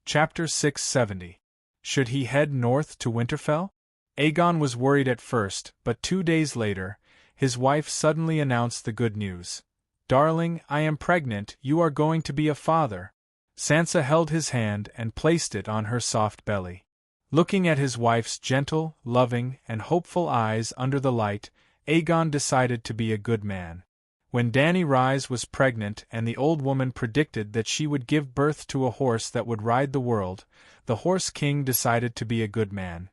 Chapter 670. Should he head north to Winterfell? Aegon was worried at first, but 2 days later, his wife suddenly announced the good news. "Darling, I am pregnant, you are going to be a father." Sansa held his hand and placed it on her soft belly. Looking at his wife's gentle, loving, and hopeful eyes under the light, Aegon decided to be a good man. When Dany Rise was pregnant and the old woman predicted that she would give birth to a horse that would ride the world, the Horse King decided to be a good man.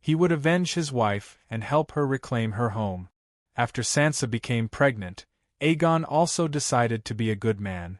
He would avenge his wife and help her reclaim her home. After Sansa became pregnant, Aegon also decided to be a good man.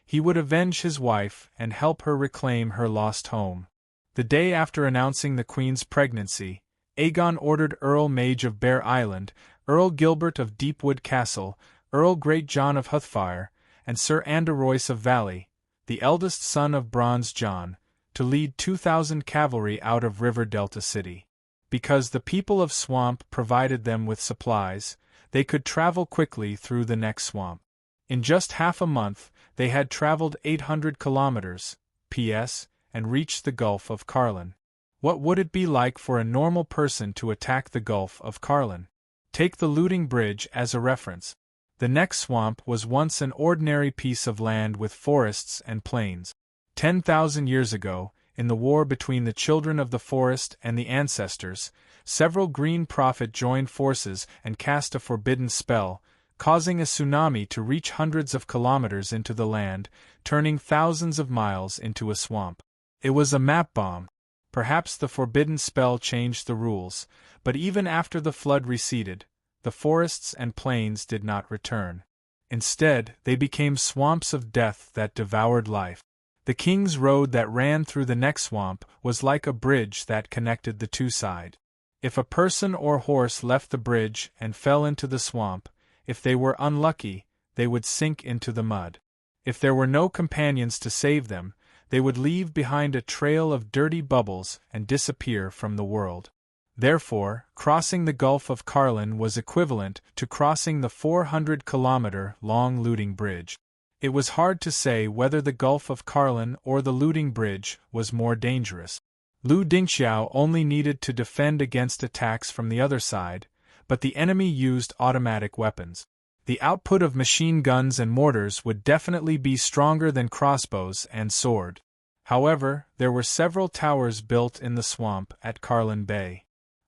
He would avenge his wife and help her reclaim her lost home. The day after announcing the Queen's pregnancy, Aegon ordered Earl Mage of Bear Island, Earl Gilbert of Deepwood Castle, Earl Great John of Huthfire, and Sir Andor Royce of Valley, the eldest son of Bronze John, to lead 2,000 cavalry out of River Delta City. Because the people of Swamp provided them with supplies, they could travel quickly through the next swamp. In just half a month, they had traveled 800 kilometers, PS, and reached the Gulf of Carlin. What would it be like for a normal person to attack the Gulf of Carlin? Take the Looting Bridge as a reference. The next swamp was once an ordinary piece of land with forests and plains. 10,000 years ago, in the war between the Children of the Forest and the Ancestors, several Green Prophet joined forces and cast a forbidden spell, causing a tsunami to reach hundreds of kilometers into the land, turning thousands of miles into a swamp. It was a map bomb. Perhaps the forbidden spell changed the rules, but even after the flood receded, the forests and plains did not return. Instead, they became swamps of death that devoured life. The King's Road that ran through the next swamp was like a bridge that connected the two sides. If a person or horse left the bridge and fell into the swamp, if they were unlucky, they would sink into the mud. If there were no companions to save them, they would leave behind a trail of dirty bubbles and disappear from the world. Therefore, crossing the Gulf of Carlin was equivalent to crossing the 400-kilometer-long Looting Bridge. It was hard to say whether the Gulf of Carlin or the Looting Bridge was more dangerous. Lu Dingxiao only needed to defend against attacks from the other side, but the enemy used automatic weapons. The output of machine guns and mortars would definitely be stronger than crossbows and sword. However, there were several towers built in the swamp at Carlin Bay.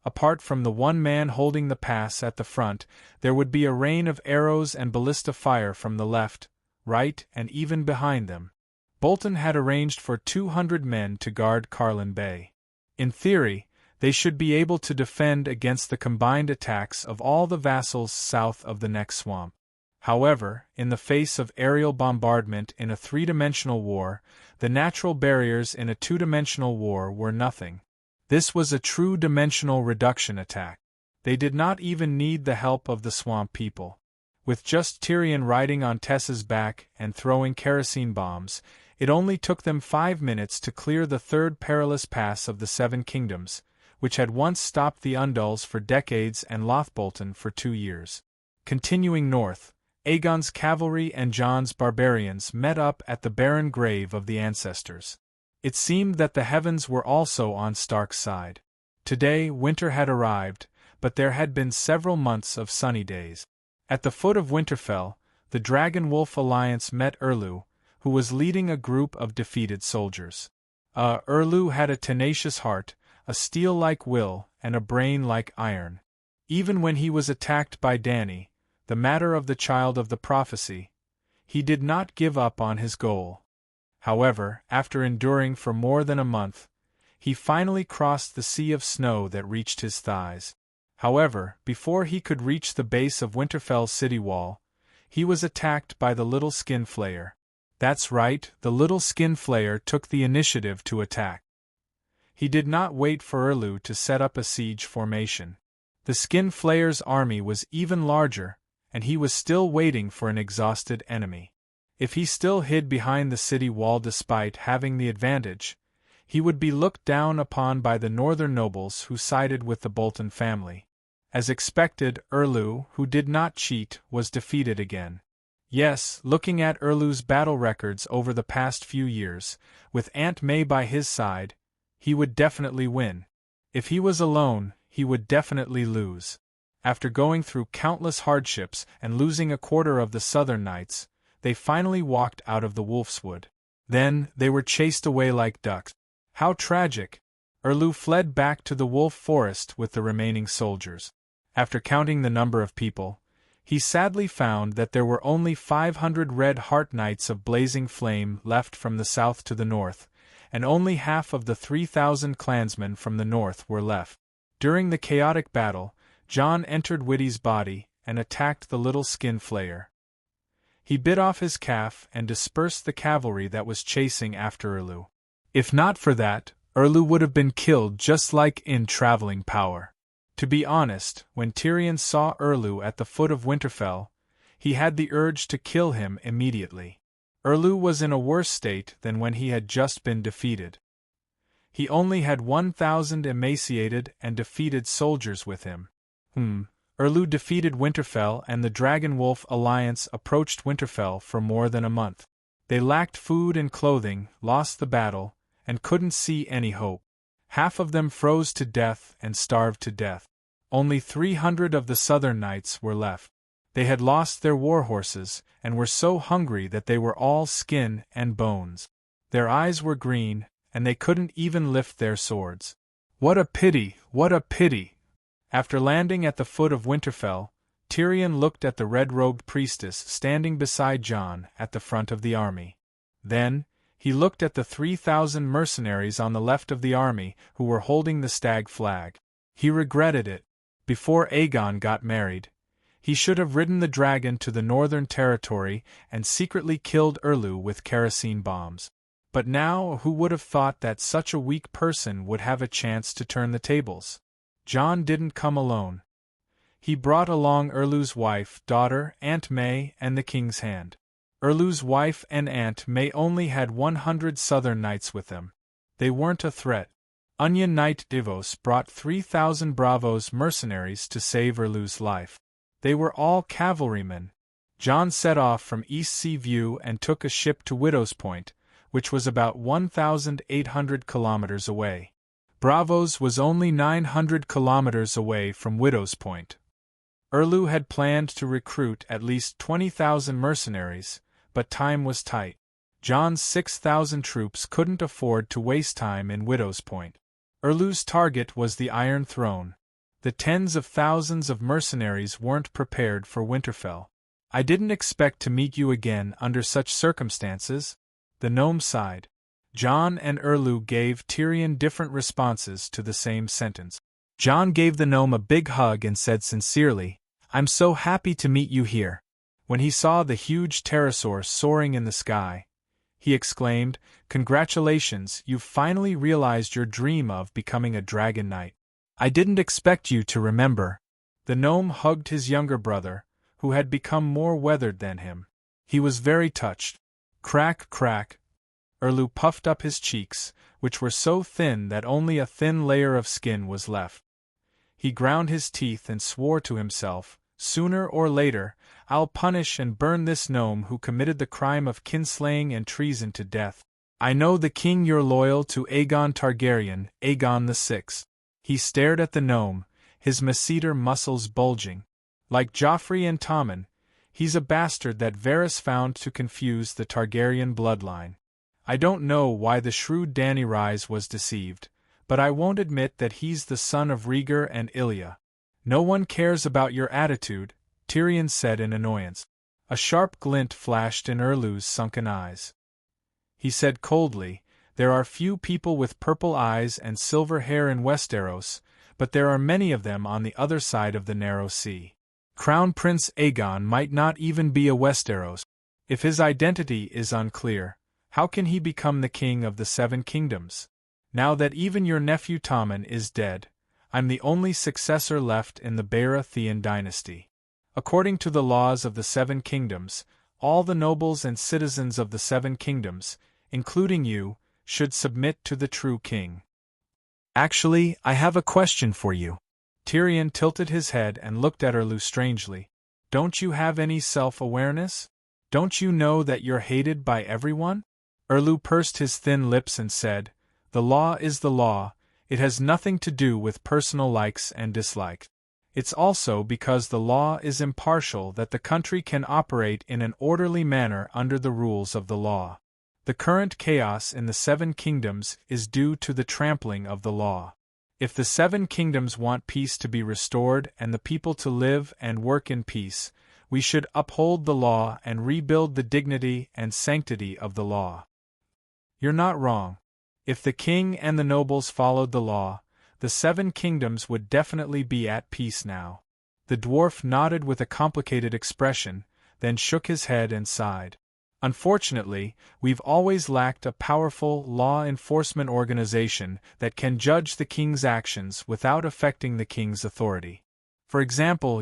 Apart from the one man holding the pass at the front, there would be a rain of arrows and ballista fire from the left, right, and even behind them. Bolton had arranged for 200 men to guard Carlin Bay. In theory, they should be able to defend against the combined attacks of all the vassals south of the next swamp. However, in the face of aerial bombardment in a three-dimensional war, the natural barriers in a two-dimensional war were nothing. This was a true dimensional reduction attack. They did not even need the help of the swamp people. With just Tyrion riding on Tessa's back and throwing kerosene bombs, it only took them 5 minutes to clear the third perilous pass of the Seven Kingdoms, which had once stopped the Undulls for decades and Lothbolton for 2 years. Continuing north, Aegon's cavalry and Jon's barbarians met up at the barren grave of the ancestors. It seemed that the heavens were also on Stark's side. Today, winter had arrived, but there had been several months of sunny days. At the foot of Winterfell, the Dragon Wolf Alliance met Erlu, who was leading a group of defeated soldiers. Erlu had a tenacious heart, a steel-like will, and a brain like iron. Even when he was attacked by Dany, the matter of the child of the prophecy, he did not give up on his goal. However, after enduring for more than a month, he finally crossed the sea of snow that reached his thighs. However, before he could reach the base of Winterfell's city wall, he was attacked by the Little Skin Flayer. That's right, the Little Skin Flayer took the initiative to attack. He did not wait for Erlu to set up a siege formation. The Skin Flayer's army was even larger, and he was still waiting for an exhausted enemy. If he still hid behind the city wall despite having the advantage, he would be looked down upon by the northern nobles who sided with the Bolton family. As expected, Erlu, who did not cheat, was defeated again. Yes, looking at Erlu's battle records over the past few years, with Aunt May by his side, he would definitely win. If he was alone, he would definitely lose. After going through countless hardships and losing a quarter of the southern knights, they finally walked out of the wolf's wood. Then, they were chased away like ducks. How tragic! Erlu fled back to the wolf forest with the remaining soldiers. After counting the number of people, he sadly found that there were only 500 red heart knights of blazing flame left from the south to the north, and only half of the 3,000 clansmen from the north were left. During the chaotic battle, John entered Witty's body and attacked the little skin flayer. He bit off his calf and dispersed the cavalry that was chasing after Erlu. If not for that, Erlu would have been killed just like in traveling power. To be honest, when Tyrion saw Erlu at the foot of Winterfell, he had the urge to kill him immediately. Erlu was in a worse state than when he had just been defeated. He only had 1,000 emaciated and defeated soldiers with him. Erlu defeated Winterfell, and the Dragon-Wolf alliance approached Winterfell for more than a month. They lacked food and clothing, lost the battle, and couldn't see any hope. Half of them froze to death and starved to death. Only 300 of the southern knights were left. They had lost their war horses, and were so hungry that they were all skin and bones. Their eyes were green, and they couldn't even lift their swords. What a pity! What a pity! After landing at the foot of Winterfell, Tyrion looked at the red-robed priestess standing beside Jon at the front of the army. Then, he looked at the 3,000 mercenaries on the left of the army who were holding the stag flag. He regretted it. Before Aegon got married, he should have ridden the dragon to the northern territory and secretly killed Erlu with kerosene bombs. But now, who would have thought that such a weak person would have a chance to turn the tables? Jon didn't come alone. He brought along Erlu's wife, daughter, Aunt May, and the king's hand. Erlu's wife and Aunt May only had 100 southern knights with them. They weren't a threat. Onion Knight Divos brought 3,000 Bravos mercenaries to save Erlu's life. They were all cavalrymen. Jon set off from East Sea View and took a ship to Widow's Point, which was about 1,800 kilometers away. Bravos was only 900 kilometers away from Widow's Point. Erlu had planned to recruit at least 20,000 mercenaries, but time was tight. Jon's 6,000 troops couldn't afford to waste time in Widow's Point. Erlu's target was the Iron Throne. The tens of thousands of mercenaries weren't prepared for Winterfell. "I didn't expect to meet you again under such circumstances," the gnome sighed. Jon and Erlu gave Tyrion different responses to the same sentence. Jon gave the gnome a big hug and said sincerely, "I'm so happy to meet you here." When he saw the huge pterosaur soaring in the sky, he exclaimed, "Congratulations, you've finally realized your dream of becoming a dragon knight. I didn't expect you to remember." The gnome hugged his younger brother, who had become more weathered than him. He was very touched. Crack, crack. Erlu puffed up his cheeks, which were so thin that only a thin layer of skin was left. He ground his teeth and swore to himself, "Sooner or later, I'll punish and burn this gnome who committed the crime of kinslaying and treason to death. I know the king you're loyal to Aegon Targaryen, Aegon VI." He stared at the gnome, his masseter muscles bulging. Like Joffrey and Tommen, he's a bastard that Varys found to confuse the Targaryen bloodline. I don't know why the shrewd Dany Rise was deceived, but I won't admit that he's the son of Rhaegar and Ilya. "No one cares about your attitude," Tyrion said in annoyance. A sharp glint flashed in Erlu's sunken eyes. He said coldly, "There are few people with purple eyes and silver hair in Westeros, but there are many of them on the other side of the narrow sea. Crown Prince Aegon might not even be a Westeros. If his identity is unclear, how can he become the king of the Seven Kingdoms? Now that even your nephew Tommen is dead, I'm the only successor left in the Baratheon dynasty. According to the laws of the Seven Kingdoms, all the nobles and citizens of the Seven Kingdoms, including you, should submit to the true king. Actually, I have a question for you." Tyrion tilted his head and looked at Erlu strangely. "Don't you have any self-awareness? Don't you know that you're hated by everyone? Erlu pursed his thin lips and said, The law is the law, it has nothing to do with personal likes and dislikes. It's also because the law is impartial that the country can operate in an orderly manner under the rules of the law. The current chaos in the 7 kingdoms is due to the trampling of the law. If the 7 kingdoms want peace to be restored and the people to live and work in peace, we should uphold the law and rebuild the dignity and sanctity of the law. You're not wrong. If the king and the nobles followed the law, the 7 kingdoms would definitely be at peace now. The dwarf nodded with a complicated expression, then shook his head and sighed. Unfortunately, we've always lacked a powerful law enforcement organization that can judge the king's actions without affecting the king's authority. For example,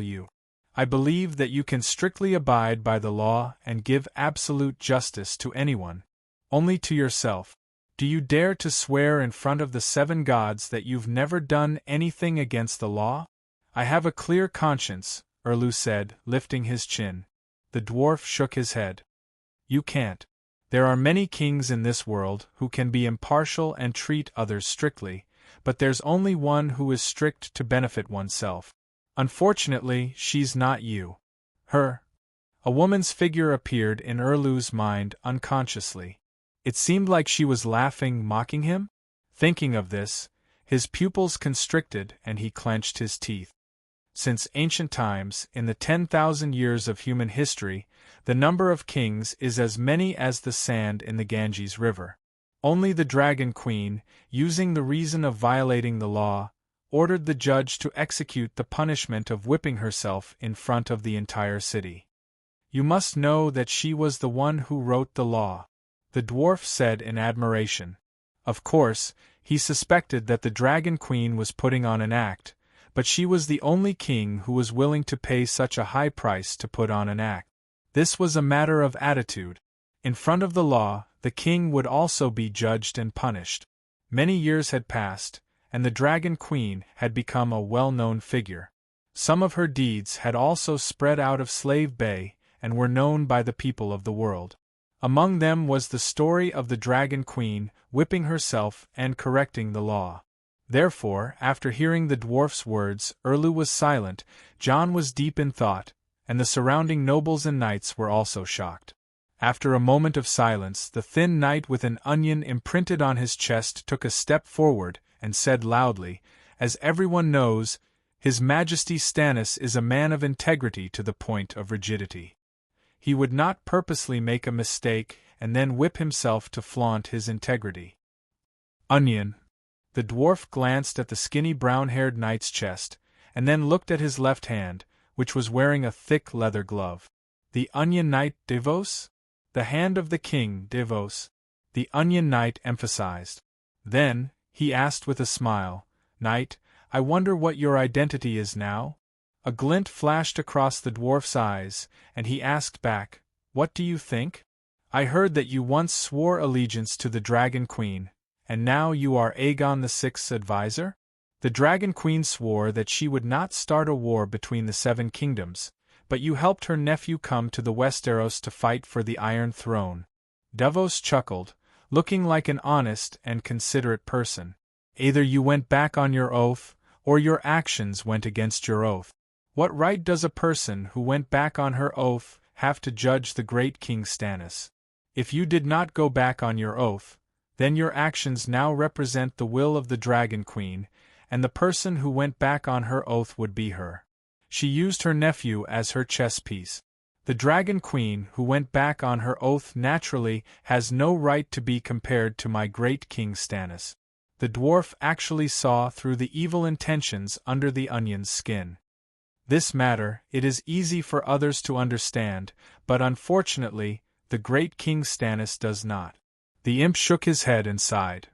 I believe that you can strictly abide by the law and give absolute justice to anyone. Only to yourself. Do you dare to swear in front of the 7 gods that you've never done anything against the law? I have a clear conscience, Erlu said, lifting his chin. The dwarf shook his head. You can't. There are many kings in this world who can be impartial and treat others strictly, but there's only one who is strict to benefit oneself. Unfortunately, she's not you. Her. A woman's figure appeared in Erlu's mind unconsciously. It seemed like she was laughing, mocking him. Thinking of this, his pupils constricted and he clenched his teeth. Since ancient times, in the 10,000 years of human history, the number of kings is as many as the sand in the Ganges River. Only the Dragon Queen, using the reason of violating the law, ordered the judge to execute the punishment of whipping herself in front of the entire city. You must know that she was the one who wrote the law, the dwarf said in admiration. Of course, he suspected that the Dragon Queen was putting on an act, but she was the only king who was willing to pay such a high price to put on an act. This was a matter of attitude. In front of the law, the king would also be judged and punished. Many years had passed, and the Dragon Queen had become a well-known figure. Some of her deeds had also spread out of Slave Bay and were known by the people of the world. Among them was the story of the Dragon Queen whipping herself and correcting the law. Therefore, after hearing the dwarf's words, Erlu was silent, John was deep in thought, and the surrounding nobles and knights were also shocked. After a moment of silence, the thin knight with an onion imprinted on his chest took a step forward and said loudly, As everyone knows, His Majesty Stannis is a man of integrity to the point of rigidity. He would not purposely make a mistake and then whip himself to flaunt his integrity. Onion. The dwarf glanced at the skinny brown-haired knight's chest, and then looked at his left hand, which was wearing a thick leather glove. The Onion Knight Devos? The hand of the king, Devos. The Onion Knight emphasized. Then, he asked with a smile, Knight, I wonder what your identity is now? A glint flashed across the dwarf's eyes, and he asked back, What do you think? I heard that you once swore allegiance to the Dragon Queen, and now you are Aegon VI's advisor? The Dragon Queen swore that she would not start a war between the 7 kingdoms, but you helped her nephew come to the Westeros to fight for the Iron Throne. Davos chuckled, looking like an honest and considerate person. Either you went back on your oath, or your actions went against your oath. What right does a person who went back on her oath have to judge the great King Stannis? If you did not go back on your oath, then your actions now represent the will of the Dragon Queen, and the person who went back on her oath would be her. She used her nephew as her chess piece. The Dragon Queen who went back on her oath naturally has no right to be compared to my great King Stannis. The dwarf actually saw through the evil intentions under the onion's skin. This matter, it is easy for others to understand, but unfortunately, the great King Stannis does not. The imp shook his head and sighed.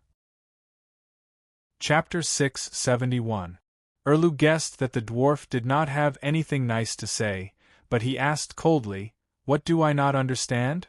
Chapter 671. Erlu guessed that the dwarf did not have anything nice to say, but he asked coldly, What do I not understand?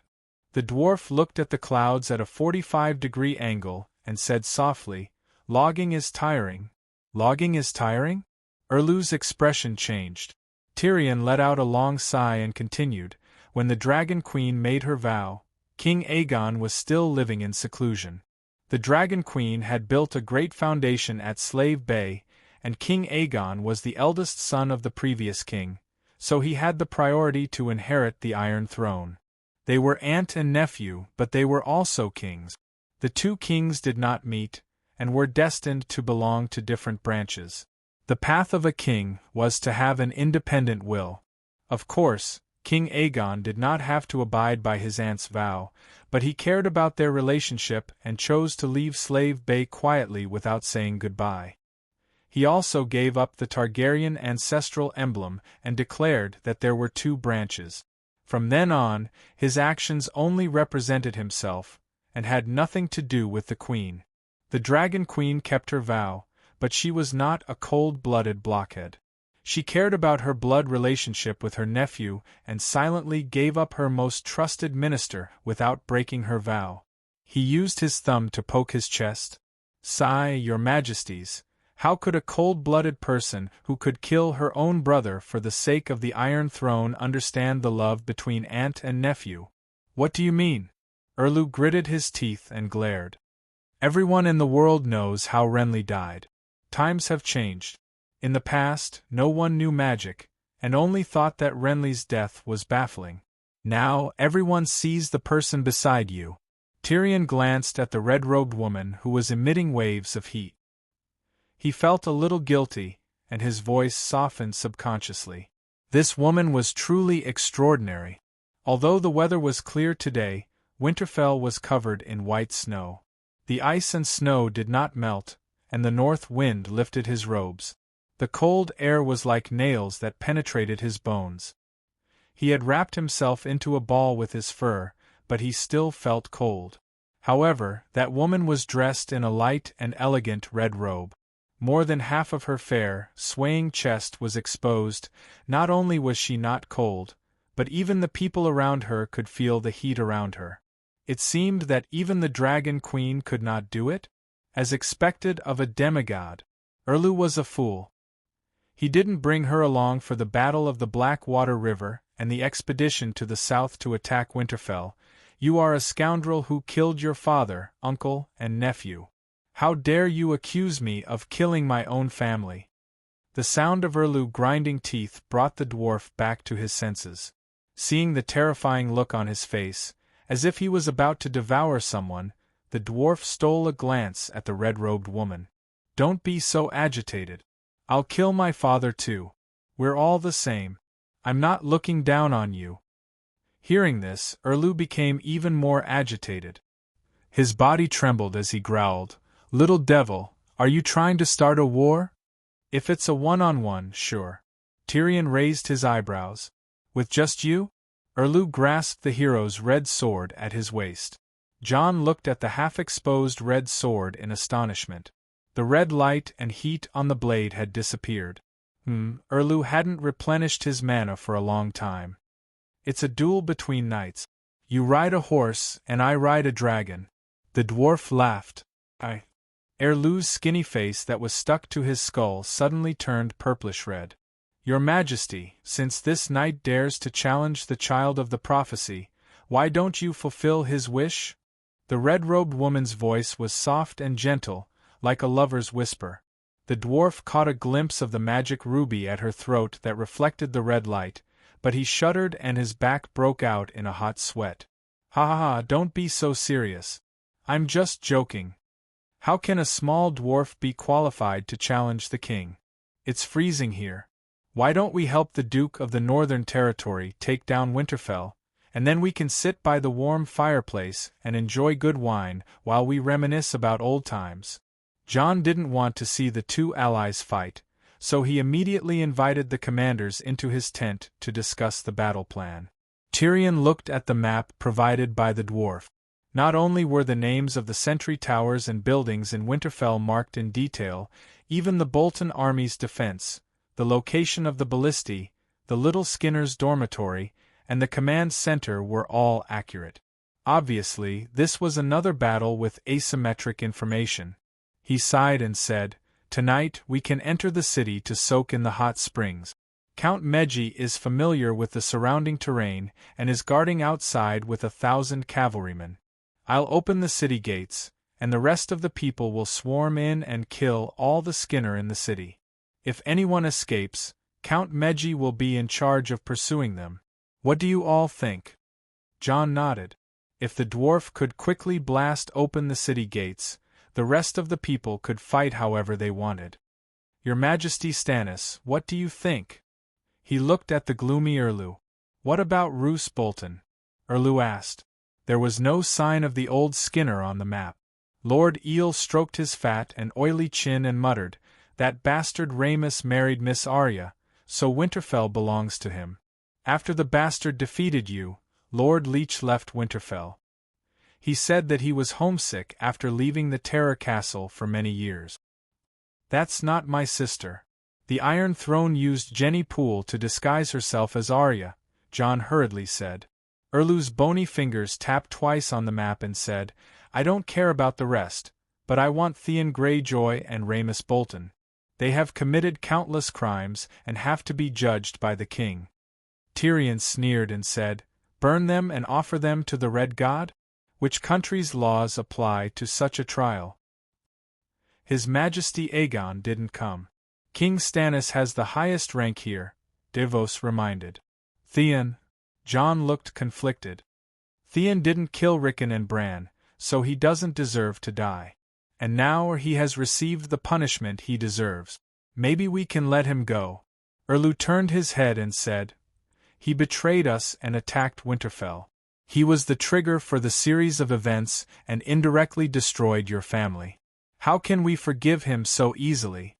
The dwarf looked at the clouds at a 45-degree angle, and said softly, Logging is tiring. Logging is tiring? Erlu's expression changed. Tyrion let out a long sigh and continued, when the Dragon Queen made her vow, King Aegon was still living in seclusion. The Dragon Queen had built a great foundation at Slave Bay, and King Aegon was the eldest son of the previous king, so he had the priority to inherit the Iron Throne. They were aunt and nephew, but they were also kings. The two kings did not meet, and were destined to belong to different branches. The path of a king was to have an independent will. Of course, King Aegon did not have to abide by his aunt's vow, but he cared about their relationship and chose to leave Slave Bay quietly without saying goodbye. He also gave up the Targaryen ancestral emblem and declared that there were two branches. From then on, his actions only represented himself, and had nothing to do with the queen. The Dragon Queen kept her vow, but she was not a cold-blooded blockhead. She cared about her blood relationship with her nephew and silently gave up her most trusted minister without breaking her vow. He used his thumb to poke his chest. "Sigh, your majesties. How could a cold-blooded person who could kill her own brother for the sake of the Iron Throne understand the love between aunt and nephew? What do you mean?" Erlu gritted his teeth and glared. "Everyone in the world knows how Renly died. Times have changed. In the past, no one knew magic, and only thought that Renly's death was baffling. Now, everyone sees the person beside you." Tyrion glanced at the red-robed woman who was emitting waves of heat. He felt a little guilty, and his voice softened subconsciously. This woman was truly extraordinary. Although the weather was clear today, Winterfell was covered in white snow. The ice and snow did not melt, and the north wind lifted his robes. The cold air was like nails that penetrated his bones. He had wrapped himself into a ball with his fur, but he still felt cold. However, that woman was dressed in a light and elegant red robe. More than half of her fair, swaying chest was exposed. Not only was she not cold, but even the people around her could feel the heat around her. It seemed that even the Dragon Queen could not do it? As expected of a demigod, Erlu was a fool. He didn't bring her along for the Battle of the Blackwater River and the expedition to the south to attack Winterfell. "You are a scoundrel who killed your father, uncle, and nephew. How dare you accuse me of killing my own family?" The sound of Erlu grinding teeth brought the dwarf back to his senses. Seeing the terrifying look on his face, as if he was about to devour someone, the dwarf stole a glance at the red-robed woman. "Don't be so agitated. I'll kill my father too. We're all the same. I'm not looking down on you." Hearing this, Erlu became even more agitated. His body trembled as he growled, "Little devil, are you trying to start a war?" "If it's a one-on-one, sure." Tyrion raised his eyebrows. "With just you?" Erlu grasped the hero's red sword at his waist. Jon looked at the half-exposed red sword in astonishment. The red light and heat on the blade had disappeared. Erlu hadn't replenished his mana for a long time. "It's a duel between knights. You ride a horse and I ride a dragon." The dwarf laughed. Erlu's skinny face that was stuck to his skull suddenly turned purplish red. "Your Majesty, since this knight dares to challenge the child of the prophecy, why don't you fulfill his wish?" The red-robed woman's voice was soft and gentle, like a lover's whisper. The dwarf caught a glimpse of the magic ruby at her throat that reflected the red light, but he shuddered and his back broke out in a hot sweat. "Ha ha ha, don't be so serious. I'm just joking. How can a small dwarf be qualified to challenge the king? It's freezing here. Why don't we help the Duke of the Northern Territory take down Winterfell, and then we can sit by the warm fireplace and enjoy good wine while we reminisce about old times." Jon didn't want to see the two allies fight, so he immediately invited the commanders into his tent to discuss the battle plan. Tyrion looked at the map provided by the dwarf. Not only were the names of the sentry towers and buildings in Winterfell marked in detail, even the Bolton army's defense, the location of the ballistae, the Little Skinner's dormitory, and the command center were all accurate. Obviously, this was another battle with asymmetric information. He sighed and said, "Tonight we can enter the city to soak in the hot springs." Count Meji is familiar with the surrounding terrain and is guarding outside with 1,000 cavalrymen. I'll open the city gates, and the rest of the people will swarm in and kill all the Skinner in the city. If anyone escapes, Count Meji will be in charge of pursuing them. What do you all think?" John nodded. If the dwarf could quickly blast open the city gates, the rest of the people could fight however they wanted. "Your Majesty Stannis, what do you think?" He looked at the gloomy Erlu. "What about Roose Bolton?" Erlu asked. There was no sign of the old Skinner on the map. Lord Eel stroked his fat and oily chin and muttered, "That bastard Rhaenys married Miss Arya, so Winterfell belongs to him. After the bastard defeated you, Lord Leech left Winterfell. He said that he was homesick after leaving the Terror Castle for many years." "That's not my sister. The Iron Throne used Jenny Poole to disguise herself as Arya," John hurriedly said. Erlu's bony fingers tapped twice on the map and said, "I don't care about the rest, but I want Theon Greyjoy and Rhaenys Bolton. They have committed countless crimes and have to be judged by the king." Tyrion sneered and said, "Burn them and offer them to the Red God? Which country's laws apply to such a trial?" "His Majesty Aegon didn't come. King Stannis has the highest rank here," Davos reminded. "Theon?" John looked conflicted. "Theon didn't kill Rickon and Bran, so he doesn't deserve to die. And now he has received the punishment he deserves. Maybe we can let him go." Erlu turned his head and said, "He betrayed us and attacked Winterfell. He was the trigger for the series of events and indirectly destroyed your family. How can we forgive him so easily?"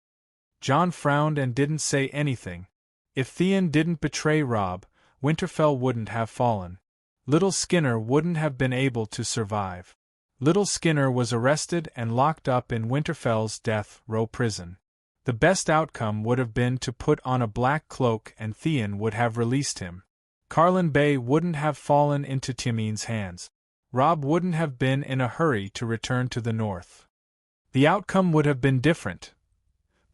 John frowned and didn't say anything. If Theon didn't betray Robb, Winterfell wouldn't have fallen. Little Skinner wouldn't have been able to survive. Little Skinner was arrested and locked up in Winterfell's death row prison. The best outcome would have been to put on a black cloak and Theon would have released him. Carlin Bay wouldn't have fallen into Tymene's hands. Robb wouldn't have been in a hurry to return to the north. The outcome would have been different.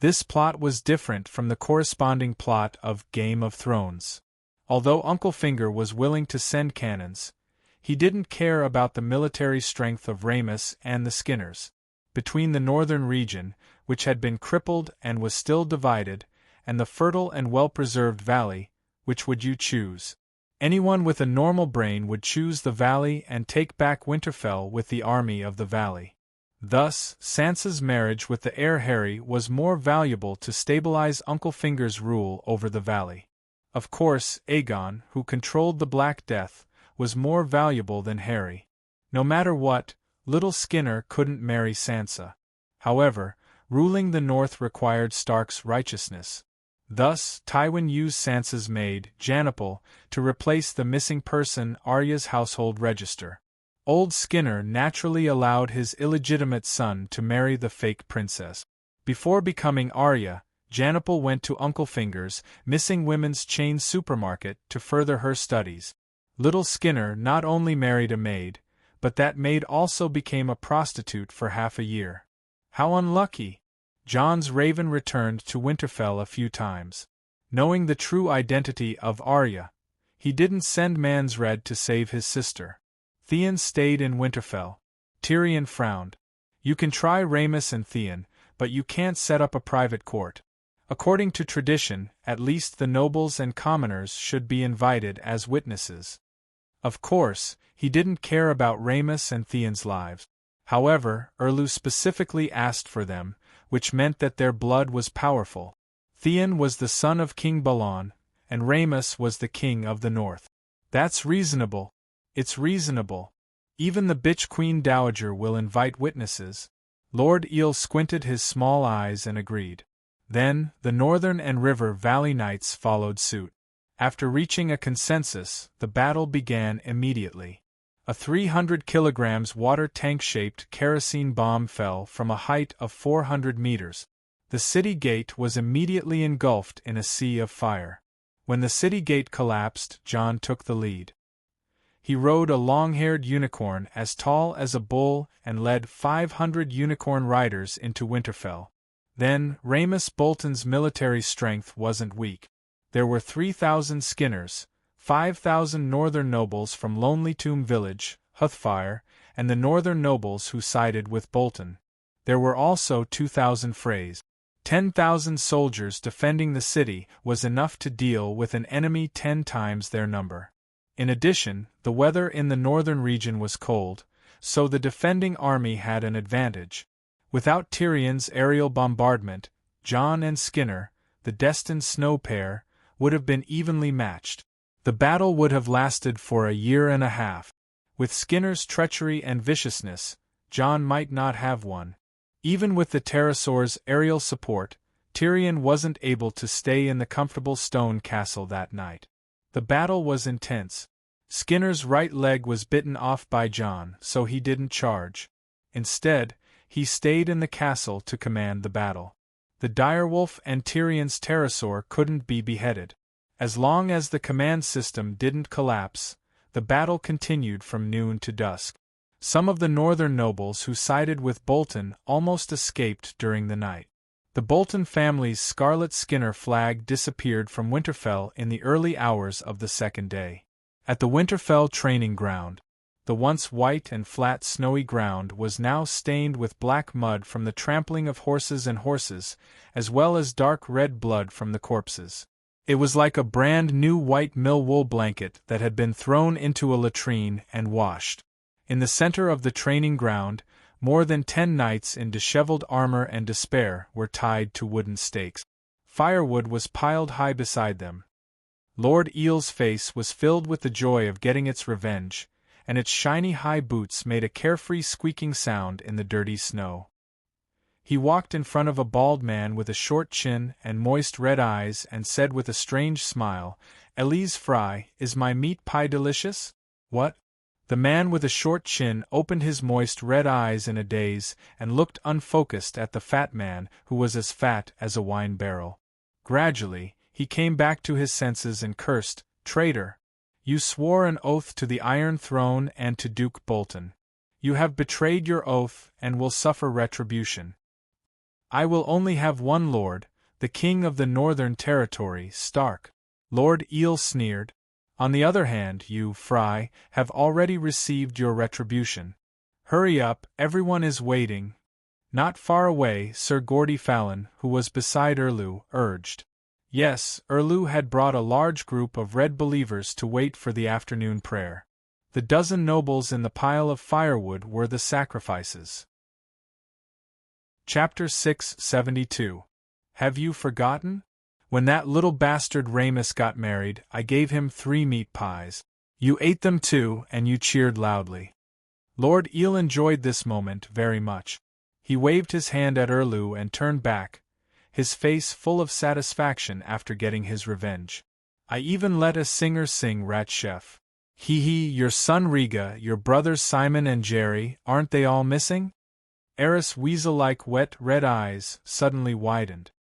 This plot was different from the corresponding plot of Game of Thrones. Although Uncle Finger was willing to send cannons, he didn't care about the military strength of Rhaenys and the Skinners. Between the northern region, which had been crippled and was still divided, and the fertile and well-preserved valley, which would you choose? Anyone with a normal brain would choose the valley and take back Winterfell with the army of the valley. Thus, Sansa's marriage with the heir Harry was more valuable to stabilize Uncle Finger's rule over the valley. Of course, Aegon, who controlled the Black Death, was more valuable than Harry. No matter what, Little Skinner couldn't marry Sansa. However, ruling the North required Stark's righteousness. Thus, Tywin used Sansa's maid, Janipal, to replace the missing person Arya's household register. Old Skinner naturally allowed his illegitimate son to marry the fake princess. Before becoming Arya, Janipal went to Uncle Finger's missing women's chain supermarket to further her studies. Little Skinner not only married a maid, but that maid also became a prostitute for half a year. How unlucky! John's raven returned to Winterfell a few times. Knowing the true identity of Arya, he didn't send Mans Red to save his sister. Theon stayed in Winterfell. Tyrion frowned. "You can try Rhaenys and Theon, but you can't set up a private court. According to tradition, at least the nobles and commoners should be invited as witnesses." Of course, he didn't care about Rhaenys and Theon's lives. However, Erlu specifically asked for them, which meant that their blood was powerful. Theon was the son of King Balon, and Rhaenys was the king of the north. That's reasonable. It's reasonable. Even the bitch Queen Dowager will invite witnesses. Lord Eel squinted his small eyes and agreed. Then, the Northern and River Valley Knights followed suit. After reaching a consensus, the battle began immediately. A 300 kilograms water tank-shaped kerosene bomb fell from a height of 400 meters. The city gate was immediately engulfed in a sea of fire. When the city gate collapsed, John took the lead. He rode a long-haired unicorn as tall as a bull and led 500 unicorn riders into Winterfell. Then, Rhaenys Bolton's military strength wasn't weak. There were 3,000 Skinners, 5,000 northern nobles from Lonely Tomb Village, Huthfire, and the northern nobles who sided with Bolton. There were also 2,000 Freys. 10,000 soldiers defending the city was enough to deal with an enemy 10 times their number. In addition, the weather in the northern region was cold, so the defending army had an advantage. Without Tyrion's aerial bombardment, Jon and Skinner, the destined snow pair, would have been evenly matched. The battle would have lasted for a year and a half. With Skinner's treachery and viciousness, Jon might not have won. Even with the pterosaur's aerial support, Tyrion wasn't able to stay in the comfortable stone castle that night. The battle was intense. Skinner's right leg was bitten off by Jon, so he didn't charge. Instead, he stayed in the castle to command the battle. The direwolf and Tyrion's pterosaur couldn't be beheaded. As long as the command system didn't collapse, the battle continued from noon to dusk. Some of the northern nobles who sided with Bolton almost escaped during the night. The Bolton family's scarlet Skinner flag disappeared from Winterfell in the early hours of the second day. At the Winterfell training ground, the once white and flat snowy ground was now stained with black mud from the trampling of horses and horses, as well as dark red blood from the corpses. It was like a brand new white mill wool blanket that had been thrown into a latrine and washed. In the center of the training ground, more than 10 knights in disheveled armor and despair were tied to wooden stakes. Firewood was piled high beside them. Lord Eel's face was filled with the joy of getting its revenge, and its shiny high boots made a carefree squeaking sound in the dirty snow. He walked in front of a bald man with a short chin and moist red eyes and said with a strange smile, "Elise Fry, is my meat pie delicious?" "What?" The man with a short chin opened his moist red eyes in a daze and looked unfocused at the fat man who was as fat as a wine barrel. Gradually, he came back to his senses and cursed, "Traitor! You swore an oath to the Iron Throne and to Duke Bolton. You have betrayed your oath and will suffer retribution. I will only have one lord, the king of the Northern Territory, Stark." Lord Eel sneered. "On the other hand, you, Fry, have already received your retribution. Hurry up, everyone is waiting." Not far away, Sir Gordy Fallon, who was beside Erlu, urged. Yes, Erlu had brought a large group of Red believers to wait for the afternoon prayer. The dozen nobles in the pile of firewood were the sacrifices. Chapter 672. Have you forgotten? When that little bastard Ramus got married, I gave him 3 meat pies. You ate them too, and you cheered loudly. Lord Eel enjoyed this moment very much. He waved his hand at Erlu and turned back, his face full of satisfaction after getting his revenge. I even let a singer sing Rat Chef. Hee, your son Riga, your brothers Simon and Jerry, aren't they all missing? Eris' weasel-like wet red eyes suddenly widened.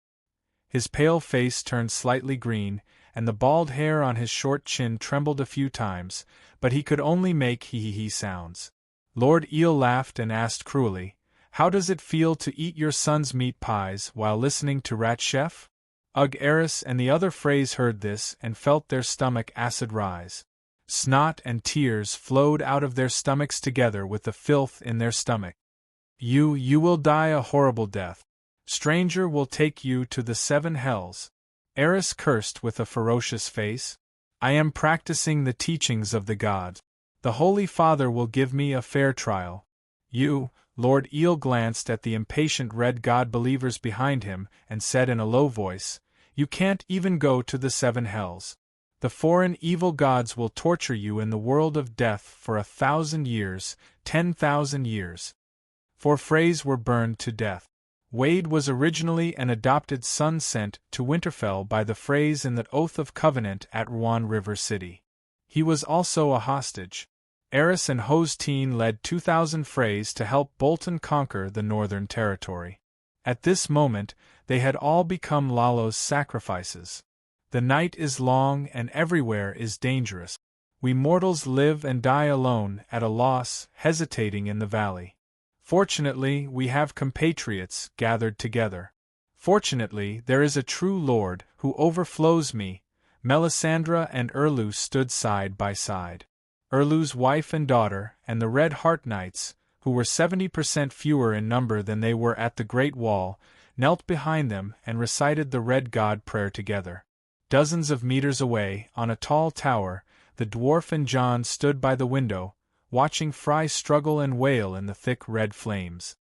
His pale face turned slightly green, and the bald hair on his short chin trembled a few times, but he could only make hee-hee sounds. Lord Eel laughed and asked cruelly, "How does it feel to eat your son's meat pies while listening to Rat Chef?" Ugh! Eris and the other Freys heard this and felt their stomach acid rise. Snot and tears flowed out of their stomachs together with the filth in their stomach. You will die a horrible death. Stranger will take you to the 7 hells. Eris cursed with a ferocious face. I am practicing the teachings of the gods. The Holy Father will give me a fair trial. You, Lord Eel glanced at the impatient red god believers behind him and said in a low voice, "You can't even go to the 7 hells. The foreign evil gods will torture you in the world of death for 1,000 years, 10,000 years." 4 Freys were burned to death. Wade was originally an adopted son sent to Winterfell by the Freys in the Oath of Covenant at Rouen River City. He was also a hostage. Eris and Hosteen led 2,000 Freys to help Bolton conquer the Northern Territory. At this moment, they had all become Lalo's sacrifices. The night is long and everywhere is dangerous. We mortals live and die alone, at a loss, hesitating in the valley. Fortunately, we have compatriots gathered together. Fortunately, there is a true Lord who overflows me, Melisandre and Erlu stood side by side. Erlu's wife and daughter, and the Red Heart Knights, who were 70% fewer in number than they were at the Great Wall, knelt behind them and recited the Red God prayer together. Dozens of meters away, on a tall tower, the dwarf and Jon stood by the window, watching Fry struggle and wail in the thick red flames.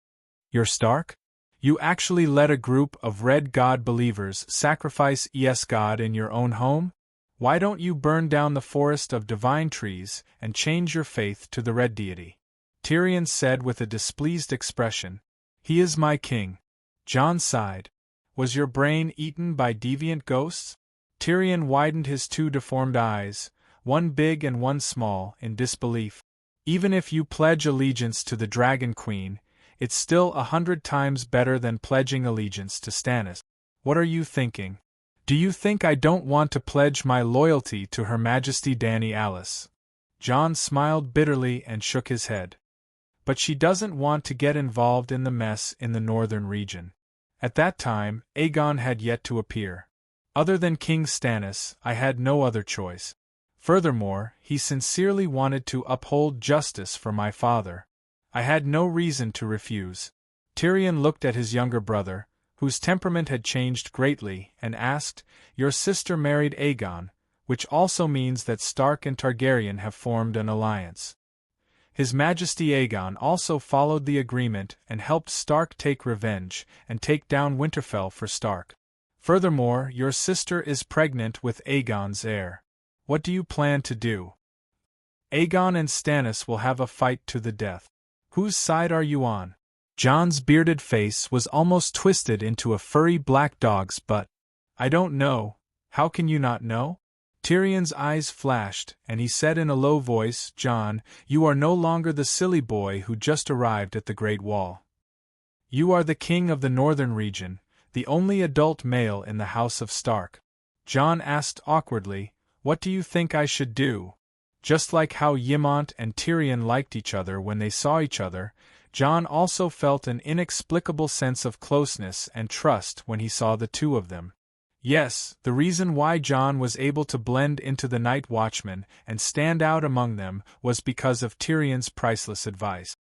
"You're Stark? You actually let a group of Red God believers sacrifice God in your own home? Why don't you burn down the forest of divine trees and change your faith to the Red Deity?" Tyrion said with a displeased expression. "He is my king." Jon sighed. "Was your brain eaten by deviant ghosts?" Tyrion widened his two deformed eyes, one big and one small, in disbelief. "Even if you pledge allegiance to the Dragon Queen, it's still 100 times better than pledging allegiance to Stannis. What are you thinking? Do you think I don't want to pledge my loyalty to Her Majesty Dany Alice?" Jon smiled bitterly and shook his head. "But she doesn't want to get involved in the mess in the northern region." At that time, Aegon had yet to appear. Other than King Stannis, I had no other choice. Furthermore, he sincerely wanted to uphold justice for my father. I had no reason to refuse. Tyrion looked at his younger brother, whose temperament had changed greatly, and asked, "Your sister married Aegon, which also means that Stark and Targaryen have formed an alliance. His Majesty Aegon also followed the agreement and helped Stark take revenge and take down Winterfell for Stark. Furthermore, your sister is pregnant with Aegon's heir. What do you plan to do? Aegon and Stannis will have a fight to the death. Whose side are you on?" Jon's bearded face was almost twisted into a furry black dog's butt. "I don't know. How can you not know?" Tyrion's eyes flashed, and he said in a low voice, "Jon, you are no longer the silly boy who just arrived at the Great Wall. You are the king of the northern region, the only adult male in the House of Stark." Jon asked awkwardly, "What do you think I should do?" Just like how Ymont and Tyrion liked each other when they saw each other, Jon also felt an inexplicable sense of closeness and trust when he saw the two of them. Yes, the reason why Jon was able to blend into the Night Watchmen and stand out among them was because of Tyrion's priceless advice.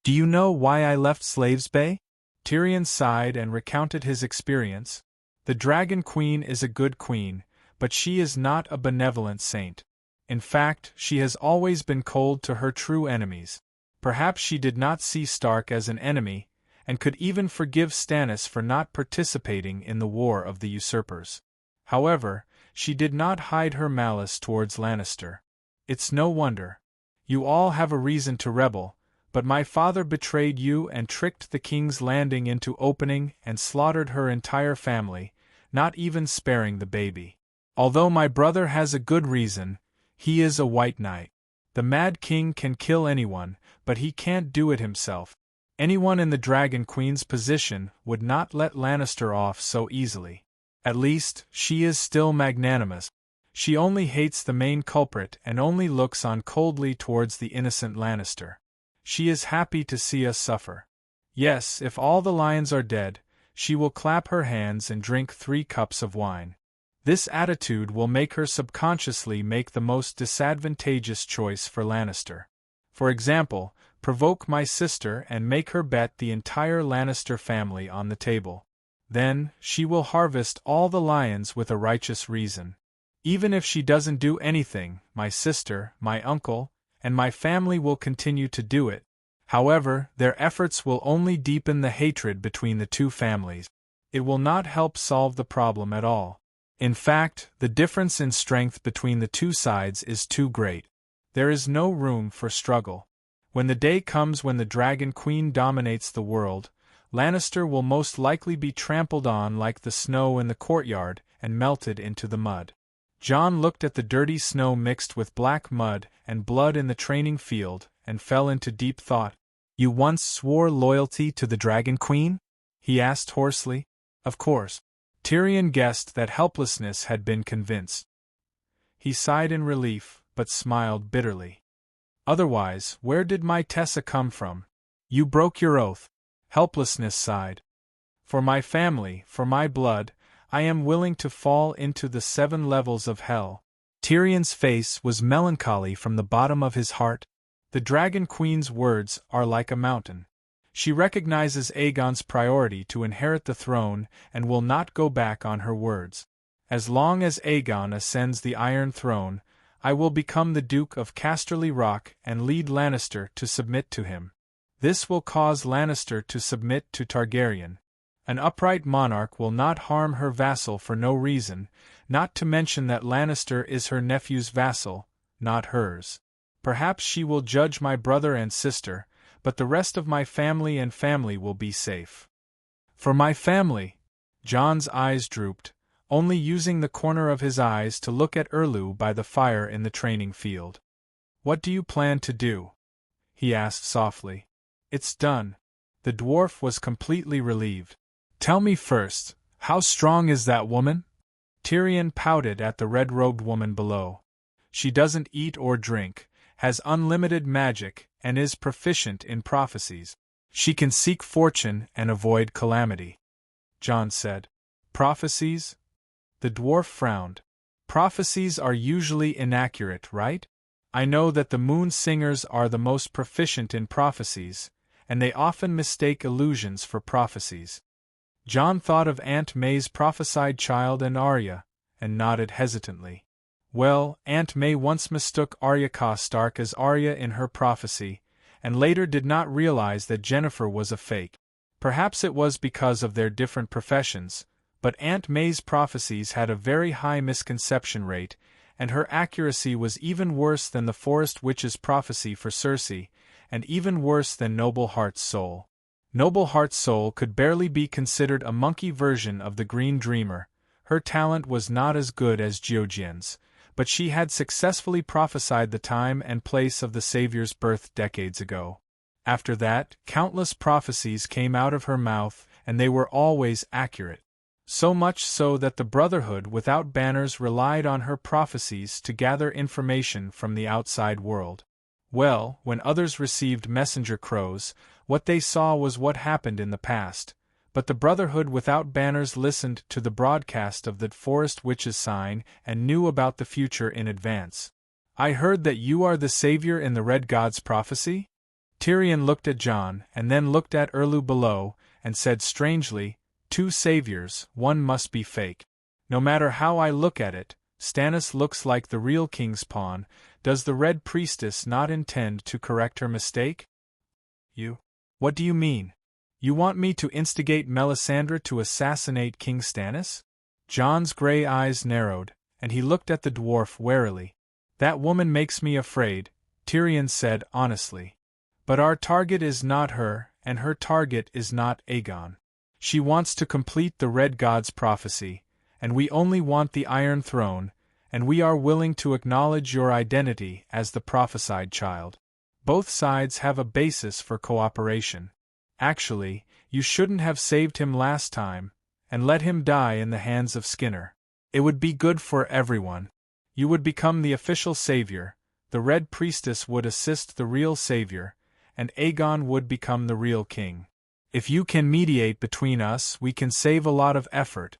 "Do you know why I left Slaves Bay?" Tyrion sighed and recounted his experience. "The Dragon Queen is a good queen, but she is not a benevolent saint. In fact, she has always been cold to her true enemies. Perhaps she did not see Stark as an enemy, and could even forgive Stannis for not participating in the War of the Usurpers. However, she did not hide her malice towards Lannister. It's no wonder. You all have a reason to rebel, but my father betrayed you and tricked the King's Landing into opening and slaughtered her entire family, not even sparing the baby. Although my brother has a good reason, he is a White Knight. The Mad King can kill anyone, but he can't do it himself. Anyone in the Dragon Queen's position would not let Lannister off so easily. At least, she is still magnanimous. She only hates the main culprit and only looks on coldly towards the innocent Lannister. She is happy to see us suffer. Yes, if all the lions are dead, she will clap her hands and drink 3 cups of wine. This attitude will make her subconsciously make the most disadvantageous choice for Lannister. For example, provoke my sister and make her bet the entire Lannister family on the table. Then, she will harvest all the lions with a righteous reason. Even if she doesn't do anything, my sister, my uncle, and my family will continue to do it. However, their efforts will only deepen the hatred between the two families. It will not help solve the problem at all. In fact, the difference in strength between the two sides is too great. There is no room for struggle. When the day comes when the Dragon Queen dominates the world, Lannister will most likely be trampled on like the snow in the courtyard and melted into the mud. Jon looked at the dirty snow mixed with black mud and blood in the training field and fell into deep thought. "You once swore loyalty to the Dragon Queen?" he asked hoarsely. Of course. Tyrion guessed that helplessness had been convinced. He sighed in relief, but smiled bitterly. "Otherwise, where did my Tessa come from? You broke your oath." Helplessness sighed. "For my family, for my blood, I am willing to fall into the 7 levels of hell. Tyrion's face was melancholy from the bottom of his heart. The Dragon Queen's words are like a mountain. She recognizes Aegon's priority to inherit the throne and will not go back on her words. As long as Aegon ascends the Iron Throne, I will become the Duke of Casterly Rock and lead Lannister to submit to him. This will cause Lannister to submit to Targaryen. An upright monarch will not harm her vassal for no reason, not to mention that Lannister is her nephew's vassal, not hers. Perhaps she will judge my brother and sister, but the rest of my family will be safe. For my family, Jon's eyes drooped, only using the corner of his eyes to look at Erlu by the fire in the training field. What do you plan to do? He asked softly. It's done. The dwarf was completely relieved. Tell me first, how strong is that woman? Tyrion pouted at the red-robed woman below. She doesn't eat or drink, has unlimited magic, and is proficient in prophecies. She can seek fortune and avoid calamity. Jon said. Prophecies? The dwarf frowned. Prophecies are usually inaccurate, right? I know that the Moon Singers are the most proficient in prophecies, and they often mistake illusions for prophecies. Jon thought of Aunt May's prophesied child and Arya, and nodded hesitantly. Well, Aunt May once mistook Arya Stark as Arya in her prophecy, and later did not realize that Jennifer was a fake. Perhaps it was because of their different professions, but Aunt May's prophecies had a very high misconception rate, and her accuracy was even worse than the Forest Witch's prophecy for Cersei, and even worse than Noble Heart's Soul. Noble Heart's Soul could barely be considered a monkey version of the Green Dreamer. Her talent was not as good as Georgian's, but she had successfully prophesied the time and place of the Savior's birth decades ago. After that, countless prophecies came out of her mouth, and they were always accurate. So much so that the Brotherhood without banners relied on her prophecies to gather information from the outside world. Well, when others received messenger crows, what they saw was what happened in the past, but the Brotherhood without banners listened to the broadcast of the Forest Witch's sign and knew about the future in advance. I heard that you are the savior in the Red God's prophecy? Tyrion looked at Jon and then looked at Erlu below, and said strangely, 2 saviors, one must be fake. No matter how I look at it, Stannis looks like the real king's pawn. Does the Red Priestess not intend to correct her mistake? You? What do you mean? You want me to instigate Melisandre to assassinate King Stannis? Jon's gray eyes narrowed, and he looked at the dwarf warily. That woman makes me afraid, Tyrion said honestly. But our target is not her, and her target is not Aegon. She wants to complete the Red God's prophecy, and we only want the Iron Throne, and we are willing to acknowledge your identity as the prophesied child. Both sides have a basis for cooperation. Actually, you shouldn't have saved him last time, and let him die in the hands of Skinner. It would be good for everyone. You would become the official savior, the Red Priestess would assist the real savior, and Aegon would become the real king. If you can mediate between us, we can save a lot of effort.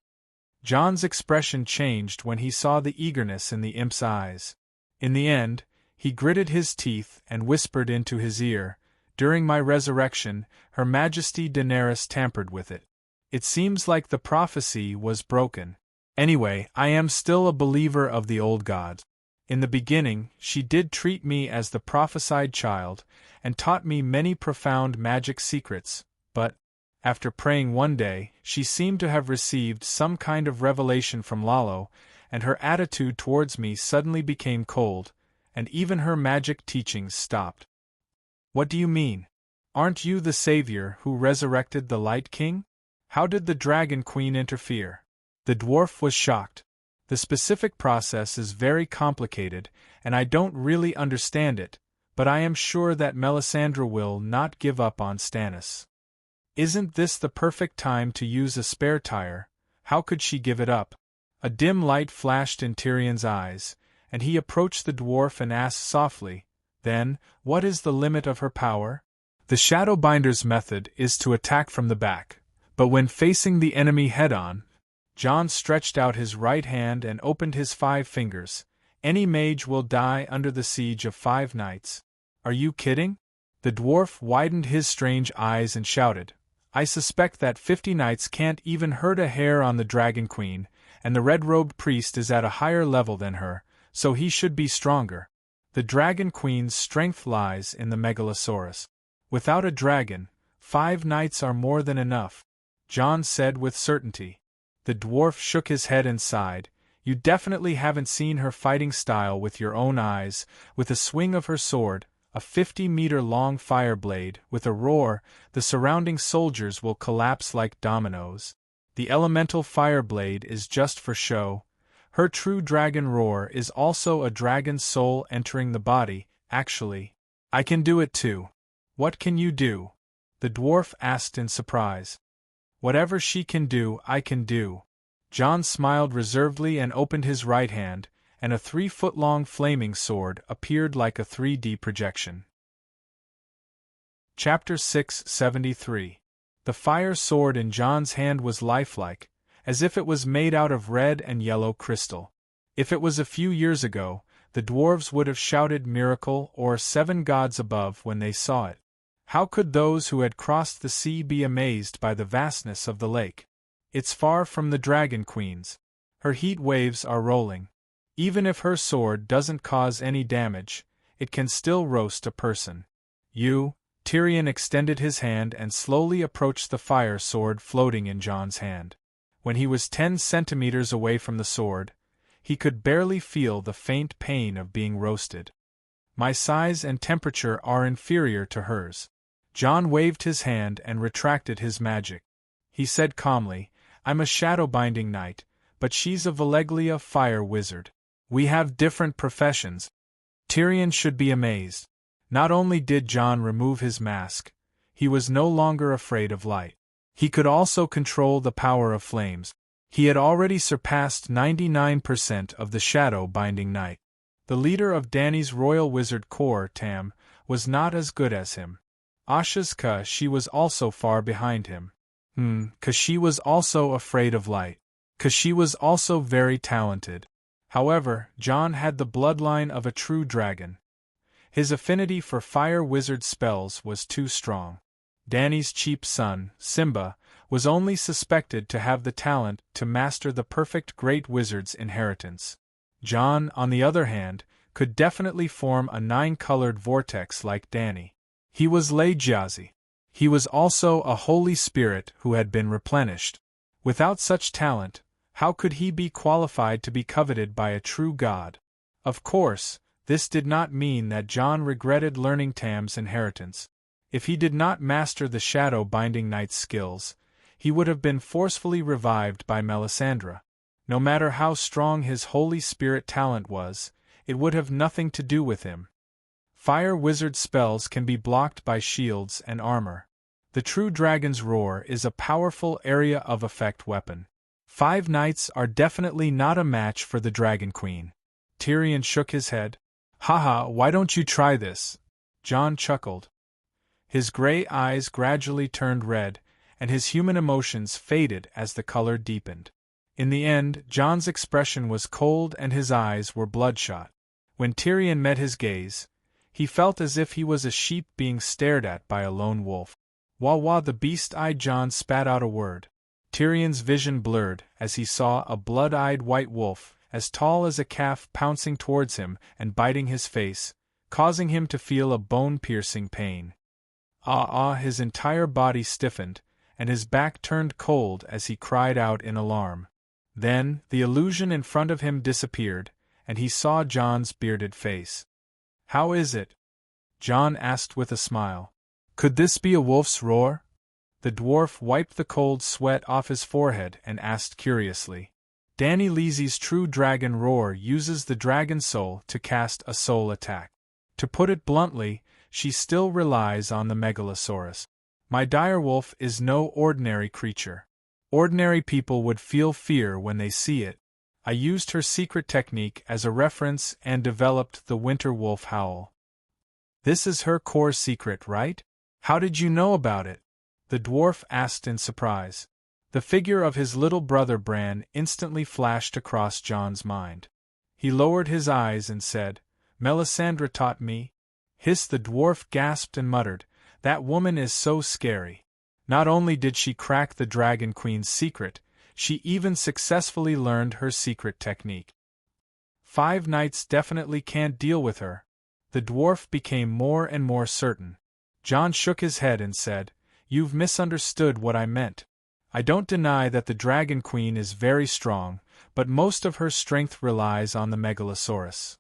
Jon's expression changed when he saw the eagerness in the imp's eyes. In the end, he gritted his teeth and whispered into his ear, During my resurrection, Her Majesty Daenerys tampered with it. It seems like the prophecy was broken. Anyway, I am still a believer of the old gods. In the beginning, she did treat me as the prophesied child, and taught me many profound magic secrets, but, after praying one day, she seemed to have received some kind of revelation from Lalo, and her attitude towards me suddenly became cold, and even her magic teachings stopped. What do you mean? Aren't you the savior who resurrected the Light King? How did the Dragon Queen interfere? The dwarf was shocked. The specific process is very complicated, and I don't really understand it, but I am sure that Melisandre will not give up on Stannis. Isn't this the perfect time to use a spare tire? How could she give it up? A dim light flashed in Tyrion's eyes, and he approached the dwarf and asked softly, Then, what is the limit of her power? The Shadowbinder's method is to attack from the back, but when facing the enemy head-on, John stretched out his right hand and opened his 5 fingers. Any mage will die under the siege of 5 nights. Are you kidding? The dwarf widened his strange eyes and shouted, I suspect that 50 knights can't even hurt a hair on the Dragon Queen, and the red-robed priest is at a higher level than her, so he should be stronger. The Dragon Queen's strength lies in the Megalosaurus. Without a dragon, 5 knights are more than enough, John said with certainty. The dwarf shook his head and sighed. You definitely haven't seen her fighting style with your own eyes. With a swing of her sword, a 50-meter-long fire blade, with a roar, the surrounding soldiers will collapse like dominoes. The elemental fire blade is just for show. Her true dragon roar is also a dragon's soul entering the body. Actually, I can do it too. What can you do? The dwarf asked in surprise. Whatever she can do, I can do. John smiled reservedly and opened his right hand, and a 3-foot-long flaming sword appeared like a 3D projection. Chapter 673. The fire sword in John's hand was lifelike, as if it was made out of red and yellow crystal. If it was a few years ago, the dwarves would have shouted miracle or 7 gods above when they saw it. How could those who had crossed the sea be amazed by the vastness of the lake? It's far from the Dragon Queen's. Her heat waves are rolling. Even if her sword doesn't cause any damage, it can still roast a person. Tyrion extended his hand and slowly approached the fire sword floating in John's hand. When he was 10 centimeters away from the sword, he could barely feel the faint pain of being roasted. My size and temperature are inferior to hers. John waved his hand and retracted his magic. He said calmly, I'm a shadow-binding knight, but she's a Valeglia fire wizard. We have different professions. Tyrion should be amazed. Not only did John remove his mask, he was no longer afraid of light. He could also control the power of flames. He had already surpassed 99% of the shadow-binding knight. The leader of Dany's royal wizard corps, Tam, was not as good as him. Ashka, she was also far behind him. 'Cause she was also afraid of light. 'Cause she was also very talented. However, John had the bloodline of a true dragon. His affinity for fire wizard spells was too strong. Dany's cheap son, Simba, was only suspected to have the talent to master the perfect great wizard's inheritance. John, on the other hand, could definitely form a 9-colored vortex like Dany. He was Legiazi. He was also a holy spirit who had been replenished. Without such talent, how could he be qualified to be coveted by a true god? Of course, this did not mean that John regretted learning Tam's inheritance. If he did not master the shadow-binding knight's skills, he would have been forcefully revived by Melisandre. No matter how strong his holy spirit talent was, it would have nothing to do with him. Fire wizard spells can be blocked by shields and armor. The true dragon's roar is a powerful area of effect weapon. 5 knights are definitely not a match for the Dragon Queen. Tyrion shook his head. Haha, why don't you try this? John chuckled. His gray eyes gradually turned red, and his human emotions faded as the color deepened. In the end, John's expression was cold and his eyes were bloodshot. When Tyrion met his gaze, he felt as if he was a sheep being stared at by a lone wolf. Wah-wah, the beast-eyed John spat out a word. Tyrion's vision blurred as he saw a blood-eyed white wolf, as tall as a calf, pouncing towards him and biting his face, causing him to feel a bone-piercing pain. His entire body stiffened, and his back turned cold as he cried out in alarm. Then, the illusion in front of him disappeared, and he saw John's bearded face. How is it? John asked with a smile. Could this be a wolf's roar? The dwarf wiped the cold sweat off his forehead and asked curiously. Dany Leezy's true dragon roar uses the dragon soul to cast a soul attack. To put it bluntly, she still relies on the Megalosaurus. My direwolf is no ordinary creature. Ordinary people would feel fear when they see it. I used her secret technique as a reference and developed the winter wolf howl. This is her core secret, right? How did you know about it? The dwarf asked in surprise. The figure of his little brother Bran instantly flashed across Jon's mind. He lowered his eyes and said, "Melisandre taught me?" Hiss! The dwarf gasped and muttered, "That woman is so scary. Not only did she crack the Dragon Queen's secret, she even successfully learned her secret technique. 5 knights definitely can't deal with her." The dwarf became more and more certain. Jon shook his head and said, "You've misunderstood what I meant. I don't deny that the Dragon Queen is very strong, but most of her strength relies on the Megalosaurus.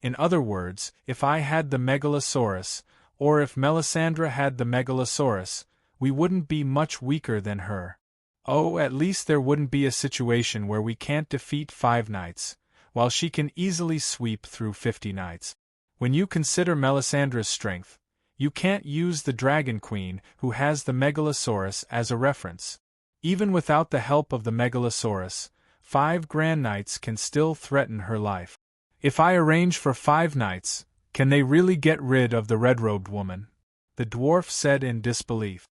In other words, if I had the Megalosaurus, or if Melisandre had the Megalosaurus, we wouldn't be much weaker than her. Oh, at least there wouldn't be a situation where we can't defeat 5 knights, while she can easily sweep through 50 knights. When you consider Melisandre's strength, you can't use the Dragon Queen, who has the Megalosaurus, as a reference. Even without the help of the Megalosaurus, 5 Grand Knights can still threaten her life. If I arrange for 5 knights, can they really get rid of the red-robed woman?" the dwarf said in disbelief.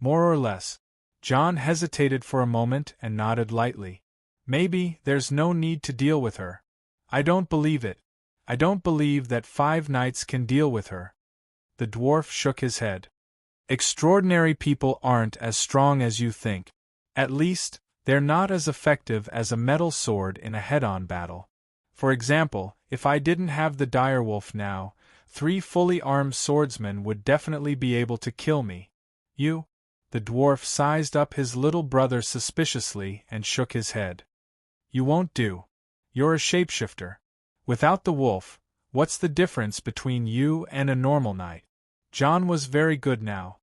"More or less." Jon hesitated for a moment and nodded lightly. "Maybe there's no need to deal with her." "I don't believe it. I don't believe that 5 knights can deal with her." The dwarf shook his head. "Extraordinary people aren't as strong as you think. At least, they're not as effective as a metal sword in a head-on battle. For example, if I didn't have the direwolf now, 3 fully armed swordsmen would definitely be able to kill me. You?" The dwarf sized up his little brother suspiciously and shook his head. "You won't do. You're a shapeshifter. Without the wolf, what's the difference between you and a normal knight?" Jon was very good now.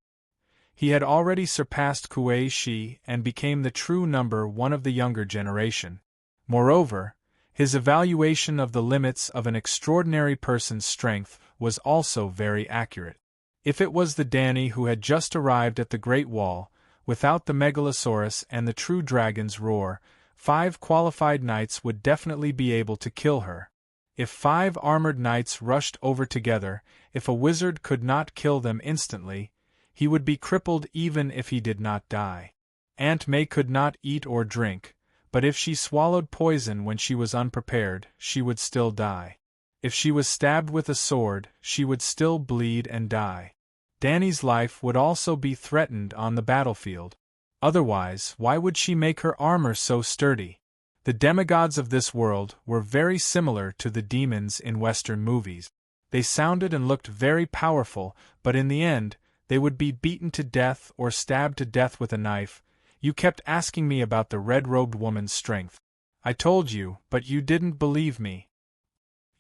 He had already surpassed Kuei Shi and became the true number 1 of the younger generation. Moreover, his evaluation of the limits of an extraordinary person's strength was also very accurate. If it was the Dany who had just arrived at the Great Wall, without the Megalosaurus and the true dragon's roar, 5 qualified knights would definitely be able to kill her. If 5 armored knights rushed over together, if a wizard could not kill them instantly, he would be crippled even if he did not die. Aunt May could not eat or drink, but if she swallowed poison when she was unprepared, she would still die. If she was stabbed with a sword, she would still bleed and die. Dany's life would also be threatened on the battlefield. Otherwise, why would she make her armor so sturdy? The demigods of this world were very similar to the demons in Western movies. They sounded and looked very powerful, but in the end, they would be beaten to death or stabbed to death with a knife. "You kept asking me about the red-robed woman's strength. I told you, but you didn't believe me.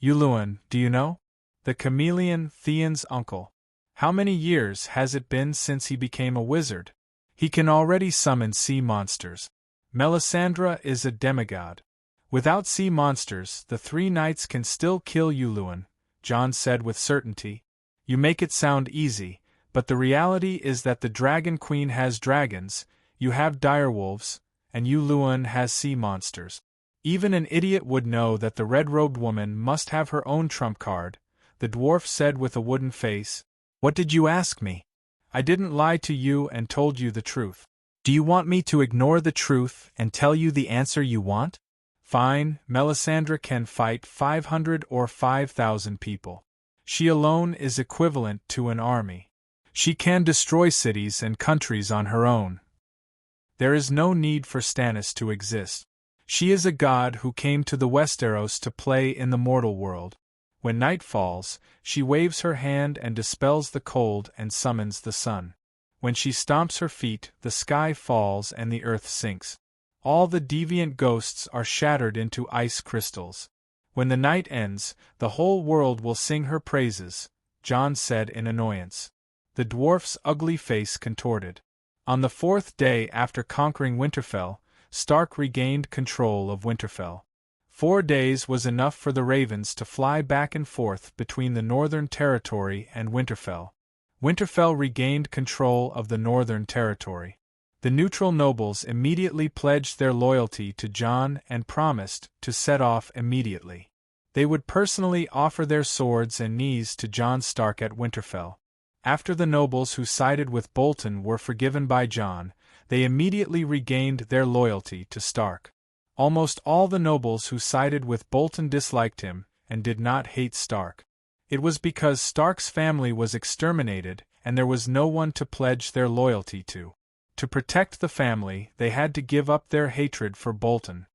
Yuluan, do you know? The chameleon Theon's uncle. How many years has it been since he became a wizard? He can already summon sea monsters. Melisandre is a demigod. Without sea monsters, the 3 knights can still kill Yuluan," Jon said with certainty. "You make it sound easy, but the reality is that the Dragon Queen has dragons, you have direwolves, and Yuluan has sea monsters. Even an idiot would know that the red-robed woman must have her own trump card," the dwarf said with a wooden face. "What did you ask me? I didn't lie to you and told you the truth. Do you want me to ignore the truth and tell you the answer you want? Fine, Melisandre can fight 500 or 5,000 people. She alone is equivalent to an army. She can destroy cities and countries on her own. There is no need for Stannis to exist. She is a god who came to the Westeros to play in the mortal world. When night falls, she waves her hand and dispels the cold and summons the sun. When she stomps her feet, the sky falls and the earth sinks. All the deviant ghosts are shattered into ice crystals. When the night ends, the whole world will sing her praises," Jon said in annoyance. The dwarf's ugly face contorted. On the 4th day after conquering Winterfell, Stark regained control of Winterfell. 4 days was enough for the ravens to fly back and forth between the Northern Territory and Winterfell. Winterfell regained control of the Northern Territory. The neutral nobles immediately pledged their loyalty to Jon and promised to set off immediately. They would personally offer their swords and knees to Jon Stark at Winterfell. After the nobles who sided with Bolton were forgiven by Jon, they immediately regained their loyalty to Stark. Almost all the nobles who sided with Bolton disliked him, and did not hate Stark. It was because Stark's family was exterminated, and there was no one to pledge their loyalty to. To protect the family, they had to give up their hatred for Bolton.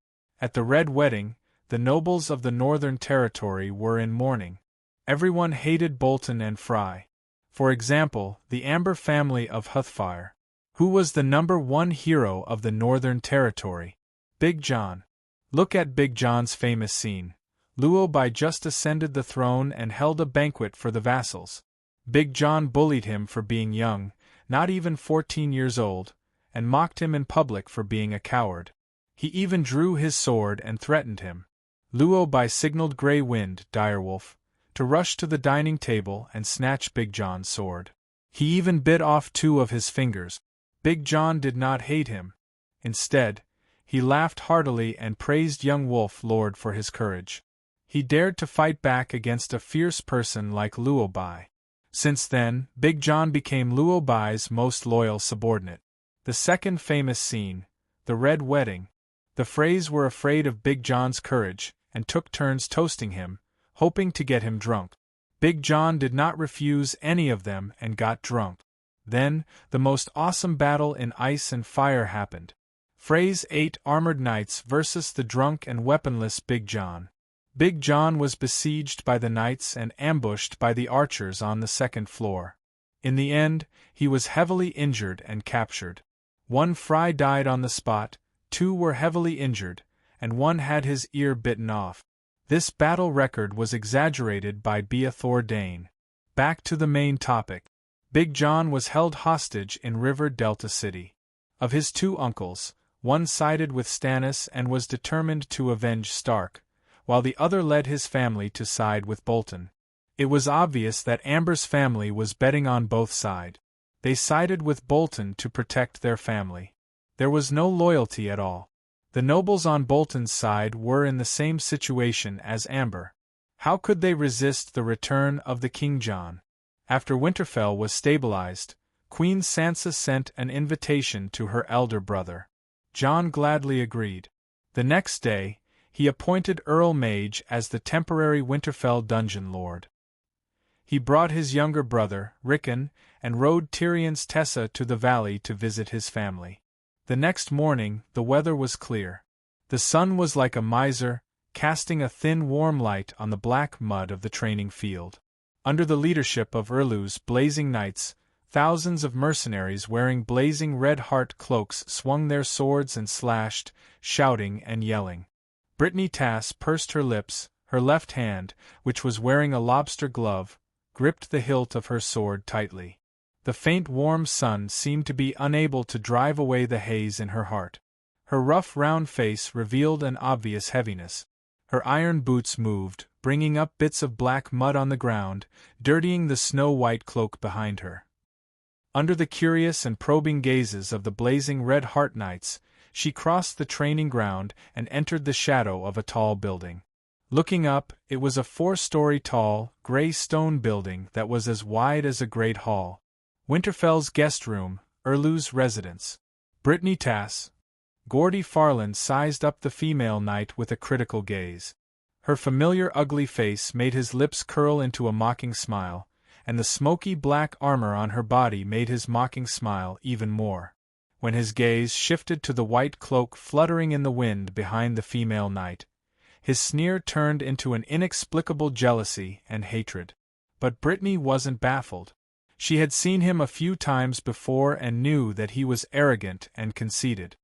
At the Red Wedding, the nobles of the Northern Territory were in mourning. Everyone hated Bolton and Fry. For example, the Amber family of Huthfire. Who was the #1 hero of the Northern Territory? Big John. Look at Big John's famous scene. Luo Bai just ascended the throne and held a banquet for the vassals. Big John bullied him for being young, not even 14 years old, and mocked him in public for being a coward. He even drew his sword and threatened him. Luo Bai signaled Grey Wind, Direwolf, to rush to the dining table and snatch Big John's sword. He even bit off 2 of his fingers. Big John did not hate him. Instead, he laughed heartily and praised young Wolf Lord for his courage. He dared to fight back against a fierce person like Luo Bai. Since then, Big John became Luo Bai's most loyal subordinate. The second famous scene, the Red Wedding. The Freys were afraid of Big John's courage, and took turns toasting him, hoping to get him drunk. Big John did not refuse any of them and got drunk. Then, the most awesome battle in ice and fire happened. Frey's 8 armored knights versus the drunk and weaponless Big John. Big John was besieged by the knights and ambushed by the archers on the 2nd floor. In the end, he was heavily injured and captured. 1 Fry died on the spot, 2 were heavily injured, and 1 had his ear bitten off. This battle record was exaggerated by Beathor Dane. Back to the main topic. Big John was held hostage in River Delta City. Of his 2 uncles, one sided with Stannis and was determined to avenge Stark, while the other led his family to side with Bolton. It was obvious that Amber's family was betting on both sides. They sided with Bolton to protect their family. There was no loyalty at all. The nobles on Bolton's side were in the same situation as Amber. How could they resist the return of the King John? After Winterfell was stabilized, Queen Sansa sent an invitation to her elder brother. Jon gladly agreed. The next day, he appointed Earl Mage as the temporary Winterfell dungeon lord. He brought his younger brother, Rickon, and rode Tyrion's Tessa to the valley to visit his family. The next morning, the weather was clear. The sun was like a miser, casting a thin warm light on the black mud of the training field. Under the leadership of Erlu's blazing knights, thousands of mercenaries wearing blazing red heart cloaks swung their swords and slashed, shouting and yelling. Brittany Tass pursed her lips, her left hand, which was wearing a lobster glove, gripped the hilt of her sword tightly. The faint warm sun seemed to be unable to drive away the haze in her heart. Her rough round face revealed an obvious heaviness. Her iron boots moved, bringing up bits of black mud on the ground, dirtying the snow-white cloak behind her. Under the curious and probing gazes of the blazing red heart knights, she crossed the training ground and entered the shadow of a tall building. Looking up, it was a 4-story tall, gray stone building that was as wide as a great hall. Winterfell's guest room, Erlu's residence. Brittany Tass. Gordy Farland sized up the female knight with a critical gaze. Her familiar ugly face made his lips curl into a mocking smile, and the smoky black armor on her body made his mocking smile even more. When his gaze shifted to the white cloak fluttering in the wind behind the female knight, his sneer turned into an inexplicable jealousy and hatred. But Brittany wasn't baffled. She had seen him a few times before and knew that he was arrogant and conceited.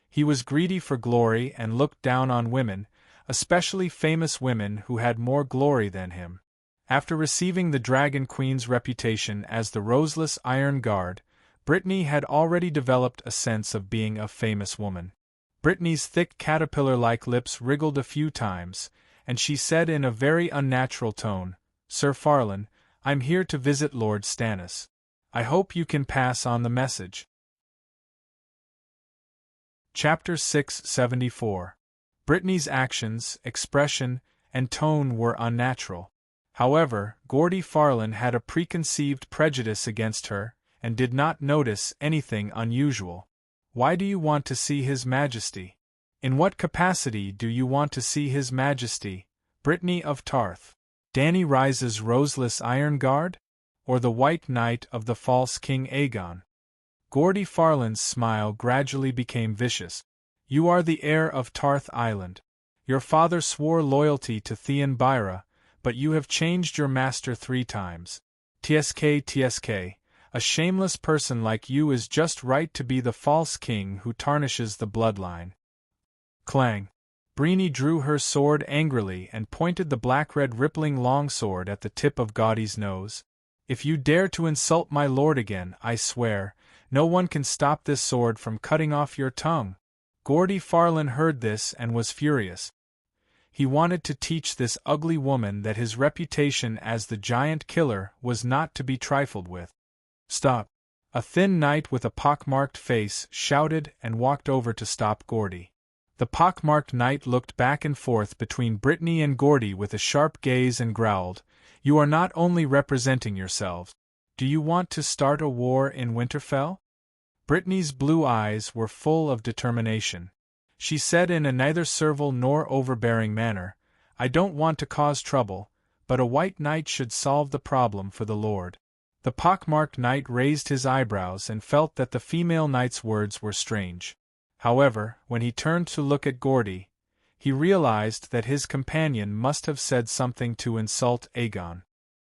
He was greedy for glory and looked down on women, especially famous women who had more glory than him. After receiving the Dragon Queen's reputation as the Roseless Iron Guard, Brittany had already developed a sense of being a famous woman. Brittany's thick caterpillar-like lips wriggled a few times, and she said in a very unnatural tone, "Sir Farland, I'm here to visit Lord Stannis. I hope you can pass on the message." Chapter 674. Brittany's actions, expression, and tone were unnatural. However, Gordy Farland had a preconceived prejudice against her, and did not notice anything unusual. Why do you want to see His Majesty? In what capacity do you want to see His Majesty, Brittany of Tarth? Dany Rise's roseless Iron Guard? Or the White Knight of the false King Aegon? Gordy Farland's smile gradually became vicious. You are the heir of Tarth Island. Your father swore loyalty to Theon Byra, but you have changed your master 3 times. TSK, a shameless person like you is just right to be the false king who tarnishes the bloodline. Clang. Brienne drew her sword angrily and pointed the black-red rippling longsword at the tip of Gaudy's nose. If you dare to insult my lord again, I swear, no one can stop this sword from cutting off your tongue. Gordy Farland heard this and was furious. He wanted to teach this ugly woman that his reputation as the giant killer was not to be trifled with. Stop! A thin knight with a pockmarked face shouted and walked over to stop Gordy. The pockmarked knight looked back and forth between Brittany and Gordy with a sharp gaze and growled, "You are not only representing yourselves. Do you want to start a war in Winterfell?" Brittany's blue eyes were full of determination. She said in a neither servile nor overbearing manner, "I don't want to cause trouble, but a white knight should solve the problem for the Lord." The pockmarked knight raised his eyebrows and felt that the female knight's words were strange. However, when he turned to look at Gordy, he realized that his companion must have said something to insult Aegon.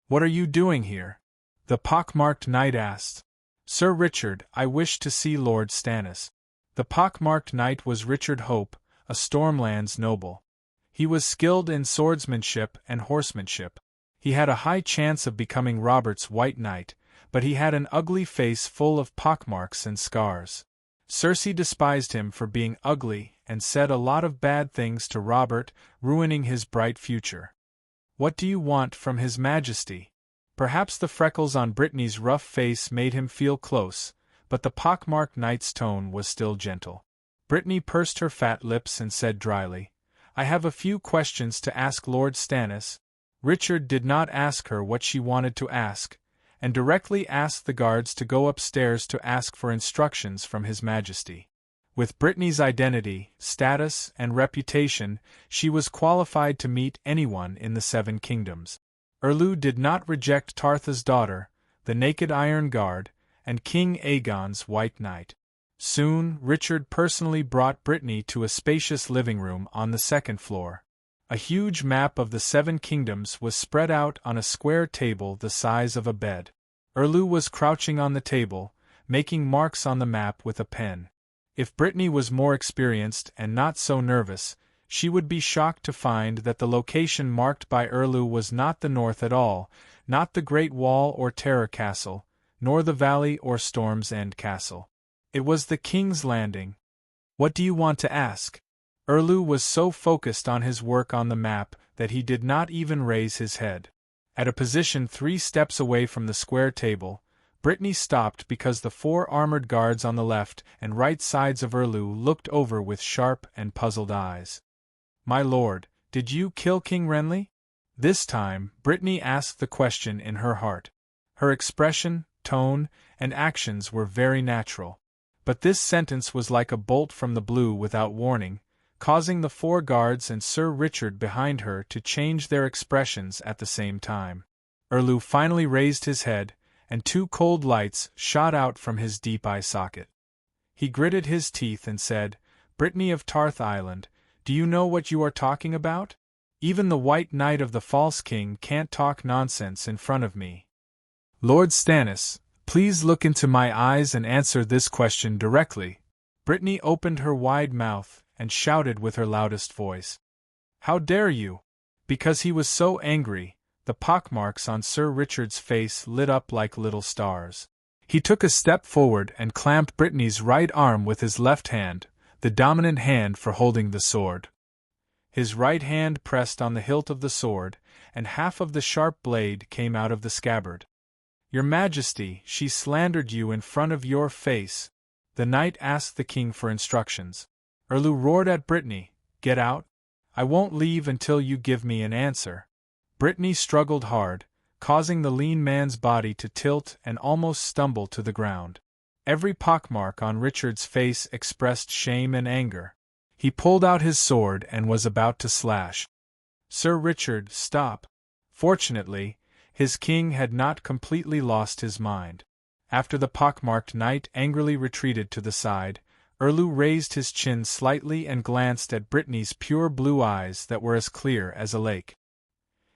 "What are you doing here?" the pockmarked knight asked. "Sir Richard, I wish to see Lord Stannis." The pockmarked knight was Richard Hope, a Stormlands noble. He was skilled in swordsmanship and horsemanship. He had a high chance of becoming Robert's White Knight, but he had an ugly face full of pockmarks and scars. Cersei despised him for being ugly and said a lot of bad things to Robert, ruining his bright future. "What do you want from His Majesty?" Perhaps the freckles on Brittany's rough face made him feel close, but the pockmarked knight's tone was still gentle. Brittany pursed her fat lips and said dryly, "I have a few questions to ask Lord Stannis." Richard did not ask her what she wanted to ask, and directly asked the guards to go upstairs to ask for instructions from His Majesty. With Brittany's identity, status, and reputation, she was qualified to meet anyone in the 7 Kingdoms. Erlu did not reject Tartha's daughter, the Naked Iron Guard, and King Aegon's White Knight. Soon, Richard personally brought Brittany to a spacious living room on the 2nd floor. A huge map of the 7 Kingdoms was spread out on a square table the size of a bed. Erlu was crouching on the table, making marks on the map with a pen. If Brittany was more experienced and not so nervous, she would be shocked to find that the location marked by Erlu was not the north at all, not the Great Wall or Terror Castle, nor the Valley or Storm's End Castle. It was the King's Landing. "What do you want to ask?" Erlu was so focused on his work on the map that he did not even raise his head. At a position 3 steps away from the square table, Brittany stopped because the 4 armored guards on the left and right sides of Erlu looked over with sharp and puzzled eyes. "My lord, did you kill King Renly?" This time, Brittany asked the question in her heart. Her expression, tone, and actions were very natural. But this sentence was like a bolt from the blue without warning, causing the 4 guards and Sir Richard behind her to change their expressions at the same time. Erlu finally raised his head, and 2 cold lights shot out from his deep eye socket. He gritted his teeth and said, "Brittany of Tarth Island, do you know what you are talking about? Even the White Knight of the False King can't talk nonsense in front of me. Lord Stannis, please look into my eyes and answer this question directly." Brittany opened her wide mouth and shouted with her loudest voice, "How dare you?" Because he was so angry, the pockmarks on Sir Richard's face lit up like little stars. He took a step forward and clamped Brittany's right arm with his left hand, the dominant hand for holding the sword. His right hand pressed on the hilt of the sword, and half of the sharp blade came out of the scabbard. "Your Majesty, she slandered you in front of your face." The knight asked the king for instructions. Erlu roared at Brittany, "Get out! I won't leave until you give me an answer." Brittany struggled hard, causing the lean man's body to tilt and almost stumble to the ground. Every pockmark on Richard's face expressed shame and anger. He pulled out his sword and was about to slash. Sir Richard, stop. Fortunately, his king had not completely lost his mind. After the pockmarked knight angrily retreated to the side, Erlu raised his chin slightly and glanced at Brittany's pure blue eyes that were as clear as a lake.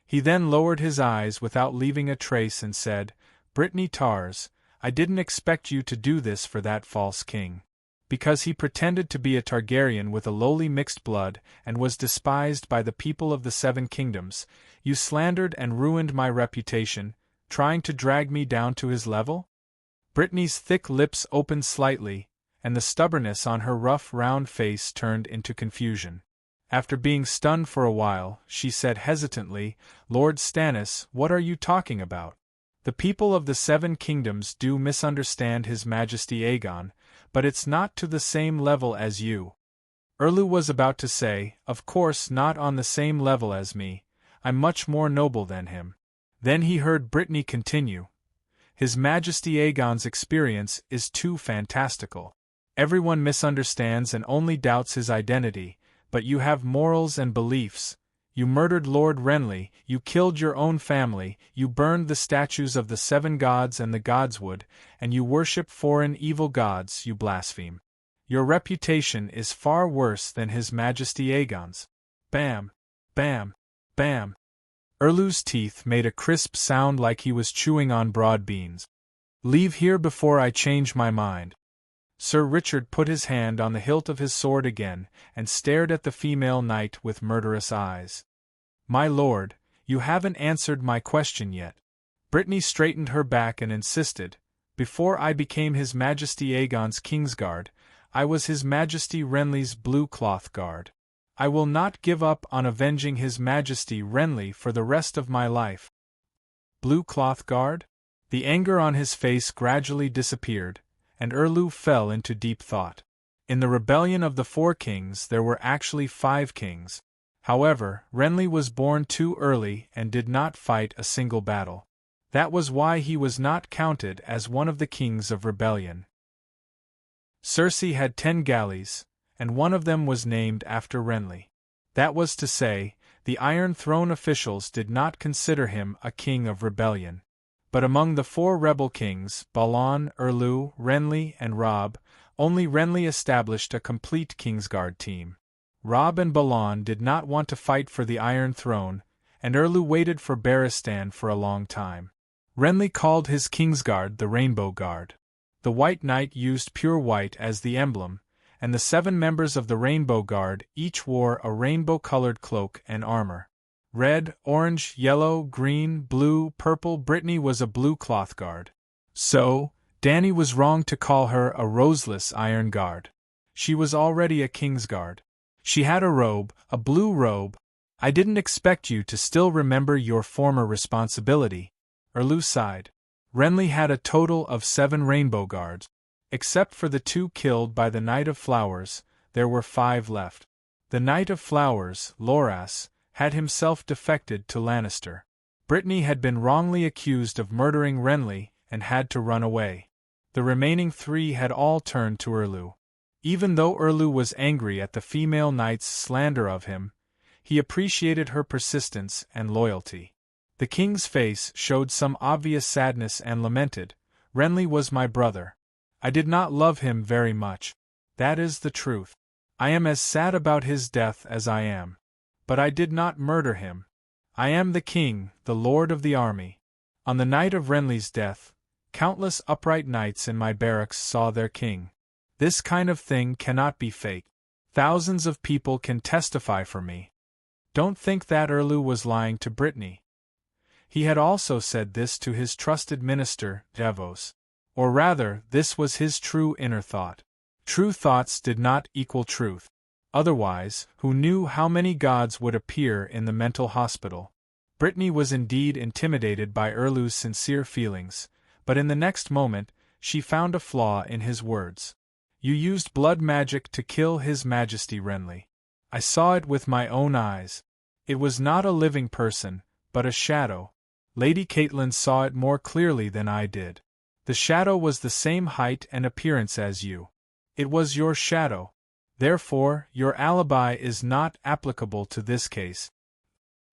He then lowered his eyes without leaving a trace and said, Brittany Tars, I didn't expect you to do this for that false king. Because he pretended to be a Targaryen with a lowly mixed blood and was despised by the people of the Seven Kingdoms, you slandered and ruined my reputation, trying to drag me down to his level? Brittany's thick lips opened slightly, and the stubbornness on her rough round face turned into confusion. After being stunned for a while, she said hesitantly, Lord Stannis, what are you talking about? The people of the Seven Kingdoms do misunderstand His Majesty Aegon, but it's not to the same level as you. Erlu was about to say, of course not on the same level as me, I'm much more noble than him. Then he heard Brittany continue, His Majesty Aegon's experience is too fantastical. Everyone misunderstands and only doubts his identity, but you have morals and beliefs. You murdered Lord Renly, you killed your own family, you burned the statues of the seven gods and the godswood, and you worship foreign evil gods, you blaspheme. Your reputation is far worse than His Majesty Aegon's. Bam! Bam! Bam! Erlu's teeth made a crisp sound like he was chewing on broad beans. Leave here before I change my mind. Sir Richard put his hand on the hilt of his sword again, and stared at the female knight with murderous eyes. My lord, you haven't answered my question yet. Brittany straightened her back and insisted, Before I became His Majesty Aegon's Kingsguard, I was His Majesty Renly's Blue Cloth Guard. I will not give up on avenging His Majesty Renly for the rest of my life. Blue Cloth Guard? The anger on his face gradually disappeared, and Erlu fell into deep thought. In the rebellion of the Four Kings there were actually 5 kings. However, Renly was born too early and did not fight a single battle. That was why he was not counted as one of the kings of rebellion. Cersei had 10 galleys, and one of them was named after Renly. That was to say, the Iron Throne officials did not consider him a king of rebellion. But among the 4 rebel kings, Balon, Erlu, Renly, and Robb, only Renly established a complete Kingsguard team. Robb and Balon did not want to fight for the Iron Throne, and Erlu waited for Barristan for a long time. Renly called his Kingsguard the Rainbow Guard. The White Knight used pure white as the emblem, and the 7 members of the Rainbow Guard each wore a rainbow-colored cloak and armor. Red, orange, yellow, green, blue, purple. Brittany was a blue cloth guard. So, Dany was wrong to call her a roseless Iron Guard. She was already a Kingsguard. She had a robe, a blue robe. I didn't expect you to still remember your former responsibility. Erlu sighed. Renly had a total of 7 Rainbow Guards. Except for the 2 killed by the Knight of Flowers, there were 5 left. The Knight of Flowers, Loras, had himself defected to Lannister. Brittany had been wrongly accused of murdering Renly and had to run away. The remaining 3 had all turned to Erlu. Even though Erlu was angry at the female knight's slander of him, he appreciated her persistence and loyalty. The king's face showed some obvious sadness and lamented, Renly was my brother. I did not love him very much. That is the truth. I am as sad about his death as I am. But I did not murder him. I am the king, the lord of the army. On the night of Renly's death, countless upright knights in my barracks saw their king. This kind of thing cannot be fake. Thousands of people can testify for me. Don't think that Erlu was lying to Brittany. He had also said this to his trusted minister, Davos. Or rather, this was his true inner thought. True thoughts did not equal truth. Otherwise, who knew how many gods would appear in the mental hospital? Brittany was indeed intimidated by Erlu's sincere feelings, but in the next moment, she found a flaw in his words. You used blood magic to kill His Majesty Renly. I saw it with my own eyes. It was not a living person, but a shadow. Lady Catelyn saw it more clearly than I did. The shadow was the same height and appearance as you. It was your shadow. Therefore, your alibi is not applicable to this case.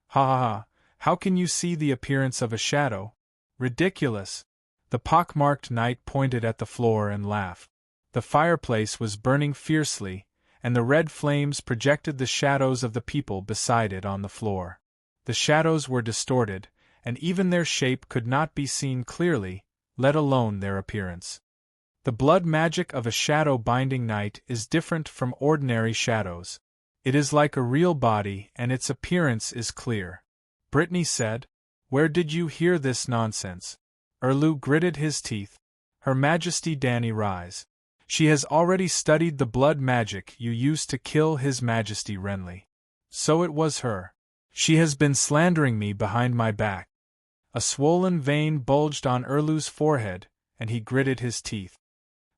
Ha ha ha, how can you see the appearance of a shadow? Ridiculous! The pockmarked knight pointed at the floor and laughed. The fireplace was burning fiercely, and the red flames projected the shadows of the people beside it on the floor. The shadows were distorted, and even their shape could not be seen clearly, let alone their appearance. The blood magic of a shadow-binding knight is different from ordinary shadows. It is like a real body and its appearance is clear. Brittany said, "Where did you hear this nonsense?" Erlu gritted his teeth. Her Majesty Dany rise. She has already studied the blood magic you used to kill His Majesty Renly. So it was her. She has been slandering me behind my back. A swollen vein bulged on Erlu's forehead, and he gritted his teeth.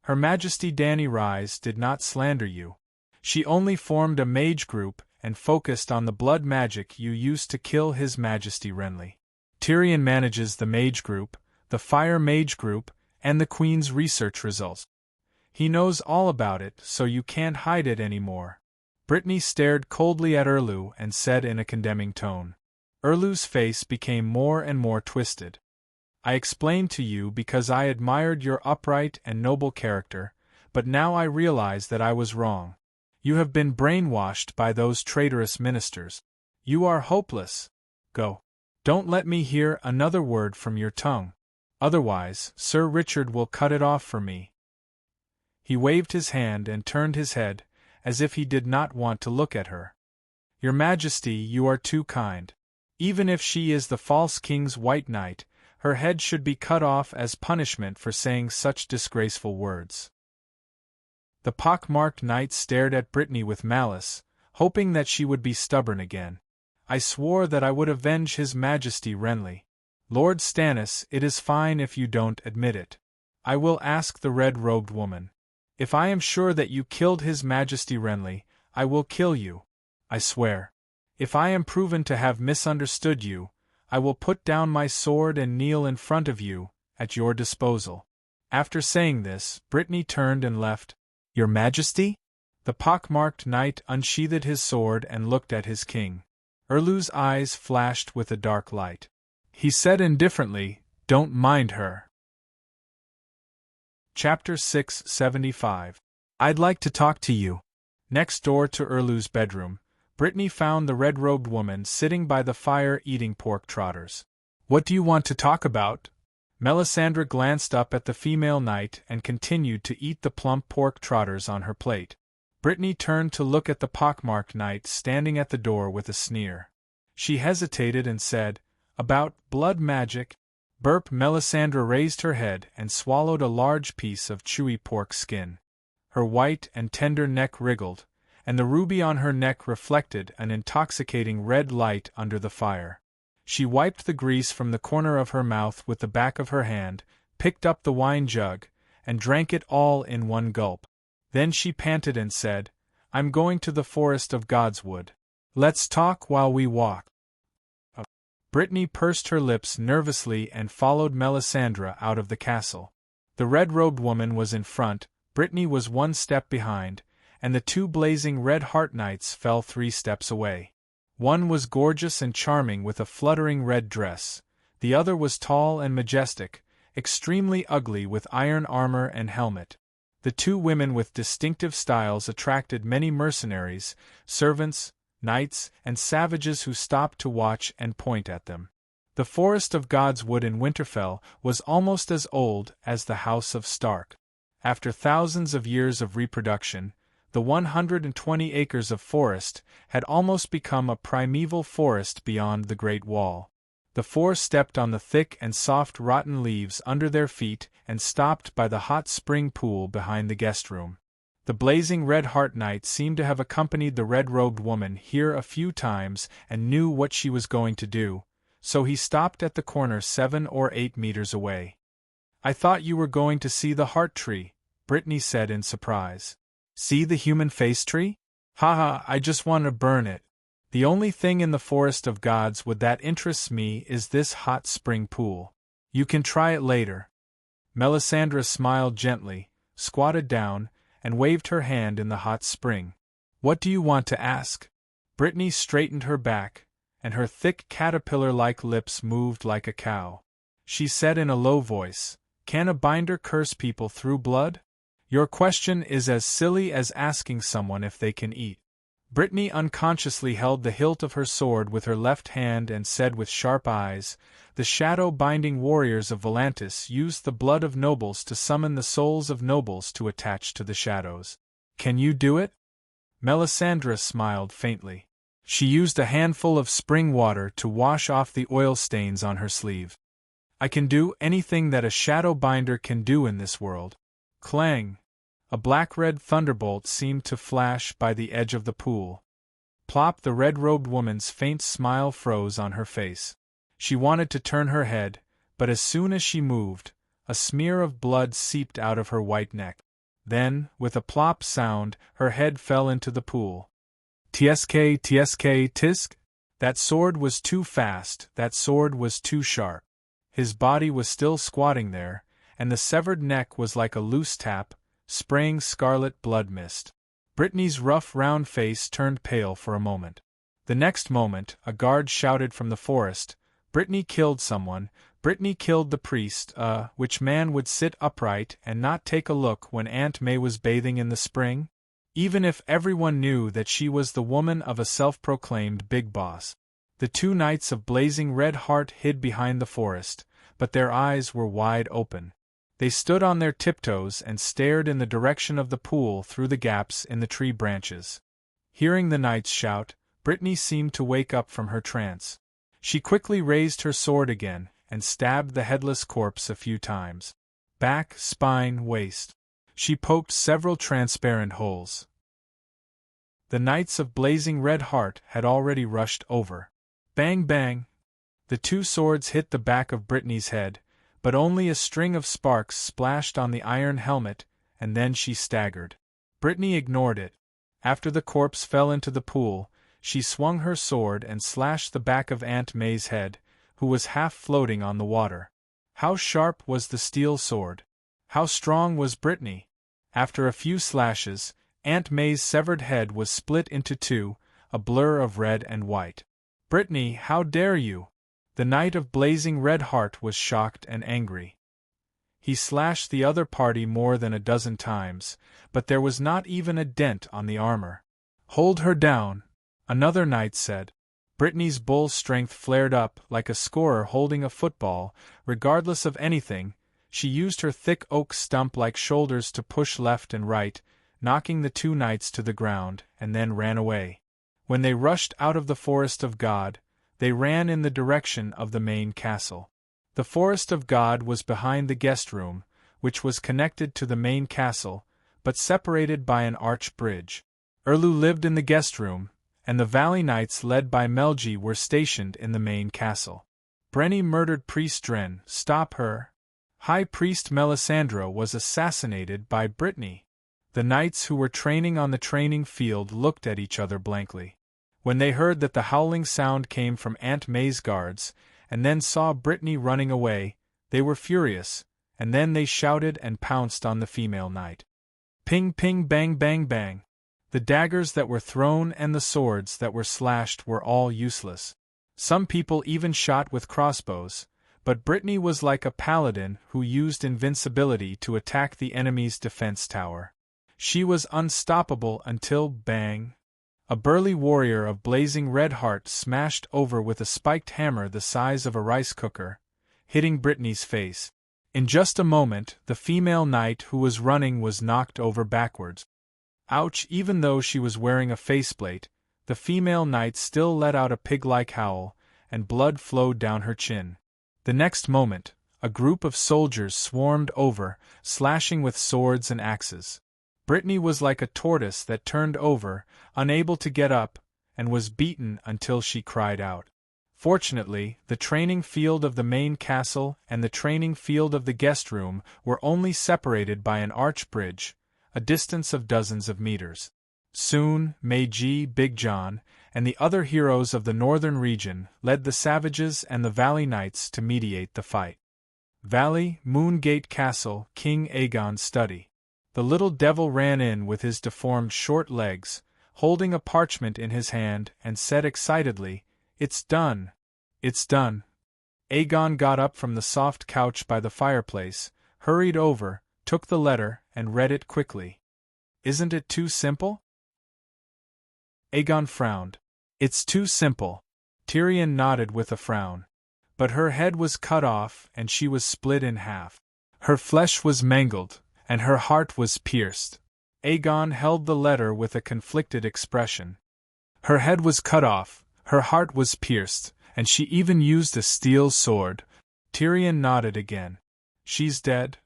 Her Majesty Dany Rise did not slander you. She only formed a mage group and focused on the blood magic you used to kill His Majesty Renly. Tyrion manages the mage group, the fire mage group, and the Queen's research results. He knows all about it, so you can't hide it anymore. Brittany stared coldly at Erlu and said in a condemning tone. Erlu's face became more and more twisted. I explained to you because I admired your upright and noble character, but now I realize that I was wrong. You have been brainwashed by those traitorous ministers. You are hopeless. Go. Don't let me hear another word from your tongue. Otherwise, Sir Richard will cut it off for me. He waved his hand and turned his head, as if he did not want to look at her. Your Majesty, you are too kind. Even if she is the false king's white knight, her head should be cut off as punishment for saying such disgraceful words. The pock-marked knight stared at Brittany with malice, hoping that she would be stubborn again. I swore that I would avenge His Majesty Renly. Lord Stannis, it is fine if you don't admit it. I will ask the red-robed woman. If I am sure that you killed His Majesty Renly, I will kill you. I swear. If I am proven to have misunderstood you, I will put down my sword and kneel in front of you, at your disposal. After saying this, Brittany turned and left. Your Majesty? The pock-marked knight unsheathed his sword and looked at his king. Erlu's eyes flashed with a dark light. He said indifferently, Don't mind her. Chapter 675. I'd like to talk to you. Next door to Erlu's bedroom, Brittany found the red-robed woman sitting by the fire eating pork trotters. What do you want to talk about? Melisandre glanced up at the female knight and continued to eat the plump pork trotters on her plate. Brittany turned to look at the pockmarked knight standing at the door with a sneer. She hesitated and said, About blood magic? Burp. Melisandre raised her head and swallowed a large piece of chewy pork skin. Her white and tender neck wriggled, and the ruby on her neck reflected an intoxicating red light under the fire. She wiped the grease from the corner of her mouth with the back of her hand, picked up the wine jug, and drank it all in one gulp. Then she panted and said, I'm going to the forest of Godswood. Let's talk while we walk. Brittany pursed her lips nervously and followed Melisandre out of the castle. The red-robed woman was in front, Brittany was one step behind, and the two blazing red heart knights fell 3 steps away. One was gorgeous and charming with a fluttering red dress, the other was tall and majestic, extremely ugly with iron armor and helmet. The two women with distinctive styles attracted many mercenaries, servants, knights, and savages who stopped to watch and point at them. The forest of Godswood in Winterfell was almost as old as the House of Stark. After thousands of years of reproduction, the 120 acres of forest had almost become a primeval forest beyond the Great Wall. The four stepped on the thick and soft rotten leaves under their feet and stopped by the hot spring pool behind the guest room. The blazing red heart knight seemed to have accompanied the red-robed woman here a few times and knew what she was going to do, so he stopped at the corner 7 or 8 meters away. I thought you were going to see the heart tree, Brittany said in surprise. See the human face tree? Haha, I just want to burn it. The only thing in the forest of Godswood that interests me is this hot spring pool. You can try it later. Melisandre smiled gently, squatted down, and waved her hand in the hot spring. What do you want to ask? Brittany straightened her back, and her thick caterpillar-like lips moved like a cow. She said in a low voice, "Can a binder curse people through blood? Your question is as silly as asking someone if they can eat." Brittany unconsciously held the hilt of her sword with her left hand and said with sharp eyes, "The shadow-binding warriors of Volantis used the blood of nobles to summon the souls of nobles to attach to the shadows. Can you do it?" Melisandre smiled faintly. She used a handful of spring water to wash off the oil stains on her sleeve. "I can do anything that a shadow binder can do in this world." Clang! A black-red thunderbolt seemed to flash by the edge of the pool. Plop! The red-robed woman's faint smile froze on her face. She wanted to turn her head, but as soon as she moved, a smear of blood seeped out of her white neck. Then, with a plop sound, her head fell into the pool. Tsk, tsk, tisk! That sword was too fast, that sword was too sharp. His body was still squatting there, and the severed neck was like a loose tap, spraying scarlet blood mist. Brittany's rough round face turned pale for a moment. The next moment, a guard shouted from the forest, "Brittany killed someone, Brittany killed the priest, which man would sit upright and not take a look when Aunt May was bathing in the spring? Even if everyone knew that she was the woman of a self-proclaimed big boss." The two knights of Blazing Red Heart hid behind the forest, but their eyes were wide open. They stood on their tiptoes and stared in the direction of the pool through the gaps in the tree branches. Hearing the knights shout, Brittany seemed to wake up from her trance. She quickly raised her sword again and stabbed the headless corpse a few times. Back, spine, waist. She poked several transparent holes. The knights of Blazing Red Heart had already rushed over. Bang, bang! The two swords hit the back of Brittany's head, but only a string of sparks splashed on the iron helmet, and then she staggered. Brittany ignored it. After the corpse fell into the pool, she swung her sword and slashed the back of Aunt May's head, who was half floating on the water. How sharp was the steel sword? How strong was Brittany? After a few slashes, Aunt May's severed head was split into two, a blur of red and white. "Brittany, how dare you?" The knight of Blazing Red Heart was shocked and angry. He slashed the other party more than a dozen times, but there was not even a dent on the armor. "Hold her down," another knight said. Brittany's bull strength flared up like a scorer holding a football. Regardless of anything, she used her thick oak stump-like shoulders to push left and right, knocking the two knights to the ground, and then ran away. When they rushed out of the Forest of God, they ran in the direction of the main castle. The Forest of God was behind the guest room, which was connected to the main castle, but separated by an arch bridge. Erlu lived in the guest room, and the Valley Knights led by Melji were stationed in the main castle. Brenny murdered Priest Dren. Stop her! High Priest Melisandre was assassinated by Brittany. The knights who were training on the training field looked at each other blankly. When they heard that the howling sound came from Aunt May's guards, and then saw Brittany running away, they were furious, and then they shouted and pounced on the female knight. Ping ping bang bang bang. The daggers that were thrown and the swords that were slashed were all useless. Some people even shot with crossbows, but Brittany was like a paladin who used invincibility to attack the enemy's defense tower. She was unstoppable until bang! A burly warrior of Blazing Red Heart smashed over with a spiked hammer the size of a rice cooker, hitting Brittany's face. In just a moment, the female knight who was running was knocked over backwards. Ouch! Even though she was wearing a faceplate, the female knight still let out a pig-like howl, and blood flowed down her chin. The next moment, a group of soldiers swarmed over, slashing with swords and axes. Brittany was like a tortoise that turned over, unable to get up, and was beaten until she cried out. Fortunately, the training field of the main castle and the training field of the guest room were only separated by an arch bridge, a distance of dozens of meters. Soon, Meiji, Big John, and the other heroes of the northern region led the savages and the Valley Knights to mediate the fight. Valley, Moongate Castle, King Aegon's study. The little devil ran in with his deformed short legs, holding a parchment in his hand, and said excitedly, "It's done! It's done!" Aegon got up from the soft couch by the fireplace, hurried over, took the letter, and read it quickly. "Isn't it too simple?" Aegon frowned. "It's too simple." Tyrion nodded with a frown. "But her head was cut off, and she was split in half. Her flesh was mangled, and her heart was pierced." Aegon held the letter with a conflicted expression. "Her head was cut off, her heart was pierced, and she even used a steel sword." Tyrion nodded again. "She's dead?"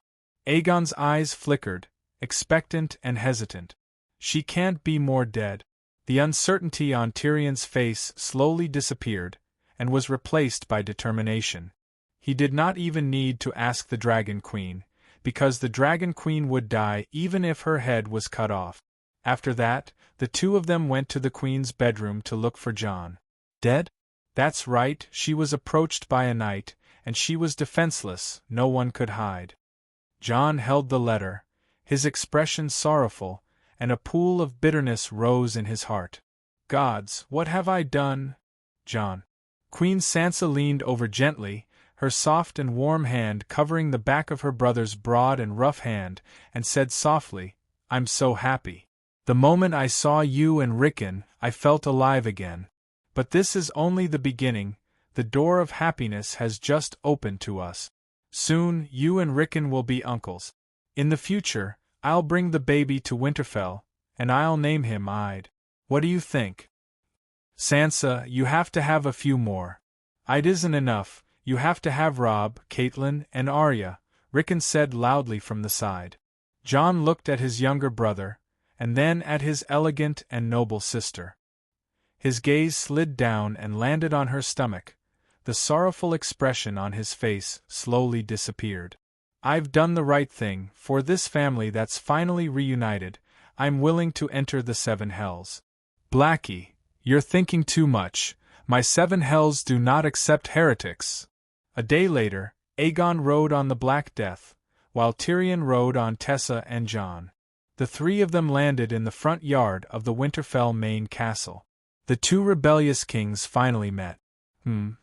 Aegon's eyes flickered, expectant and hesitant. "She can't be more dead." The uncertainty on Tyrion's face slowly disappeared, and was replaced by determination. He did not even need to ask the Dragon Queen, because the Dragon Queen would die even if her head was cut off. After that, the two of them went to the Queen's bedroom to look for Jon. Dead? That's right, she was approached by a knight, and she was defenseless, no one could hide. Jon held the letter, his expression sorrowful, and a pool of bitterness rose in his heart. "Gods, what have I done?" Jon. Queen Sansa leaned over gently, her soft and warm hand covering the back of her brother's broad and rough hand, and said softly, "I'm so happy. The moment I saw you and Rickon, I felt alive again. But this is only the beginning, the door of happiness has just opened to us. Soon, you and Rickon will be uncles. In the future, I'll bring the baby to Winterfell, and I'll name him Ide. What do you think? Sansa, you have to have a few more. Ide isn't enough, you have to have Robb, Catelyn, and Arya," Rickon said loudly from the side. Jon looked at his younger brother, and then at his elegant and noble sister. His gaze slid down and landed on her stomach. The sorrowful expression on his face slowly disappeared. "I've done the right thing, for this family that's finally reunited. I'm willing to enter the 7 hells." "Blackie, you're thinking too much. My 7 hells do not accept heretics." A day later, Aegon rode on the Black Death, while Tyrion rode on Tessa and Jon. The three of them landed in the front yard of the Winterfell main castle. The two rebellious kings finally met.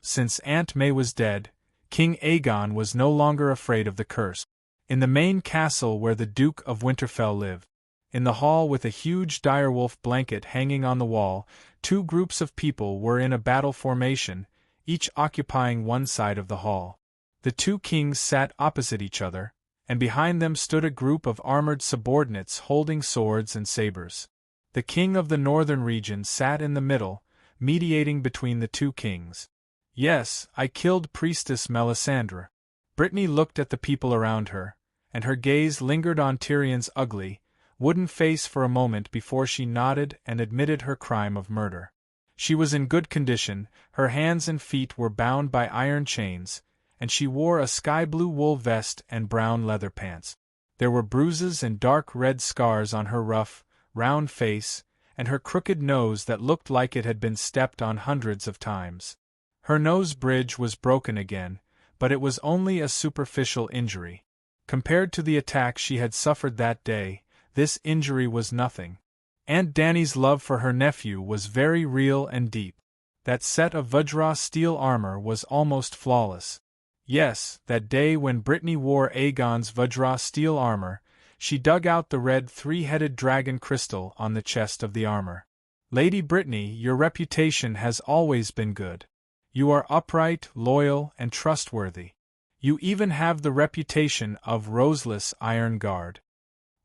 Since Aunt May was dead, King Aegon was no longer afraid of the curse. In the main castle where the Duke of Winterfell lived, in the hall with a huge direwolf blanket hanging on the wall, 2 groups of people were in a battle formation, each occupying one side of the hall. The 2 kings sat opposite each other, and behind them stood a group of armored subordinates holding swords and sabers. The king of the northern region sat in the middle, mediating between the 2 kings. "Yes, I killed Priestess Melisandre." Brittany looked at the people around her, and her gaze lingered on Tyrion's ugly, wooden face for a moment before she nodded and admitted her crime of murder. She was in good condition, her hands and feet were bound by iron chains, and she wore a sky-blue wool vest and brown leather pants. There were bruises and dark red scars on her rough, round face, and her crooked nose that looked like it had been stepped on hundreds of times. Her nose bridge was broken again, but it was only a superficial injury. Compared to the attack she had suffered that day, this injury was nothing. Aunt Dany's love for her nephew was very real and deep. That set of Vajra steel armor was almost flawless. Yes, that day when Brittany wore Aegon's Vajra steel armor, she dug out the red 3-headed dragon crystal on the chest of the armor. "Lady Brittany, your reputation has always been good. You are upright, loyal, and trustworthy. You even have the reputation of roseless iron guard.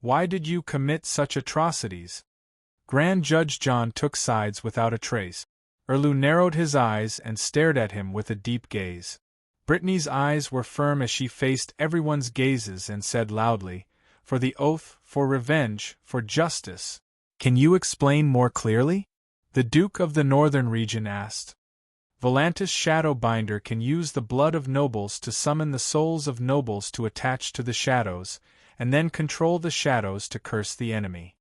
Why did you commit such atrocities?" Grand Judge Jon took sides without a trace. Erlu narrowed his eyes and stared at him with a deep gaze. Brittany's eyes were firm as she faced everyone's gazes and said loudly, "For the oath, for revenge, for justice." "Can you explain more clearly?" the Duke of the Northern region asked. "Volantis Shadowbinder can use the blood of nobles to summon the souls of nobles to attach to the shadows, and then control the shadows to curse the enemy.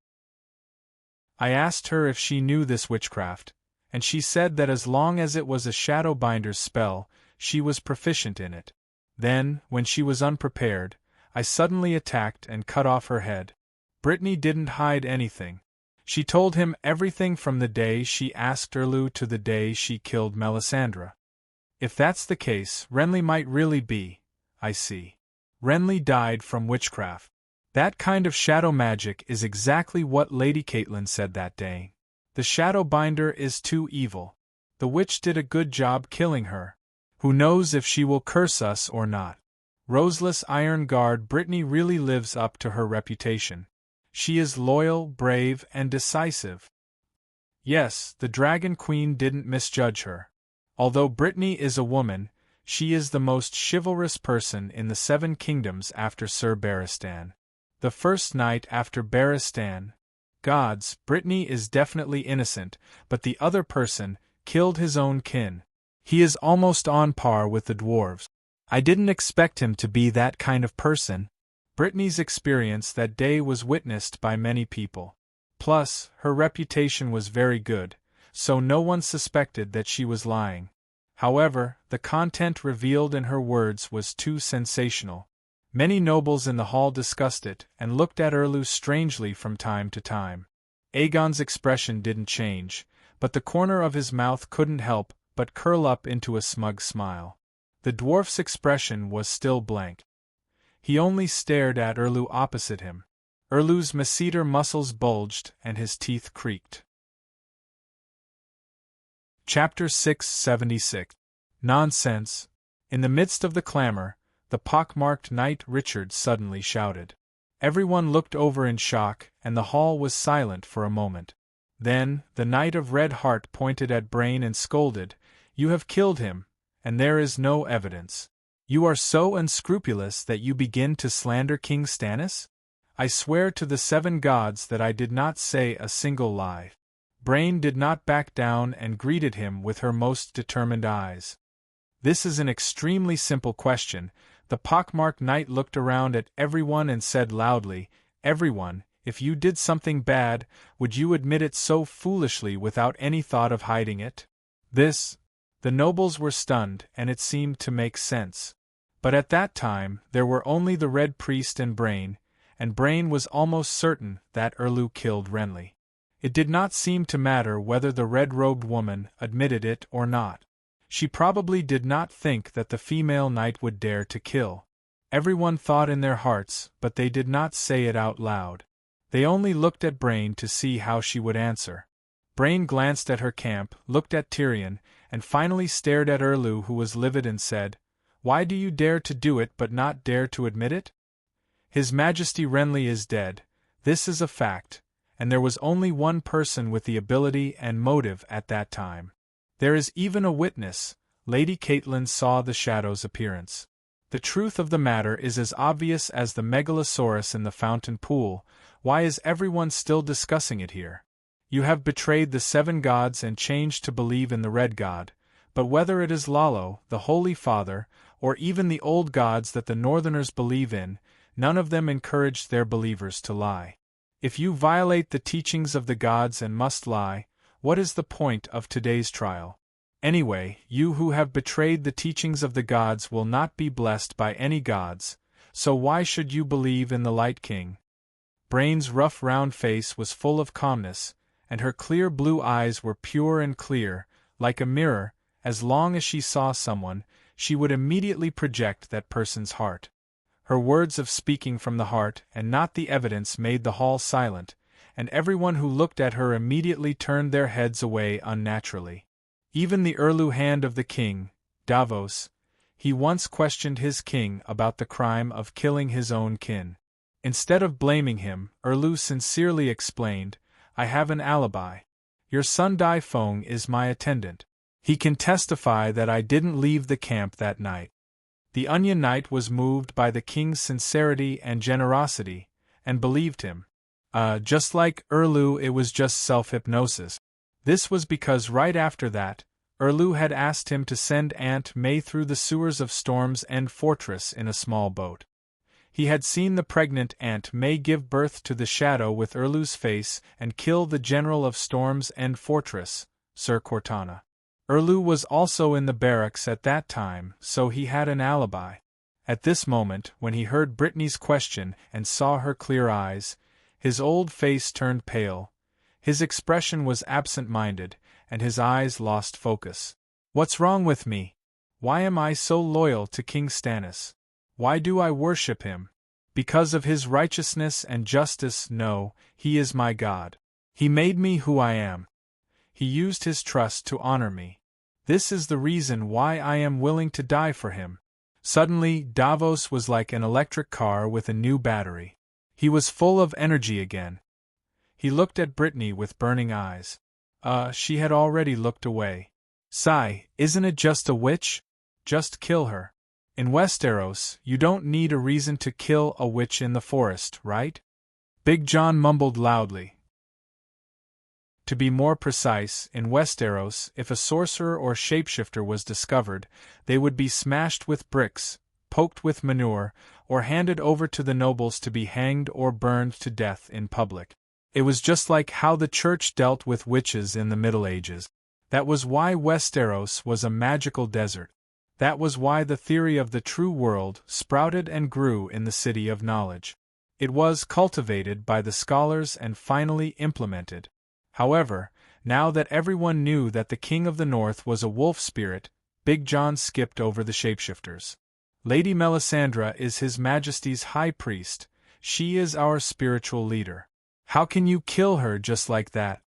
I asked her if she knew this witchcraft, and she said that as long as it was a Shadowbinder's spell, she was proficient in it. Then, when she was unprepared, I suddenly attacked and cut off her head. Brittany didn't hide anything. She told him everything from the day she asked Erlu to the day she killed Melisandre. If that's the case, Renly might really be, I see. Renly died from witchcraft. That kind of shadow magic is exactly what Lady Catelyn said that day. The Shadowbinder is too evil. The witch did a good job killing her. Who knows if she will curse us or not? Roseless Iron Guard Brittany really lives up to her reputation. She is loyal, brave, and decisive. Yes, the Dragon Queen didn't misjudge her. Although Brittany is a woman, she is the most chivalrous person in the Seven Kingdoms after Sir Barristan. The first night after Barristan, gods, Brittany is definitely innocent, but the other person killed his own kin. He is almost on par with the dwarves. I didn't expect him to be that kind of person. Brittany's experience that day was witnessed by many people. Plus, her reputation was very good, so no one suspected that she was lying. However, the content revealed in her words was too sensational. Many nobles in the hall discussed it and looked at Erlu strangely from time to time. Aegon's expression didn't change, but the corner of his mouth couldn't help but curl up into a smug smile. The dwarf's expression was still blank. He only stared at Erlu opposite him. Erlu's masseter muscles bulged and his teeth creaked. Chapter 676. Nonsense. In the midst of the clamor, the pockmarked Knight Richard suddenly shouted. Everyone looked over in shock, and the hall was silent for a moment. Then, the Knight of Red Heart pointed at Brain and scolded, "You have killed him, and there is no evidence. You are so unscrupulous that you begin to slander King Stannis? I swear to the seven gods that I did not say a single lie." Brain did not back down and greeted him with her most determined eyes. "This is an extremely simple question." The pockmarked knight looked around at everyone and said loudly, "Everyone, if you did something bad, would you admit it so foolishly without any thought of hiding it?" The nobles were stunned, and it seemed to make sense. But at that time, there were only the Red Priest and Brain was almost certain that Erlu killed Renly. It did not seem to matter whether the red-robed woman admitted it or not. She probably did not think that the female knight would dare to kill. Everyone thought in their hearts, but they did not say it out loud. They only looked at Brain to see how she would answer. Brain glanced at her camp, looked at Tyrion, and finally stared at Erlu, who was livid, and said, "Why do you dare to do it but not dare to admit it? His Majesty Renly is dead, this is a fact, and there was only one person with the ability and motive at that time. There is even a witness. Lady Catelyn saw the Shadow's appearance. The truth of the matter is as obvious as the megalosaurus in the fountain pool. Why is everyone still discussing it here? You have betrayed the seven gods and changed to believe in the Red God, but whether it is Lalo, the Holy Father, or even the old gods that the Northerners believe in, none of them encouraged their believers to lie. If you violate the teachings of the gods and must lie, what is the point of today's trial? Anyway, you who have betrayed the teachings of the gods will not be blessed by any gods, so why should you believe in the Light King?" Brain's rough round face was full of calmness, and her clear blue eyes were pure and clear, like a mirror. As long as she saw someone, she would immediately project that person's heart. Her words of speaking from the heart and not the evidence made the hall silent, and everyone who looked at her immediately turned their heads away unnaturally. Even the Erlu hand of the king, Davos, he once questioned his king about the crime of killing his own kin. Instead of blaming him, Erlu sincerely explained, "I have an alibi. Your son Dai Feng is my attendant. He can testify that I didn't leave the camp that night." The Onion Knight was moved by the king's sincerity and generosity, and believed him. Just like Erlu, it was just self-hypnosis. This was because right after that, Erlu had asked him to send Aunt May through the sewers of Storm's End Fortress in a small boat. He had seen the pregnant Aunt May give birth to the Shadow with Erlu's face and kill the general of Storm's End Fortress, Sir Cortana. Erlu was also in the barracks at that time, so he had an alibi. At this moment, when he heard Brittany's question and saw her clear eyes, his old face turned pale, his expression was absent-minded, and his eyes lost focus. "What's wrong with me? Why am I so loyal to King Stannis? Why do I worship him? Because of his righteousness and justice? No, he is my God. He made me who I am. He used his trust to honor me. This is the reason why I am willing to die for him." Suddenly, Davos was like an electric car with a new battery. He was full of energy again. He looked at Brittany with burning eyes. She had already looked away. "Sigh, isn't it just a witch? Just kill her. In Westeros, you don't need a reason to kill a witch in the forest, right?" Big John mumbled loudly. To be more precise, in Westeros, if a sorcerer or shapeshifter was discovered, they would be smashed with bricks, poked with manure, or handed over to the nobles to be hanged or burned to death in public. It was just like how the church dealt with witches in the Middle Ages. That was why Westeros was a magical desert. That was why the theory of the true world sprouted and grew in the City of Knowledge. It was cultivated by the scholars and finally implemented. However, now that everyone knew that the King of the North was a wolf spirit, Big John skipped over the shapeshifters. "Lady Melisandre is His Majesty's High Priest. She is our spiritual leader. How can you kill her just like that?"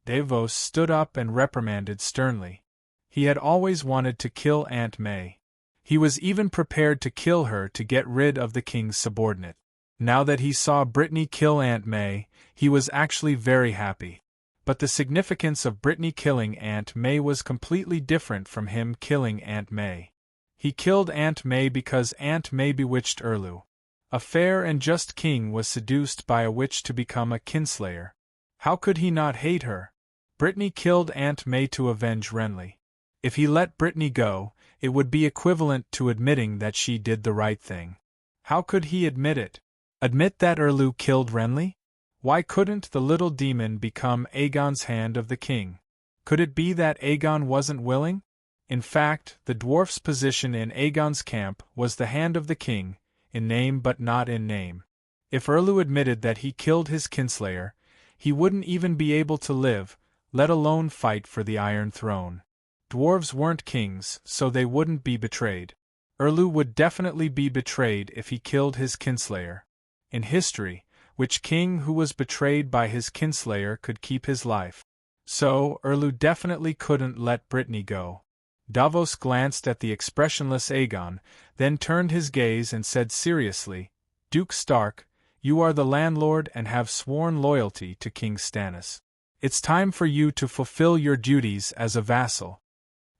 Davos stood up and reprimanded sternly. He had always wanted to kill Aunt May. He was even prepared to kill her to get rid of the king's subordinate. Now that he saw Brittany kill Aunt May, he was actually very happy. But the significance of Brittany killing Aunt May was completely different from him killing Aunt May. He killed Aunt May because Aunt May bewitched Erlu. A fair and just king was seduced by a witch to become a kinslayer. How could he not hate her? Brittany killed Aunt May to avenge Renly. If he let Brittany go, it would be equivalent to admitting that she did the right thing. How could he admit it? Admit that Erlu killed Renly? Why couldn't the little demon become Aegon's Hand of the King? Could it be that Aegon wasn't willing? In fact, the dwarf's position in Aegon's camp was the Hand of the King, in name but not in name. If Erlu admitted that he killed his kinslayer, he wouldn't even be able to live, let alone fight for the Iron Throne. Dwarves weren't kings, so they wouldn't be betrayed. Erlu would definitely be betrayed if he killed his kinslayer. In history, which king who was betrayed by his kinslayer could keep his life? So, Erlu definitely couldn't let Brittany go. Davos glanced at the expressionless Aegon, then turned his gaze and said seriously, "Duke Stark, you are the landlord and have sworn loyalty to King Stannis. It's time for you to fulfill your duties as a vassal."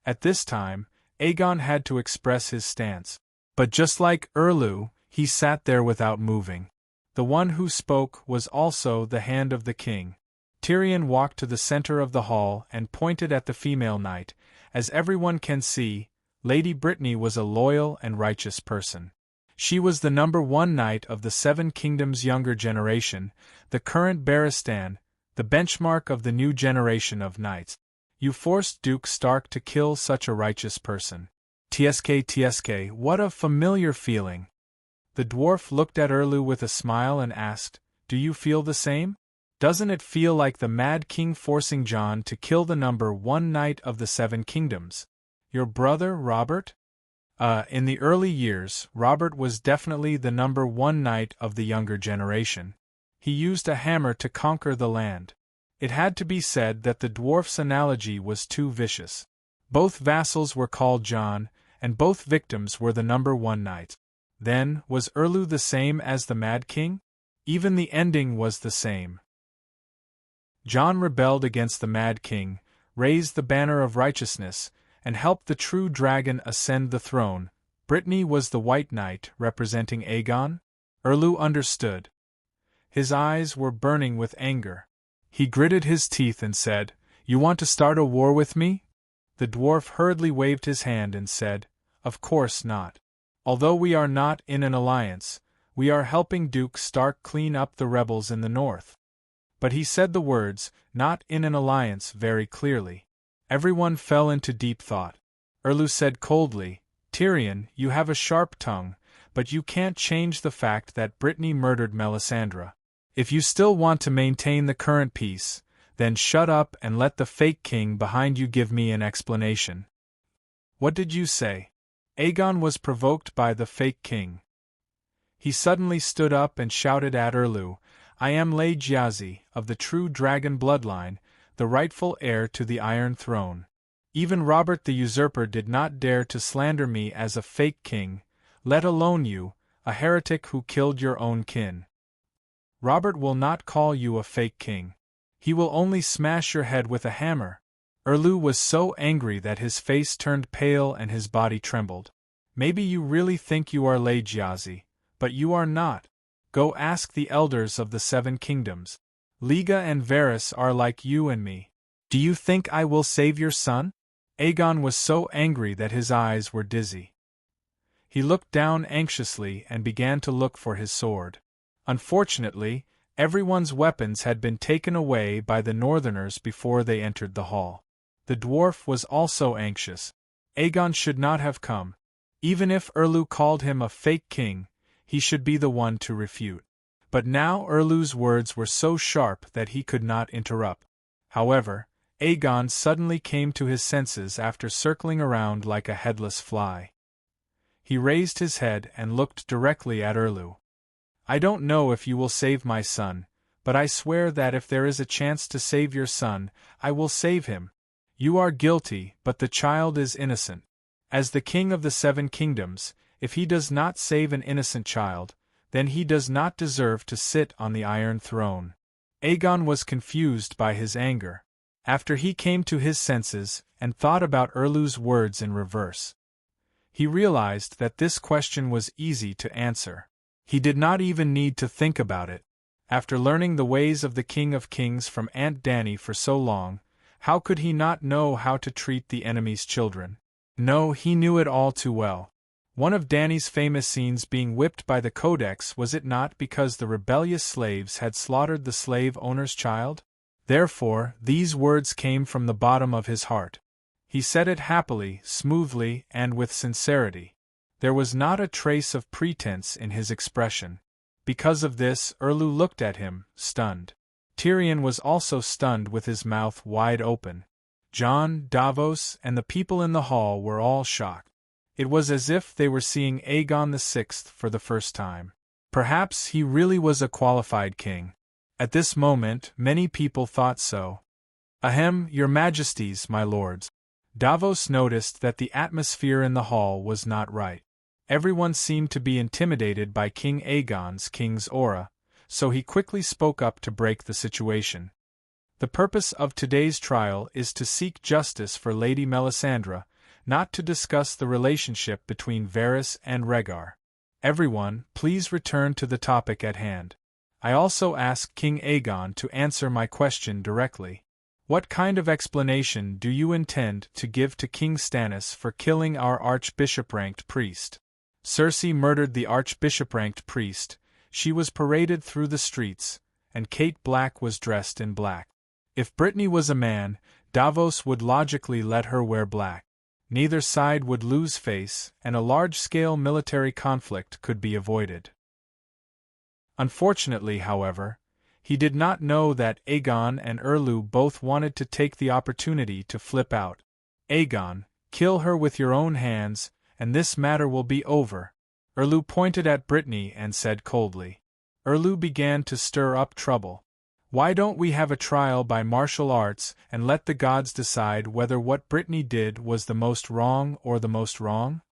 At this time, Aegon had to express his stance. But just like Erlu, he sat there without moving. The one who spoke was also the Hand of the King. Tyrion walked to the center of the hall and pointed at the female knight. As everyone can see, Lady Brittany was a loyal and righteous person. She was the #1 knight of the Seven Kingdoms younger generation, the current Barristan, the benchmark of the new generation of knights. You forced Duke Stark to kill such a righteous person. TSK, what a familiar feeling. The dwarf looked at Erlu with a smile and asked, "Do you feel the same? Doesn't it feel like the Mad King forcing Jon to kill the #1 knight of the Seven Kingdoms? Your brother, Robert?" In the early years, Robert was definitely the #1 knight of the younger generation. He used a hammer to conquer the land. It had to be said that the dwarf's analogy was too vicious. Both vassals were called Jon, and both victims were the #1 knight. Then, was Erlu the same as the Mad King? Even the ending was the same. Jon rebelled against the Mad King, raised the banner of righteousness, and helped the true dragon ascend the throne. Brittany was the White Knight representing Aegon. Erlu understood. His eyes were burning with anger. He gritted his teeth and said, "You want to start a war with me?" The dwarf hurriedly waved his hand and said, "Of course not. Although we are not in an alliance, we are helping Duke Stark clean up the rebels in the north." But he said the words, "not in an alliance," very clearly. Everyone fell into deep thought. Erlu said coldly, "Tyrion, you have a sharp tongue, but you can't change the fact that Brittany murdered Melisandre. If you still want to maintain the current peace, then shut up and let the fake king behind you give me an explanation." "What did you say?" Aegon was provoked by the fake king. He suddenly stood up and shouted at Erlu, "I am Le Gyazi, of the true dragon bloodline, the rightful heir to the Iron Throne. Even Robert the Usurper did not dare to slander me as a fake king, let alone you, a heretic who killed your own kin. Robert will not call you a fake king. He will only smash your head with a hammer." Erlu was so angry that his face turned pale and his body trembled. "Maybe you really think you are Le Gyazi, but you are not. Go ask the elders of the 7 kingdoms. Liga and Varys are like you and me. Do you think I will save your son?" Aegon was so angry that his eyes were dizzy. He looked down anxiously and began to look for his sword. Unfortunately, everyone's weapons had been taken away by the Northerners before they entered the hall. The dwarf was also anxious. Aegon should not have come. Even if Erlu called him a fake king, he should be the one to refute. But now Erlu's words were so sharp that he could not interrupt. However, Aegon suddenly came to his senses after circling around like a headless fly. He raised his head and looked directly at Erlu. "I don't know if you will save my son, but I swear that if there is a chance to save your son, I will save him. You are guilty, but the child is innocent. As the king of the 7 kingdoms, if he does not save an innocent child, then he does not deserve to sit on the Iron Throne." Aegon was confused by his anger. After he came to his senses and thought about Erlu's words in reverse, he realized that this question was easy to answer. He did not even need to think about it. After learning the ways of the King of Kings from Aunt Dany for so long, how could he not know how to treat the enemy's children? No, he knew it all too well. One of Dany's famous scenes being whipped by the Codex, was it not because the rebellious slaves had slaughtered the slave owner's child? Therefore, these words came from the bottom of his heart. He said it happily, smoothly, and with sincerity. There was not a trace of pretense in his expression. Because of this, Erlu looked at him, stunned. Tyrion was also stunned with his mouth wide open. Jon, Davos, and the people in the hall were all shocked. It was as if they were seeing Aegon VI for the first time. Perhaps he really was a qualified king. At this moment, many people thought so. "Ahem, your majesties, my lords." Davos noticed that the atmosphere in the hall was not right. Everyone seemed to be intimidated by King Aegon's king's aura, so he quickly spoke up to break the situation. "The purpose of today's trial is to seek justice for Lady Melisandre, not to discuss the relationship between Varys and Rhaegar. Everyone, please return to the topic at hand. I also ask King Aegon to answer my question directly. What kind of explanation do you intend to give to King Stannis for killing our archbishop-ranked priest? Cersei murdered the archbishop-ranked priest, she was paraded through the streets, and Kate Black was dressed in black. If Brittany was a man, Davos would logically let her wear black. Neither side would lose face, and a large-scale military conflict could be avoided." Unfortunately, however, he did not know that Aegon and Erlu both wanted to take the opportunity to flip out. "Aegon, kill her with your own hands, and this matter will be over." Erlu pointed at Brittany and said coldly. Erlu began to stir up trouble. "Why don't we have a trial by martial arts and let the gods decide whether what Brittany did was the most wrong or the most wrong?"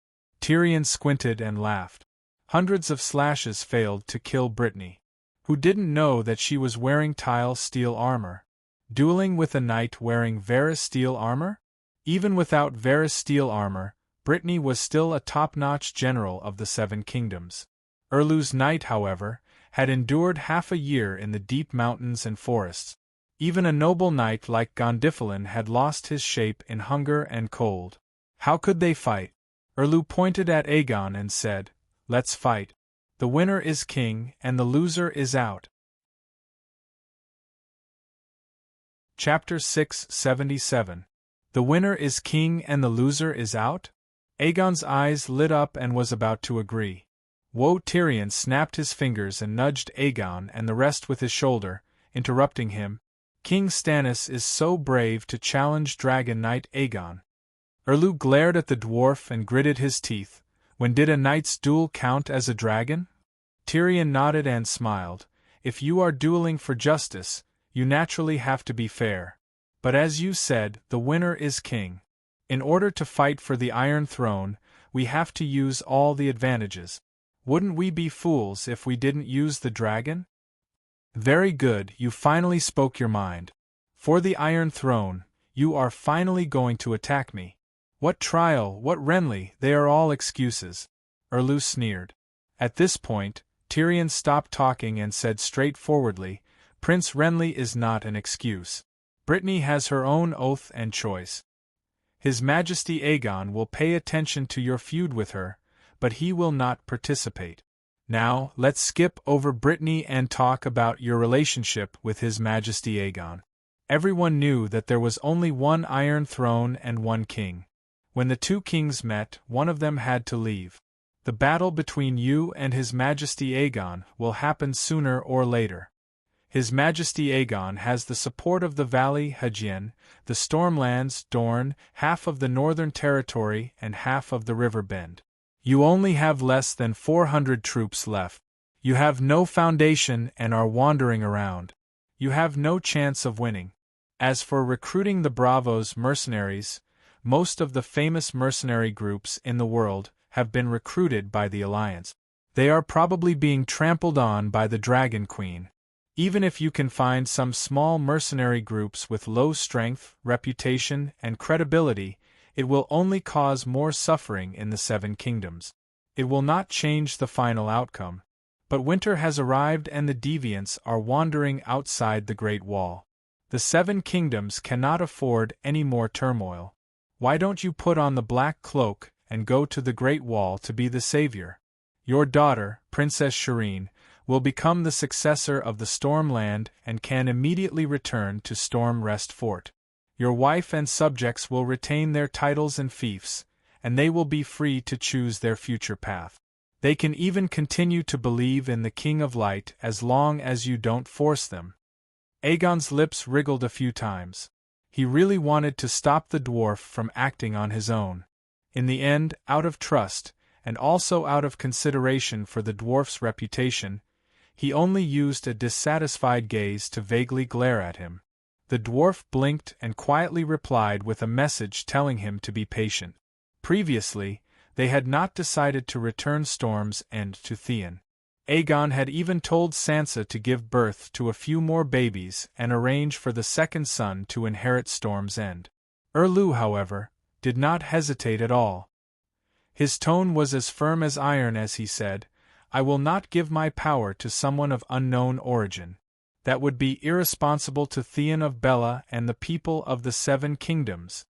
Tyrion squinted and laughed. Hundreds of slashes failed to kill Brittany. Who didn't know that she was wearing tile steel armor? Dueling with a knight wearing Varys steel armor? Even without Varys steel armor, Brittany was still a top-notch general of the 7 kingdoms. Erlu's knight, however, had endured half a year in the deep mountains and forests. Even a noble knight like Gondifalon had lost his shape in hunger and cold. How could they fight? Erlu pointed at Aegon and said, "Let's fight. The winner is king and the loser is out." Chapter 677. The winner is king and the loser is out? Aegon's eyes lit up and was about to agree. Tyrion snapped his fingers and nudged Aegon and the rest with his shoulder, interrupting him. King Stannis is so brave to challenge Dragon Knight Aegon. Erlu glared at the dwarf and gritted his teeth. When did a knight's duel count as a dragon? Tyrion nodded and smiled. If you are dueling for justice, you naturally have to be fair. But as you said, the winner is king. In order to fight for the Iron Throne, we have to use all the advantages. Wouldn't we be fools if we didn't use the dragon? Very good, you finally spoke your mind. For the Iron Throne, you are finally going to attack me. What trial, what Renly, they are all excuses. Erlu sneered. At this point, Tyrion stopped talking and said straightforwardly, Prince Renly is not an excuse. Brittany has her own oath and choice. His Majesty Aegon will pay attention to your feud with her, but he will not participate. Now, let's skip over Brittany and talk about your relationship with His Majesty Aegon. Everyone knew that there was only one Iron Throne and one king. When the two kings met, one of them had to leave. The battle between you and His Majesty Aegon will happen sooner or later. His Majesty Aegon has the support of the Valley Hajien, the Stormlands Dorne, half of the Northern Territory and half of the River Bend. You only have less than 400 troops left. You have no foundation and are wandering around. You have no chance of winning. As for recruiting the Bravos mercenaries, most of the famous mercenary groups in the world have been recruited by the Alliance. They are probably being trampled on by the Dragon Queen. Even if you can find some small mercenary groups with low strength, reputation, and credibility, it will only cause more suffering in the Seven Kingdoms. It will not change the final outcome. But winter has arrived and the deviants are wandering outside the Great Wall. The Seven Kingdoms cannot afford any more turmoil. Why don't you put on the black cloak and go to the Great Wall to be the savior? Your daughter, Princess Serene, will become the successor of the Stormland and can immediately return to Storm Rest Fort. Your wife and subjects will retain their titles and fiefs, and they will be free to choose their future path. They can even continue to believe in the King of Light as long as you don't force them. Aegon's lips wriggled a few times. He really wanted to stop the dwarf from acting on his own. In the end, out of trust, and also out of consideration for the dwarf's reputation, he only used a dissatisfied gaze to vaguely glare at him. The dwarf blinked and quietly replied with a message telling him to be patient. Previously, they had not decided to return Storm's End to Theon. Aegon had even told Sansa to give birth to a few more babies and arrange for the second son to inherit Storm's End. Erlu, however, did not hesitate at all. His tone was as firm as iron as he said, I will not give my power to someone of unknown origin. That would be irresponsible to Theon of Bella and the people of the Seven Kingdoms.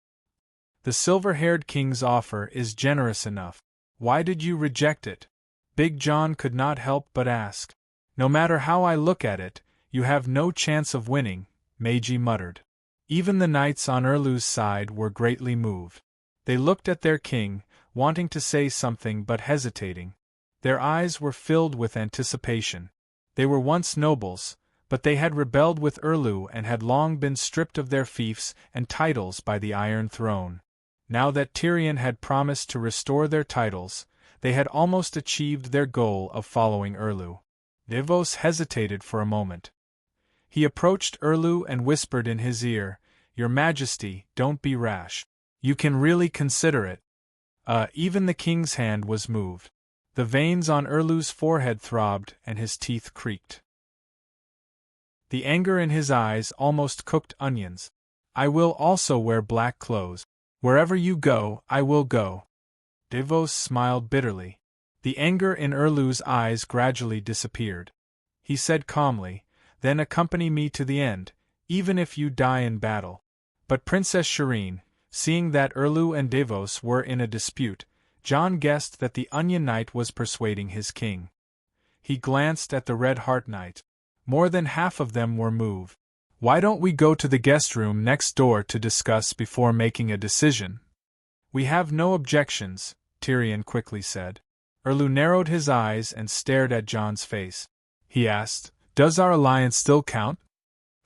The silver-haired king's offer is generous enough. Why did you reject it? Big John could not help but ask. No matter how I look at it, you have no chance of winning, Meiji muttered. Even the knights on Erlu's side were greatly moved. They looked at their king, wanting to say something but hesitating. Their eyes were filled with anticipation. They were once nobles, but they had rebelled with Erlu and had long been stripped of their fiefs and titles by the Iron Throne. Now that Tyrion had promised to restore their titles, they had almost achieved their goal of following Erlu. Devos hesitated for a moment. He approached Erlu and whispered in his ear, Your Majesty, don't be rash. You can really consider it. Even the king's hand was moved. The veins on Erlu's forehead throbbed and his teeth creaked. The anger in his eyes almost cooked onions. I will also wear black clothes. Wherever you go, I will go. Devos smiled bitterly. The anger in Erlu's eyes gradually disappeared. He said calmly, Then accompany me to the end, even if you die in battle. But Princess Serene, seeing that Erlu and Devos were in a dispute, Jon guessed that the Onion Knight was persuading his king. He glanced at the Red Heart Knight. More than half of them were moved. Why don't we go to the guest room next door to discuss before making a decision? We have no objections, Tyrion quickly said. Erlu narrowed his eyes and stared at John's face. He asked, "Does our alliance still count?"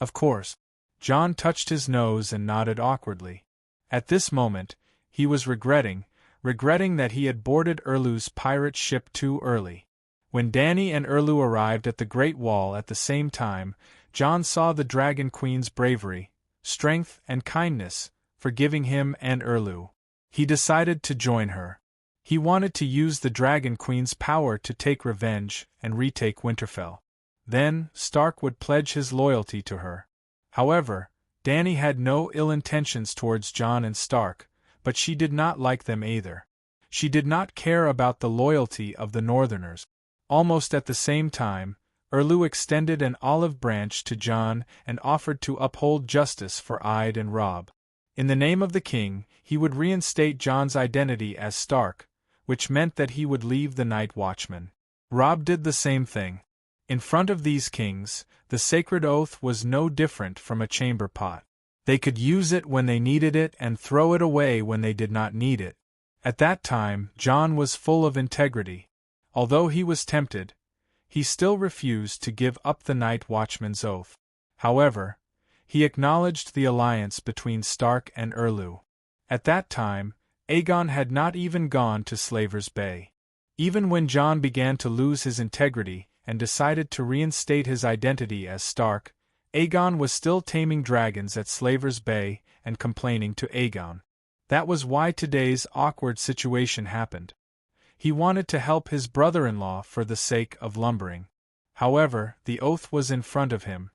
"Of course." John touched his nose and nodded awkwardly. At this moment, he was regretting that he had boarded Erlu's pirate ship too early. When Danny and Erlu arrived at the Great Wall at the same time, John saw the Dragon Queen's bravery, strength, and kindness, forgiving him and Erlu. He decided to join her. He wanted to use the Dragon Queen's power to take revenge and retake Winterfell. Then, Stark would pledge his loyalty to her. However, Danny had no ill intentions towards Jon and Stark, but she did not like them either. She did not care about the loyalty of the Northerners. Almost at the same time, Erlu extended an olive branch to Jon and offered to uphold justice for Ide and Robb. In the name of the king, he would reinstate Jon's identity as Stark, which meant that he would leave the Night Watchman. Robb did the same thing. In front of these kings, the sacred oath was no different from a chamber pot. They could use it when they needed it and throw it away when they did not need it. At that time, Jon was full of integrity. Although he was tempted, he still refused to give up the Night Watchman's oath. However, he acknowledged the alliance between Stark and Erlu. At that time, Aegon had not even gone to Slaver's Bay. Even when Jon began to lose his integrity and decided to reinstate his identity as Stark, Aegon was still taming dragons at Slaver's Bay and complaining to Aegon. That was why today's awkward situation happened. He wanted to help his brother-in-law for the sake of lumbering. However, the oath was in front of him.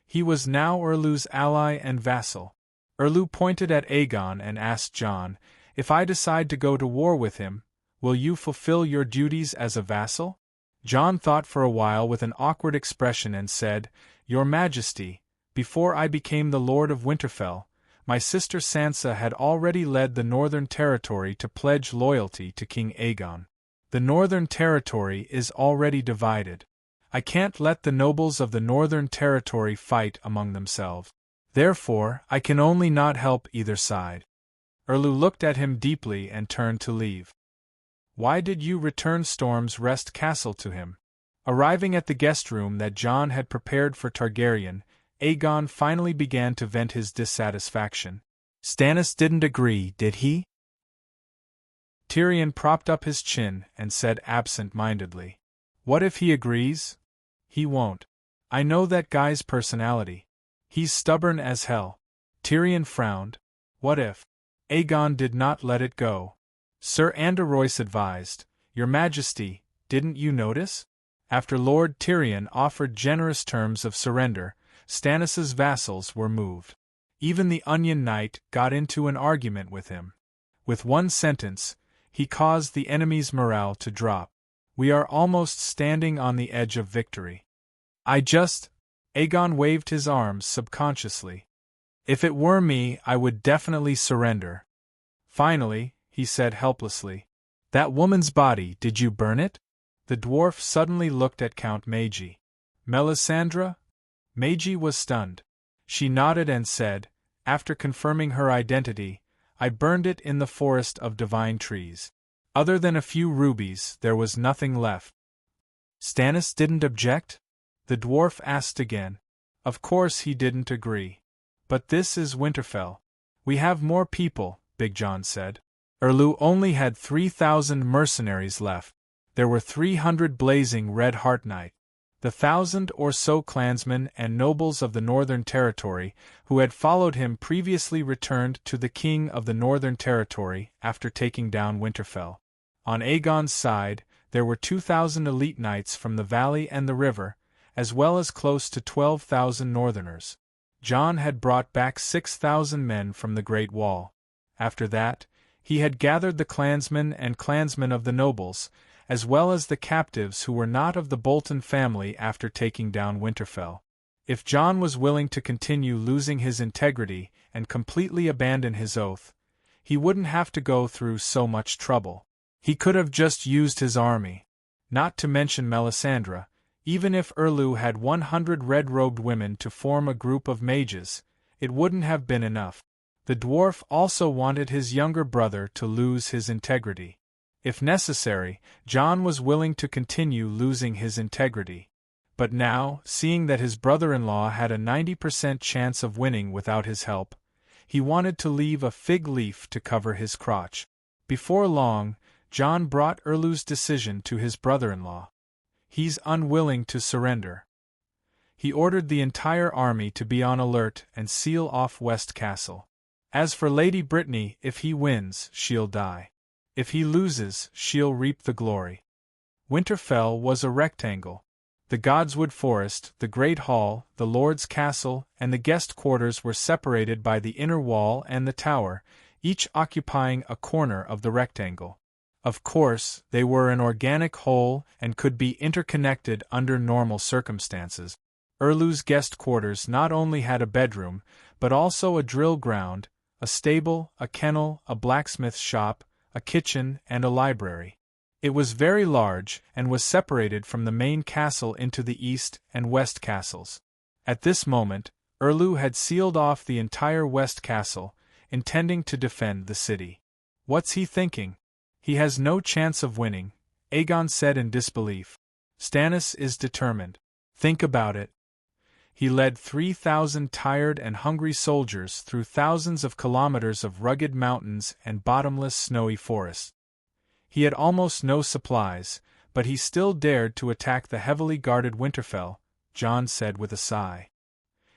He was now Erlu's ally and vassal. Erlu pointed at Aegon and asked Jon, "If I decide to go to war with him, will you fulfill your duties as a vassal?" Jon thought for a while with an awkward expression and said, "Your Majesty, before I became the Lord of Winterfell, my sister Sansa had already led the Northern Territory to pledge loyalty to King Aegon. The Northern Territory is already divided. I can't let the nobles of the Northern Territory fight among themselves. Therefore, I can only not help either side." Erlu looked at him deeply and turned to leave. "Why did you return Storm's Rest Castle to him?" Arriving at the guest room that Jon had prepared for Targaryen, Aegon finally began to vent his dissatisfaction. "Stannis didn't agree, did he?" Tyrion propped up his chin and said absent-mindedly, "What if he agrees? He won't. I know that guy's personality. He's stubborn as hell." Tyrion frowned. "What if?" Aegon did not let it go. Sir Andor Royce advised, "Your Majesty, didn't you notice? After Lord Tyrion offered generous terms of surrender, Stannis's vassals were moved. Even the Onion Knight got into an argument with him. With one sentence, he caused the enemy's morale to drop. We are almost standing on the edge of victory. Aegon waved his arms subconsciously. "If it were me, I would definitely surrender." Finally, he said helplessly, "That woman's body, did you burn it?" The dwarf suddenly looked at Count Meiji. "Melisandre?" Meiji was stunned. She nodded and said, after confirming her identity, "I burned it in the forest of divine trees. Other than a few rubies, there was nothing left." "Stannis didn't object?" the dwarf asked again. "Of course he didn't agree. But this is Winterfell. We have more people," Big John said. Erlu only had 3,000 mercenaries left. There were 300 blazing Red Heart Knights. The 1,000 or so clansmen and nobles of the Northern Territory who had followed him previously returned to the king of the Northern Territory after taking down Winterfell. On Aegon's side, there were 2,000 elite knights from the valley and the river, as well as close to 12,000 Northerners. Jon had brought back 6,000 men from the Great Wall. After that, he had gathered the clansmen and clansmen of the nobles, as well as the captives who were not of the Bolton family after taking down Winterfell. If Jon was willing to continue losing his integrity and completely abandon his oath, he wouldn't have to go through so much trouble. He could have just used his army. Not to mention Melisandre, even if Erlu had 100 red-robed women to form a group of mages, it wouldn't have been enough. The dwarf also wanted his younger brother to lose his integrity. If necessary, John was willing to continue losing his integrity. But now, seeing that his brother-in-law had a 90% chance of winning without his help, he wanted to leave a fig leaf to cover his crotch. Before long, John brought Erlu's decision to his brother-in-law. He's unwilling to surrender. He ordered the entire army to be on alert and seal off West Castle. As for Lady Brittany, if he wins, she'll die. If he loses, she'll reap the glory. Winterfell was a rectangle. The Godswood Forest, the Great Hall, the Lord's Castle, and the guest quarters were separated by the inner wall and the tower, each occupying a corner of the rectangle. Of course, they were an organic whole and could be interconnected under normal circumstances. Erlu's guest quarters not only had a bedroom, but also a drill ground, a stable, a kennel, a blacksmith's shop, a kitchen, and a library. It was very large and was separated from the main castle into the east and west castles. At this moment, Erlu had sealed off the entire west castle, intending to defend the city. What's he thinking? He has no chance of winning, Aegon said in disbelief. Stannis is determined. Think about it. He led 3,000 tired and hungry soldiers through thousands of kilometers of rugged mountains and bottomless snowy forests. He had almost no supplies, but he still dared to attack the heavily guarded Winterfell, Jon said with a sigh.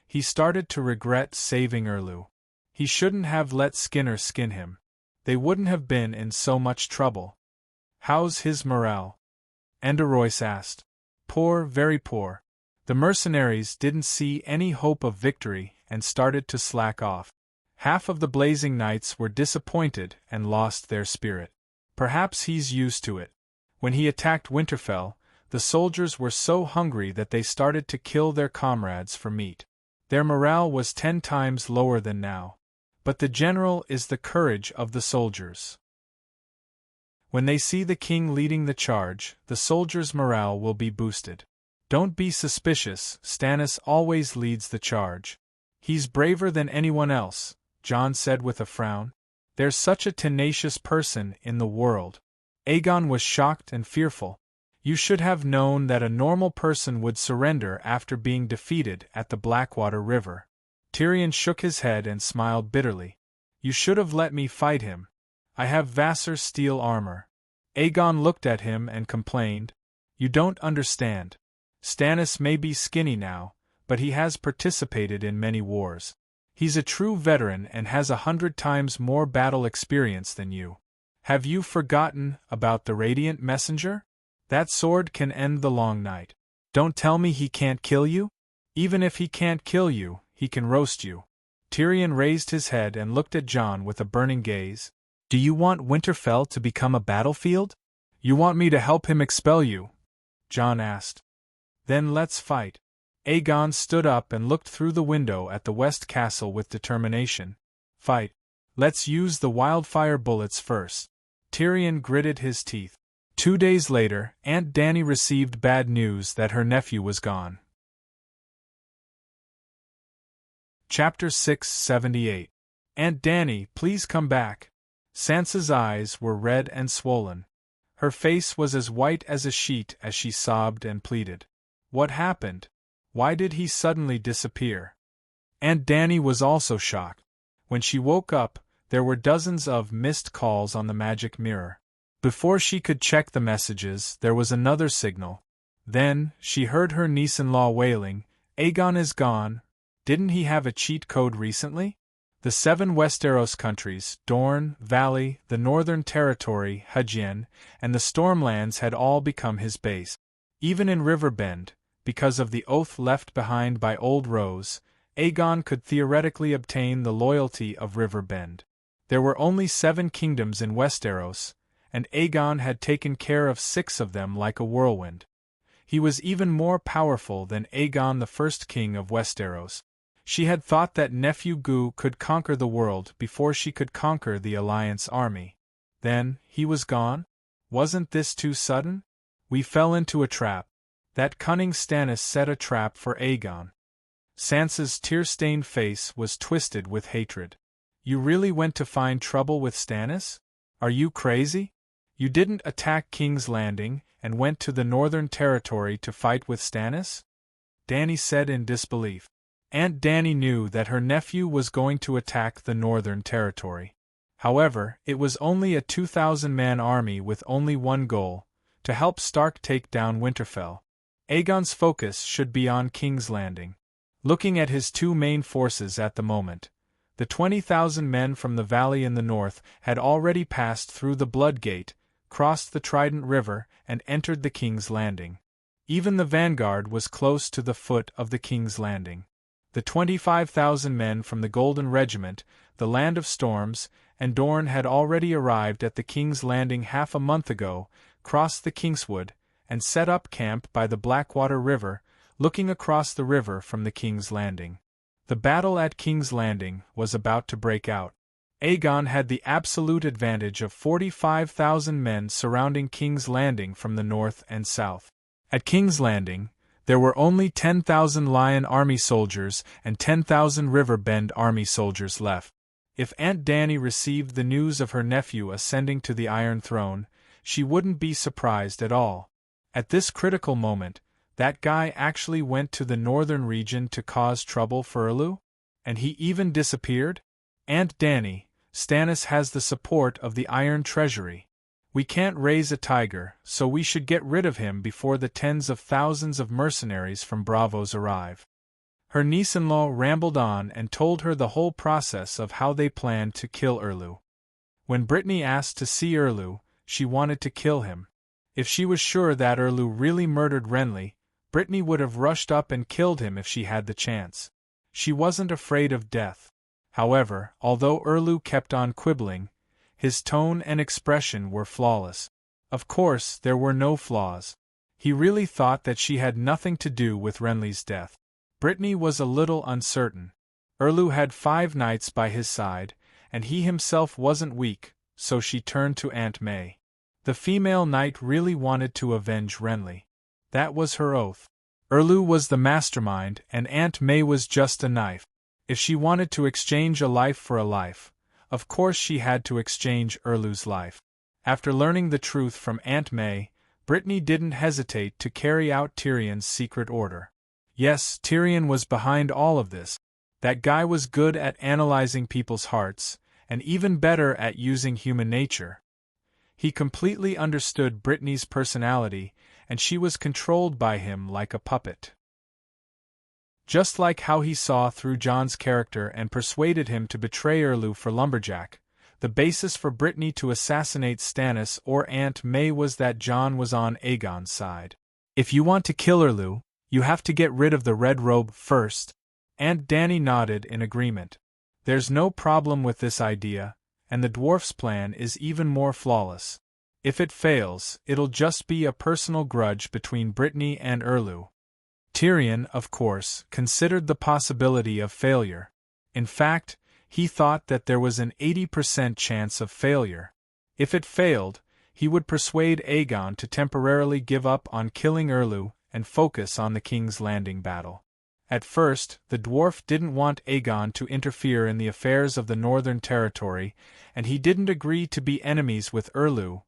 He started to regret saving Erlu. He shouldn't have let Skinner skin him. They wouldn't have been in so much trouble. How's his morale? Enderoyce asked. Poor, very poor. The mercenaries didn't see any hope of victory and started to slack off. Half of the Blazing Knights were disappointed and lost their spirit. Perhaps he's used to it. When he attacked Winterfell, the soldiers were so hungry that they started to kill their comrades for meat. Their morale was 10 times lower than now. But the general is the courage of the soldiers. When they see the king leading the charge, the soldiers' morale will be boosted. Don't be suspicious, Stannis always leads the charge. He's braver than anyone else, Jon said with a frown. There's such a tenacious person in the world. Aegon was shocked and fearful. You should have known that a normal person would surrender after being defeated at the Blackwater River. Tyrion shook his head and smiled bitterly. You should have let me fight him. I have Vassar steel armor. Aegon looked at him and complained. You don't understand. Stannis may be skinny now, but he has participated in many wars. He's a true veteran and has 100 times more battle experience than you. Have you forgotten about the Radiant Messenger? That sword can end the long night. Don't tell me he can't kill you? Even if he can't kill you, he can roast you. Tyrion raised his head and looked at Jon with a burning gaze. Do you want Winterfell to become a battlefield? You want me to help him expel you? Jon asked. Then let's fight. Aegon stood up and looked through the window at the West Castle with determination. Fight. Let's use the wildfire bullets first. Tyrion gritted his teeth. 2 days later, Aunt Dany received bad news that her nephew was gone. Chapter 678. Aunt Dany, please come back. Sansa's eyes were red and swollen. Her face was as white as a sheet as she sobbed and pleaded. What happened? Why did he suddenly disappear? Aunt Dany was also shocked. When she woke up, there were dozens of missed calls on the magic mirror. Before she could check the messages, there was another signal. Then, she heard her niece-in-law wailing, Aegon is gone. Didn't he have a cheat code recently? The 7 Westeros countries, Dorne, Valley, the Northern Territory, Hugien, and the Stormlands had all become his base. Even in Riverbend, because of the oath left behind by Old Rose, Aegon could theoretically obtain the loyalty of Riverbend. There were only 7 kingdoms in Westeros, and Aegon had taken care of 6 of them like a whirlwind. He was even more powerful than Aegon, the first king of Westeros. She had thought that nephew Gu could conquer the world before she could conquer the Alliance army. Then, he was gone? Wasn't this too sudden? We fell into a trap. That cunning Stannis set a trap for Aegon. Sansa's tear-stained face was twisted with hatred. You really went to find trouble with Stannis? Are you crazy? You didn't attack King's Landing and went to the Northern Territory to fight with Stannis? Dany said in disbelief. Aunt Dany knew that her nephew was going to attack the Northern Territory. However, it was only a 2,000-man army with only one goal: to help Stark take down Winterfell. Aegon's focus should be on King's Landing. Looking at his two main forces at the moment, the 20,000 men from the valley in the north had already passed through the Blood Gate, crossed the Trident River, and entered the King's Landing. Even the vanguard was close to the foot of the King's Landing. The 25,000 men from the Golden Regiment, the Land of Storms, and Dorne had already arrived at the King's Landing half a month ago, crossed the Kingswood, and set up camp by the Blackwater River, looking across the river from the King's Landing. The battle at King's Landing was about to break out. Aegon had the absolute advantage of 45,000 men surrounding King's Landing from the north and south. At King's Landing, there were only 10,000 Lion Army soldiers and 10,000 River Bend Army soldiers left. If Aunt Dany received the news of her nephew ascending to the Iron Throne, she wouldn't be surprised at all. At this critical moment, that guy actually went to the northern region to cause trouble for Erlu? And he even disappeared? Aunt Dany, Stannis has the support of the Iron Treasury. We can't raise a tiger, so we should get rid of him before the tens of thousands of mercenaries from Bravos arrive. Her niece-in-law rambled on and told her the whole process of how they planned to kill Erlu. When Brittany asked to see Erlu, she wanted to kill him. If she was sure that Erlu really murdered Renly, Brittany would have rushed up and killed him if she had the chance. She wasn't afraid of death. However, although Erlu kept on quibbling, his tone and expression were flawless. Of course, there were no flaws. He really thought that she had nothing to do with Renly's death. Brittany was a little uncertain. Erlu had 5 knights by his side, and he himself wasn't weak, so she turned to Aunt May. The female knight really wanted to avenge Renly. That was her oath. Erlu was the mastermind, and Aunt May was just a knife. If she wanted to exchange a life for a life, of course she had to exchange Erlu's life. After learning the truth from Aunt May, Brittany didn't hesitate to carry out Tyrion's secret order. Yes, Tyrion was behind all of this. That guy was good at analyzing people's hearts, and even better at using human nature. He completely understood Brittany's personality, and she was controlled by him like a puppet. Just like how he saw through Jon's character and persuaded him to betray Erlu for Lumberjack, the basis for Brittany to assassinate Stannis or Aunt May was that Jon was on Aegon's side. If you want to kill Erlu, you have to get rid of the red robe first. Aunt Dany nodded in agreement. There's no problem with this idea, and the dwarf's plan is even more flawless. If it fails, it'll just be a personal grudge between Brittany and Erlu. Tyrion, of course, considered the possibility of failure. In fact, he thought that there was an 80% chance of failure. If it failed, he would persuade Aegon to temporarily give up on killing Erlu and focus on the King's Landing battle. At first, the dwarf didn't want Aegon to interfere in the affairs of the Northern Territory, and he didn't agree to be enemies with Erlu.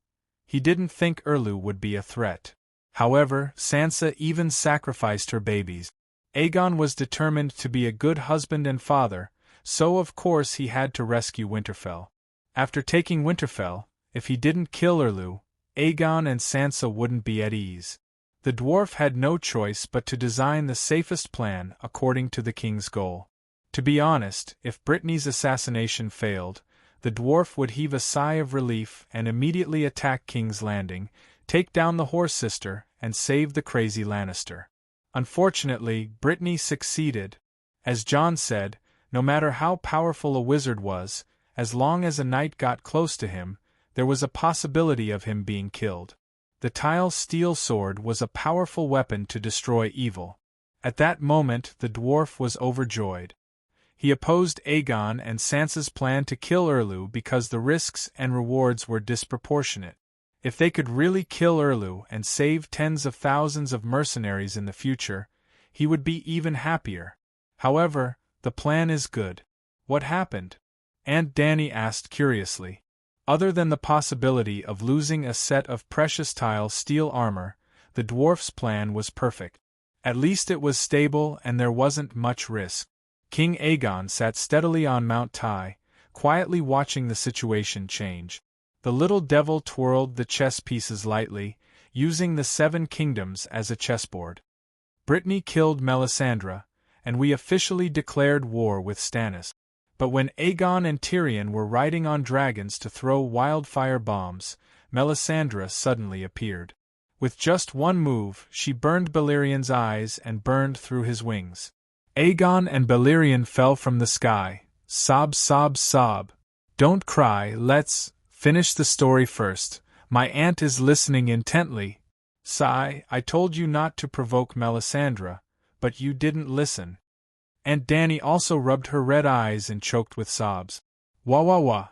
He didn't think Erlu would be a threat. However, Sansa even sacrificed her babies. Aegon was determined to be a good husband and father, so of course he had to rescue Winterfell. After taking Winterfell, if he didn't kill Erlu, Aegon and Sansa wouldn't be at ease. The dwarf had no choice but to design the safest plan according to the king's goal. To be honest, if Brittany's assassination failed, the dwarf would heave a sigh of relief and immediately attack King's Landing, take down the Horse Sister, and save the crazy Lannister. Unfortunately, Brittany succeeded. As Jon said, no matter how powerful a wizard was, as long as a knight got close to him, there was a possibility of him being killed. The tile steel sword was a powerful weapon to destroy evil. At that moment the dwarf was overjoyed. He opposed Aegon and Sansa's plan to kill Erlu because the risks and rewards were disproportionate. If they could really kill Erlu and save tens of thousands of mercenaries in the future, he would be even happier. However, the plan is good. What happened? Aunt Dany asked curiously. Other than the possibility of losing a set of precious tile steel armor, the dwarf's plan was perfect. At least it was stable and there wasn't much risk. King Aegon sat steadily on Mount Tai, quietly watching the situation change. The little devil twirled the chess pieces lightly, using the 7 kingdoms as a chessboard. Brittany killed Melisandre, and we officially declared war with Stannis. But when Aegon and Tyrion were riding on dragons to throw wildfire bombs, Melisandre suddenly appeared. With just one move, she burned Balerian's eyes and burned through his wings. Aegon and Balerion fell from the sky. Sob, sob, sob. Don't cry, let's finish the story first. My aunt is listening intently. Sigh, I told you not to provoke Melisandre, but you didn't listen. Aunt Dany also rubbed her red eyes and choked with sobs. Wah wah wah.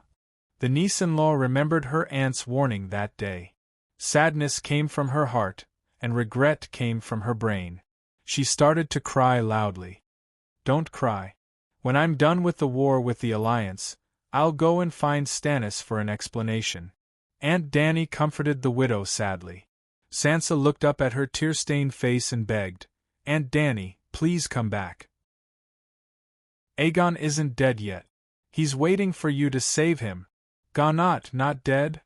The niece-in-law remembered her aunt's warning that day. Sadness came from her heart, and regret came from her brain. She started to cry loudly. Don't cry. When I'm done with the war with the Alliance, I'll go and find Stannis for an explanation. Aunt Dany comforted the widow sadly. Sansa looked up at her tear-stained face and begged, Aunt Dany, please come back. Aegon isn't dead yet. He's waiting for you to save him. Gone not dead?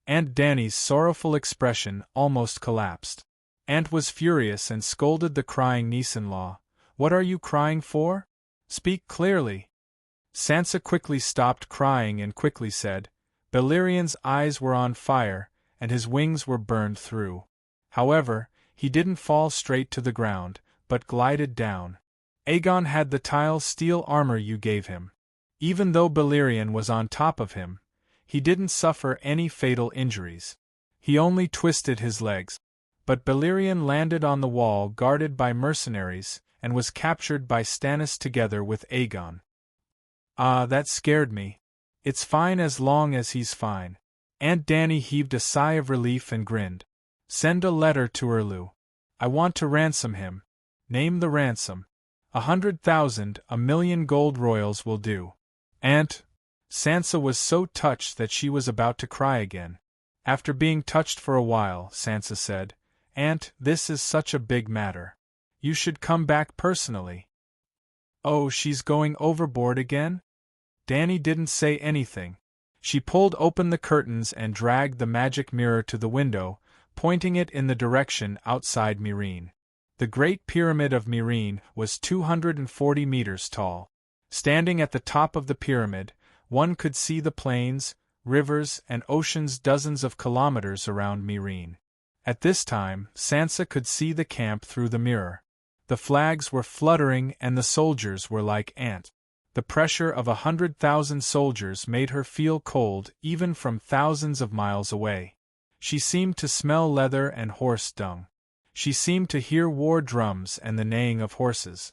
Aunt Dany's sorrowful expression almost collapsed. Aunt was furious and scolded the crying niece-in-law. What are you crying for? Speak clearly. Sansa quickly stopped crying and quickly said, Balerian's eyes were on fire, and his wings were burned through. However, he didn't fall straight to the ground, but glided down. Aegon had the tile steel armor you gave him. Even though Balerion was on top of him, he didn't suffer any fatal injuries. He only twisted his legs. But Balerion landed on the wall guarded by mercenaries, and was captured by Stannis together with Aegon. Ah, that scared me. It's fine as long as he's fine. Aunt Dany heaved a sigh of relief and grinned. Send a letter to Erlu. I want to ransom him. Name the ransom. 100,000, 1,000,000 gold royals will do. Aunt. Sansa was so touched that she was about to cry again. After being touched for a while, Sansa said, Aunt, this is such a big matter. You should come back personally. Oh, she's going overboard again? Dany didn't say anything. She pulled open the curtains and dragged the magic mirror to the window, pointing it in the direction outside Meereen. The Great Pyramid of Meereen was 240 meters tall. Standing at the top of the pyramid, one could see the plains, rivers, and oceans dozens of kilometers around Meereen. At this time, Sansa could see the camp through the mirror. The flags were fluttering and the soldiers were like ants. The pressure of 100,000 soldiers made her feel cold even from thousands of miles away. She seemed to smell leather and horse dung. She seemed to hear war drums and the neighing of horses.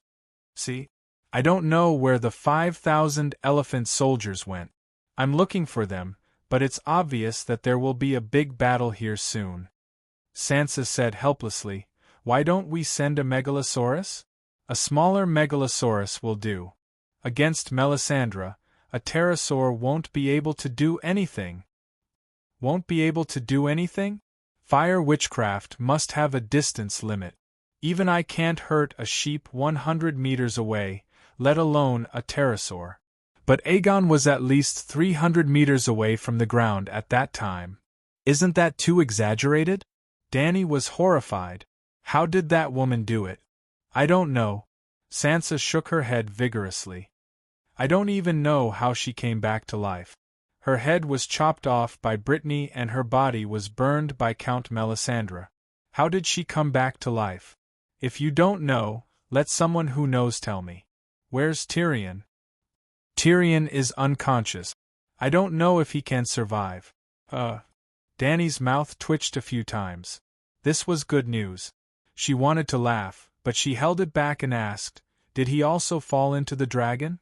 See? I don't know where the 5,000 elephant soldiers went. I'm looking for them, but it's obvious that there will be a big battle here soon. Sansa said helplessly, Why don't we send a megalosaurus? A smaller megalosaurus will do. Against Melisandre, a pterosaur won't be able to do anything. Won't be able to do anything? Fire witchcraft must have a distance limit. Even I can't hurt a sheep 100 meters away, let alone a pterosaur. But Aegon was at least 300 meters away from the ground at that time. Isn't that too exaggerated? Dany was horrified. How did that woman do it? I don't know. Sansa shook her head vigorously. I don't even know how she came back to life. Her head was chopped off by Brittany and her body was burned by Count Melisandre. How did she come back to life? If you don't know, let someone who knows tell me. Where's Tyrion? Tyrion is unconscious. I don't know if he can survive. Dany's mouth twitched a few times. This was good news. She wanted to laugh, but she held it back and asked, Did he also fall into the dragon?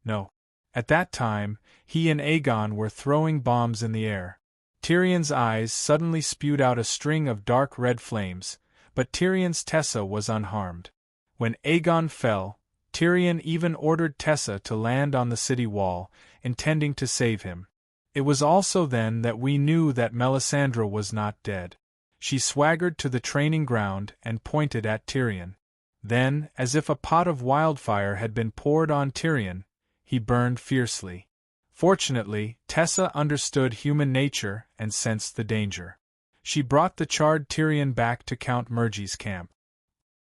No. At that time, he and Aegon were throwing bombs in the air. Tyrion's eyes suddenly spewed out a string of dark red flames, but Tyrion's Tessa was unharmed. When Aegon fell, Tyrion even ordered Tessa to land on the city wall, intending to save him. It was also then that we knew that Melisandre was not dead. She swaggered to the training ground and pointed at Tyrion. Then, as if a pot of wildfire had been poured on Tyrion, he burned fiercely. Fortunately, Tessa understood human nature and sensed the danger. She brought the charred Tyrion back to Count Murgy's camp.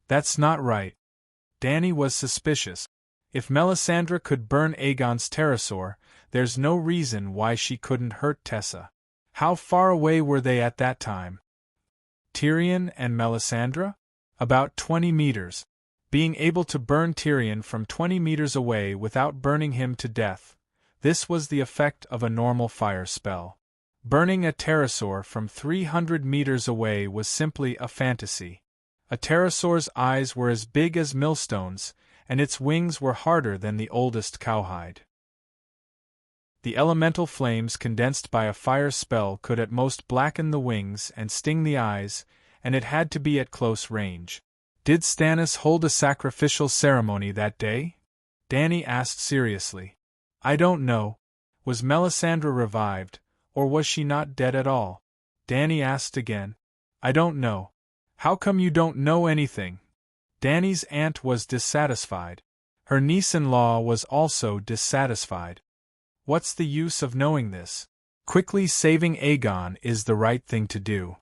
That's not right. Dany was suspicious. If Melisandre could burn Aegon's pterosaur, there's no reason why she couldn't hurt Tessa. How far away were they at that time? Tyrion and Melisandre? About 20 meters. Being able to burn Tyrion from 20 meters away without burning him to death, this was the effect of a normal fire spell. Burning a pterosaur from 300 meters away was simply a fantasy. A pterosaur's eyes were as big as millstones, and its wings were harder than the oldest cowhide. The elemental flames condensed by a fire spell could at most blacken the wings and sting the eyes, and it had to be at close range. Did Stannis hold a sacrificial ceremony that day? Dany asked seriously. I don't know. Was Melisandre revived, or was she not dead at all? Dany asked again. I don't know. How come you don't know anything? Dany's aunt was dissatisfied. Her niece-in-law was also dissatisfied. What's the use of knowing this? Quickly saving Aegon is the right thing to do.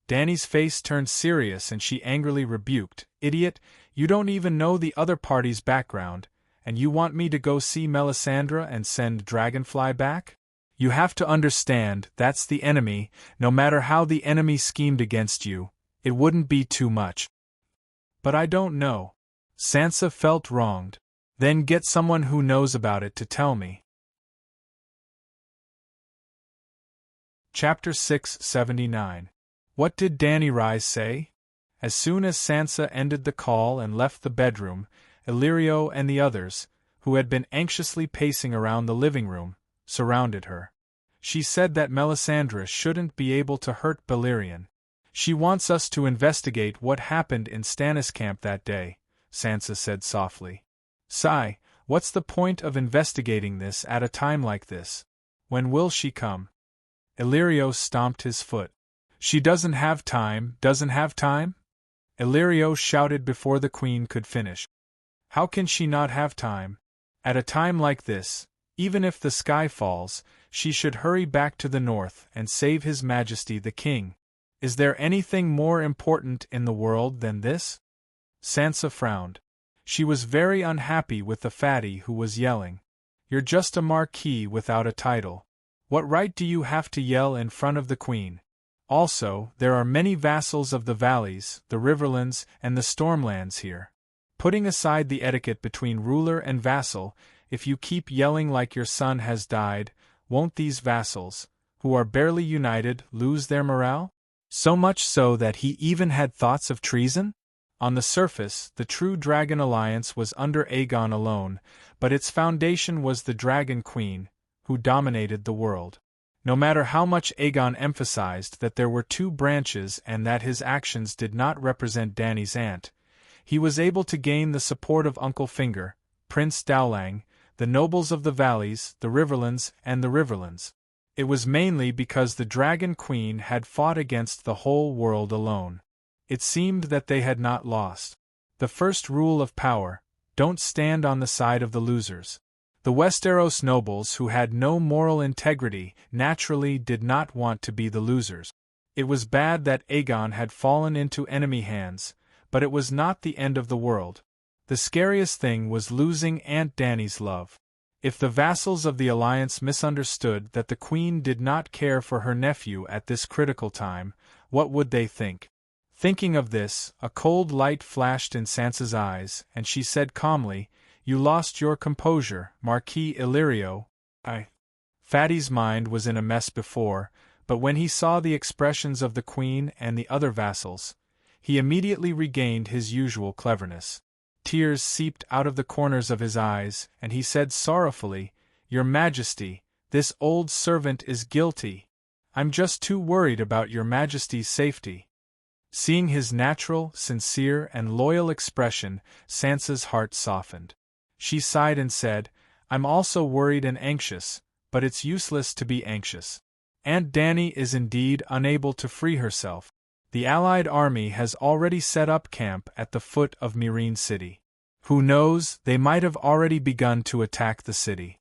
Dany's face turned serious and she angrily rebuked, Idiot, you don't even know the other party's background, and you want me to go see Melisandre and send Dragonfly back? You have to understand, that's the enemy. No matter how the enemy schemed against you, it wouldn't be too much. But I don't know. Sansa felt wronged. Then get someone who knows about it to tell me. Chapter 679. What did Dany Rise say? As soon as Sansa ended the call and left the bedroom, Illyrio and the others, who had been anxiously pacing around the living room, surrounded her. She said that Melisandre shouldn't be able to hurt Balerion. She wants us to investigate what happened in Stannis' camp that day, Sansa said softly. Sigh, what's the point of investigating this at a time like this? When will she come? Illyrio stomped his foot. She doesn't have time. Illyrio shouted before the queen could finish. How can she not have time? At a time like this, even if the sky falls, she should hurry back to the north and save His Majesty the King. Is there anything more important in the world than this? Sansa frowned. She was very unhappy with the fatty who was yelling. You're just a marquis without a title. What right do you have to yell in front of the queen? Also, there are many vassals of the valleys, the riverlands, and the stormlands here. Putting aside the etiquette between ruler and vassal, if you keep yelling like your son has died, won't these vassals, who are barely united, lose their morale? So much so that he even had thoughts of treason? On the surface, the true Dragon Alliance was under Aegon alone, but its foundation was the Dragon Queen, who dominated the world. No matter how much Aegon emphasized that there were two branches and that his actions did not represent Dany's aunt, he was able to gain the support of Uncle Finger, Prince Dowlang, the nobles of the valleys, the Riverlands, and the Riverlands. It was mainly because the Dragon Queen had fought against the whole world alone. It seemed that they had not lost. The first rule of power: don't stand on the side of the losers. The Westeros nobles who had no moral integrity naturally did not want to be the losers. It was bad that Aegon had fallen into enemy hands, but it was not the end of the world. The scariest thing was losing Aunt Dany's love. If the vassals of the alliance misunderstood that the queen did not care for her nephew at this critical time, what would they think? Thinking of this, a cold light flashed in Sansa's eyes, and she said calmly, You lost your composure, Marquis Illyrio. Fatty's mind was in a mess before, but when he saw the expressions of the queen and the other vassals, he immediately regained his usual cleverness. Tears seeped out of the corners of his eyes, and he said sorrowfully, Your Majesty, this old servant is guilty. I'm just too worried about Your Majesty's safety. Seeing his natural, sincere, and loyal expression, Sansa's heart softened. She sighed and said, I'm also worried and anxious, but it's useless to be anxious. Aunt Dani is indeed unable to free herself. The Allied army has already set up camp at the foot of Serene City. Who knows, they might have already begun to attack the city.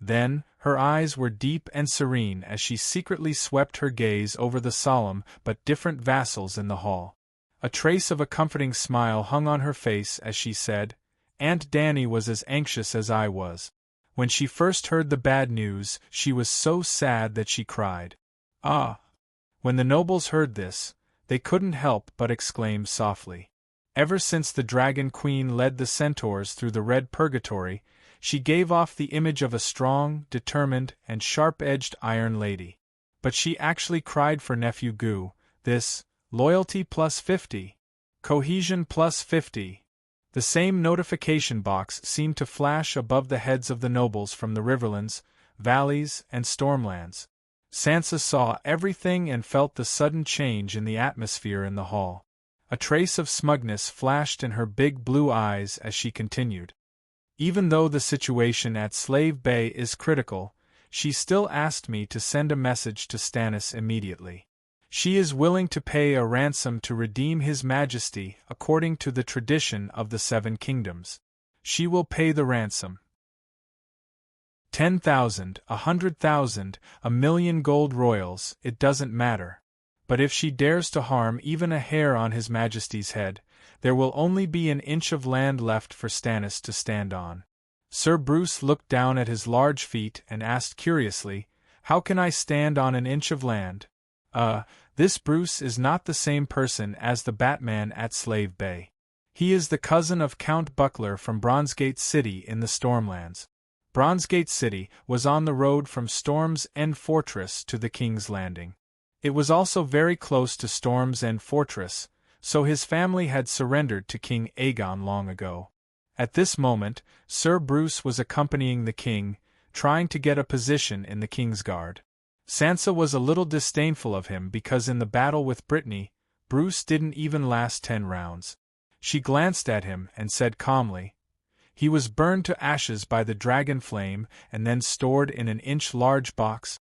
Then, her eyes were deep and serene as she secretly swept her gaze over the solemn but different vassals in the hall. A trace of a comforting smile hung on her face as she said, "Aunt Dani was as anxious as I was. When she first heard the bad news, she was so sad that she cried." Ah! When the nobles heard this, they couldn't help but exclaim softly. Ever since the Dragon Queen led the centaurs through the Red Purgatory, she gave off the image of a strong, determined, and sharp-edged Iron Lady. But she actually cried for Nephew Gu, this, loyalty plus 50. Cohesion plus 50. The same notification box seemed to flash above the heads of the nobles from the riverlands, valleys, and stormlands. Sansa saw everything and felt the sudden change in the atmosphere in the hall. A trace of smugness flashed in her big blue eyes as she continued. Even though the situation at Slave Bay is critical, she still asked me to send a message to Stannis immediately. She is willing to pay a ransom to redeem His Majesty according to the tradition of the Seven Kingdoms. She will pay the ransom. 10,000, 100,000, 1,000,000 gold royals, it doesn't matter. But if she dares to harm even a hair on His Majesty's head, there will only be an inch of land left for Stannis to stand on. Sir Bruce looked down at his large feet and asked curiously, "How can I stand on an inch of land?" This Bruce is not the same person as the Batman at Slave Bay. He is the cousin of Count Buckler from Bronzegate City in the Stormlands. Bronzegate City was on the road from Storm's End Fortress to the King's Landing. It was also very close to Storm's End Fortress, so his family had surrendered to King Aegon long ago. At this moment, Sir Bruce was accompanying the king, trying to get a position in the Kingsguard. Sansa was a little disdainful of him because in the battle with Brittany, Bruce didn't even last 10 rounds. She glanced at him and said calmly, "He was burned to ashes by the dragon flame and then stored in an inch-large box."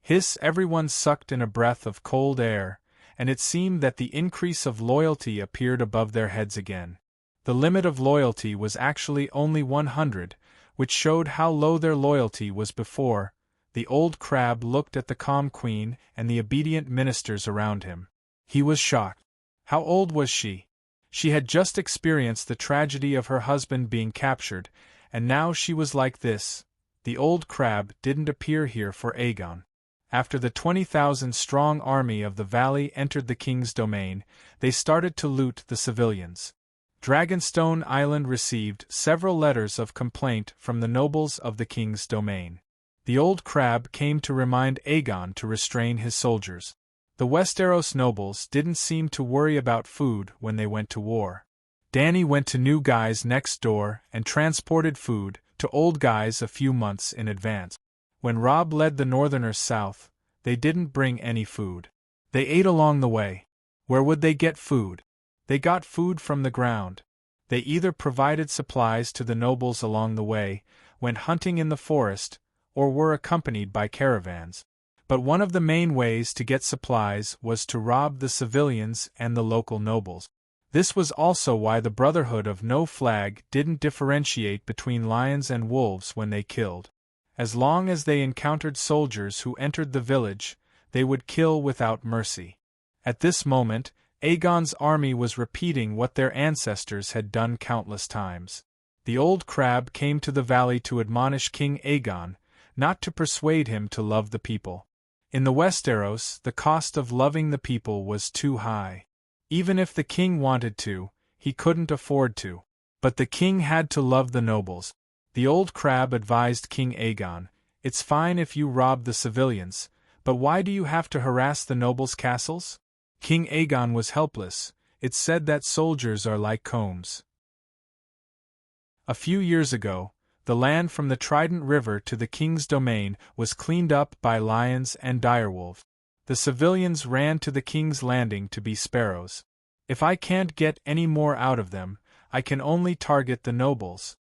Hiss! Everyone sucked in a breath of cold air, and it seemed that the increase of loyalty appeared above their heads again. The limit of loyalty was actually only 100, which showed how low their loyalty was before. The old crab looked at the calm queen and the obedient ministers around him. He was shocked. How old was she? She had just experienced the tragedy of her husband being captured, and now she was like this. The old crab didn't appear here for Aegon. After the 20,000-strong army of the valley entered the king's domain, they started to loot the civilians. Dragonstone Island received several letters of complaint from the nobles of the king's domain. The old crab came to remind Aegon to restrain his soldiers. The Westeros nobles didn't seem to worry about food when they went to war. Dany went to new guys next door and transported food to old guys a few months in advance. When Robb led the Northerners south, they didn't bring any food. They ate along the way. Where would they get food? They got food from the ground. They either provided supplies to the nobles along the way, went hunting in the forest, or were accompanied by caravans. But one of the main ways to get supplies was to rob the civilians and the local nobles. This was also why the Brotherhood of No Flag didn't differentiate between lions and wolves when they killed. As long as they encountered soldiers who entered the village, they would kill without mercy. At this moment, Aegon's army was repeating what their ancestors had done countless times. The old crab came to the valley to admonish King Aegon, not to persuade him to love the people. In the Westeros, the cost of loving the people was too high. Even if the king wanted to, he couldn't afford to. But the king had to love the nobles. The old crab advised King Aegon, "It's fine if you rob the civilians, but why do you have to harass the nobles' castles?" King Aegon was helpless. It's said that soldiers are like combs. A few years ago, the land from the Trident River to the king's domain was cleaned up by lions and direwolves. The civilians ran to the king's landing to be sparrows. If I can't get any more out of them, I can only target the nobles.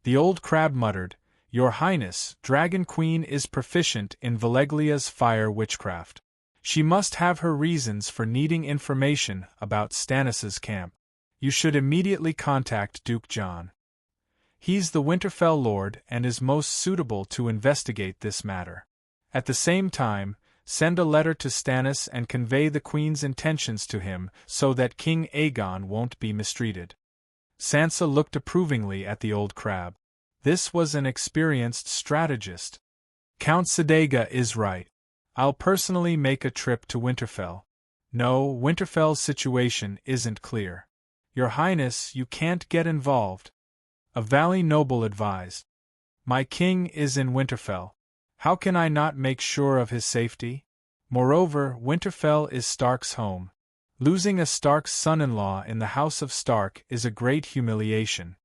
The old crab muttered, Your Highness, Dragon Queen is proficient in Valeglia's fire witchcraft. She must have her reasons for needing information about Stannis's camp. You should immediately contact Duke John. He's the Winterfell Lord and is most suitable to investigate this matter. At the same time, send a letter to Stannis and convey the Queen's intentions to him so that King Aegon won't be mistreated. Sansa looked approvingly at the old crab. This was an experienced strategist. Count Sedega is right. I'll personally make a trip to Winterfell. No, Winterfell's situation isn't clear. Your Highness, you can't get involved. A Valley noble advised. My king is in Winterfell. How can I not make sure of his safety? Moreover, Winterfell is Stark's home. Losing a Stark's son-in-law in the House of Stark is a great humiliation.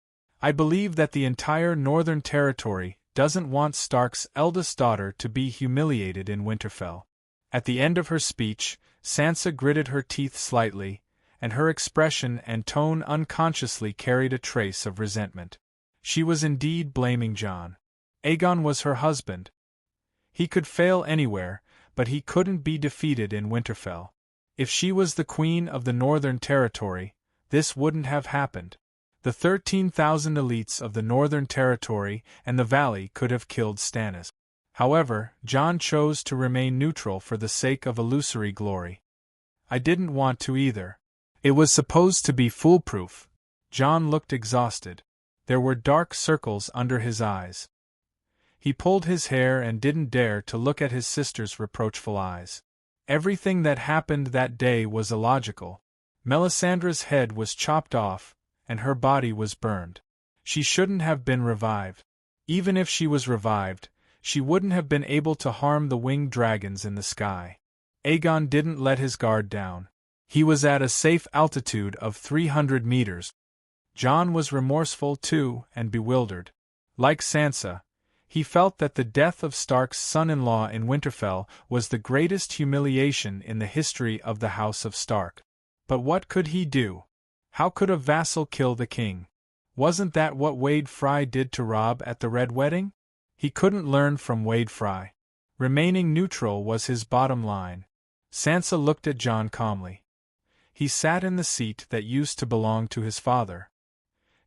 I believe that the entire Northern Territory doesn't want Stark's eldest daughter to be humiliated in Winterfell. At the end of her speech, Sansa gritted her teeth slightly, and her expression and tone unconsciously carried a trace of resentment. She was indeed blaming Jon. Aegon was her husband. He could fail anywhere, but he couldn't be defeated in Winterfell. If she was the queen of the Northern Territory, this wouldn't have happened. The 13,000 elites of the Northern Territory and the Valley could have killed Stannis. However, Jon chose to remain neutral for the sake of illusory glory. I didn't want to either. It was supposed to be foolproof. Jon looked exhausted. There were dark circles under his eyes. He pulled his hair and didn't dare to look at his sister's reproachful eyes. Everything that happened that day was illogical. Melisandre's head was chopped off, and her body was burned. She shouldn't have been revived. Even if she was revived, she wouldn't have been able to harm the winged dragons in the sky. Aegon didn't let his guard down. He was at a safe altitude of 300 meters. Jon was remorseful too and bewildered. Like Sansa, he felt that the death of Stark's son-in-law in Winterfell was the greatest humiliation in the history of the House of Stark. But what could he do? How could a vassal kill the king? Wasn't that what Wade Fry did to Robb at the Red Wedding? He couldn't learn from Wade Fry. Remaining neutral was his bottom line. Sansa looked at Jon calmly. He sat in the seat that used to belong to his father.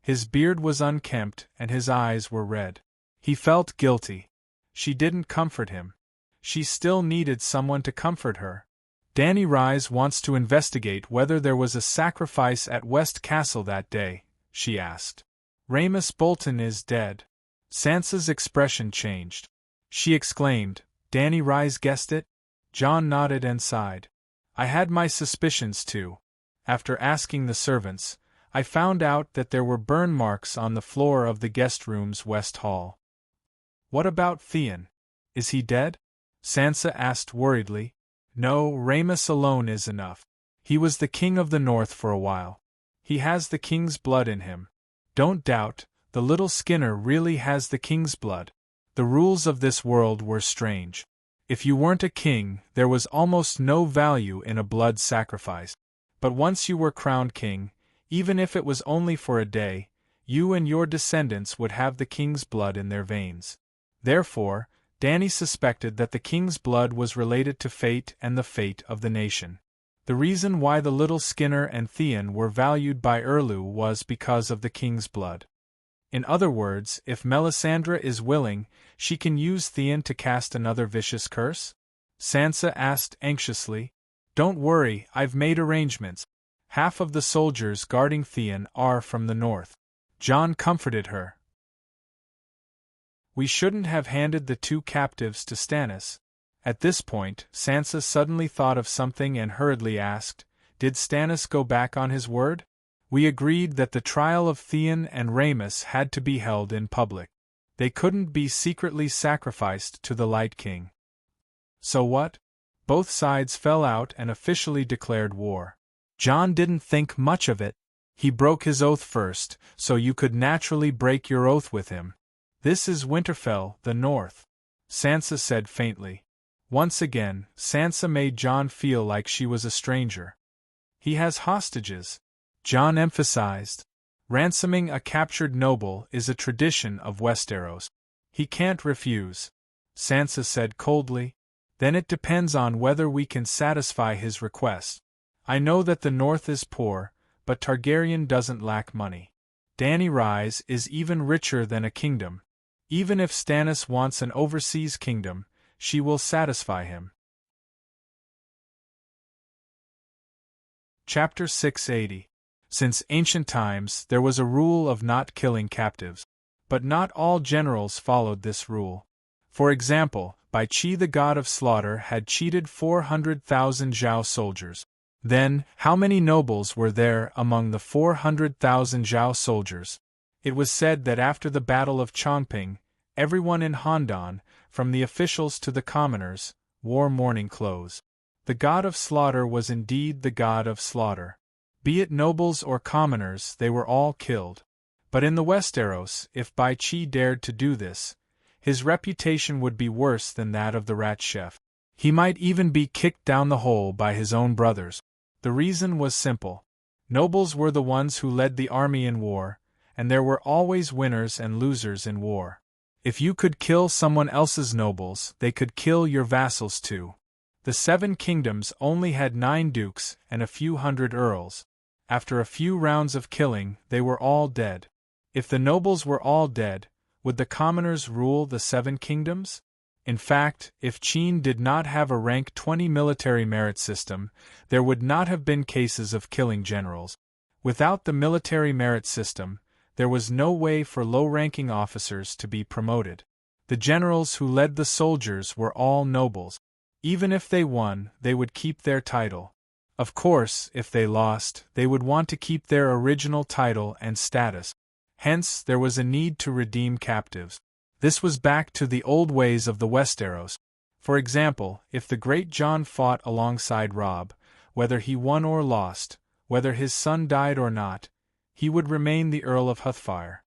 His beard was unkempt and his eyes were red. He felt guilty. She didn't comfort him. She still needed someone to comfort her. Dany Rise wants to investigate whether there was a sacrifice at West Castle that day, she asked. Rhaenys Bolton is dead. Sansa's expression changed. She exclaimed, Dany Rise guessed it? Jon nodded and sighed. I had my suspicions too. After asking the servants, I found out that there were burn marks on the floor of the guest room's west hall. What about Theon? Is he dead? Sansa asked worriedly. No, Rhaenys alone is enough. He was the king of the north for a while. He has the king's blood in him. Don't doubt, the little Skinner really has the king's blood. The rules of this world were strange. If you weren't a king, there was almost no value in a blood sacrifice. But once you were crowned king, even if it was only for a day, you and your descendants would have the king's blood in their veins. Therefore, Dany suspected that the king's blood was related to fate and the fate of the nation. The reason why the little Skinner and Theon were valued by Erlu was because of the king's blood. In other words, if Melisandre is willing, she can use Theon to cast another vicious curse? Sansa asked anxiously. Don't worry, I've made arrangements. Half of the soldiers guarding Theon are from the north. Jon comforted her. We shouldn't have handed the two captives to Stannis. At this point, Sansa suddenly thought of something and hurriedly asked, Did Stannis go back on his word? We agreed that the trial of Theon and Rhaenys had to be held in public. They couldn't be secretly sacrificed to the Light King. So what? Both sides fell out and officially declared war. Jon didn't think much of it. He broke his oath first, so you could naturally break your oath with him. This is Winterfell, the North, Sansa said faintly. Once again, Sansa made Jon feel like she was a stranger. He has hostages, Jon emphasized. Ransoming a captured noble is a tradition of Westeros. He can't refuse, Sansa said coldly. Then it depends on whether we can satisfy his request. I know that the North is poor, but Targaryen doesn't lack money. Dany Rise is even richer than a kingdom. Even if Stannis wants an overseas kingdom, she will satisfy him. Chapter 680. Since ancient times there was a rule of not killing captives. But not all generals followed this rule. For example, Bai Qi the god of slaughter had cheated 400,000 Zhao soldiers. Then, how many nobles were there among the 400,000 Zhao soldiers? It was said that after the Battle of Chongping, everyone in Handan, from the officials to the commoners, wore mourning clothes. The god of slaughter was indeed the god of slaughter. Be it nobles or commoners, they were all killed. But in the Westeros, if Bai Qi dared to do this, his reputation would be worse than that of the rat chef. He might even be kicked down the hole by his own brothers. The reason was simple. Nobles were the ones who led the army in war, and there were always winners and losers in war. If you could kill someone else's nobles, they could kill your vassals too. The 7 kingdoms only had 9 dukes and a few hundred earls. After a few rounds of killing, they were all dead. If the nobles were all dead, would the commoners rule the 7 kingdoms? In fact, if Qin did not have a rank 20 military merit system, there would not have been cases of killing generals. Without the military merit system, there was no way for low-ranking officers to be promoted. The generals who led the soldiers were all nobles. Even if they won, they would keep their title. Of course, if they lost, they would want to keep their original title and status. Hence, there was a need to redeem captives. This was back to the old ways of the Westeros. For example, if the great Jon fought alongside Robb, whether he won or lost, whether his son died or not, he would remain the Earl of Hrothgar.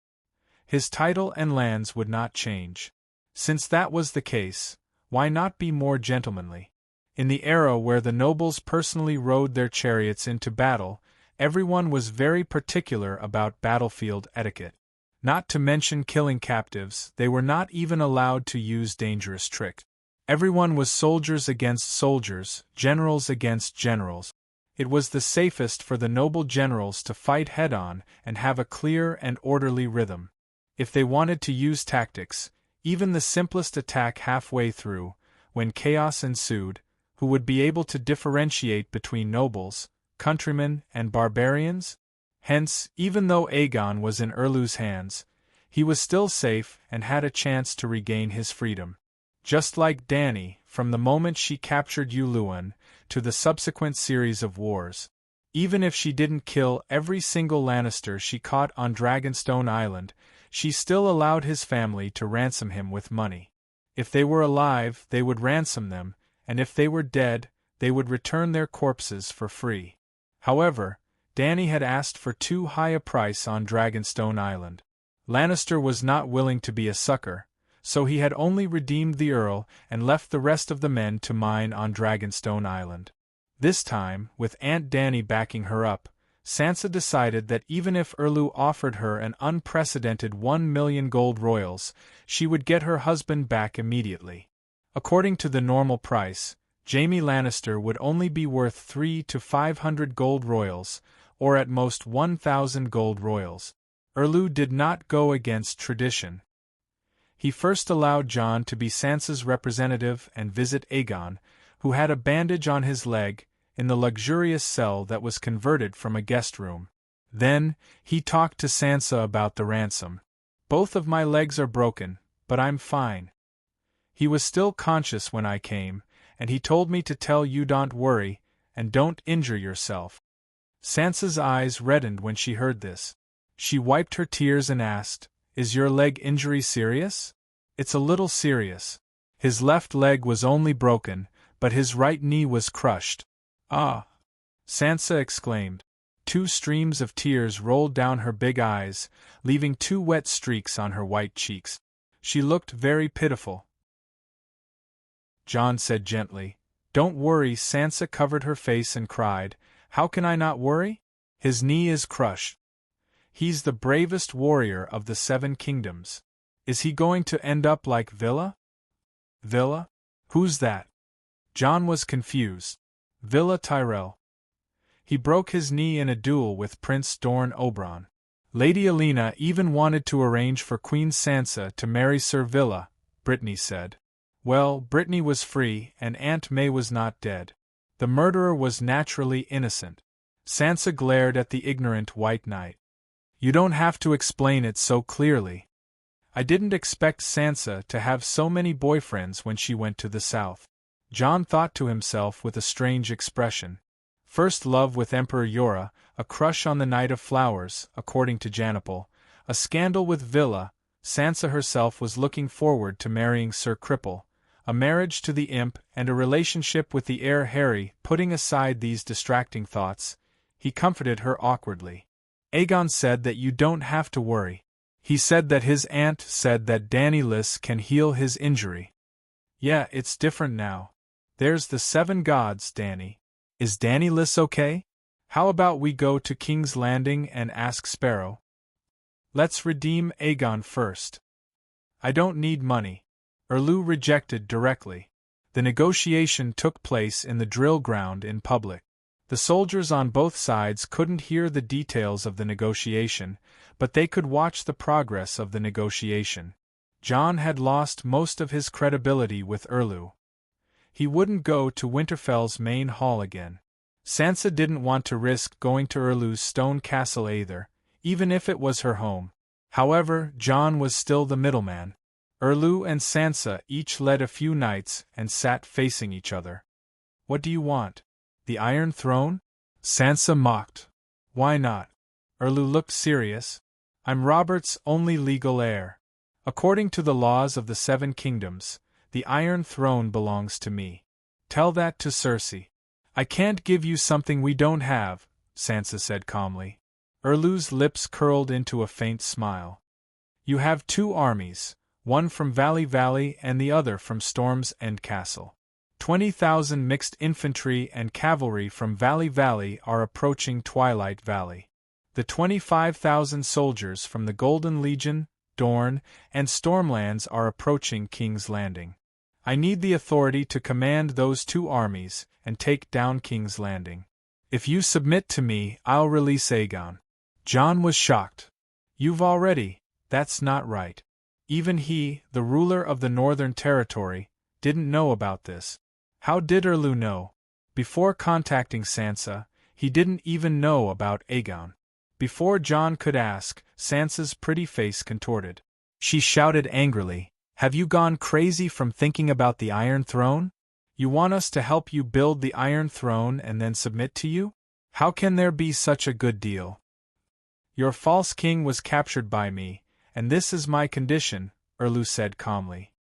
His title and lands would not change. Since that was the case, why not be more gentlemanly? In the era where the nobles personally rode their chariots into battle, everyone was very particular about battlefield etiquette. Not to mention killing captives, they were not even allowed to use dangerous tricks. Everyone was soldiers against soldiers, generals against generals. It was the safest for the noble generals to fight head-on and have a clear and orderly rhythm. If they wanted to use tactics, even the simplest attack halfway through, when chaos ensued, who would be able to differentiate between nobles, countrymen, and barbarians? Hence, even though Aegon was in Erlu's hands, he was still safe and had a chance to regain his freedom. Just like Dany, from the moment she captured Yuluan to the subsequent series of wars. Even if she didn't kill every single Lannister she caught on Dragonstone Island, she still allowed his family to ransom him with money. If they were alive, they would ransom them, and if they were dead, they would return their corpses for free. However, Dany had asked for too high a price on Dragonstone Island. Lannister was not willing to be a sucker, so he had only redeemed the Earl and left the rest of the men to mine on Dragonstone Island. This time, with Aunt Dany backing her up, Sansa decided that even if Erlu offered her an unprecedented 1 million gold royals, she would get her husband back immediately. According to the normal price, Jaime Lannister would only be worth 300 to 500 gold royals, or at most 1,000 gold royals. Erlu did not go against tradition. He first allowed Jon to be Sansa's representative and visit Aegon, who had a bandage on his leg, in the luxurious cell that was converted from a guest room. Then, he talked to Sansa about the ransom. "Both of my legs are broken, but I'm fine. He was still conscious when I came, and he told me to tell you don't worry, and don't injure yourself." Sansa's eyes reddened when she heard this. She wiped her tears and asked, "Is your leg injury serious?" "It's a little serious. His left leg was only broken, but his right knee was crushed." "Ah!" Sansa exclaimed. 2 streams of tears rolled down her big eyes, leaving 2 wet streaks on her white cheeks. She looked very pitiful. Jon said gently, "Don't worry." Sansa covered her face and cried, "How can I not worry? His knee is crushed. He's the bravest warrior of the 7 kingdoms. Is he going to end up like Villa? Villa? Who's that? John was confused. Villa Tyrell. He broke his knee in a duel with Prince Dorn Oberon. Lady Alina even wanted to arrange for Queen Sansa to marry Sir Villa, Brittany said. Well, Brittany was free and Aunt May was not dead. The murderer was naturally innocent. Sansa glared at the ignorant White Knight. You don't have to explain it so clearly. I didn't expect Sansa to have so many boyfriends when she went to the south. John thought to himself with a strange expression. First love with Emperor Yora, a crush on the Knight of Flowers, according to Janipal, a scandal with Villa, Sansa herself was looking forward to marrying Sir Cripple, a marriage to the imp and a relationship with the heir Harry. Putting aside these distracting thoughts, he comforted her awkwardly. Aegon said that you don't have to worry. He said that his aunt said that Dany Liss can heal his injury. Yeah, it's different now. There's the 7 gods, Dany. Is Dany Liss okay? How about we go to King's Landing and ask Sparrow? Let's redeem Aegon first. I don't need money. Erlu rejected directly. The negotiation took place in the drill ground in public. The soldiers on both sides couldn't hear the details of the negotiation, but they could watch the progress of the negotiation. John had lost most of his credibility with Erlu. He wouldn't go to Winterfell's main hall again. Sansa didn't want to risk going to Erlu's stone castle either, even if it was her home. However, John was still the middleman. Erlu and Sansa each led a few knights and sat facing each other. What do you want? The Iron Throne? Sansa mocked. Why not? Erlu looked serious. I'm Robert's only legal heir. According to the laws of the 7 kingdoms, the Iron Throne belongs to me. Tell that to Cersei. I can't give you something we don't have, Sansa said calmly. Erlu's lips curled into a faint smile. You have 2 armies, one from Valley and the other from Storm's End Castle. 20,000 mixed infantry and cavalry from Valley are approaching Twilight Valley. The 25,000 soldiers from the Golden Legion, Dorne, and Stormlands are approaching King's Landing. I need the authority to command those 2 armies and take down King's Landing. If you submit to me, I'll release Aegon. John was shocked. You've already. That's not right. Even he, the ruler of the Northern Territory, didn't know about this. How did Erlu know? Before contacting Sansa, he didn't even know about Aegon. Before John could ask, Sansa's pretty face contorted. She shouted angrily, Have you gone crazy from thinking about the Iron Throne? You want us to help you build the Iron Throne and then submit to you? How can there be such a good deal? Your false king was captured by me, and this is my condition, Erlu said calmly.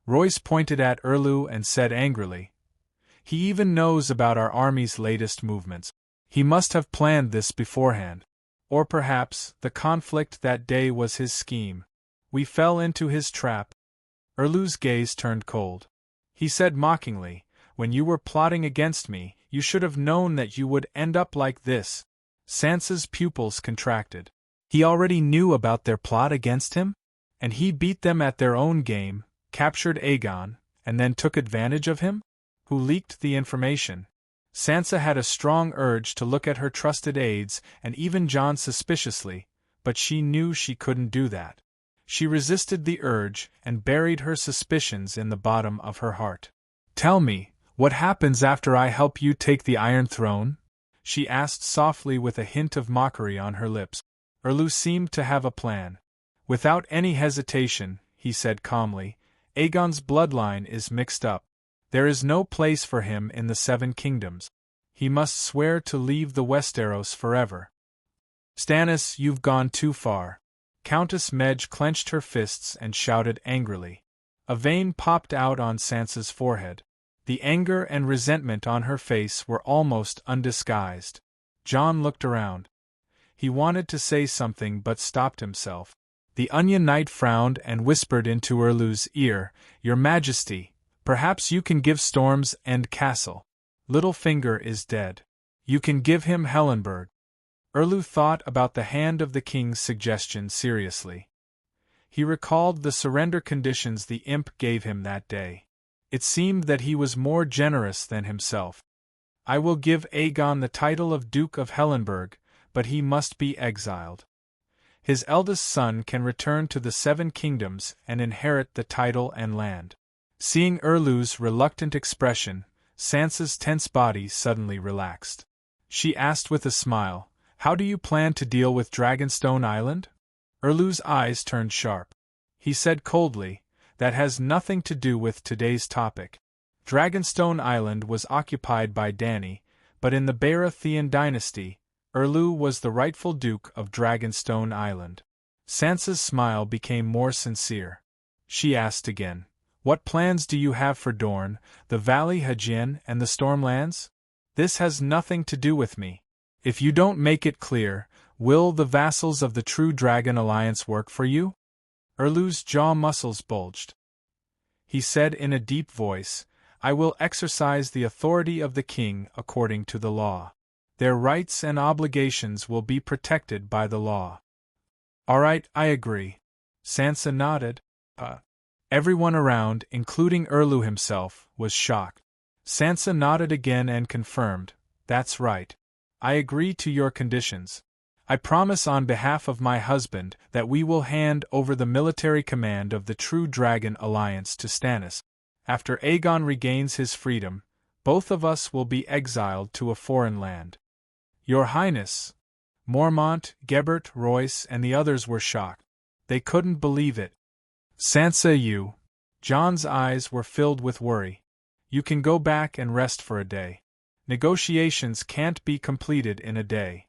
Royce pointed at Erlu and said angrily, He even knows about our army's latest movements. He must have planned this beforehand. Or perhaps, the conflict that day was his scheme. We fell into his trap. Erlu's gaze turned cold. He said mockingly, When you were plotting against me, you should have known that you would end up like this. Sansa's pupils contracted. He already knew about their plot against him? And he beat them at their own game, captured Aegon, and then took advantage of him? Who leaked the information? Sansa had a strong urge to look at her trusted aides and even Jon suspiciously, but she knew she couldn't do that. She resisted the urge and buried her suspicions in the bottom of her heart. Tell me, what happens after I help you take the Iron Throne? She asked softly with a hint of mockery on her lips. Erlu seemed to have a plan. Without any hesitation, he said calmly, Aegon's bloodline is mixed up. There is no place for him in the 7 kingdoms. He must swear to leave the Westeros forever. Stannis, you've gone too far. Countess Medj clenched her fists and shouted angrily. A vein popped out on Sansa's forehead. The anger and resentment on her face were almost undisguised. Jon looked around. He wanted to say something but stopped himself. The Onion Knight frowned and whispered into Erlu's ear, Your Majesty, perhaps you can give Storm's End Castle. Littlefinger is dead. You can give him Hellenberg. Erlu thought about the Hand of the King's suggestion seriously. He recalled the surrender conditions the imp gave him that day. It seemed that he was more generous than himself. I will give Aegon the title of Duke of Hellenberg, but he must be exiled. His eldest son can return to the Seven Kingdoms and inherit the title and land. Seeing Erlu's reluctant expression, Sansa's tense body suddenly relaxed. She asked with a smile, "How do you plan to deal with Dragonstone Island?" Erlu's eyes turned sharp. He said coldly, "That has nothing to do with today's topic. Dragonstone Island was occupied by Dany, but in the Baratheon dynasty, Erlu was the rightful Duke of Dragonstone Island." Sansa's smile became more sincere. She asked again, "What plans do you have for Dorne, the Valley Hajin and the Stormlands? This has nothing to do with me. If you don't make it clear, will the vassals of the True Dragon Alliance work for you?" Erlu's jaw muscles bulged. He said in a deep voice, "I will exercise the authority of the king according to the law. Their rights and obligations will be protected by the law." "All right, I agree." Sansa nodded. Everyone around, including Erlu himself, was shocked. Sansa nodded again and confirmed, "That's right. I agree to your conditions. I promise on behalf of my husband that we will hand over the military command of the True Dragon Alliance to Stannis. After Aegon regains his freedom, both of us will be exiled to a foreign land." "Your Highness!" Mormont, Gebert, Royce, and the others were shocked. They couldn't believe it. "Sansa, you..." Jon's eyes were filled with worry. "You can go back and rest for a day. Negotiations can't be completed in a day."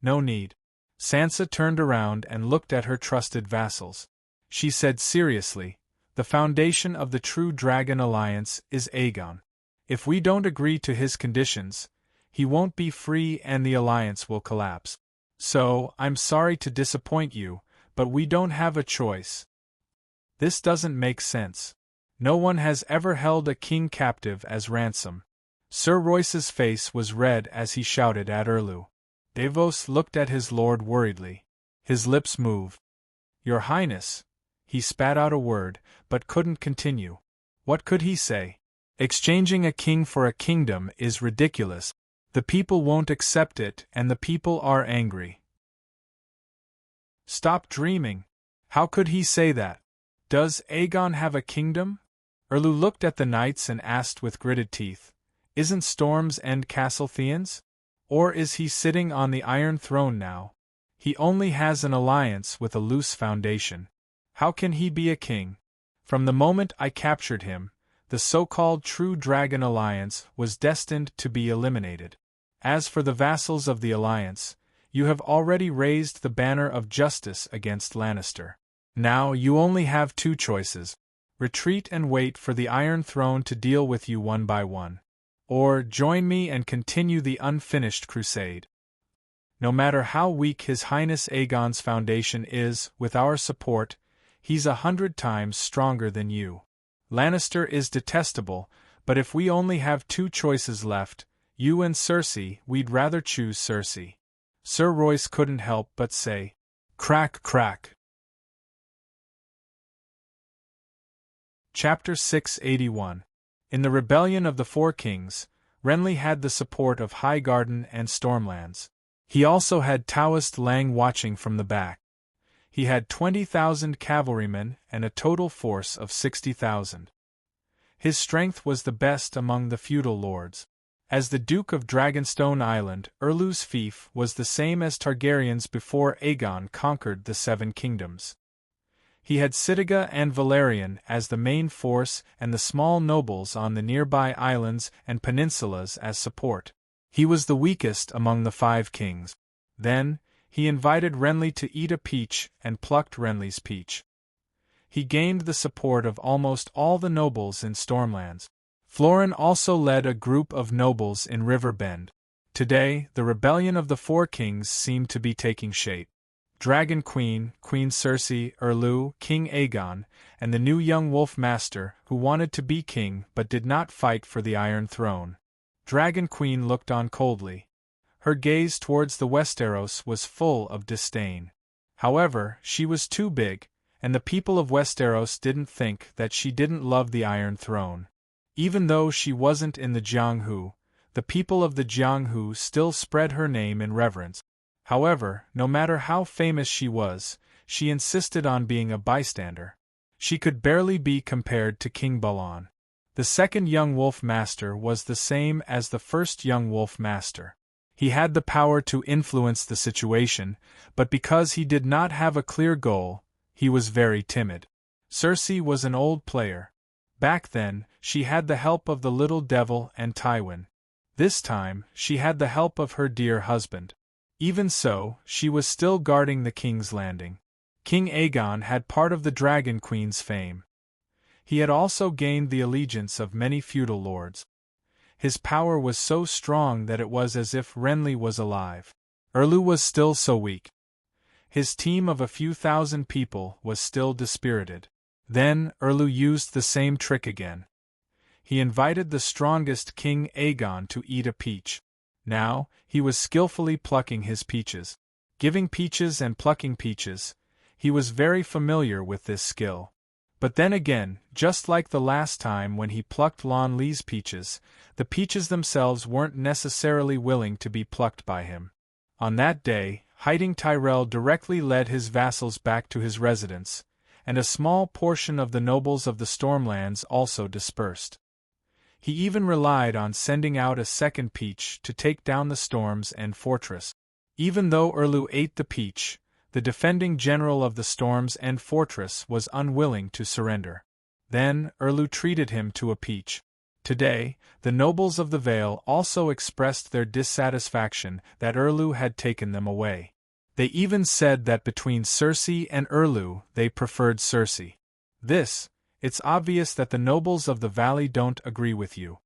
"No need." Sansa turned around and looked at her trusted vassals. She said seriously, "The foundation of the True Dragon Alliance is Aegon. If we don't agree to his conditions, he won't be free and the alliance will collapse. So, I'm sorry to disappoint you, but we don't have a choice." "This doesn't make sense. No one has ever held a king captive as ransom." Sir Royce's face was red as he shouted at Erlu. Davos looked at his lord worriedly. His lips moved. "Your Highness..." He spat out a word, but couldn't continue. What could he say? "Exchanging a king for a kingdom is ridiculous. The people won't accept it, and the people are angry." "Stop dreaming. How could he say that? Does Aegon have a kingdom?" Erlu looked at the knights and asked with gritted teeth, "Isn't Storm's End Castle Theon's? Or is he sitting on the Iron Throne now? He only has an alliance with a loose foundation. How can he be a king? From the moment I captured him, the so-called True Dragon Alliance was destined to be eliminated. As for the vassals of the alliance, you have already raised the banner of justice against Lannister. Now you only have two choices. Retreat and wait for the Iron Throne to deal with you one by one. Or join me and continue the unfinished crusade. No matter how weak His Highness Aegon's foundation is, with our support, he's 100 times stronger than you. Lannister is detestable, but if we only have two choices left, you and Cersei, we'd rather choose Cersei." Sir Royce couldn't help but say, "Crack, crack." Chapter 681. In the Rebellion of the Four Kings, Renly had the support of Highgarden and Stormlands. He also had Taoist Lang watching from the back. He had 20,000 cavalrymen and a total force of 60,000. His strength was the best among the feudal lords. As the Duke of Dragonstone Island, Erlu's fief was the same as Targaryen's before Aegon conquered the Seven Kingdoms. He had Cithaga and Valerian as the main force and the small nobles on the nearby islands and peninsulas as support. He was the weakest among the 5 kings. Then, he invited Renly to eat a peach and plucked Renly's peach. He gained the support of almost all the nobles in Stormlands. Florin also led a group of nobles in Riverbend. Today, the rebellion of the Four Kings seemed to be taking shape. Dragon Queen, Queen Cersei, Erlu, King Aegon, and the new young Wolf Master, who wanted to be king but did not fight for the Iron Throne. Dragon Queen looked on coldly. Her gaze towards the Westeros was full of disdain. However, she was too big, and the people of Westeros didn't think that she didn't love the Iron Throne. Even though she wasn't in the Jianghu, the people of the Jianghu still spread her name in reverence. However, no matter how famous she was, she insisted on being a bystander. She could barely be compared to King Balan. The second young wolf master was the same as the first young wolf master. He had the power to influence the situation, but because he did not have a clear goal, he was very timid. Cersei was an old player. Back then, she had the help of the little devil and Tywin. This time, she had the help of her dear husband. Even so, she was still guarding the King's Landing. King Aegon had part of the Dragon Queen's fame. He had also gained the allegiance of many feudal lords. His power was so strong that it was as if Renly was alive. Erlu was still so weak. His team of a few thousand people was still dispirited. Then, Erlu used the same trick again. He invited the strongest King Aegon to eat a peach. Now, he was skillfully plucking his peaches. Giving peaches and plucking peaches, he was very familiar with this skill. But then again, just like the last time when he plucked Lon Lee's peaches, the peaches themselves weren't necessarily willing to be plucked by him. On that day, Hiding Tyrell directly led his vassals back to his residence, and a small portion of the nobles of the Stormlands also dispersed. He even relied on sending out a second peach to take down the Storms and Fortress. Even though Erlu ate the peach, the defending general of the Storms and Fortress was unwilling to surrender. Then, Erlu treated him to a peach. Today, the nobles of the Vale also expressed their dissatisfaction that Erlu had taken them away. They even said that between Cersei and Erlu, they preferred Cersei. It's obvious that the nobles of the valley don't agree with you.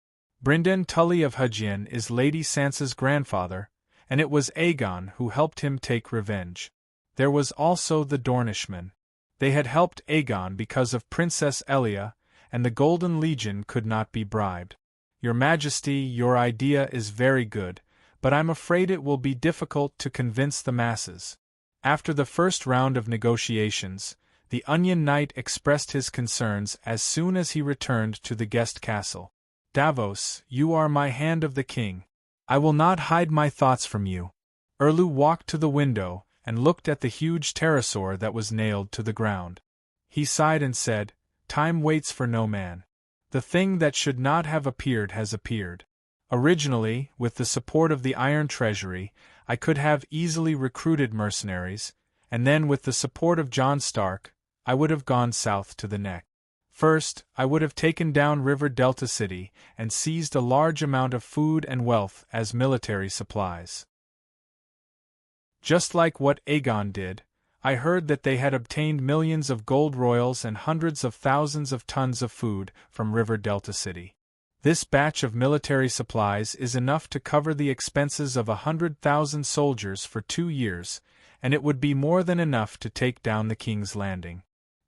Brynden Tully of Hugin is Lady Sansa's grandfather, and it was Aegon who helped him take revenge. There was also the Dornishmen. They had helped Aegon because of Princess Elia, and the Golden Legion could not be bribed. Your Majesty, your idea is very good, but I'm afraid it will be difficult to convince the masses. After the first round of negotiations, the Onion Knight expressed his concerns as soon as he returned to the guest castle. Davos, you are my hand of the king. I will not hide my thoughts from you. Erlu walked to the window and looked at the huge pterosaur that was nailed to the ground. He sighed and said, "Time waits for no man. The thing that should not have appeared has appeared. Originally, with the support of the Iron Treasury, I could have easily recruited mercenaries, and then with the support of Jon Stark, I would have gone south to the Neck. First, I would have taken down River Delta City and seized a large amount of food and wealth as military supplies. Just like what Aegon did, I heard that they had obtained millions of gold royals and hundreds of thousands of tons of food from River Delta City. This batch of military supplies is enough to cover the expenses of 100,000 soldiers for 2 years, and it would be more than enough to take down the King's Landing.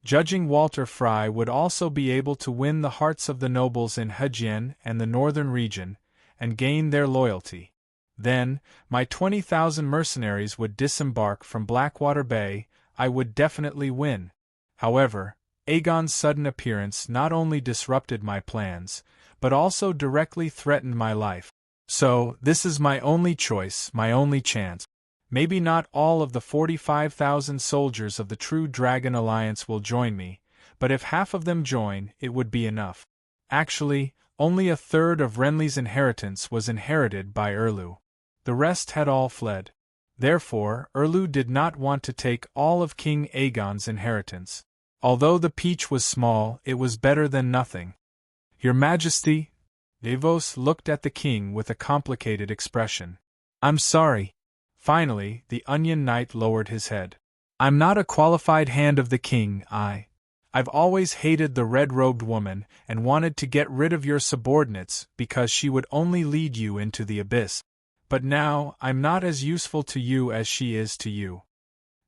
Judging Walter Frye would also be able to win the hearts of the nobles in Hugin and the northern region, and gain their loyalty. Then, my 20,000 mercenaries would disembark from Blackwater Bay. I would definitely win. However, Aegon's sudden appearance not only disrupted my plans, but also directly threatened my life. So, this is my only choice, my only chance. Maybe not all of the 45,000 soldiers of the True Dragon Alliance will join me, but if half of them join, it would be enough. Actually, only a third of Renly's inheritance was inherited by Erlu. The rest had all fled. Therefore, Erlu did not want to take all of King Aegon's inheritance. Although the peach was small, it was better than nothing. Your Majesty, Davos looked at the king with a complicated expression. I'm sorry. Finally, the Onion Knight lowered his head. I'm not a qualified hand of the king, I've always hated the red-robed woman and wanted to get rid of your subordinates because she would only lead you into the abyss. But now, I'm not as useful to you as she is to you.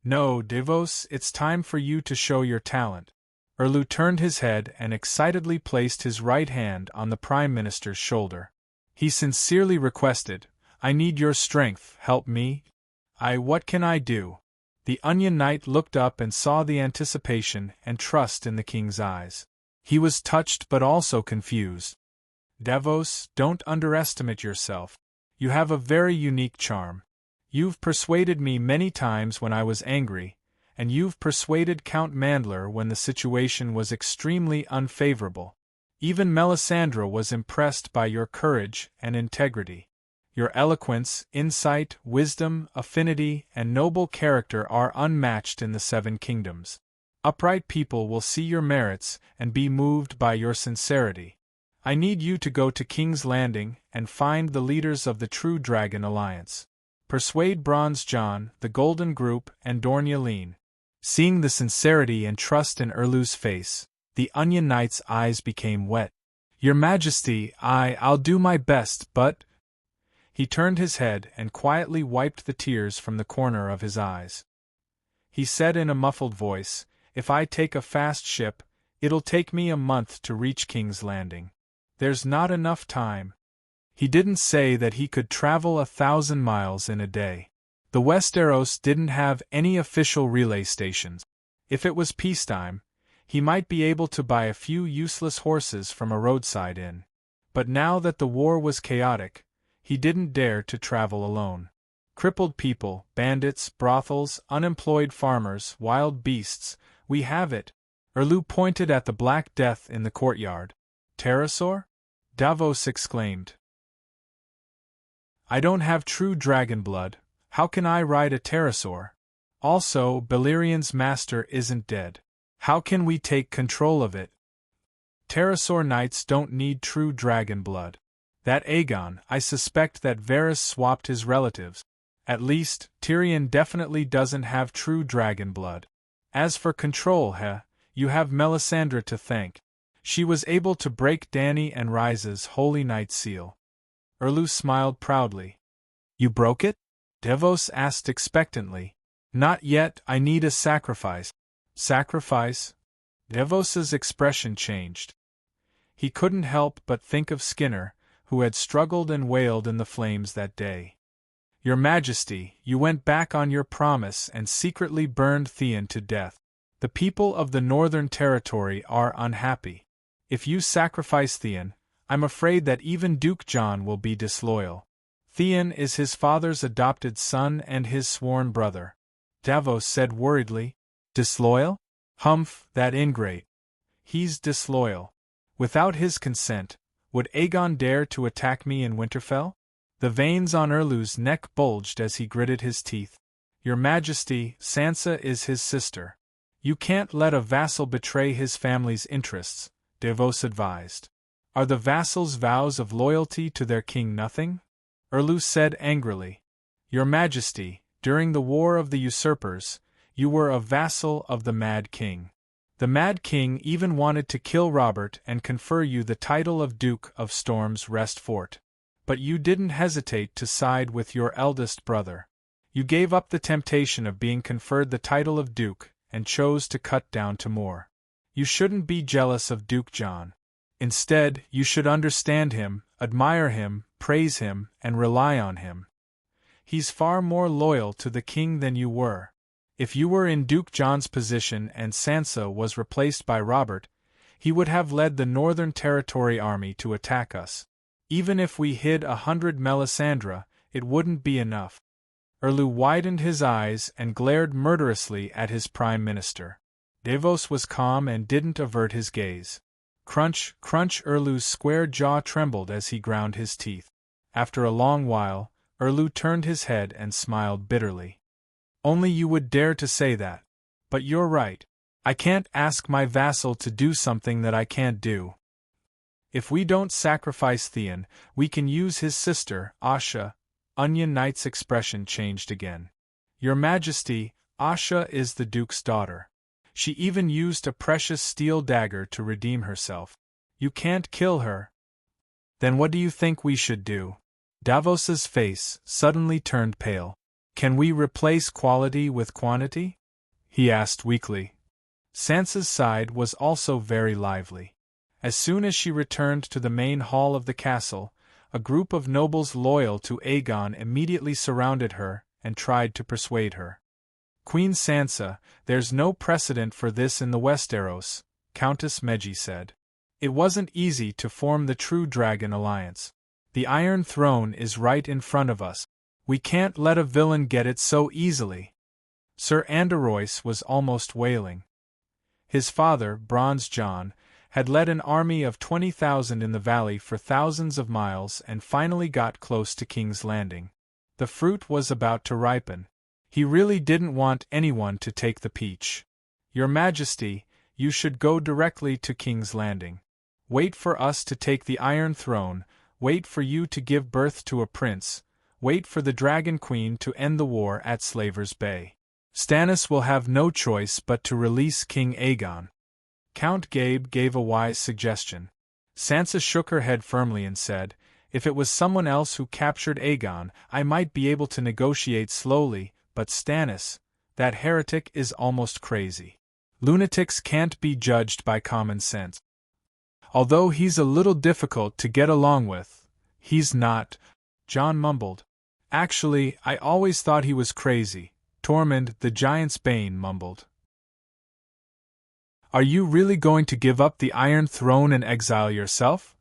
No, Davos, it's time for you to show your talent. Erlu turned his head and excitedly placed his right hand on the Prime Minister's shoulder. He sincerely requested, I need your strength, help me. What can I do? The Onion Knight looked up and saw the anticipation and trust in the king's eyes. He was touched but also confused. Davos, don't underestimate yourself. You have a very unique charm. You've persuaded me many times when I was angry, and you've persuaded Count Mandler when the situation was extremely unfavorable. Even Melisandre was impressed by your courage and integrity. Your eloquence, insight, wisdom, affinity, and noble character are unmatched in the Seven Kingdoms. Upright people will see your merits and be moved by your sincerity. I need you to go to King's Landing and find the leaders of the True Dragon Alliance. Persuade Bronze John, the Golden Group, and Dorn Yelene. Seeing the sincerity and trust in Erlu's face, the Onion Knight's eyes became wet. Your Majesty, I'll do my best, but… He turned his head and quietly wiped the tears from the corner of his eyes. He said in a muffled voice, if I take a fast ship, it'll take me a month to reach King's Landing. There's not enough time. He didn't say that he could travel 1,000 miles in a day. The Westeros didn't have any official relay stations. If it was peacetime, he might be able to buy a few useless horses from a roadside inn. But now that the war was chaotic, he didn't dare to travel alone. Crippled people, bandits, brothels, unemployed farmers, wild beasts, we have it. Erlu pointed at the Black Death in the courtyard. Pterosaur? Davos exclaimed. I don't have true dragon blood. How can I ride a pterosaur? Also, Balerian's master isn't dead. How can we take control of it? Pterosaur knights don't need true dragon blood. That Aegon, I suspect that Varys swapped his relatives. At least, Tyrion definitely doesn't have true dragon blood. As for control, you have Melisandre to thank. She was able to break Dany and Rise's Holy Knight seal. Erlu smiled proudly. You broke it? Davos asked expectantly. Not yet, I need a sacrifice. Sacrifice? Davos's expression changed. He couldn't help but think of Skinner, who had struggled and wailed in the flames that day. Your Majesty, you went back on your promise and secretly burned Theon to death. The people of the Northern Territory are unhappy. If you sacrifice Theon, I'm afraid that even Duke John will be disloyal. Theon is his father's adopted son and his sworn brother. Davos said worriedly. Disloyal? Humph, that ingrate. He's disloyal. Without his consent, would Aegon dare to attack me in Winterfell? The veins on Erlu's neck bulged as he gritted his teeth. Your Majesty, Sansa is his sister. You can't let a vassal betray his family's interests, Davos advised. Are the vassals' vows of loyalty to their king nothing? Erlu said angrily. Your Majesty, during the War of the Usurpers, you were a vassal of the Mad King. The Mad King even wanted to kill Robert and confer you the title of Duke of Storm's Rest Fort. But you didn't hesitate to side with your eldest brother. You gave up the temptation of being conferred the title of Duke and chose to cut down to more. You shouldn't be jealous of Duke John. Instead, you should understand him, admire him, praise him, and rely on him. He's far more loyal to the king than you were. If you were in Duke John's position and Sansa was replaced by Robert, he would have led the Northern Territory army to attack us. Even if we hid 100 Melisandre, it wouldn't be enough. Erlu widened his eyes and glared murderously at his prime minister. Davos was calm and didn't avert his gaze. Crunch, crunch. Erlu's square jaw trembled as he ground his teeth. After a long while, Erlu turned his head and smiled bitterly. Only you would dare to say that. But you're right. I can't ask my vassal to do something that I can't do. If we don't sacrifice Theon, we can use his sister, Asha. Onion Knight's expression changed again. Your Majesty, Asha is the Duke's daughter. She even used a precious steel dagger to redeem herself. You can't kill her. Then what do you think we should do? Davos's face suddenly turned pale. Can we replace quality with quantity? He asked weakly. Sansa's side was also very lively. As soon as she returned to the main hall of the castle, a group of nobles loyal to Aegon immediately surrounded her and tried to persuade her. Queen Sansa, there's no precedent for this in the Westeros, Countess Meji said. It wasn't easy to form the true dragon alliance. The Iron Throne is right in front of us. We can't let a villain get it so easily. Sir Andorois was almost wailing. His father, Bronze John, had led an army of 20,000 in the valley for thousands of miles and finally got close to King's Landing. The fruit was about to ripen. He really didn't want anyone to take the peach. Your Majesty, you should go directly to King's Landing. Wait for us to take the Iron Throne, wait for you to give birth to a prince, wait for the Dragon Queen to end the war at Slaver's Bay. Stannis will have no choice but to release King Aegon. Count Gabe gave a wise suggestion. Sansa shook her head firmly and said, if it was someone else who captured Aegon, I might be able to negotiate slowly, but Stannis, that heretic, is almost crazy. Lunatics can't be judged by common sense. Although he's a little difficult to get along with, he's not, Jon mumbled. Actually, I always thought he was crazy, Tormund, the Giant's Bane, mumbled. Are you really going to give up the Iron Throne and exile yourself?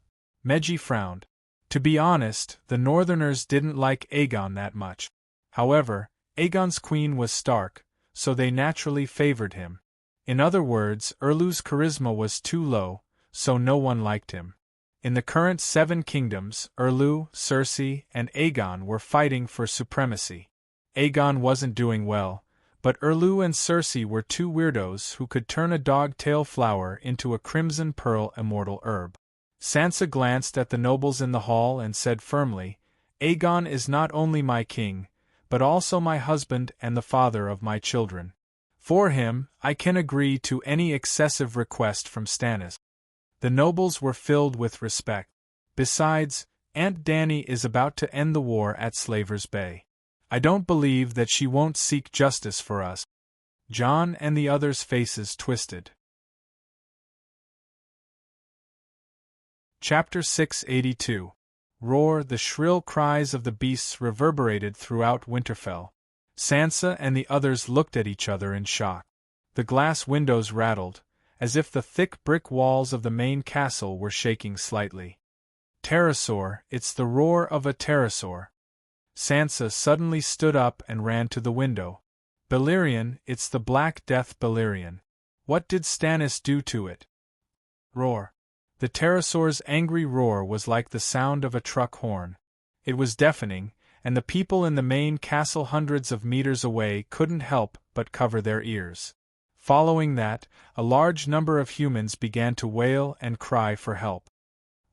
Meji frowned. To be honest, the Northerners didn't like Aegon that much. However, Aegon's queen was Stark, so they naturally favored him. In other words, Erlu's charisma was too low, so no one liked him. In the current 7 kingdoms, Erlu, Cersei, and Aegon were fighting for supremacy. Aegon wasn't doing well, but Erlu and Cersei were two weirdos who could turn a dog-tail flower into a crimson pearl immortal herb. Sansa glanced at the nobles in the hall and said firmly, Aegon is not only my king, but also my husband and the father of my children. For him, I can agree to any excessive request from Stannis. The nobles were filled with respect. Besides, Aunt Dany is about to end the war at Slaver's Bay. I don't believe that she won't seek justice for us. Jon and the others' faces twisted. Chapter 682. Roar. The shrill cries of the beasts reverberated throughout Winterfell. Sansa and the others looked at each other in shock. The glass windows rattled, as if the thick brick walls of the main castle were shaking slightly. Pterosaur, it's the roar of a pterosaur. Sansa suddenly stood up and ran to the window. Balerion, it's the Black Death Balerion. What did Stannis do to it? Roar. The pterosaur's angry roar was like the sound of a truck horn. It was deafening, and the people in the main castle hundreds of meters away couldn't help but cover their ears. Following that, a large number of humans began to wail and cry for help.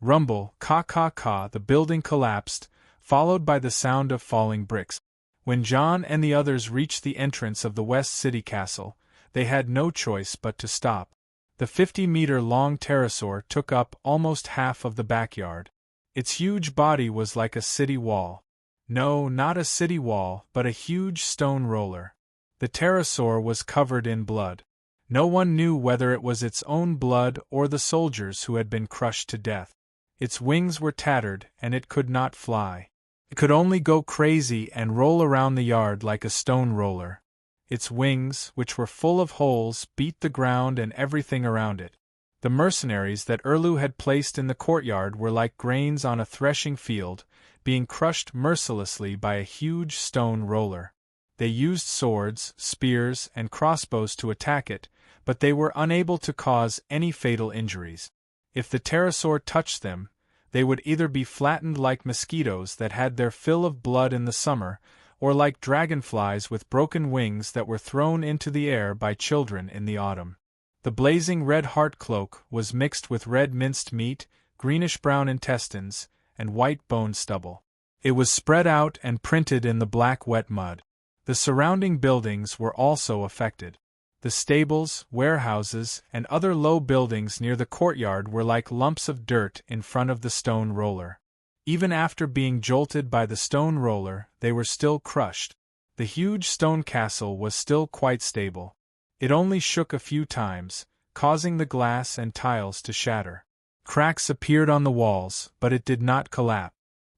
Rumble, caw, the building collapsed, followed by the sound of falling bricks. When Jon and the others reached the entrance of the West City Castle, they had no choice but to stop. The 50-meter-long pterosaur took up almost half of the backyard. Its huge body was like a city wall. No, not a city wall, but a huge stone roller. The pterosaur was covered in blood. No one knew whether it was its own blood or the soldiers who had been crushed to death. Its wings were tattered, and it could not fly. It could only go crazy and roll around the yard like a stone roller. Its wings, which were full of holes, beat the ground and everything around it. The mercenaries that Erlu had placed in the courtyard were like grains on a threshing field, being crushed mercilessly by a huge stone roller. They used swords, spears, and crossbows to attack it, but they were unable to cause any fatal injuries. If the pterosaur touched them, they would either be flattened like mosquitoes that had their fill of blood in the summer, or like dragonflies with broken wings that were thrown into the air by children in the autumn. The blazing red heart cloak was mixed with red minced meat, greenish-brown intestines, and white bone stubble. It was spread out and printed in the black wet mud. The surrounding buildings were also affected. The stables, warehouses, and other low buildings near the courtyard were like lumps of dirt in front of the stone roller. Even after being jolted by the stone roller, they were still crushed. The huge stone castle was still quite stable. It only shook a few times, causing the glass and tiles to shatter. Cracks appeared on the walls, but it did not collapse.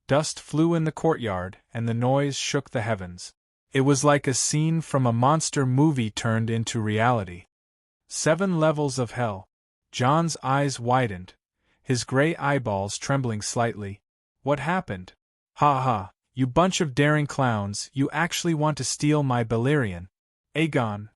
Dust flew in the courtyard, and the noise shook the heavens. It was like a scene from a monster movie turned into reality. 7 levels of hell. John's eyes widened, his gray eyeballs trembling slightly. What happened? Ha ha, you bunch of daring clowns, you actually want to steal my Balerion. Aegon!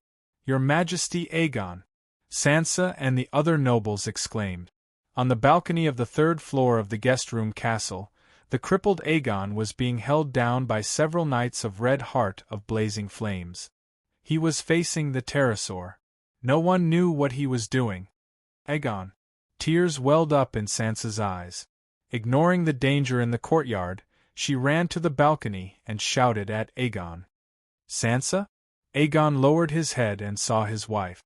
Your Majesty Aegon! Sansa and the other nobles exclaimed. On the balcony of the 3rd floor of the guest room castle, the crippled Aegon was being held down by several knights of Red Heart of Blazing Flames. He was facing the pterosaur. No one knew what he was doing. Aegon. Tears welled up in Sansa's eyes. Ignoring the danger in the courtyard, she ran to the balcony and shouted at Aegon. Sansa? Aegon lowered his head and saw his wife.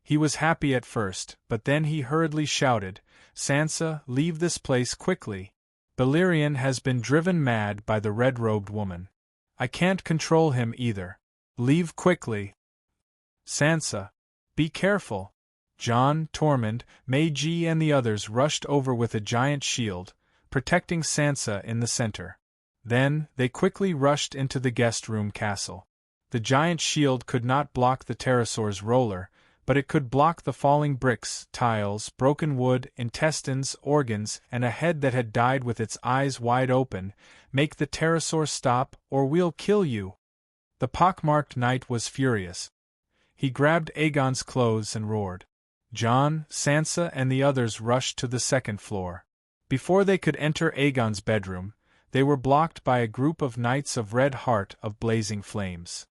He was happy at first, but then he hurriedly shouted, Sansa, leave this place quickly. Balerion has been driven mad by the red-robed woman. I can't control him either. Leave quickly. Sansa. Be careful. Jon, Tormund, Meiji and the others rushed over with a giant shield, protecting Sansa in the center. Then, they quickly rushed into the guest room castle. The giant shield could not block the pterosaur's roller, but it could block the falling bricks, tiles, broken wood, intestines, organs, and a head that had died with its eyes wide open. Make the pterosaur stop, or we'll kill you. The pockmarked knight was furious. He grabbed Aegon's clothes and roared. Jon, Sansa and the others rushed to the 2nd floor. Before they could enter Aegon's bedroom, they were blocked by a group of knights of Red Heart of Blazing Flames.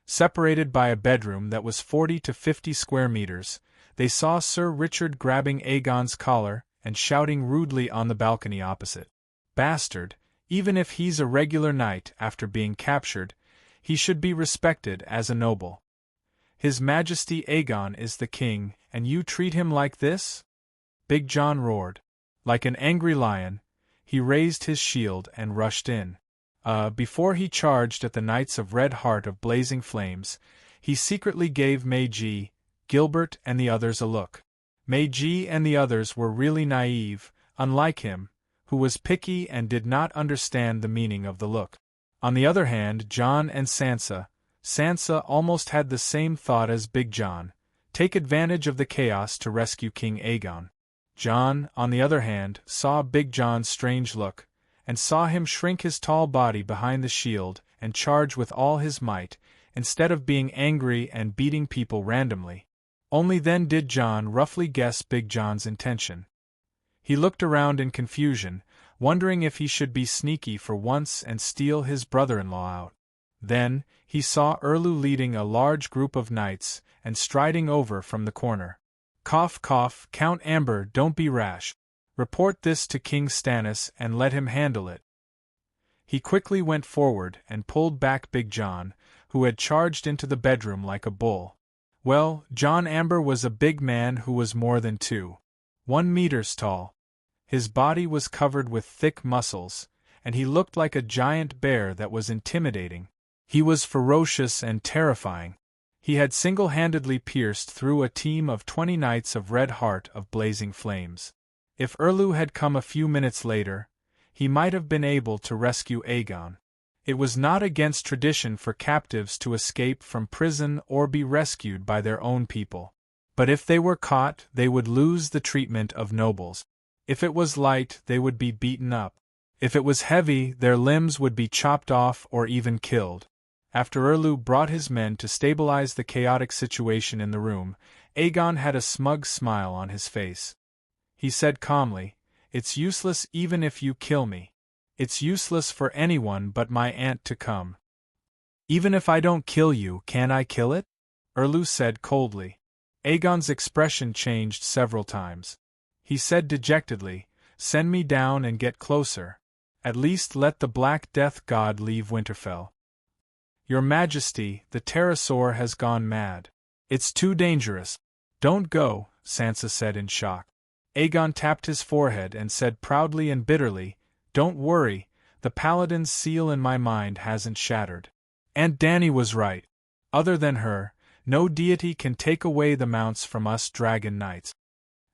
Separated by a bedroom that was 40 to 50 square meters, they saw Sir Richard grabbing Aegon's collar and shouting rudely on the balcony opposite. Bastard, even if he's a regular knight after being captured, he should be respected as a noble. His Majesty Aegon is the king, and you treat him like this? Big John roared. Like an angry lion, he raised his shield and rushed in. Before he charged at the Knights of Red Heart of Blazing Flames, he secretly gave Meiji, Gilbert and the others a look. Meiji and the others were really naive, unlike him, who was picky and did not understand the meaning of the look. On the other hand, Jon and Sansa almost had the same thought as Big John, take advantage of the chaos to rescue King Aegon. Jon, on the other hand, saw Big John's strange look, and saw him shrink his tall body behind the shield and charge with all his might, instead of being angry and beating people randomly. Only then did Jon roughly guess Big John's intention. He looked around in confusion, wondering if he should be sneaky for once and steal his brother-in-law out. Then, he saw Erlu leading a large group of knights and striding over from the corner. Cough cough, Count Amber, don't be rash. Report this to King Stannis and let him handle it. He quickly went forward and pulled back Big John, who had charged into the bedroom like a bull. Well, John Amber was a big man who was more than 1 meters tall. His body was covered with thick muscles, and he looked like a giant bear that was intimidating. He was ferocious and terrifying. He had single-handedly pierced through a team of 20 Knights of Red Heart of Blazing Flames. If Erlu had come a few minutes later, he might have been able to rescue Aegon. It was not against tradition for captives to escape from prison or be rescued by their own people. But if they were caught, they would lose the treatment of nobles. If it was light, they would be beaten up. If it was heavy, their limbs would be chopped off or even killed. After Erlu brought his men to stabilize the chaotic situation in the room, Aegon had a smug smile on his face. He said calmly, "It's useless even if you kill me. It's useless for anyone but my aunt to come." "Even if I don't kill you, can I kill it?" Erlu said coldly. Aegon's expression changed several times. He said dejectedly, "Send me down and get closer. At least let the Black Death God leave Winterfell." "Your Majesty, the pterosaur has gone mad. It's too dangerous." "Don't go," Sansa said in shock. Aegon tapped his forehead and said proudly and bitterly, "Don't worry, the Paladin's seal in my mind hasn't shattered. Aunt Dany was right. Other than her, no deity can take away the mounts from us dragon knights."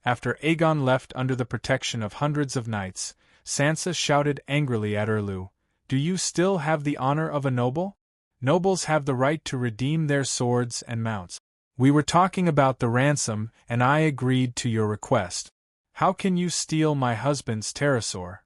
After Aegon left under the protection of hundreds of knights, Sansa shouted angrily at Erlu, Do you still have the honor of a noble? Nobles have the right to redeem their swords and mounts. We were talking about the ransom, and I agreed to your request. How can you steal my husband's pterosaur?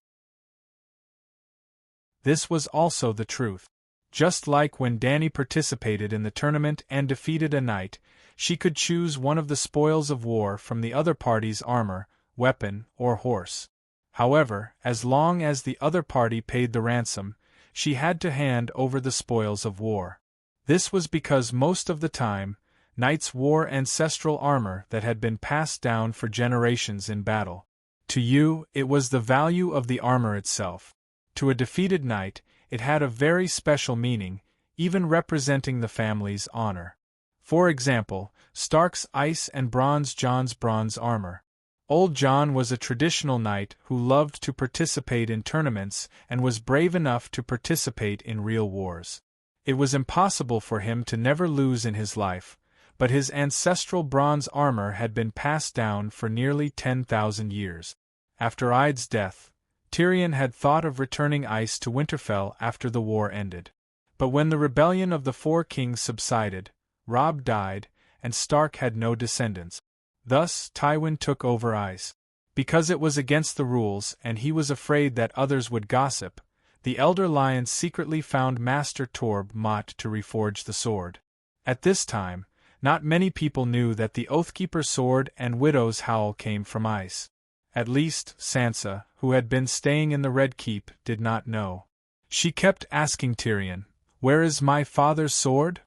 This was also the truth. Just like when Dany participated in the tournament and defeated a knight, she could choose one of the spoils of war from the other party's armor, weapon, or horse. However, as long as the other party paid the ransom, she had to hand over the spoils of war. This was because most of the time, knights wore ancestral armor that had been passed down for generations in battle. To you, it was the value of the armor itself. To a defeated knight, it had a very special meaning, even representing the family's honor. For example, Stark's ice and bronze Jon's bronze armor. Old Jon was a traditional knight who loved to participate in tournaments and was brave enough to participate in real wars. It was impossible for him to never lose in his life, but his ancestral bronze armor had been passed down for nearly 10,000 years. After Eid's death, Tyrion had thought of returning ice to Winterfell after the war ended. But when the rebellion of the Four Kings subsided, Robb died, and Stark had no descendants. Thus, Tywin took over ice. Because it was against the rules and he was afraid that others would gossip, the Elder Lion secretly found Master Torb Mott to reforge the sword. At this time, not many people knew that the Oathkeeper's sword and Widow's Howl came from ice. At least, Sansa, who had been staying in the Red Keep, did not know. She kept asking Tyrion, "Where is my father's sword?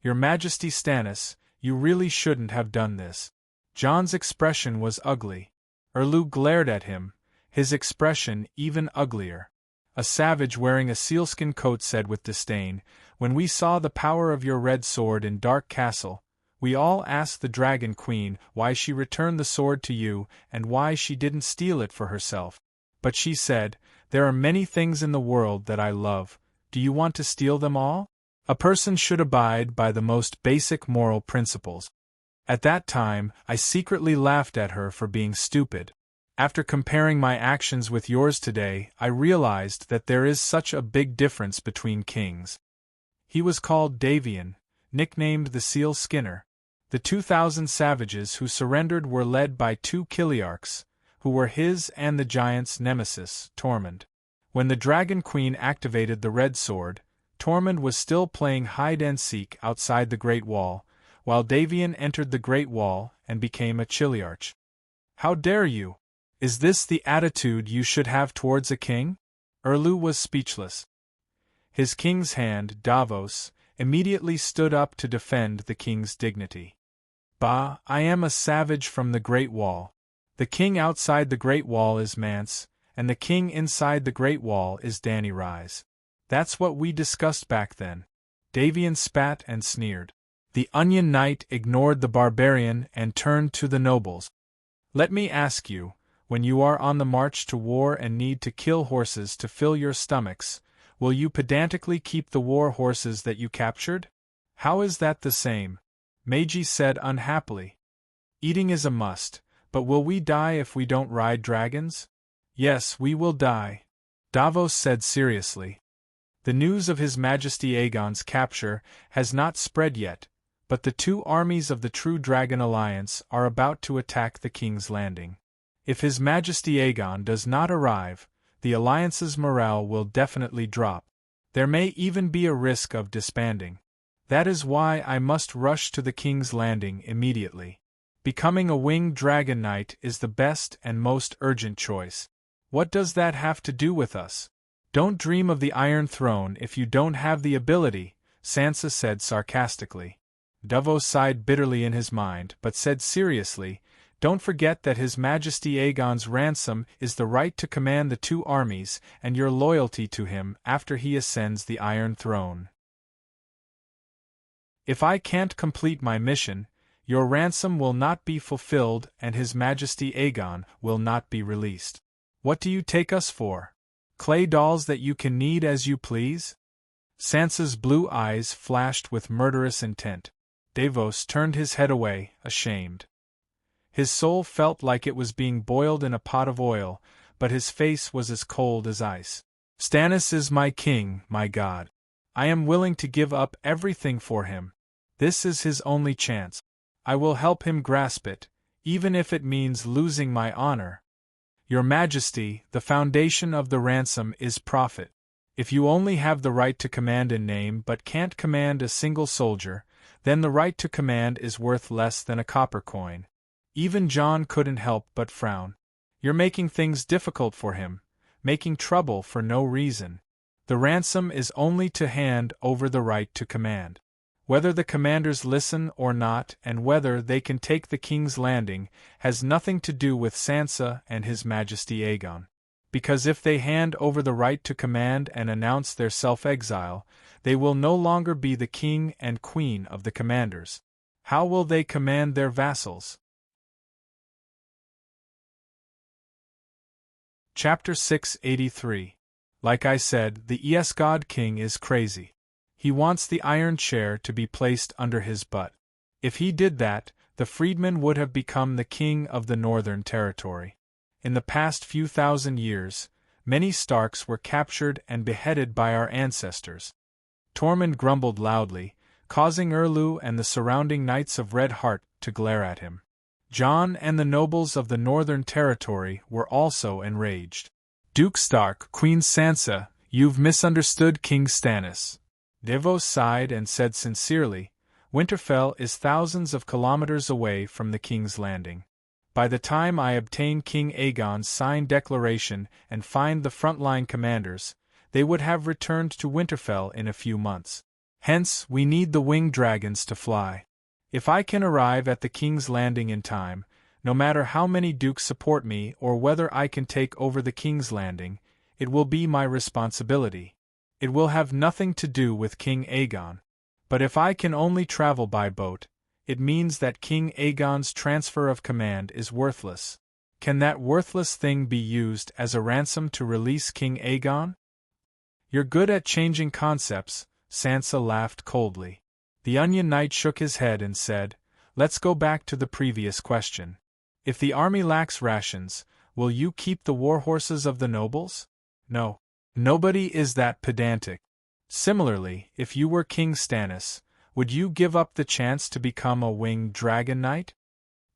Your Majesty Stannis, you really shouldn't have done this." Jon's expression was ugly. Erlu glared at him, his expression even uglier. A savage wearing a sealskin coat said with disdain, "When we saw the power of your red sword in Dark Castle, we all asked the Dragon Queen why she returned the sword to you and why she didn't steal it for herself. But she said, 'There are many things in the world that I love. Do you want to steal them all?' A person should abide by the most basic moral principles." At that time, I secretly laughed at her for being stupid. After comparing my actions with yours today, I realized that there is such a big difference between kings. He was called Davion, nicknamed the Seal Skinner. The 2,000 savages who surrendered were led by 2 Kiliarchs, who were his and the giant's nemesis, Tormund. When the Dragon Queen activated the Red Sword, Tormund was still playing hide-and-seek outside the Great Wall, while Davion entered the Great Wall and became a Chiliarch. "How dare you? Is this the attitude you should have towards a king?" Erlu was speechless. His king's hand, Davos, immediately stood up to defend the king's dignity. "Bah, I am a savage from the Great Wall. The king outside the Great Wall is Mance, and the king inside the Great Wall is Dany Rise. That's what we discussed back then." Davion spat and sneered. The Onion Knight ignored the barbarian and turned to the nobles. "Let me ask you, when you are on the march to war and need to kill horses to fill your stomachs, will you pedantically keep the war horses that you captured? How is that the same?" Meiji said unhappily. "Eating is a must, but will we die if we don't ride dragons?" "Yes, we will die," Davos said seriously. "The news of His Majesty Aegon's capture has not spread yet, but the 2 armies of the True Dragon Alliance are about to attack the King's Landing. If His Majesty Aegon does not arrive, the Alliance's morale will definitely drop. There may even be a risk of disbanding. That is why I must rush to the King's Landing immediately. Becoming a winged dragon knight is the best and most urgent choice. What does that have to do with us? Don't dream of the Iron Throne if you don't have the ability," Sansa said sarcastically. Davos sighed bitterly in his mind, but said seriously, "Don't forget that His Majesty Aegon's ransom is the right to command the 2 armies and your loyalty to him after he ascends the Iron Throne. If I can't complete my mission, your ransom will not be fulfilled and His Majesty Aegon will not be released. What do you take us for? Clay dolls that you can knead as you please?" Sansa's blue eyes flashed with murderous intent. Davos turned his head away, ashamed. His soul felt like it was being boiled in a pot of oil, but his face was as cold as ice. Stannis is my king, my god. I am willing to give up everything for him. This is his only chance. I will help him grasp it, even if it means losing my honor. Your Majesty, the foundation of the ransom is profit. If you only have the right to command in name but can't command a single soldier, then the right to command is worth less than a copper coin. Even Jon couldn't help but frown. You're making things difficult for him, making trouble for no reason. The ransom is only to hand over the right to command. Whether the commanders listen or not and whether they can take the King's Landing has nothing to do with Sansa and His Majesty Aegon. Because if they hand over the right to command and announce their self-exile, they will no longer be the king and queen of the commanders. How will they command their vassals? Chapter 683. Like I said, the God King is crazy. He wants the Iron Chair to be placed under his butt. If he did that, the freedman would have become the king of the Northern Territory. In the past few thousand years, many Starks were captured and beheaded by our ancestors. Tormund grumbled loudly, causing Erlu and the surrounding knights of Red Heart to glare at him. Jon and the nobles of the Northern Territory were also enraged. Duke Stark, Queen Sansa, you've misunderstood King Stannis. Davos sighed and said sincerely, Winterfell is thousands of kilometers away from the King's Landing. By the time I obtain King Aegon's signed declaration and find the frontline commanders, they would have returned to Winterfell in a few months. Hence, we need the winged dragons to fly. If I can arrive at the King's Landing in time, no matter how many dukes support me or whether I can take over the King's Landing, it will be my responsibility. It will have nothing to do with King Aegon. But if I can only travel by boat, it means that King Aegon's transfer of command is worthless. Can that worthless thing be used as a ransom to release King Aegon? You're good at changing concepts, Sansa laughed coldly. The Onion Knight shook his head and said, Let's go back to the previous question. If the army lacks rations, will you keep the war horses of the nobles? No. Nobody is that pedantic. Similarly, if you were King Stannis, would you give up the chance to become a winged dragon knight?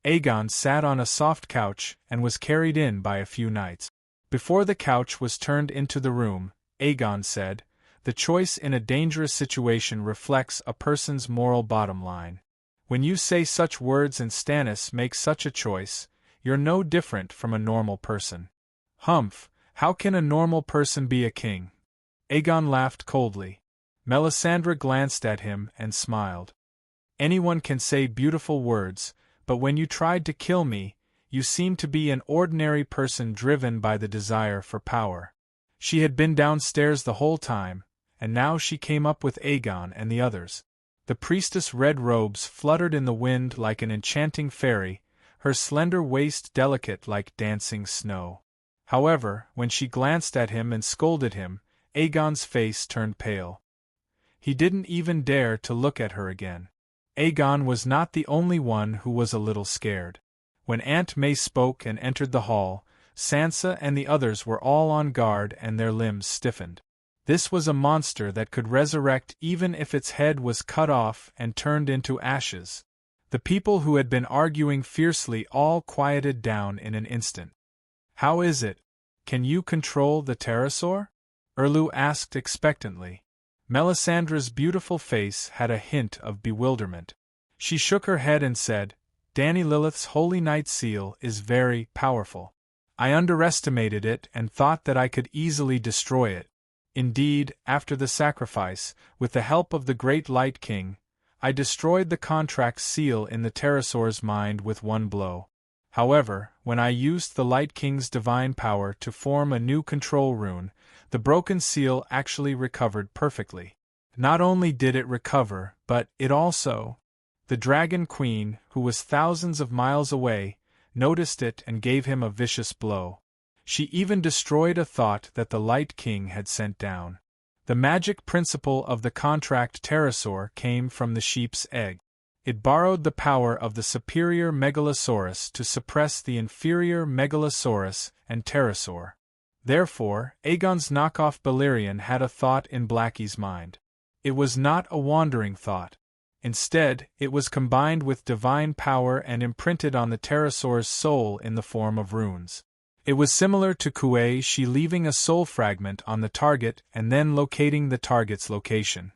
Aegon sat on a soft couch and was carried in by a few knights. Before the couch was turned into the room, Aegon said, The choice in a dangerous situation reflects a person's moral bottom line. When you say such words and Stannis makes such a choice, you're no different from a normal person. Humph, how can a normal person be a king? Aegon laughed coldly. Melisandre glanced at him and smiled. Anyone can say beautiful words, but when you tried to kill me, you seemed to be an ordinary person driven by the desire for power. She had been downstairs the whole time, and now she came up with Aegon and the others. The priestess' red robes fluttered in the wind like an enchanting fairy, her slender waist delicate like dancing snow. However, when she glanced at him and scolded him, Aegon's face turned pale. He didn't even dare to look at her again. Aegon was not the only one who was a little scared. When Aunt May spoke and entered the hall, Sansa and the others were all on guard and their limbs stiffened. This was a monster that could resurrect even if its head was cut off and turned into ashes. The people who had been arguing fiercely all quieted down in an instant. How is it? Can you control the pterosaur? Erlu asked expectantly. Melisandre's beautiful face had a hint of bewilderment. She shook her head and said, Dany Lilith's Holy Night Seal is very powerful. I underestimated it and thought that I could easily destroy it. Indeed, after the sacrifice, with the help of the Great Light King, I destroyed the contract seal in the pterosaur's mind with one blow. However, when I used the Light King's divine power to form a new control rune, the broken seal actually recovered perfectly. Not only did it recover, but it also. The Dragon Queen, who was thousands of miles away, noticed it and gave him a vicious blow. She even destroyed a thought that the Light King had sent down. The magic principle of the contract pterosaur came from the sheep's egg. It borrowed the power of the superior Megalosaurus to suppress the inferior Megalosaurus and pterosaur. Therefore, Aegon's knockoff Balerion had a thought in Blackie's mind. It was not a wandering thought. Instead, it was combined with divine power and imprinted on the pterosaur's soul in the form of runes. It was similar to Kuei-shi leaving a soul fragment on the target and then locating the target's location.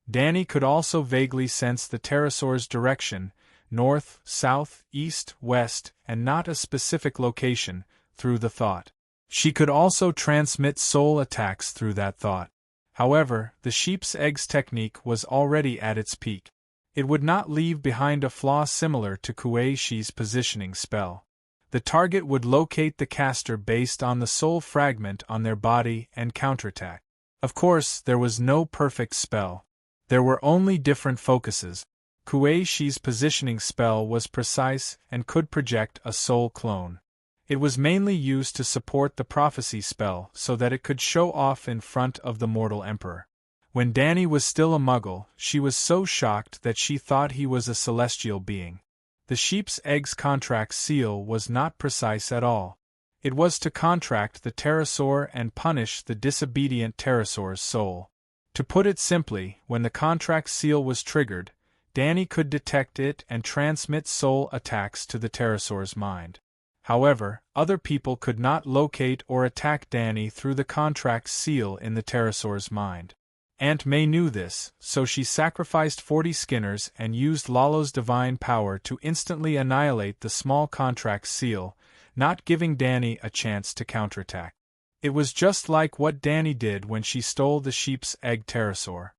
Dany could also vaguely sense the pterosaur's direction, north, south, east, west, and not a specific location, through the thought. She could also transmit soul attacks through that thought. However, the sheep's eggs technique was already at its peak. It would not leave behind a flaw similar to Kuei-shi's positioning spell. The target would locate the caster based on the soul fragment on their body and counterattack. Of course, there was no perfect spell. There were only different focuses. Kuei-shi's positioning spell was precise and could project a soul clone. It was mainly used to support the prophecy spell so that it could show off in front of the mortal emperor. When Dany was still a muggle, she was so shocked that she thought he was a celestial being. The sheep's eggs contract seal was not precise at all. It was to contract the pterosaur and punish the disobedient pterosaur's soul. To put it simply, when the contract seal was triggered, Dany could detect it and transmit soul attacks to the pterosaur's mind. However, other people could not locate or attack Dany through the contract seal in the pterosaur's mind. Aunt May knew this, so she sacrificed 40 skinners and used Lalo's divine power to instantly annihilate the small contract seal, not giving Dany a chance to counterattack. It was just like what Dany did when she stole the sheep's egg pterosaur.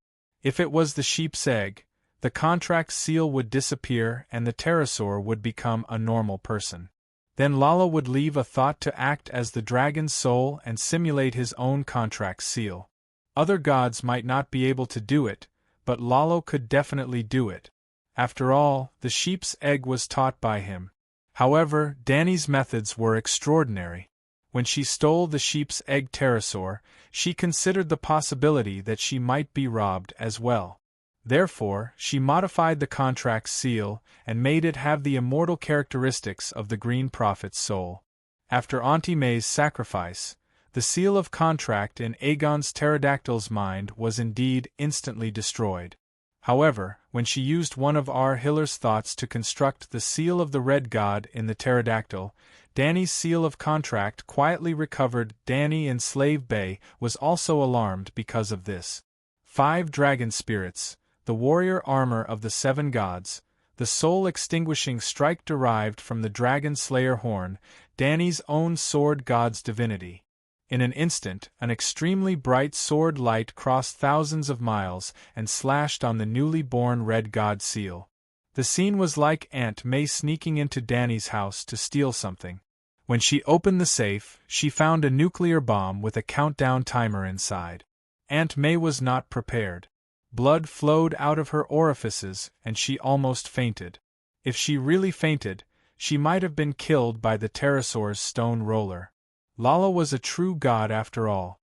If it was the sheep's egg, the contract seal would disappear and the pterosaur would become a normal person. Then Lalo would leave a thought to act as the dragon's soul and simulate his own contract seal. Other gods might not be able to do it, but Lalo could definitely do it. After all, the sheep's egg was taught by him. However, Dany's methods were extraordinary. When she stole the sheep's egg pterosaur, she considered the possibility that she might be robbed as well. Therefore, she modified the contract seal and made it have the immortal characteristics of the Green Prophet's soul. After Auntie May's sacrifice, the seal of contract in Aegon's pterodactyl's mind was indeed instantly destroyed. However, when she used one of Hiller's thoughts to construct the seal of the Red God in the pterodactyl, Dany's seal of contract quietly recovered. Dany in Slave Bay was also alarmed because of this. 5 dragon spirits, the warrior armor of the 7 gods, the soul-extinguishing strike derived from the dragon slayer horn, Dany's own sword god's divinity. In an instant, an extremely bright sword light crossed thousands of miles and slashed on the newly born red god seal. The scene was like Aunt May sneaking into Dany's house to steal something. When she opened the safe, she found a nuclear bomb with a countdown timer inside. Aunt May was not prepared. Blood flowed out of her orifices, and she almost fainted. If she really fainted, she might have been killed by the pterosaur's stone roller. Lalo was a true god after all.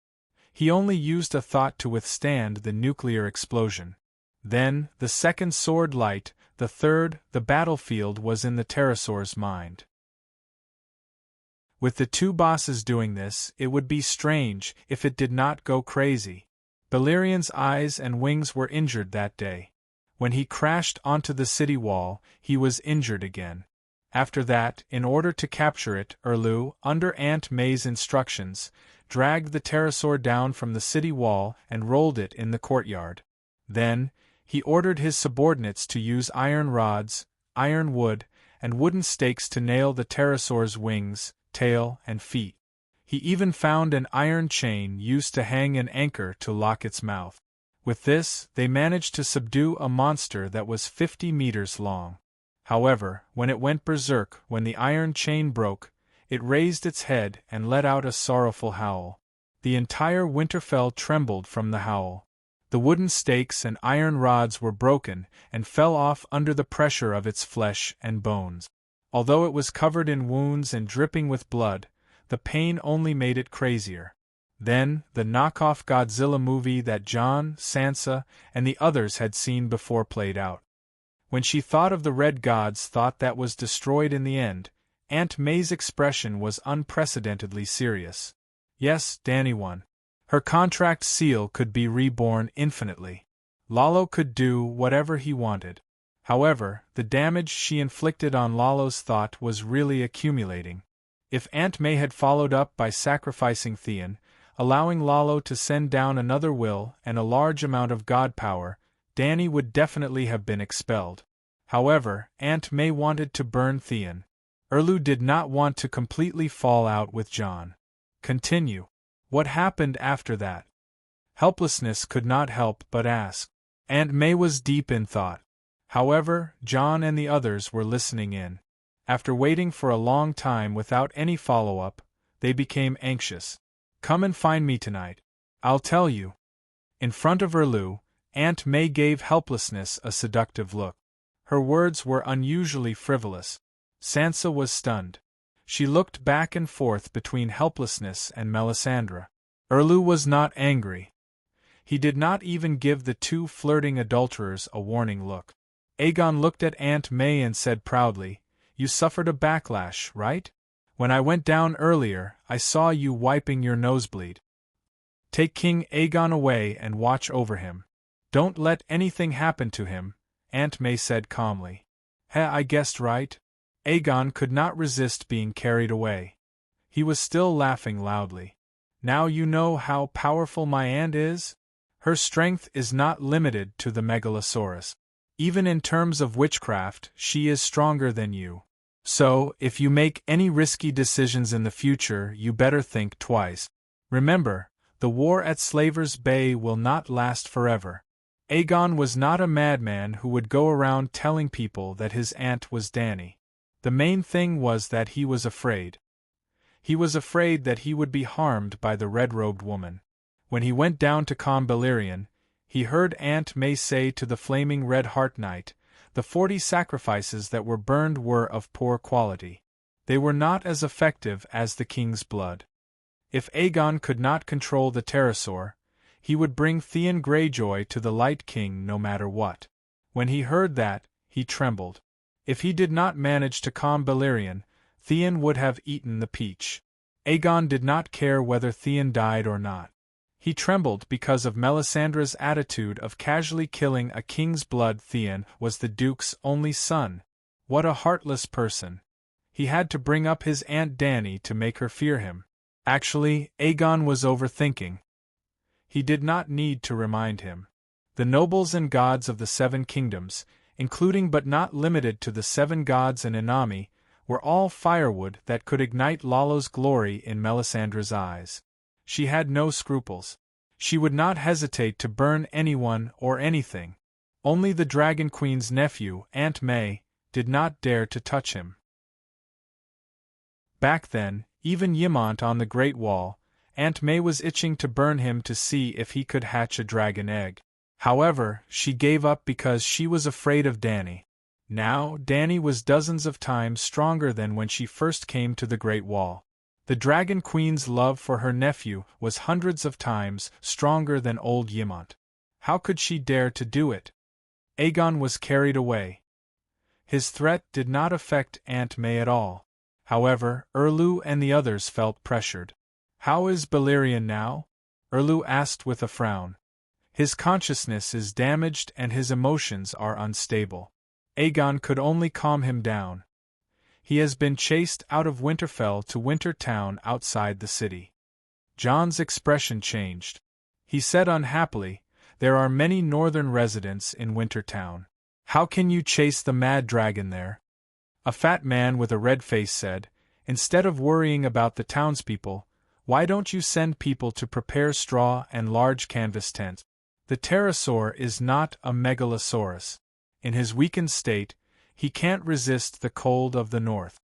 He only used a thought to withstand the nuclear explosion. Then, the second sword light, the third, the battlefield was in the pterosaur's mind. With the 2 bosses doing this, it would be strange if it did not go crazy. Balerion's eyes and wings were injured that day. When he crashed onto the city wall, he was injured again. After that, in order to capture it, Erlu, under Aunt May's instructions, dragged the pterosaur down from the city wall and rolled it in the courtyard. Then, he ordered his subordinates to use iron rods, iron wood, and wooden stakes to nail the pterosaur's wings, tail, and feet. He even found an iron chain used to hang an anchor to lock its mouth. With this, they managed to subdue a monster that was 50 meters long. However, when it went berserk, when the iron chain broke, it raised its head and let out a sorrowful howl. The entire Winterfell trembled from the howl. The wooden stakes and iron rods were broken and fell off under the pressure of its flesh and bones. Although it was covered in wounds and dripping with blood, the pain only made it crazier. Then, the knockoff Godzilla movie that Jon, Sansa, and the others had seen before played out. When she thought of the Red Gods thought that was destroyed in the end, Aunt May's expression was unprecedentedly serious. Yes, Danny won. Her contract seal could be reborn infinitely. Lalo could do whatever he wanted. However, the damage she inflicted on Lalo's thought was really accumulating. If Aunt May had followed up by sacrificing Theon, allowing Lalo to send down another will and a large amount of god power, Danny would definitely have been expelled. However, Aunt May wanted to burn Theon. Erlu did not want to completely fall out with John. Continue. What happened after that? Helplessness could not help but ask. Aunt May was deep in thought. However, John and the others were listening in. After waiting for a long time without any follow-up, they became anxious. Come and find me tonight. I'll tell you. In front of Erlu, Aunt May gave helplessness a seductive look. Her words were unusually frivolous. Sansa was stunned. She looked back and forth between helplessness and Melisandre. Erlu was not angry. He did not even give the two flirting adulterers a warning look. Aegon looked at Aunt May and said proudly, "You suffered a backlash, right? When I went down earlier, I saw you wiping your nosebleed. Take King Aegon away and watch over him. Don't let anything happen to him," Aunt May said calmly. I guessed right?" Aegon could not resist being carried away. He was still laughing loudly. "Now you know how powerful my aunt is? Her strength is not limited to the Megalosaurus. Even in terms of witchcraft, she is stronger than you. So, if you make any risky decisions in the future, you better think twice. Remember, the war at Slaver's Bay will not last forever." Aegon was not a madman who would go around telling people that his aunt was Dany. The main thing was that he was afraid. He was afraid that he would be harmed by the red-robed woman. When he went down to Con Balerion, he heard Aunt May say to the flaming red Heart Knight, the 40 sacrifices that were burned were of poor quality. They were not as effective as the king's blood. If Aegon could not control the pterosaur, he would bring Theon Greyjoy to the Light King no matter what. When he heard that, he trembled. If he did not manage to calm Balerion, Theon would have eaten the peach. Aegon did not care whether Theon died or not. He trembled because of Melisandre's attitude of casually killing a king's blood. Theon was the Duke's only son. What a heartless person. He had to bring up his Aunt Dany to make her fear him. Actually, Aegon was overthinking. He did not need to remind him. The nobles and gods of the 7 kingdoms, including but not limited to the 7 gods and Inami, were all firewood that could ignite Lalo's glory in Melisandre's eyes. She had no scruples. She would not hesitate to burn anyone or anything. Only the Dragon Queen's nephew, Aunt May, did not dare to touch him. Back then, even Ymont on the Great Wall, Aunt May was itching to burn him to see if he could hatch a dragon egg. However, she gave up because she was afraid of Dany. Now, Dany was dozens of times stronger than when she first came to the Great Wall. The Dragon Queen's love for her nephew was hundreds of times stronger than old Ymont. How could she dare to do it? Aegon was carried away. His threat did not affect Aunt May at all. However, Erlu and the others felt pressured. "How is Balerion now?" Erlu asked with a frown. "His consciousness is damaged and his emotions are unstable." Aegon could only calm him down. "He has been chased out of Winterfell to Winter Town outside the city." John's expression changed. He said unhappily, "There are many northern residents in Winter Town. How can you chase the mad dragon there?" A fat man with a red face said, "Instead of worrying about the townspeople, why don't you send people to prepare straw and large canvas tents? The pterosaur is not a megalosaurus. In his weakened state, he can't resist the cold of the north."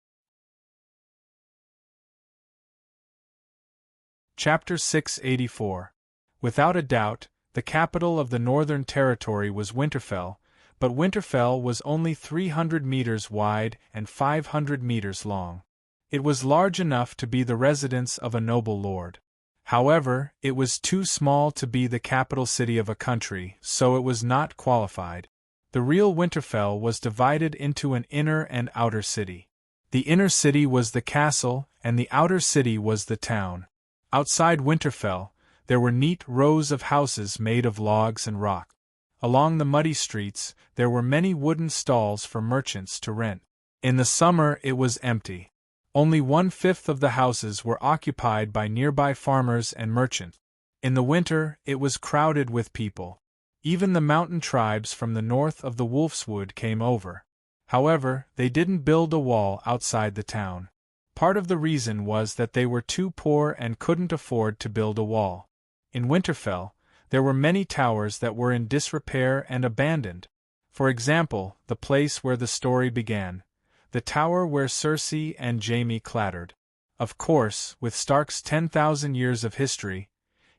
Chapter 684. Without a doubt, the capital of the Northern Territory was Winterfell, but Winterfell was only 300 meters wide and 500 meters long. It was large enough to be the residence of a noble lord. However, it was too small to be the capital city of a country, so it was not qualified. The real Winterfell was divided into an inner and outer city. The inner city was the castle, and the outer city was the town. Outside Winterfell, there were neat rows of houses made of logs and rock. Along the muddy streets, there were many wooden stalls for merchants to rent. In the summer it was empty. Only 1/5 of the houses were occupied by nearby farmers and merchants. In the winter, it was crowded with people. Even the mountain tribes from the north of the Wolfswood came over. However, they didn't build a wall outside the town. Part of the reason was that they were too poor and couldn't afford to build a wall. In Winterfell, there were many towers that were in disrepair and abandoned. For example, the place where the story began, the tower where Cersei and Jaime clattered. Of course, with Stark's 10,000 years of history,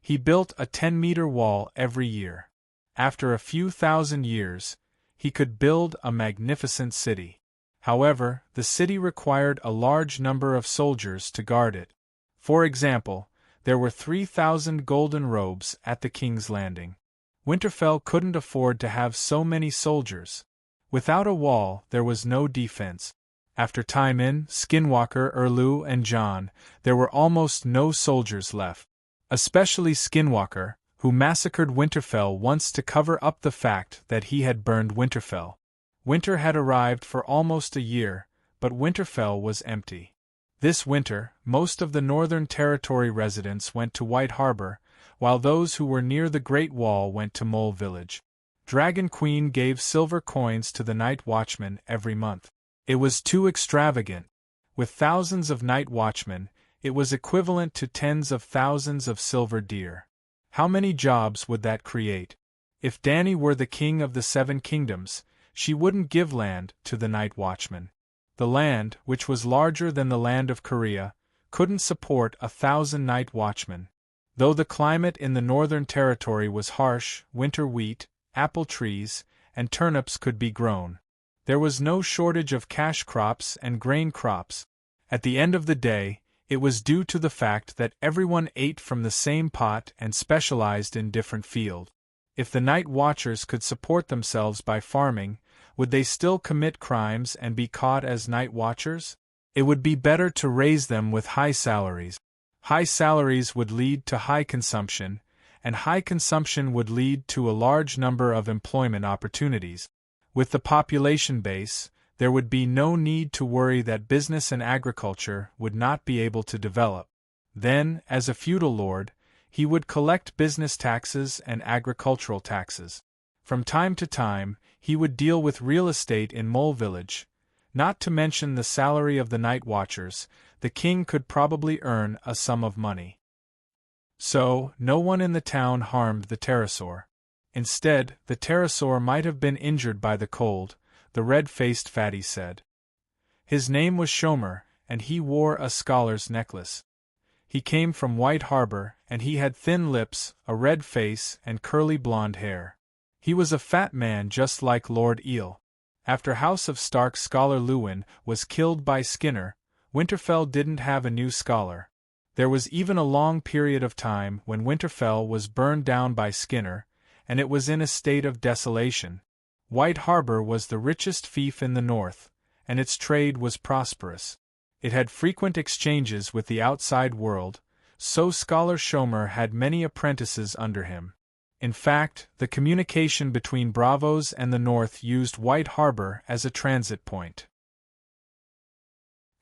he built a 10-meter wall every year. After a few thousand years, he could build a magnificent city. However, the city required a large number of soldiers to guard it. For example, there were 3,000 golden robes at the King's Landing. Winterfell couldn't afford to have so many soldiers. Without a wall, there was no defense. After Tywin, Skinwalker, Erlu, and Jon, there were almost no soldiers left. Especially Skinwalker, who massacred Winterfell once to cover up the fact that he had burned Winterfell. Winter had arrived for almost a year, but Winterfell was empty. This winter, most of the Northern Territory residents went to White Harbor, while those who were near the Great Wall went to Mole Village. Dragon Queen gave silver coins to the night watchmen every month. It was too extravagant. With thousands of night watchmen, it was equivalent to tens of thousands of silver deer. How many jobs would that create? If Dany were the king of the Seven Kingdoms, she wouldn't give land to the night watchmen. The land, which was larger than the land of Korea, couldn't support 1,000 night watchmen. Though the climate in the Northern Territory was harsh, winter wheat, apple trees, and turnips could be grown. There was no shortage of cash crops and grain crops. At the end of the day, it was due to the fact that everyone ate from the same pot and specialized in different fields. If the night watchers could support themselves by farming, would they still commit crimes and be caught as night watchers? It would be better to raise them with high salaries. High salaries would lead to high consumption, and high consumption would lead to a large number of employment opportunities. With the population base, there would be no need to worry that business and agriculture would not be able to develop. Then, as a feudal lord, he would collect business taxes and agricultural taxes. From time to time, he would deal with real estate in Mole Village. Not to mention the salary of the night watchers, the king could probably earn a sum of money. So, no one in the town harmed the pterosaur. Instead, the pterosaur might have been injured by the cold, the red-faced fatty said. His name was Shomer, and he wore a scholar's necklace. He came from White Harbor, and he had thin lips, a red face, and curly blonde hair. He was a fat man just like Lord Eel. After House of Stark scholar Luwin was killed by Skinner, Winterfell didn't have a new scholar. There was even a long period of time when Winterfell was burned down by Skinner, and it was in a state of desolation. White Harbor was the richest fief in the north, and its trade was prosperous. It had frequent exchanges with the outside world, so Scholar Shomer had many apprentices under him. In fact, the communication between Bravos and the north used White Harbor as a transit point.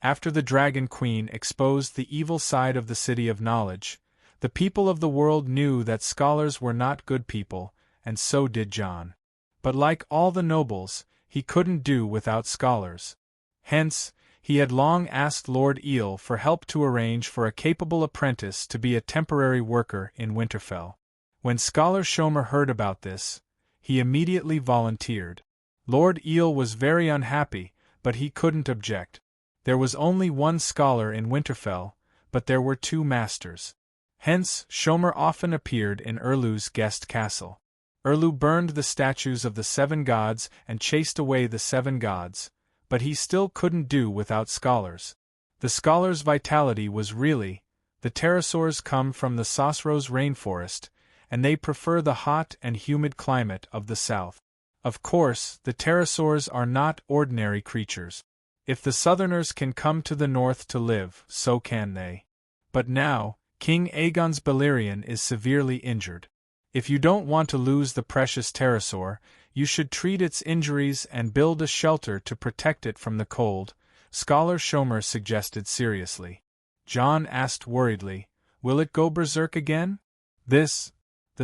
After the Dragon Queen exposed the evil side of the City of Knowledge, the people of the world knew that scholars were not good people, and so did Jon. But like all the nobles, he couldn't do without scholars. Hence, he had long asked Lord Eel for help to arrange for a capable apprentice to be a temporary worker in Winterfell. When Scholar Shomer heard about this, he immediately volunteered. Lord Eel was very unhappy, but he couldn't object. There was only one scholar in Winterfell, but there were two masters. Hence, Shomer often appeared in Erlu's guest castle. Erlu burned the statues of the 7 gods and chased away the 7 gods, but he still couldn't do without scholars. The scholars' vitality was really, the pterosaurs come from the Sosros rainforest, and they prefer the hot and humid climate of the south. Of course, the pterosaurs are not ordinary creatures. If the Southerners can come to the north to live, so can they. But now, King Aegon's Balerion is severely injured. If you don't want to lose the precious pterosaur, you should treat its injuries and build a shelter to protect it from the cold, Scholar Schomer suggested seriously. Jon asked worriedly, will it go berserk again? The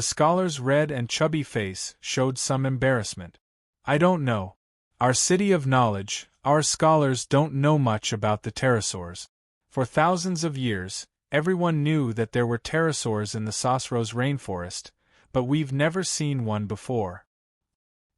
scholar's red and chubby face showed some embarrassment. I don't know. Our city of knowledge, our scholars don't know much about the pterosaurs. For thousands of years, everyone knew that there were pterosaurs in the Sosros rainforest, but we've never seen one before.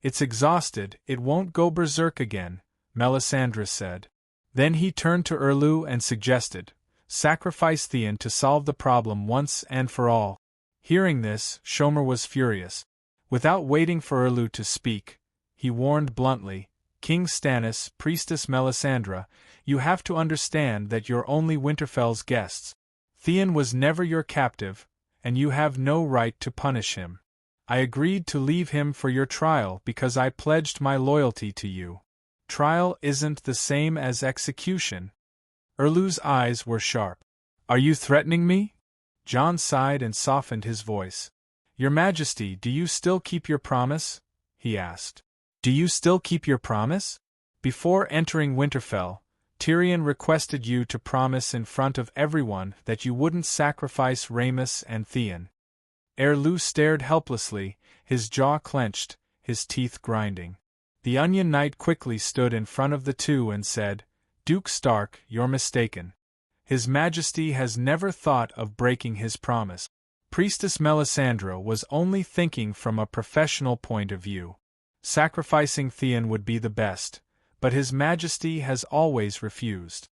It's exhausted, it won't go berserk again, Melisandre said. Then he turned to Erlu and suggested, sacrifice Theon to solve the problem once and for all. Hearing this, Schomer was furious. Without waiting for Erlu to speak, he warned bluntly, King Stannis, Priestess Melisandre, you have to understand that you're only Winterfell's guests. Theon was never your captive, and you have no right to punish him. I agreed to leave him for your trial because I pledged my loyalty to you. Trial isn't the same as execution. Erlu's eyes were sharp. Are you threatening me? Jon sighed and softened his voice. Your Majesty, do you still keep your promise? He asked. Do you still keep your promise? Before entering Winterfell, Tyrion requested you to promise in front of everyone that you wouldn't sacrifice Rhaenys and Theon. Erlu stared helplessly, his jaw clenched, his teeth grinding. The Onion Knight quickly stood in front of the two and said, Duke Stark, you're mistaken. His Majesty has never thought of breaking his promise. Priestess Melisandre was only thinking from a professional point of view. Sacrificing Theon would be the best, but His Majesty has always refused.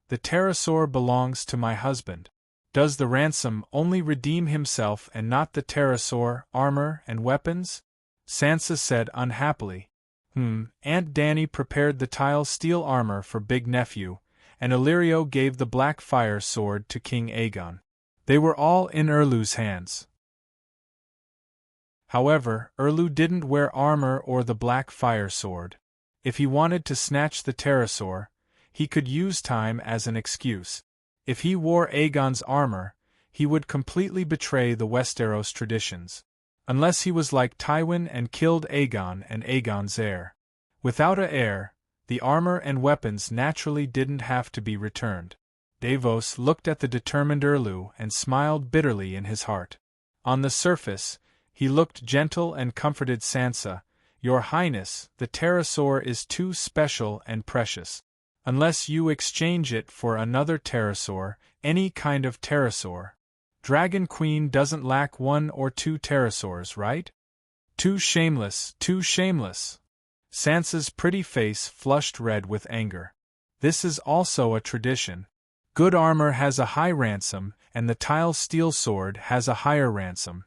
The pterosaur belongs to my husband. Does the ransom only redeem himself and not the pterosaur, armor, and weapons? Sansa said unhappily. Aunt Dany prepared the tile steel armor for Big Nephew, and Illyrio gave the black fire sword to King Aegon. They were all in Erlu's hands. However, Erlu didn't wear armor or the black fire sword. If he wanted to snatch the pterosaur, he could use time as an excuse. If he wore Aegon's armor, he would completely betray the Westeros traditions. Unless he was like Tywin and killed Aegon and Aegon's heir. Without an heir, the armor and weapons naturally didn't have to be returned. Davos looked at the determined Erlu and smiled bitterly in his heart. On the surface, he looked gentle and comforted Sansa. Your Highness, the pterosaur is too special and precious. Unless you exchange it for another pterosaur, any kind of pterosaur. Dragon Queen doesn't lack 1 or 2 pterosaurs, right? Too shameless, too shameless. Sansa's pretty face flushed red with anger. This is also a tradition. Good armor has a high ransom, and the tile steel sword has a higher ransom.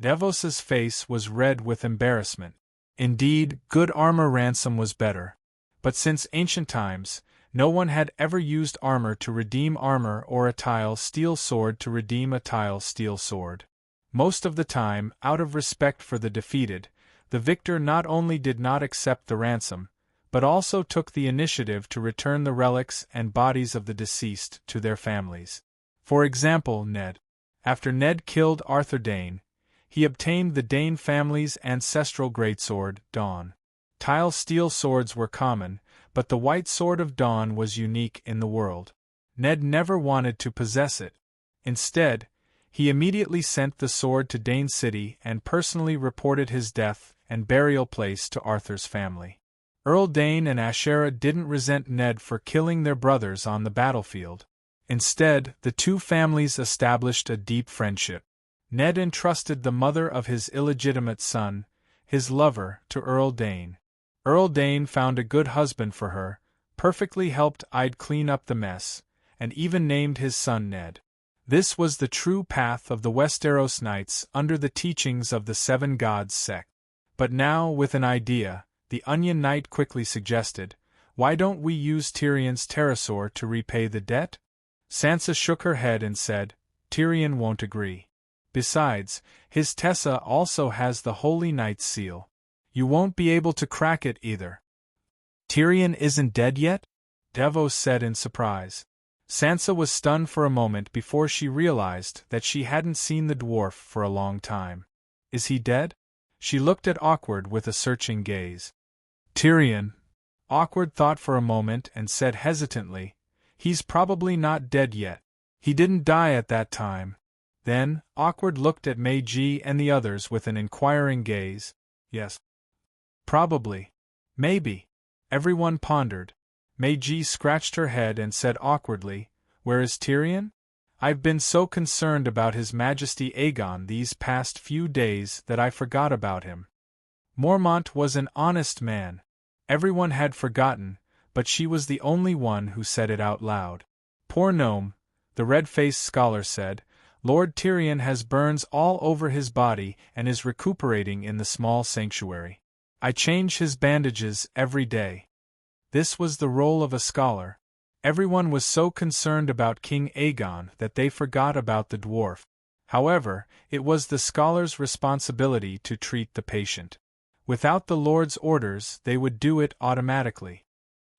Davos's face was red with embarrassment. Indeed, good armor ransom was better. But since ancient times, no one had ever used armor to redeem armor or a tile steel sword to redeem a tile steel sword. Most of the time, out of respect for the defeated, the victor not only did not accept the ransom, but also took the initiative to return the relics and bodies of the deceased to their families. For example, Ned. After Ned killed Arthur Dayne, he obtained the Dayne family's ancestral greatsword, Dawn. Tile steel swords were common, but the White Sword of Dawn was unique in the world. Ned never wanted to possess it. Instead, he immediately sent the sword to Dane City and personally reported his death and burial place to Arthur's family. Earl Dane and Ashera didn't resent Ned for killing their brothers on the battlefield. Instead, the two families established a deep friendship. Ned entrusted the mother of his illegitimate son, his lover, to Earl Dane. Earl Dane found a good husband for her, perfectly helped I'd clean up the mess, and even named his son Ned. This was the true path of the Westeros Knights under the teachings of the Seven Gods sect. But now, with an idea, the Onion Knight quickly suggested, why don't we use Tyrion's pterosaur to repay the debt? Sansa shook her head and said, Tyrion won't agree. Besides, his Tessa also has the Holy Knight's seal. You won't be able to crack it either. Tyrion isn't dead yet? Devos said in surprise. Sansa was stunned for a moment before she realized that she hadn't seen the dwarf for a long time. Is he dead? She looked at Awkward with a searching gaze. Tyrion. Awkward thought for a moment and said hesitantly, he's probably not dead yet. He didn't die at that time. Then, Awkward looked at Meiji and the others with an inquiring gaze. Yes. Probably. Maybe. Everyone pondered. Meiji scratched her head and said awkwardly, Where is Tyrion? I've been so concerned about His Majesty Aegon these past few days that I forgot about him. Mormont was an honest man. Everyone had forgotten, but she was the only one who said it out loud. Poor gnome, the red-faced scholar said, Lord Tyrion has burns all over his body and is recuperating in the small sanctuary. I change his bandages every day. This was the role of a scholar. Everyone was so concerned about King Aegon that they forgot about the dwarf. However, it was the scholar's responsibility to treat the patient. Without the Lord's orders, they would do it automatically.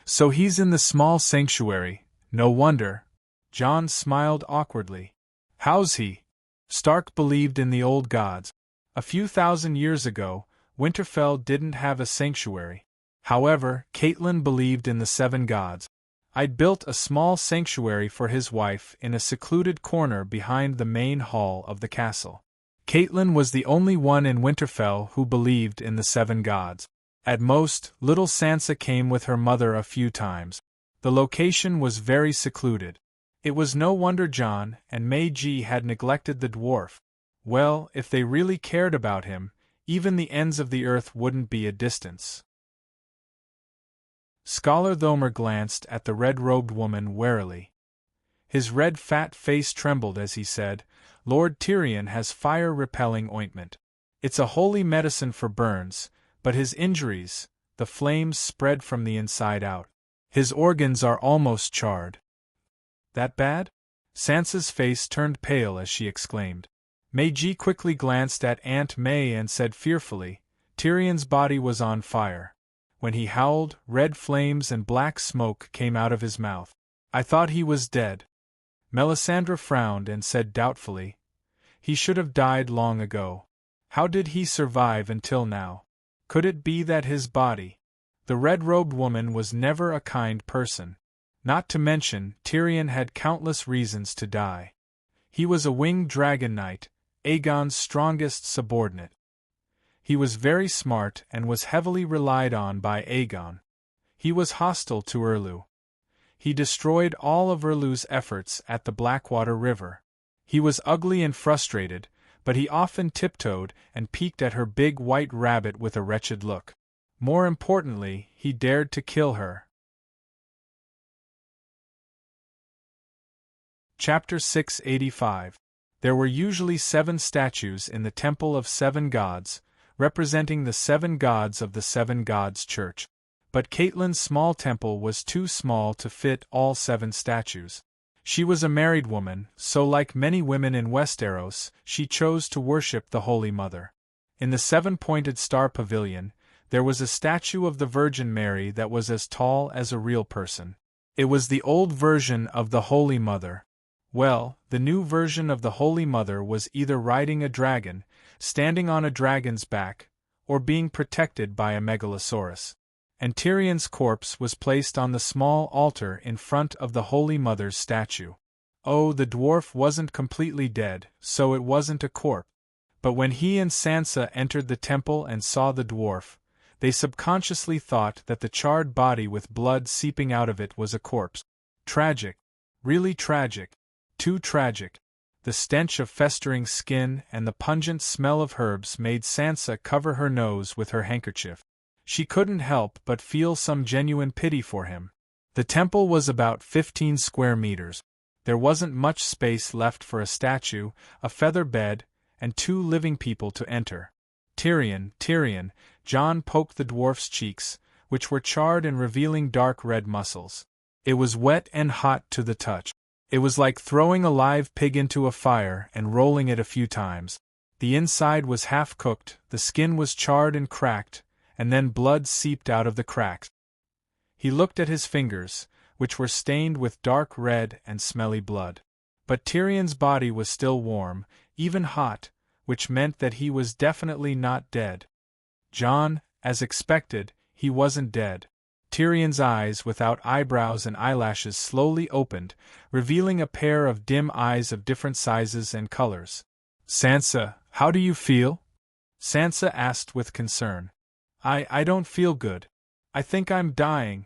So he's in the small sanctuary, no wonder. Jon smiled awkwardly. How's he? Stark believed in the old gods. A few thousand years ago, Winterfell didn't have a sanctuary. However, Catelyn believed in the 7 gods. I'd built a small sanctuary for his wife in a secluded corner behind the main hall of the castle. Catelyn was the only one in Winterfell who believed in the 7 gods. At most, little Sansa came with her mother a few times. The location was very secluded. It was no wonder Jon and Meiji had neglected the dwarf. Well, if they really cared about him, even the ends of the earth wouldn't be a distance. Scholar Thomer glanced at the red-robed woman warily. His red fat face trembled as he said, Lord Tyrion has fire-repelling ointment. It's a holy medicine for burns, but his injuries, the flames spread from the inside out. His organs are almost charred. That bad? Sansa's face turned pale as she exclaimed. Meiji quickly glanced at Aunt May and said fearfully, Tyrion's body was on fire. When he howled, red flames and black smoke came out of his mouth. I thought he was dead. Melisandre frowned and said doubtfully, He should have died long ago. How did he survive until now? Could it be that his body? The red-robed woman was never a kind person. Not to mention, Tyrion had countless reasons to die. He was a winged dragon knight, Aegon's strongest subordinate. He was very smart and was heavily relied on by Aegon. He was hostile to Erlu. He destroyed all of Erlu's efforts at the Blackwater River. He was ugly and frustrated, but he often tiptoed and peeked at her big white rabbit with a wretched look. More importantly, he dared to kill her. Chapter 685. There were usually 7 statues in the Temple of 7 Gods, representing the 7 gods of the 7 Gods Church. But Catelyn's small temple was too small to fit all 7 statues. She was a married woman, so like many women in Westeros, she chose to worship the Holy Mother. In the 7-pointed star pavilion, there was a statue of the Virgin Mary that was as tall as a real person. It was the old version of the Holy Mother. Well, the new version of the Holy Mother was either riding a dragon, standing on a dragon's back, or being protected by a megalosaurus. And Tyrion's corpse was placed on the small altar in front of the Holy Mother's statue. Oh, the dwarf wasn't completely dead, so it wasn't a corpse. But when he and Sansa entered the temple and saw the dwarf, they subconsciously thought that the charred body with blood seeping out of it was a corpse. Tragic. Really tragic. Too tragic. The stench of festering skin and the pungent smell of herbs made Sansa cover her nose with her handkerchief. She couldn't help but feel some genuine pity for him. The temple was about 15 square meters. There wasn't much space left for a statue, a feather bed, and 2 living people to enter. Tyrion, Jon poked the dwarf's cheeks, which were charred and revealing dark red muscles. It was wet and hot to the touch. It was like throwing a live pig into a fire and rolling it a few times. The inside was half-cooked, the skin was charred and cracked, and then blood seeped out of the cracks. He looked at his fingers, which were stained with dark red and smelly blood. But Tyrion's body was still warm, even hot, which meant that he was definitely not dead. Jon, as expected, he wasn't dead. Tyrion's eyes without eyebrows and eyelashes slowly opened, revealing a pair of dim eyes of different sizes and colors. "Sansa, how do you feel?" Sansa asked with concern. I don't feel good. I think I'm dying."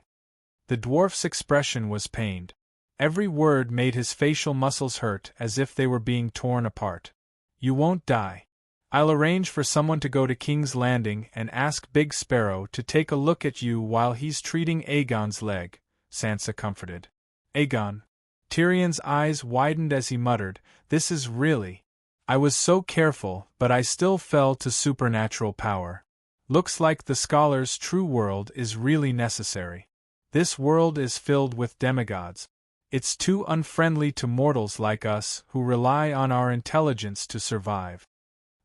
The dwarf's expression was pained. Every word made his facial muscles hurt as if they were being torn apart. "You won't die. I'll arrange for someone to go to King's Landing and ask Big Sparrow to take a look at you while he's treating Aegon's leg," Sansa comforted. "Aegon." Tyrion's eyes widened as he muttered, "This is really... I was so careful, but I still fell to supernatural power. Looks like the scholar's true world is really necessary. This world is filled with demigods. It's too unfriendly to mortals like us who rely on our intelligence to survive."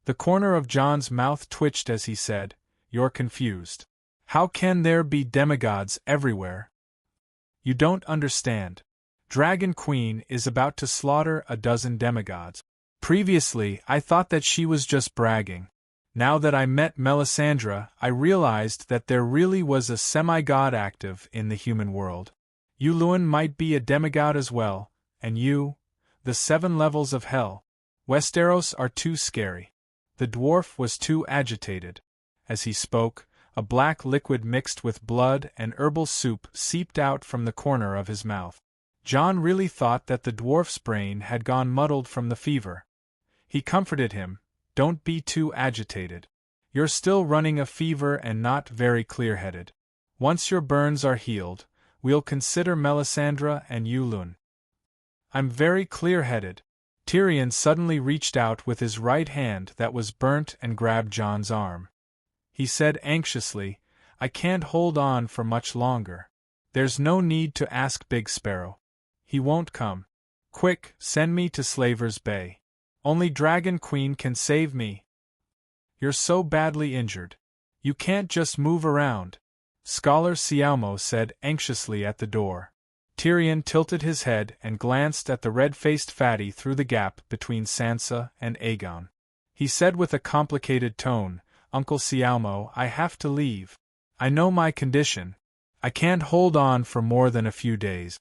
The corner of Jon's mouth twitched as he said, "You're confused. How can there be demigods everywhere? You don't understand. Dragon Queen is about to slaughter a dozen demigods. Previously, I thought that she was just bragging. Now that I met Melisandre, I realized that there really was a semi-god active in the human world. You Luwin might be a demigod as well, and you, the 7 levels of hell. Westeros are too scary." The dwarf was too agitated. As he spoke, a black liquid mixed with blood and herbal soup seeped out from the corner of his mouth. Jon really thought that the dwarf's brain had gone muddled from the fever. He comforted him, "Don't be too agitated. You're still running a fever and not very clear-headed. Once your burns are healed, we'll consider Melisandre and you Luwin." "I'm very clear-headed." Tyrion suddenly reached out with his right hand that was burnt and grabbed Jon's arm. He said anxiously, "I can't hold on for much longer. There's no need to ask Big Sparrow. He won't come. Quick, send me to Slaver's Bay. Only Dragon Queen can save me. You're so badly injured. You can't just move around," Scholar Sialmo said anxiously at the door. Tyrion tilted his head and glanced at the red-faced fatty through the gap between Sansa and Aegon. He said with a complicated tone, "Uncle Sialmo, I have to leave. I know my condition. I can't hold on for more than a few days."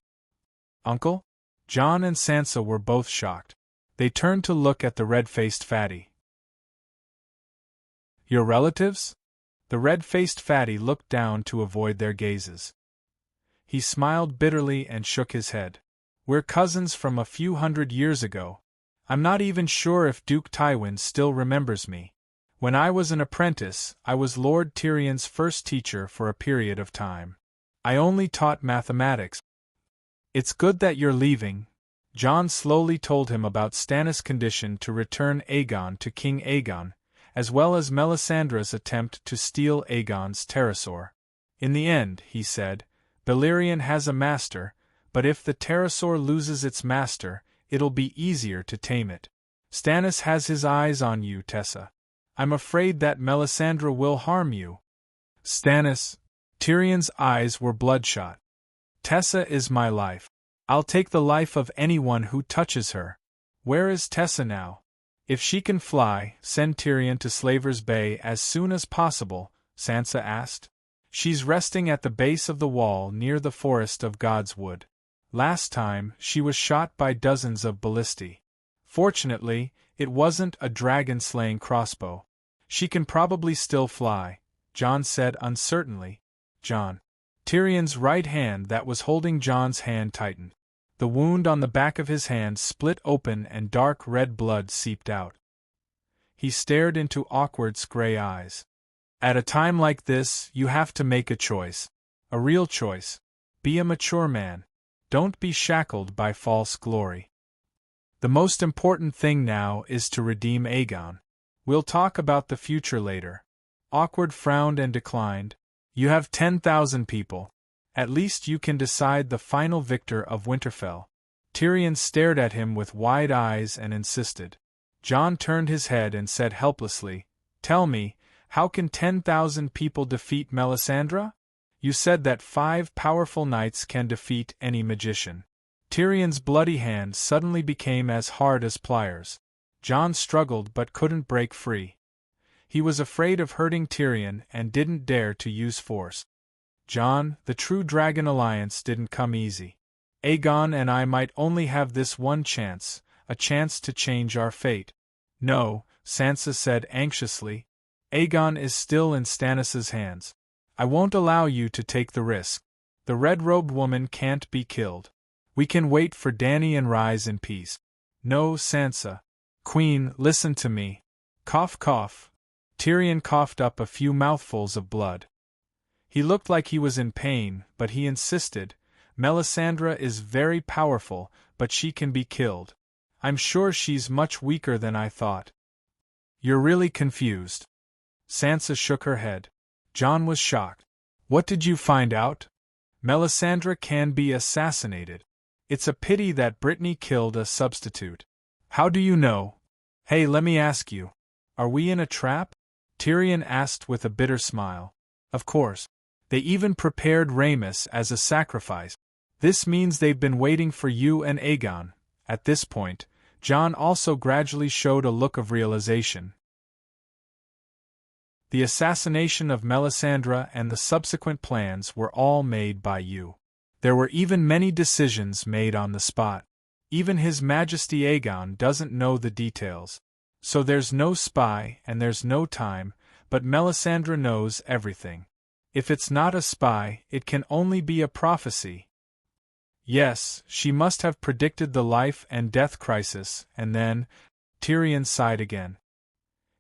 "Uncle?" Jon and Sansa were both shocked. They turned to look at the red-faced fatty. "Your relatives?" The red-faced fatty looked down to avoid their gazes. He smiled bitterly and shook his head. "We're cousins from a few hundred years ago. I'm not even sure if Duke Tywin still remembers me. When I was an apprentice, I was Lord Tyrion's first teacher for a period of time. I only taught mathematics." "It's good that you're leaving." Jon slowly told him about Stannis' condition to return Aegon to King Aegon, as well as Melisandre's attempt to steal Aegon's pterosaur. "In the end," he said, "Balerion has a master, but if the pterosaur loses its master, it'll be easier to tame it. Stannis has his eyes on you, Tessa. I'm afraid that Melisandre will harm you." "Stannis?" Tyrion's eyes were bloodshot. "Tessa is my life. I'll take the life of anyone who touches her. Where is Tessa now?" "If she can fly, send Tyrion to Slaver's Bay as soon as possible," Sansa asked. "She's resting at the base of the wall near the Forest of God's Wood. Last time, she was shot by dozens of ballistae. Fortunately, it wasn't a dragon-slaying crossbow. She can probably still fly," Jon said uncertainly. "Jon." Tyrion's right hand that was holding Jon's hand tightened. The wound on the back of his hand split open and dark red blood seeped out. He stared into Awkward's gray eyes. "At a time like this, you have to make a choice. A real choice. Be a mature man. Don't be shackled by false glory. The most important thing now is to redeem Aegon. We'll talk about the future later." Awkward frowned and declined. "You have 10,000 people. At least you can decide the final victor of Winterfell." Tyrion stared at him with wide eyes and insisted. Jon turned his head and said helplessly, "Tell me, how can 10,000 people defeat Melisandre? You said that 5 powerful knights can defeat any magician. Tyrion's bloody hand suddenly became as hard as pliers. Jon struggled but couldn't break free. He was afraid of hurting Tyrion and didn't dare to use force. Jon, the true dragon alliance didn't come easy. Aegon and I might only have this one chance, a chance to change our fate. No, Sansa said anxiously. Aegon is still in Stannis's hands. I won't allow you to take the risk. The red-robed woman can't be killed. We can wait for Dany and rise in peace. No, Sansa. Queen, listen to me. Cough, cough. Tyrion coughed up a few mouthfuls of blood. He looked like he was in pain, but he insisted. Melisandre is very powerful, but she can be killed. I'm sure she's much weaker than I thought. You're really confused. Sansa shook her head. Jon was shocked. What did you find out? Melisandre can be assassinated. It's a pity that Brittany killed a substitute. How do you know? Hey, let me ask you. Are we in a trap? Tyrion asked with a bitter smile. Of course. They even prepared Rhaenys as a sacrifice. This means they've been waiting for you and Aegon. At this point, Jon also gradually showed a look of realization. The assassination of Melisandre and the subsequent plans were all made by you. There were even many decisions made on the spot. Even His Majesty Aegon doesn't know the details. So there's no spy and there's no time, but Melisandre knows everything. If it's not a spy, it can only be a prophecy. Yes, she must have predicted the life and death crisis, and then, Tyrion sighed again.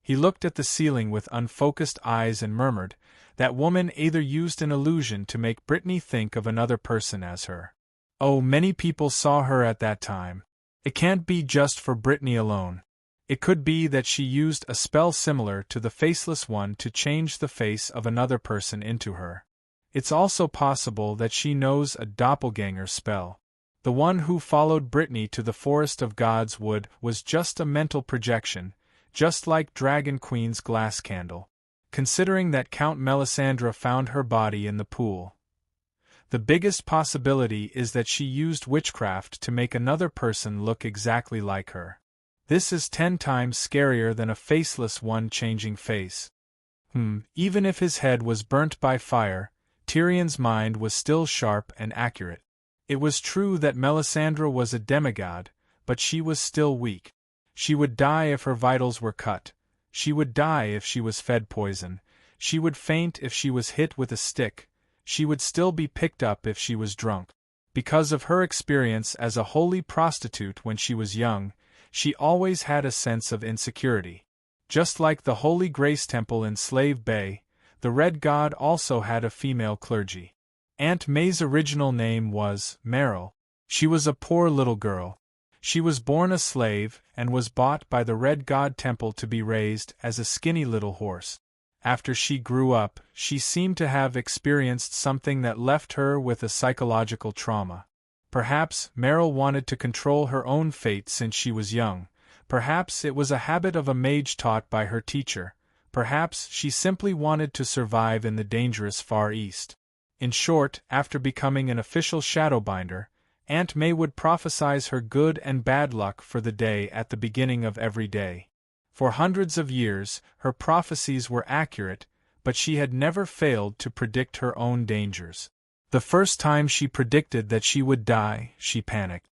He looked at the ceiling with unfocused eyes and murmured, that woman either used an illusion to make Brittany think of another person as her. Oh, many people saw her at that time. It can't be just for Brittany alone. It could be that she used a spell similar to the Faceless One to change the face of another person into her. It's also possible that she knows a doppelganger spell. The one who followed Brittany to the Forest of God's Wood was just a mental projection, just like Dragon Queen's glass candle. Considering that Count Melisandre found her body in the pool. The biggest possibility is that she used witchcraft to make another person look exactly like her. This is 10 times scarier than a faceless one changing face. Even if his head was burnt by fire, Tyrion's mind was still sharp and accurate. It was true that Melisandre was a demigod, but she was still weak. She would die if her vitals were cut. She would die if she was fed poison. She would faint if she was hit with a stick. She would still be picked up if she was drunk. Because of her experience as a holy prostitute when she was young, she always had a sense of insecurity. Just like the Holy Grace Temple in Slave Bay, the Red God also had a female clergy. Aunt May's original name was Meryl. She was a poor little girl. She was born a slave and was bought by the Red God Temple to be raised as a skinny little horse. After she grew up, she seemed to have experienced something that left her with a psychological trauma. Perhaps Meryl wanted to control her own fate since she was young. Perhaps it was a habit of a mage taught by her teacher. Perhaps she simply wanted to survive in the dangerous Far East. In short, after becoming an official Shadowbinder, Aunt May would prophesize her good and bad luck for the day at the beginning of every day. For hundreds of years, her prophecies were accurate, but she had never failed to predict her own dangers. The first time she predicted that she would die, she panicked.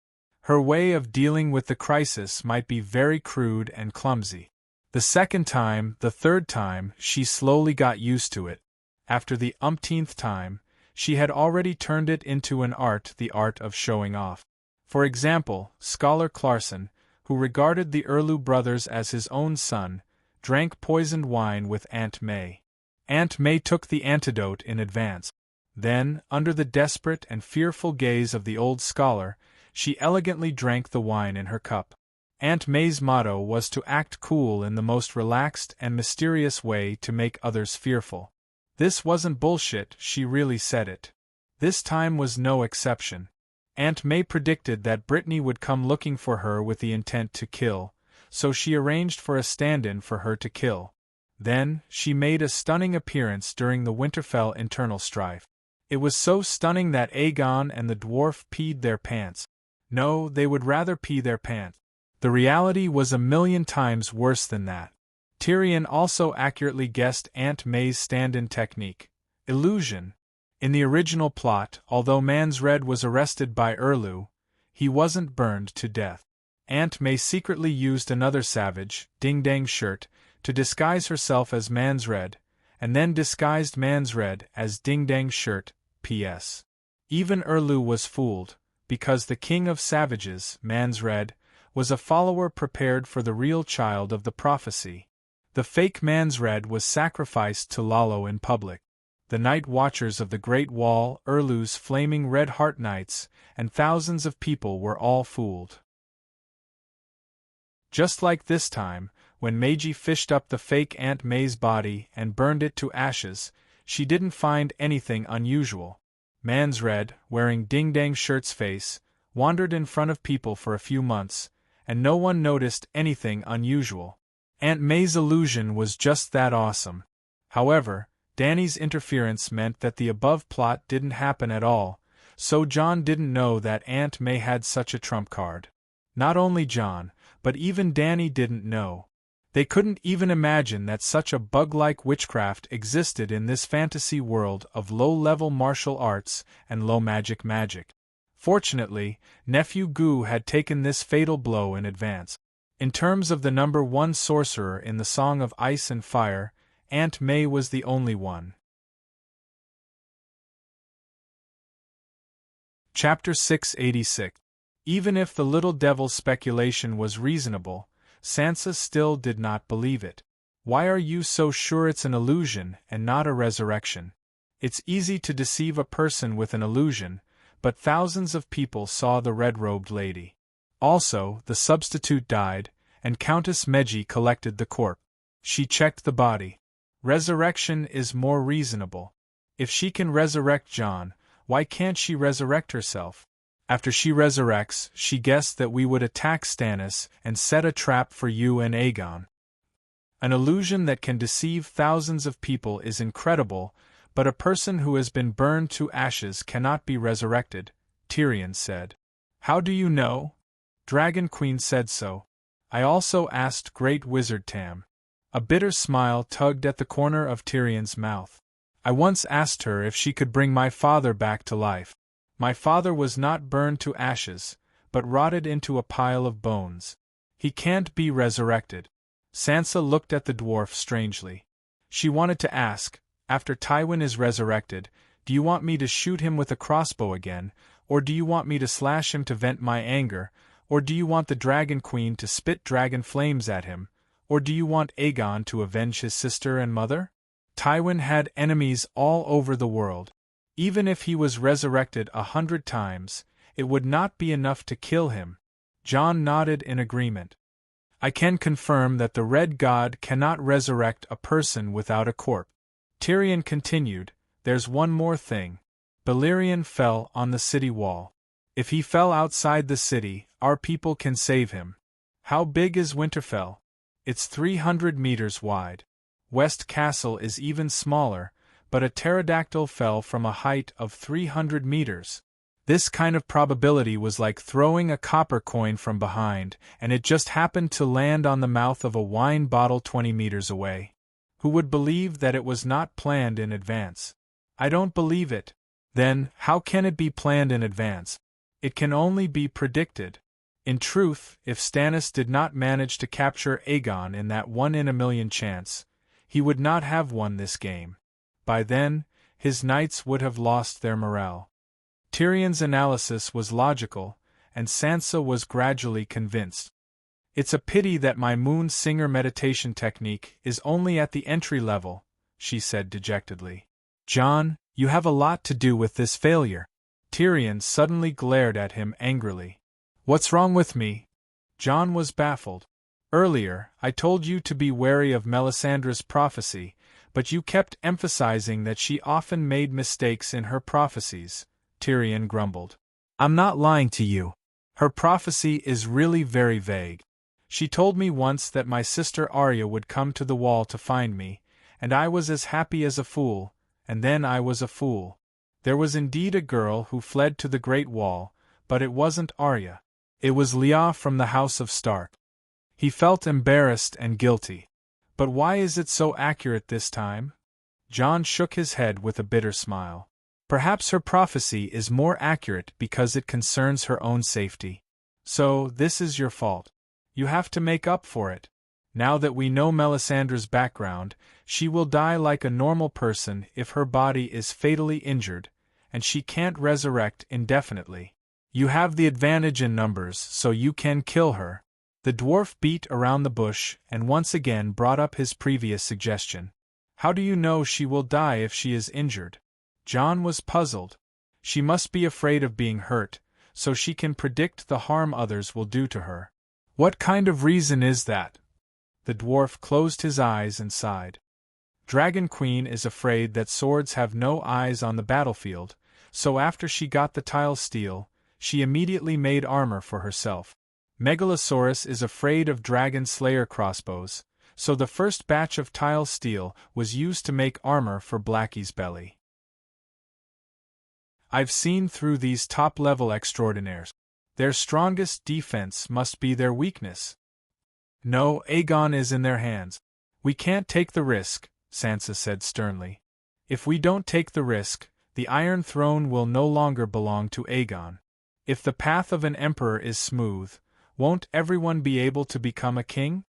Her way of dealing with the crisis might be very crude and clumsy. The second time, the third time, she slowly got used to it. After the umpteenth time, she had already turned it into an art, the art of showing off. For example, Scholar Clarson, who regarded the Erlew brothers as his own son, drank poisoned wine with Aunt May. Aunt May took the antidote in advance. Then, under the desperate and fearful gaze of the old scholar, she elegantly drank the wine in her cup. Aunt May's motto was to act cool in the most relaxed and mysterious way to make others fearful. This wasn't bullshit, she really said it. This time was no exception. Aunt May predicted that Brittany would come looking for her with the intent to kill, so she arranged for a stand-in for her to kill. Then, she made a stunning appearance during the Winterfell internal strife. It was so stunning that Aegon and the dwarf peed their pants. No, they would rather pee their pants. The reality was a million times worse than that. Tyrion also accurately guessed Aunt May's stand-in technique. Illusion. In the original plot, although Mans Red was arrested by Erlu, he wasn't burned to death. Aunt May secretly used another savage, Ding Dang Shirt, to disguise herself as Mans Red, and then disguised Mans Red as Ding Dang Shirt. P.S. Even Erlu was fooled, because the king of savages, Mans Red, was a follower prepared for the real child of the prophecy. The fake Mans Red was sacrificed to Lalo in public. The night watchers of the Great Wall, Erlu's flaming red heart knights, and thousands of people were all fooled. Just like this time, when Meiji fished up the fake Aunt May's body and burned it to ashes, she didn't find anything unusual. Mans Red, wearing Ding Dang Shirt's face, wandered in front of people for a few months, and no one noticed anything unusual. Aunt May's illusion was just that awesome. However, Dany's interference meant that the above plot didn't happen at all, so Jon didn't know that Aunt May had such a trump card. Not only Jon, but even Dany didn't know. They couldn't even imagine that such a bug-like witchcraft existed in this fantasy world of low-level martial arts and low magic. Fortunately, Nephew Gu had taken this fatal blow in advance. In terms of the number one sorcerer in the Song of Ice and Fire, Aunt May was the only one. Chapter 686. Even if the little devil's speculation was reasonable, Sansa still did not believe it. Why are you so sure it's an illusion and not a resurrection? It's easy to deceive a person with an illusion, but thousands of people saw the red-robed lady. Also, the substitute died, and Countess Meiji collected the corpse. She checked the body. Resurrection is more reasonable. If she can resurrect Jon, why can't she resurrect herself? After she resurrects, she guessed that we would attack Stannis and set a trap for you and Aegon. An illusion that can deceive thousands of people is incredible, but a person who has been burned to ashes cannot be resurrected, Tyrion said. How do you know? Dragon Queen said so. I also asked Great Wizard Tam. A bitter smile tugged at the corner of Tyrion's mouth. I once asked her if she could bring my father back to life. My father was not burned to ashes, but rotted into a pile of bones. He can't be resurrected. Sansa looked at the dwarf strangely. She wanted to ask, after Tywin is resurrected, do you want me to shoot him with a crossbow again, or do you want me to slash him to vent my anger, or do you want the Dragon Queen to spit dragon flames at him, or do you want Aegon to avenge his sister and mother? Tywin had enemies all over the world. Even if he was resurrected 100 times, it would not be enough to kill him. Jon nodded in agreement. I can confirm that the Red God cannot resurrect a person without a corpse. Tyrion continued, there's one more thing. Balerion fell on the city wall. If he fell outside the city, our people can save him. How big is Winterfell? It's 300 meters wide. West Castle is even smaller, but a pterodactyl fell from a height of 300 meters. This kind of probability was like throwing a copper coin from behind, and it just happened to land on the mouth of a wine bottle 20 meters away. Who would believe that it was not planned in advance? I don't believe it. Then, how can it be planned in advance? It can only be predicted. In truth, if Stannis did not manage to capture Aegon in that 1 in a million chance, he would not have won this game. By then, his knights would have lost their morale. Tyrion's analysis was logical, and Sansa was gradually convinced. It's a pity that my Moon Singer meditation technique is only at the entry level, she said dejectedly. Jon, you have a lot to do with this failure. Tyrion suddenly glared at him angrily. What's wrong with me? Jon was baffled. Earlier, I told you to be wary of Melisandre's prophecy, but you kept emphasizing that she often made mistakes in her prophecies, Tyrion grumbled. I'm not lying to you. Her prophecy is really very vague. She told me once that my sister Arya would come to the wall to find me, and I was as happy as a fool, and then I was a fool. There was indeed a girl who fled to the Great Wall, but it wasn't Arya. It was Leah from the House of Stark. He felt embarrassed and guilty. But why is it so accurate this time? Jon shook his head with a bitter smile. Perhaps her prophecy is more accurate because it concerns her own safety. So, this is your fault. You have to make up for it. Now that we know Melisandre's background, she will die like a normal person if her body is fatally injured, and she can't resurrect indefinitely. You have the advantage in numbers, so you can kill her. The dwarf beat around the bush and once again brought up his previous suggestion. How do you know she will die if she is injured? Jon was puzzled. She must be afraid of being hurt, so she can predict the harm others will do to her. What kind of reason is that? The dwarf closed his eyes and sighed. Dragon Queen is afraid that swords have no eyes on the battlefield, so after she got the tile steel, she immediately made armor for herself. Megalosaurus is afraid of dragon slayer crossbows, so the first batch of tile steel was used to make armor for Blackie's belly. I've seen through these top-level extraordinaires. Their strongest defense must be their weakness. No, Aegon is in their hands. We can't take the risk, Sansa said sternly. If we don't take the risk, the Iron Throne will no longer belong to Aegon. If the path of an emperor is smooth, won't everyone be able to become a king?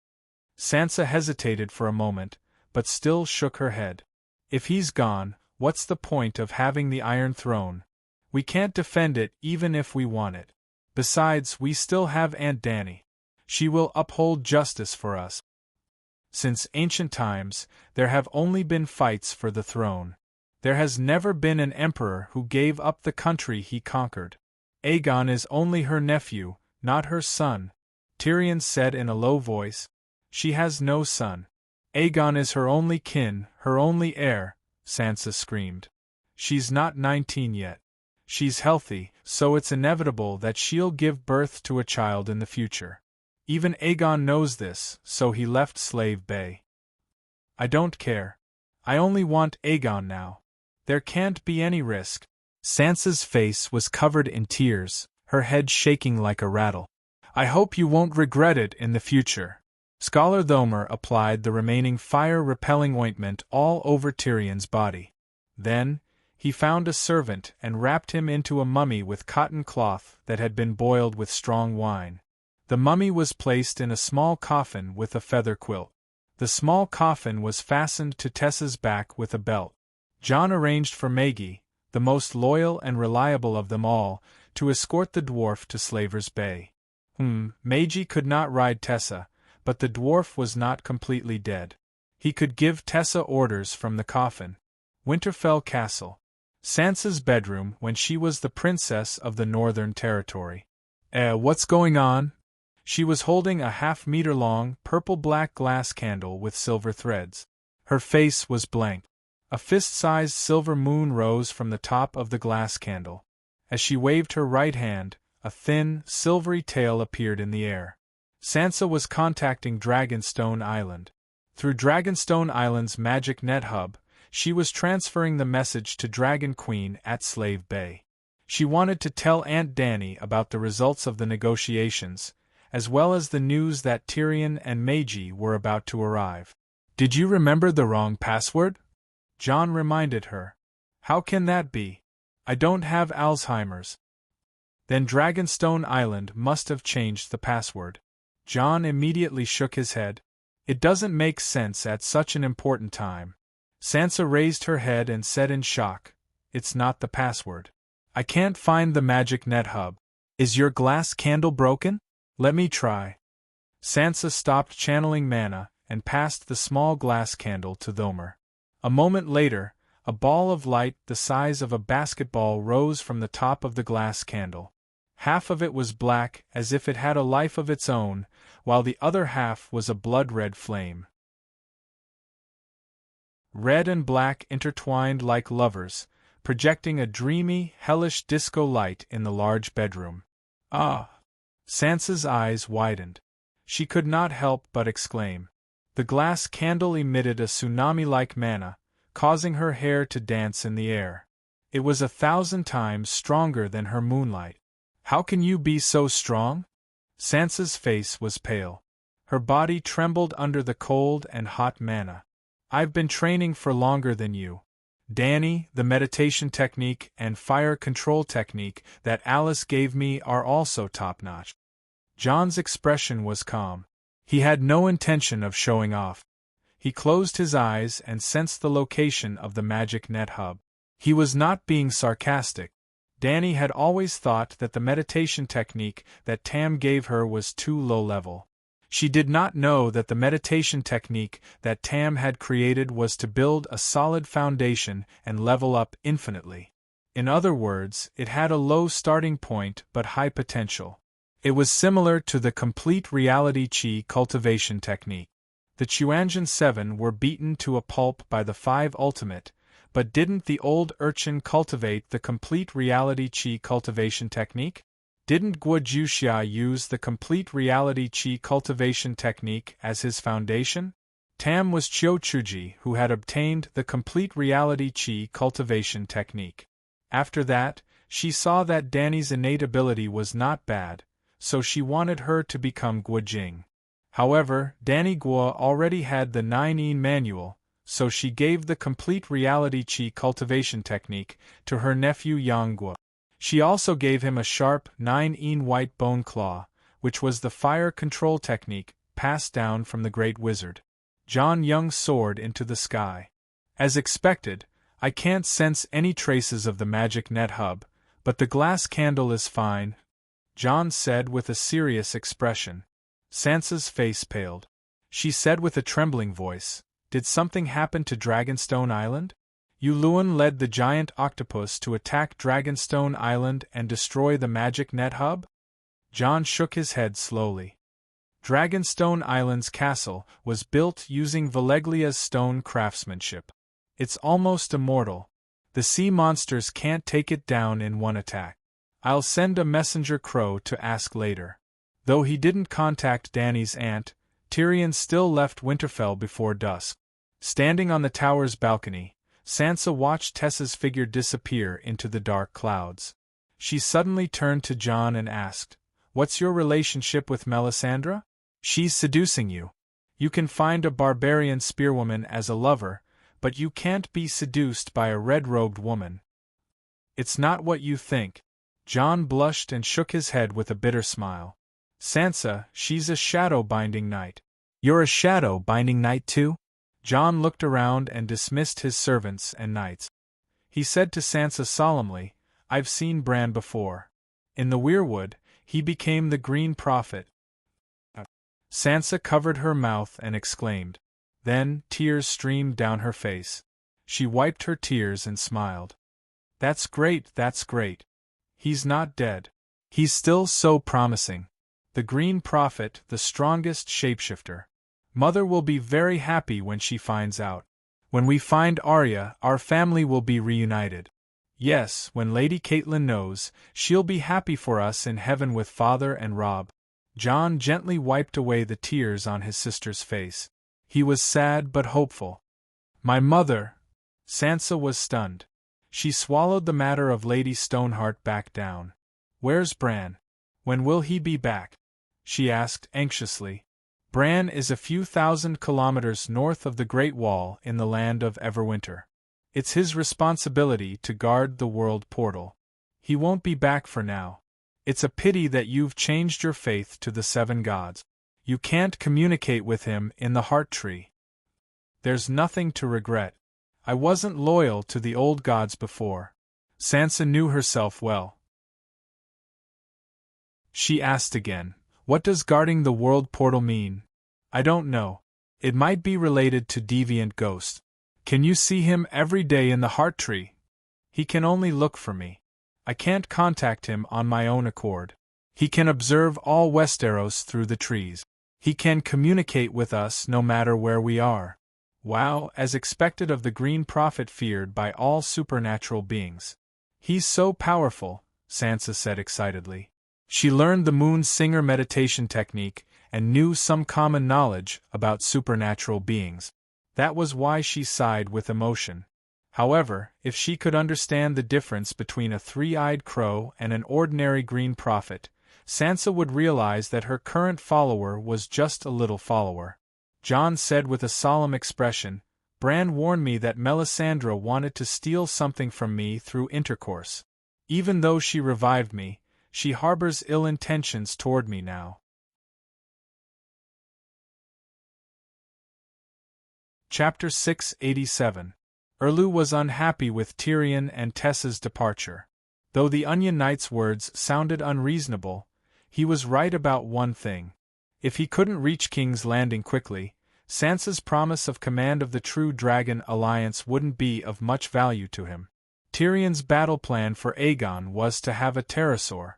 Sansa hesitated for a moment, but still shook her head. If he's gone, what's the point of having the Iron Throne? We can't defend it even if we want it. Besides, we still have Aunt Dany. She will uphold justice for us. Since ancient times, there have only been fights for the throne. There has never been an emperor who gave up the country he conquered. Aegon is only her nephew, not her son, Tyrion said in a low voice. She has no son. Aegon is her only kin, her only heir, Sansa screamed. She's not 19 yet. She's healthy, so it's inevitable that she'll give birth to a child in the future. Even Aegon knows this, so he left Slave Bay. I don't care. I only want Aegon now. There can't be any risk. Sansa's face was covered in tears, her head shaking like a rattle. I hope you won't regret it in the future. Scholar Thomer applied the remaining fire-repelling ointment all over Tyrion's body. Then, he found a servant and wrapped him into a mummy with cotton cloth that had been boiled with strong wine. The mummy was placed in a small coffin with a feather quilt. The small coffin was fastened to Tessa's back with a belt. Jon arranged for Maggie, the most loyal and reliable of them all, to escort the dwarf to Slaver's Bay. Maggie could not ride Tessa, but the dwarf was not completely dead. He could give Tessa orders from the coffin. Winterfell Castle. Sansa's bedroom when she was the princess of the Northern Territory. What's going on? She was holding a half-meter-long, purple-black glass candle with silver threads. Her face was blank. A fist-sized silver moon rose from the top of the glass candle. As she waved her right hand, a thin, silvery tail appeared in the air. Sansa was contacting Dragonstone Island. Through Dragonstone Island's magic net hub, she was transferring the message to Dragon Queen at Slave Bay. She wanted to tell Aunt Dany about the results of the negotiations, as well as the news that Tyrion and Maggie were about to arrive. Did you remember the wrong password? Jon reminded her. How can that be? I don't have Alzheimer's. Then Dragonstone Island must have changed the password. Jon immediately shook his head. It doesn't make sense at such an important time. Sansa raised her head and said in shock, It's not the password. I can't find the magic net hub. Is your glass candle broken? Let me try. Sansa stopped channeling mana and passed the small glass candle to Thomer. A moment later, a ball of light the size of a basketball rose from the top of the glass candle. Half of it was black as if it had a life of its own, while the other half was a blood-red flame. Red and black intertwined like lovers, projecting a dreamy, hellish disco light in the large bedroom. Ah! Sansa's eyes widened. She could not help but exclaim. The glass candle emitted a tsunami-like mana, causing her hair to dance in the air. It was 1,000 times stronger than her moonlight. How can you be so strong? Sansa's face was pale. Her body trembled under the cold and hot manna. I've been training for longer than you. Dany, the meditation technique and fire control technique that Alice gave me are also top-notch. Jon's expression was calm. He had no intention of showing off. He closed his eyes and sensed the location of the magic net hub. He was not being sarcastic. Dany had always thought that the meditation technique that Tam gave her was too low-level. She did not know that the meditation technique that Tam had created was to build a solid foundation and level up infinitely. In other words, it had a low starting point but high potential. It was similar to the complete reality chi cultivation technique. The Chuanjin 7 were beaten to a pulp by the 5 ultimate, but didn't the old urchin cultivate the complete reality chi cultivation technique? Didn't Guo Juxia use the complete reality chi cultivation technique as his foundation? Tam was Qiu Chuji who had obtained the complete reality chi cultivation technique. After that, she saw that Dany's innate ability was not bad, so she wanted her to become Guo Jing. However, Dany Guo already had the 9-yin manual, so she gave the complete reality chi cultivation technique to her nephew Yang Guo. She also gave him a sharp 9-yin white bone claw, which was the fire control technique passed down from the Great Wizard. Jon Young soared into the sky. As expected, I can't sense any traces of the magic net hub, but the glass candle is fine, Jon said with a serious expression. Sansa's face paled. She said with a trembling voice, "Did something happen to Dragonstone Island?" Yulun led the giant octopus to attack Dragonstone Island and destroy the magic net hub? Jon shook his head slowly. Dragonstone Island's castle was built using Valeglia's stone craftsmanship. It's almost immortal. The sea monsters can't take it down in one attack. I'll send a messenger crow to ask later. Though he didn't contact Dany's aunt, Tyrion still left Winterfell before dusk. Standing on the tower's balcony, Sansa watched Tessa's figure disappear into the dark clouds. She suddenly turned to Jon and asked, "What's your relationship with Melisandre? She's seducing you. You can find a barbarian spearwoman as a lover, but you can't be seduced by a red-robed woman." "It's not what you think." Jon blushed and shook his head with a bitter smile. "Sansa, she's a shadow-binding knight." "You're a shadow-binding knight too?" Jon looked around and dismissed his servants and knights. He said to Sansa solemnly, "I've seen Bran before. In the Weirwood, he became the Green Prophet." Sansa covered her mouth and exclaimed. Then, tears streamed down her face. She wiped her tears and smiled. "That's great, that's great. He's not dead. He's still so promising. The Green Prophet, the strongest shapeshifter. Mother will be very happy when she finds out. When we find Arya, our family will be reunited. Yes, when Lady Catelyn knows, she'll be happy for us in heaven with Father and Robb." Jon gently wiped away the tears on his sister's face. He was sad but hopeful. "My mother!" Sansa was stunned. She swallowed the matter of Lady Stoneheart back down. "Where's Bran? When will he be back?" she asked anxiously. "Bran is a few thousand kilometers north of the Great Wall in the land of Everwinter. It's his responsibility to guard the world portal. He won't be back for now. It's a pity that you've changed your faith to the 7 gods. You can't communicate with him in the Heart Tree." "There's nothing to regret. I wasn't loyal to the old gods before." Sansa knew herself well. She asked again, "What does guarding the world portal mean?" "I don't know. It might be related to Deviant Ghost. Can you see him every day in the Heart Tree?" "He can only look for me. I can't contact him on my own accord. He can observe all Westeros through the trees. He can communicate with us no matter where we are." Wow, as expected of the Green Prophet feared by all supernatural beings. "He's so powerful," Sansa said excitedly. She learned the Moon Singer meditation technique and knew some common knowledge about supernatural beings. That was why she sighed with emotion. However, if she could understand the difference between a three-eyed crow and an ordinary green prophet, Sansa would realize that her current follower was just a little follower. Jon said with a solemn expression, "Bran warned me that Melisandre wanted to steal something from me through intercourse. Even though she revived me, she harbors ill intentions toward me now." Chapter 687. Erlu was unhappy with Tyrion and Tessa's departure. Though the Onion Knight's words sounded unreasonable, he was right about one thing. If he couldn't reach King's Landing quickly, Sansa's promise of command of the True Dragon Alliance wouldn't be of much value to him. Tyrion's battle plan for Aegon was to have a pterosaur.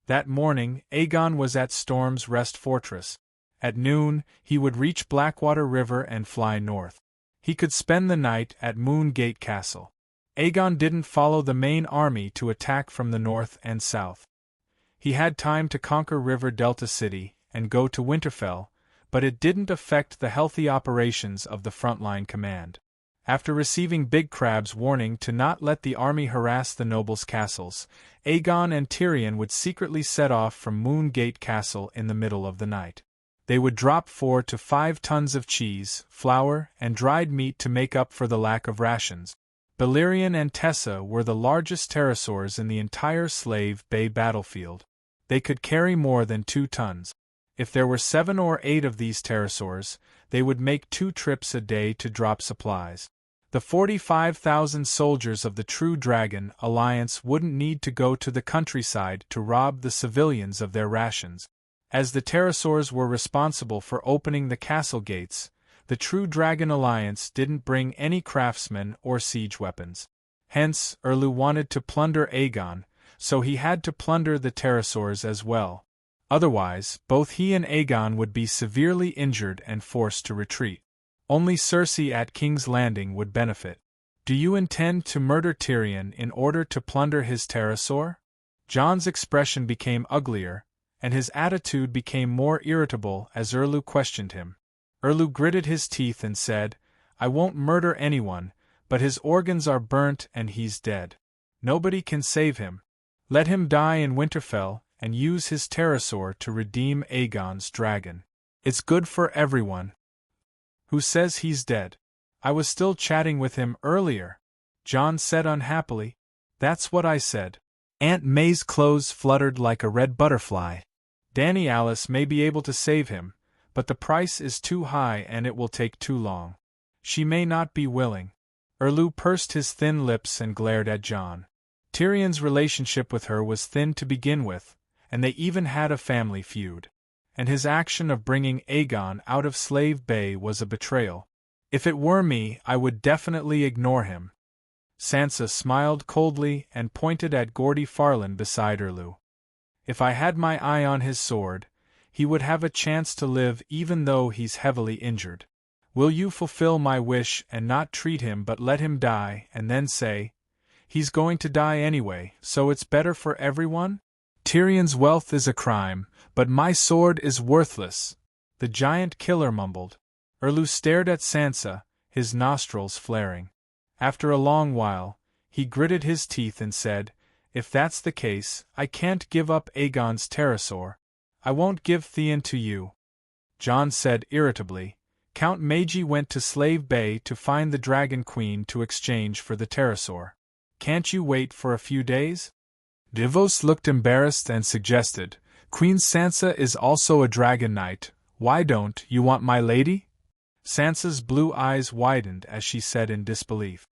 That morning, Aegon was at Storm's Rest Fortress. At noon, he would reach Blackwater River and fly north. He could spend the night at Moon Gate Castle. Aegon didn't follow the main army to attack from the north and south. He had time to conquer River Delta City and go to Winterfell, but it didn't affect the healthy operations of the frontline command. After receiving Big Crab's warning to not let the army harass the nobles' castles, Aegon and Tyrion would secretly set off from Moon Gate Castle in the middle of the night. They would drop 4 to 5 tons of cheese, flour, and dried meat to make up for the lack of rations. Balerion and Tessa were the largest pterosaurs in the entire Slave Bay battlefield. They could carry more than 2 tons. If there were 7 or 8 of these pterosaurs, they would make 2 trips a day to drop supplies. The 45,000 soldiers of the True Dragon Alliance wouldn't need to go to the countryside to rob the civilians of their rations. As the pterosaurs were responsible for opening the castle gates, the True Dragon Alliance didn't bring any craftsmen or siege weapons. Hence, Erlu wanted to plunder Aegon, so he had to plunder the pterosaurs as well. Otherwise, both he and Aegon would be severely injured and forced to retreat. Only Cersei at King's Landing would benefit. "Do you intend to murder Tyrion in order to plunder his pterosaur?" Jon's expression became uglier, and his attitude became more irritable as Erlu questioned him. Erlu gritted his teeth and said, "I won't murder anyone, but his organs are burnt and he's dead. Nobody can save him. Let him die in Winterfell and use his pterosaur to redeem Aegon's dragon. It's good for everyone." "Who says he's dead? I was still chatting with him earlier," Jon said unhappily. "That's what I said." Aunt May's clothes fluttered like a red butterfly. "Dany Alice may be able to save him, but the price is too high and it will take too long. She may not be willing." Erlu pursed his thin lips and glared at Jon. Tyrion's relationship with her was thin to begin with, and they even had a family feud. And his action of bringing Aegon out of Slave Bay was a betrayal. "If it were me, I would definitely ignore him." Sansa smiled coldly and pointed at Gordy Farland beside Erlu. "If I had my eye on his sword, he would have a chance to live even though he's heavily injured. Will you fulfill my wish and not treat him but let him die and then say, 'He's going to die anyway, so it's better for everyone'? Tyrion's wealth is a crime, but my sword is worthless," the giant killer mumbled. Erlu stared at Sansa, his nostrils flaring. After a long while, he gritted his teeth and said, "If that's the case, I can't give up Aegon's pterosaur. I won't give Theon to you." Jon said irritably, "Count Meiji went to Slave Bay to find the Dragon Queen to exchange for the pterosaur. Can't you wait for a few days?" Davos looked embarrassed and suggested, "Queen Sansa is also a dragon knight. Why don't you want my lady?" Sansa's blue eyes widened as she said in disbelief,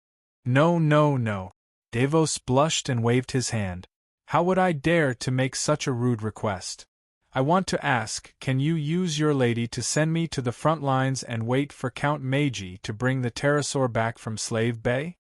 "No, no, no." Davos blushed and waved his hand. "How would I dare to make such a rude request? I want to ask, can you use your lady to send me to the front lines and wait for Count Meiji to bring the pterosaur back from Slave Bay?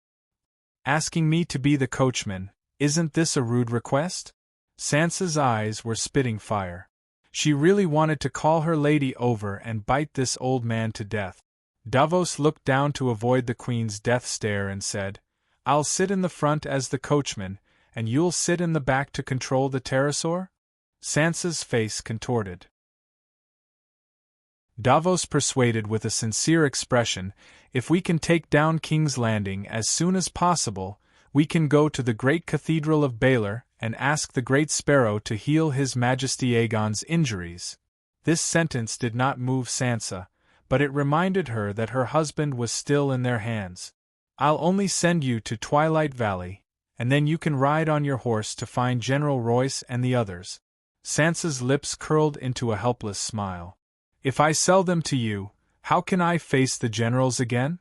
Asking me to be the coachman, isn't this a rude request?" Sansa's eyes were spitting fire. She really wanted to call her lady over and bite this old man to death. Davos looked down to avoid the queen's death stare and said, "I'll sit in the front as the coachman, and you'll sit in the back to control the pterosaur?" Sansa's face contorted. Davos persuaded with a sincere expression, if we can take down King's Landing as soon as possible, we can go to the great cathedral of Baelor and ask the Great Sparrow to heal His Majesty Aegon's injuries. This sentence did not move Sansa, but it reminded her that her husband was still in their hands. I'll only send you to Twilight Valley, and then you can ride on your horse to find General Royce and the others. Sansa's lips curled into a helpless smile. If I sell them to you, how can I face the generals again?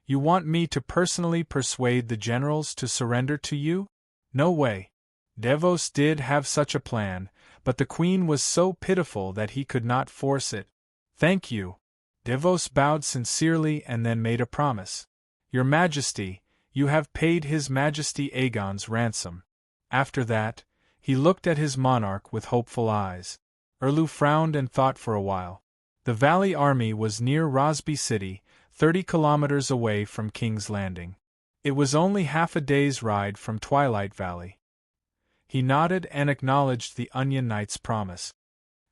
You want me to personally persuade the generals to surrender to you? No way. Davos did have such a plan, but the Queen was so pitiful that he could not force it. Thank you. Davos bowed sincerely and then made a promise. Your Majesty, you have paid His Majesty Aegon's ransom. After that, he looked at his monarch with hopeful eyes. Erlu frowned and thought for a while. The Valley army was near Rosby City, 30 kilometers away from King's Landing. It was only half a day's ride from Twilight Valley. He nodded and acknowledged the Onion Knight's promise.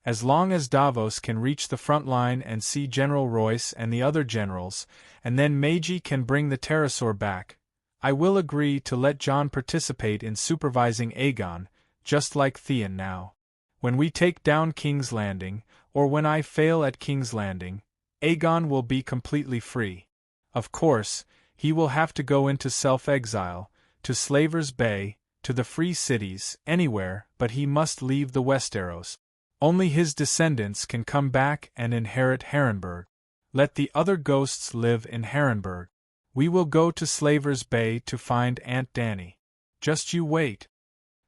As long as Davos can reach the front line and see General Royce and the other generals, and then Meiji can bring the pterosaur back, I will agree to let Jon participate in supervising Aegon, just like Theon now. When we take down King's Landing, or when I fail at King's Landing, Aegon will be completely free. Of course, he will have to go into self-exile, to Slaver's Bay, to the Free Cities, anywhere, but he must leave the Westeros. Only his descendants can come back and inherit Harrenburg. Let the other ghosts live in Harrenburg. We will go to Slaver's Bay to find Aunt Dany. Just you wait.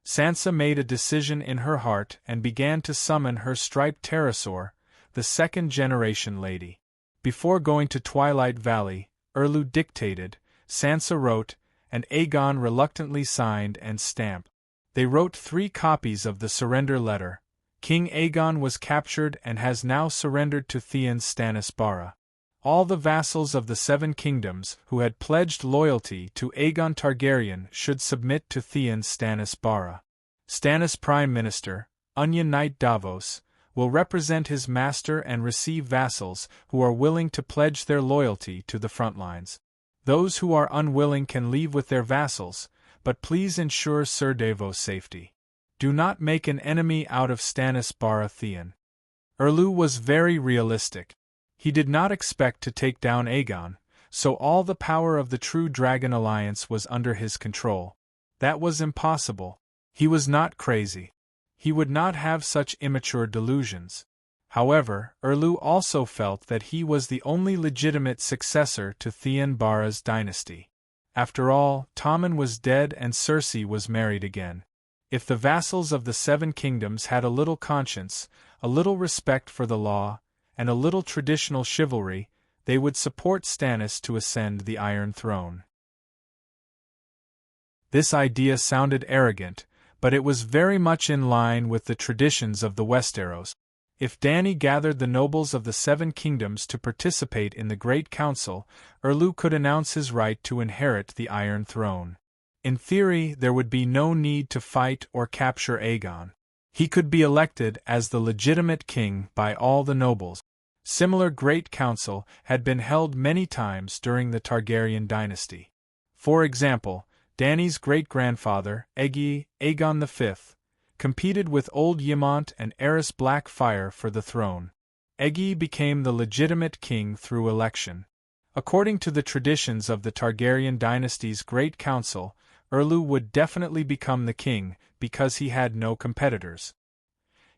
Sansa made a decision in her heart and began to summon her striped pterosaur, the second-generation lady. Before going to Twilight Valley, Erlu dictated, Sansa wrote, and Aegon reluctantly signed and stamped. They wrote 3 copies of the surrender letter. King Aegon was captured and has now surrendered to Theon Stannis Bara. All the vassals of the 7 kingdoms who had pledged loyalty to Aegon Targaryen should submit to Theon Stannis Bara. Stannis Prime Minister, Onion Knight Davos, will represent his master and receive vassals who are willing to pledge their loyalty to the front lines. Those who are unwilling can leave with their vassals, but please ensure Sir Davos' safety. Do not make an enemy out of Stannis Bara Theon. Erlu was very realistic. He did not expect to take down Aegon, so all the power of the True Dragon Alliance was under his control. That was impossible. He was not crazy. He would not have such immature delusions. However, Erlu also felt that he was the only legitimate successor to Theon Bara's dynasty. After all, Tommen was dead and Cersei was married again. If the vassals of the 7 kingdoms had a little conscience, a little respect for the law, and a little traditional chivalry, they would support Stannis to ascend the Iron Throne. This idea sounded arrogant, but it was very much in line with the traditions of the Westeros. If Dany gathered the nobles of the 7 kingdoms to participate in the Great Council, Erlu could announce his right to inherit the Iron Throne. In theory, there would be no need to fight or capture Aegon. He could be elected as the legitimate king by all the nobles. Similar Great Council had been held many times during the Targaryen dynasty. For example, Dany's great-grandfather, Aegon V, competed with old Ymont and heiress Blackfyre for the throne. Aegon became the legitimate king through election. According to the traditions of the Targaryen dynasty's Great Council, Erlu would definitely become the king because he had no competitors.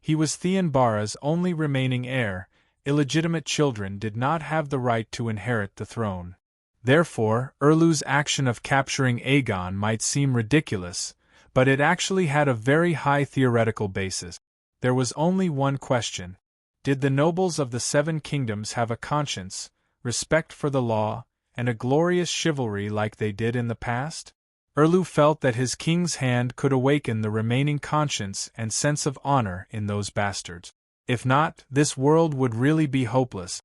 He was Theon Bara's only remaining heir. Illegitimate children did not have the right to inherit the throne. Therefore, Erlu's action of capturing Aegon might seem ridiculous, but it actually had a very high theoretical basis. There was only one question. Did the nobles of the 7 kingdoms have a conscience, respect for the law, and a glorious chivalry like they did in the past? Erlu felt that his king's hand could awaken the remaining conscience and sense of honor in those bastards. If not, this world would really be hopeless.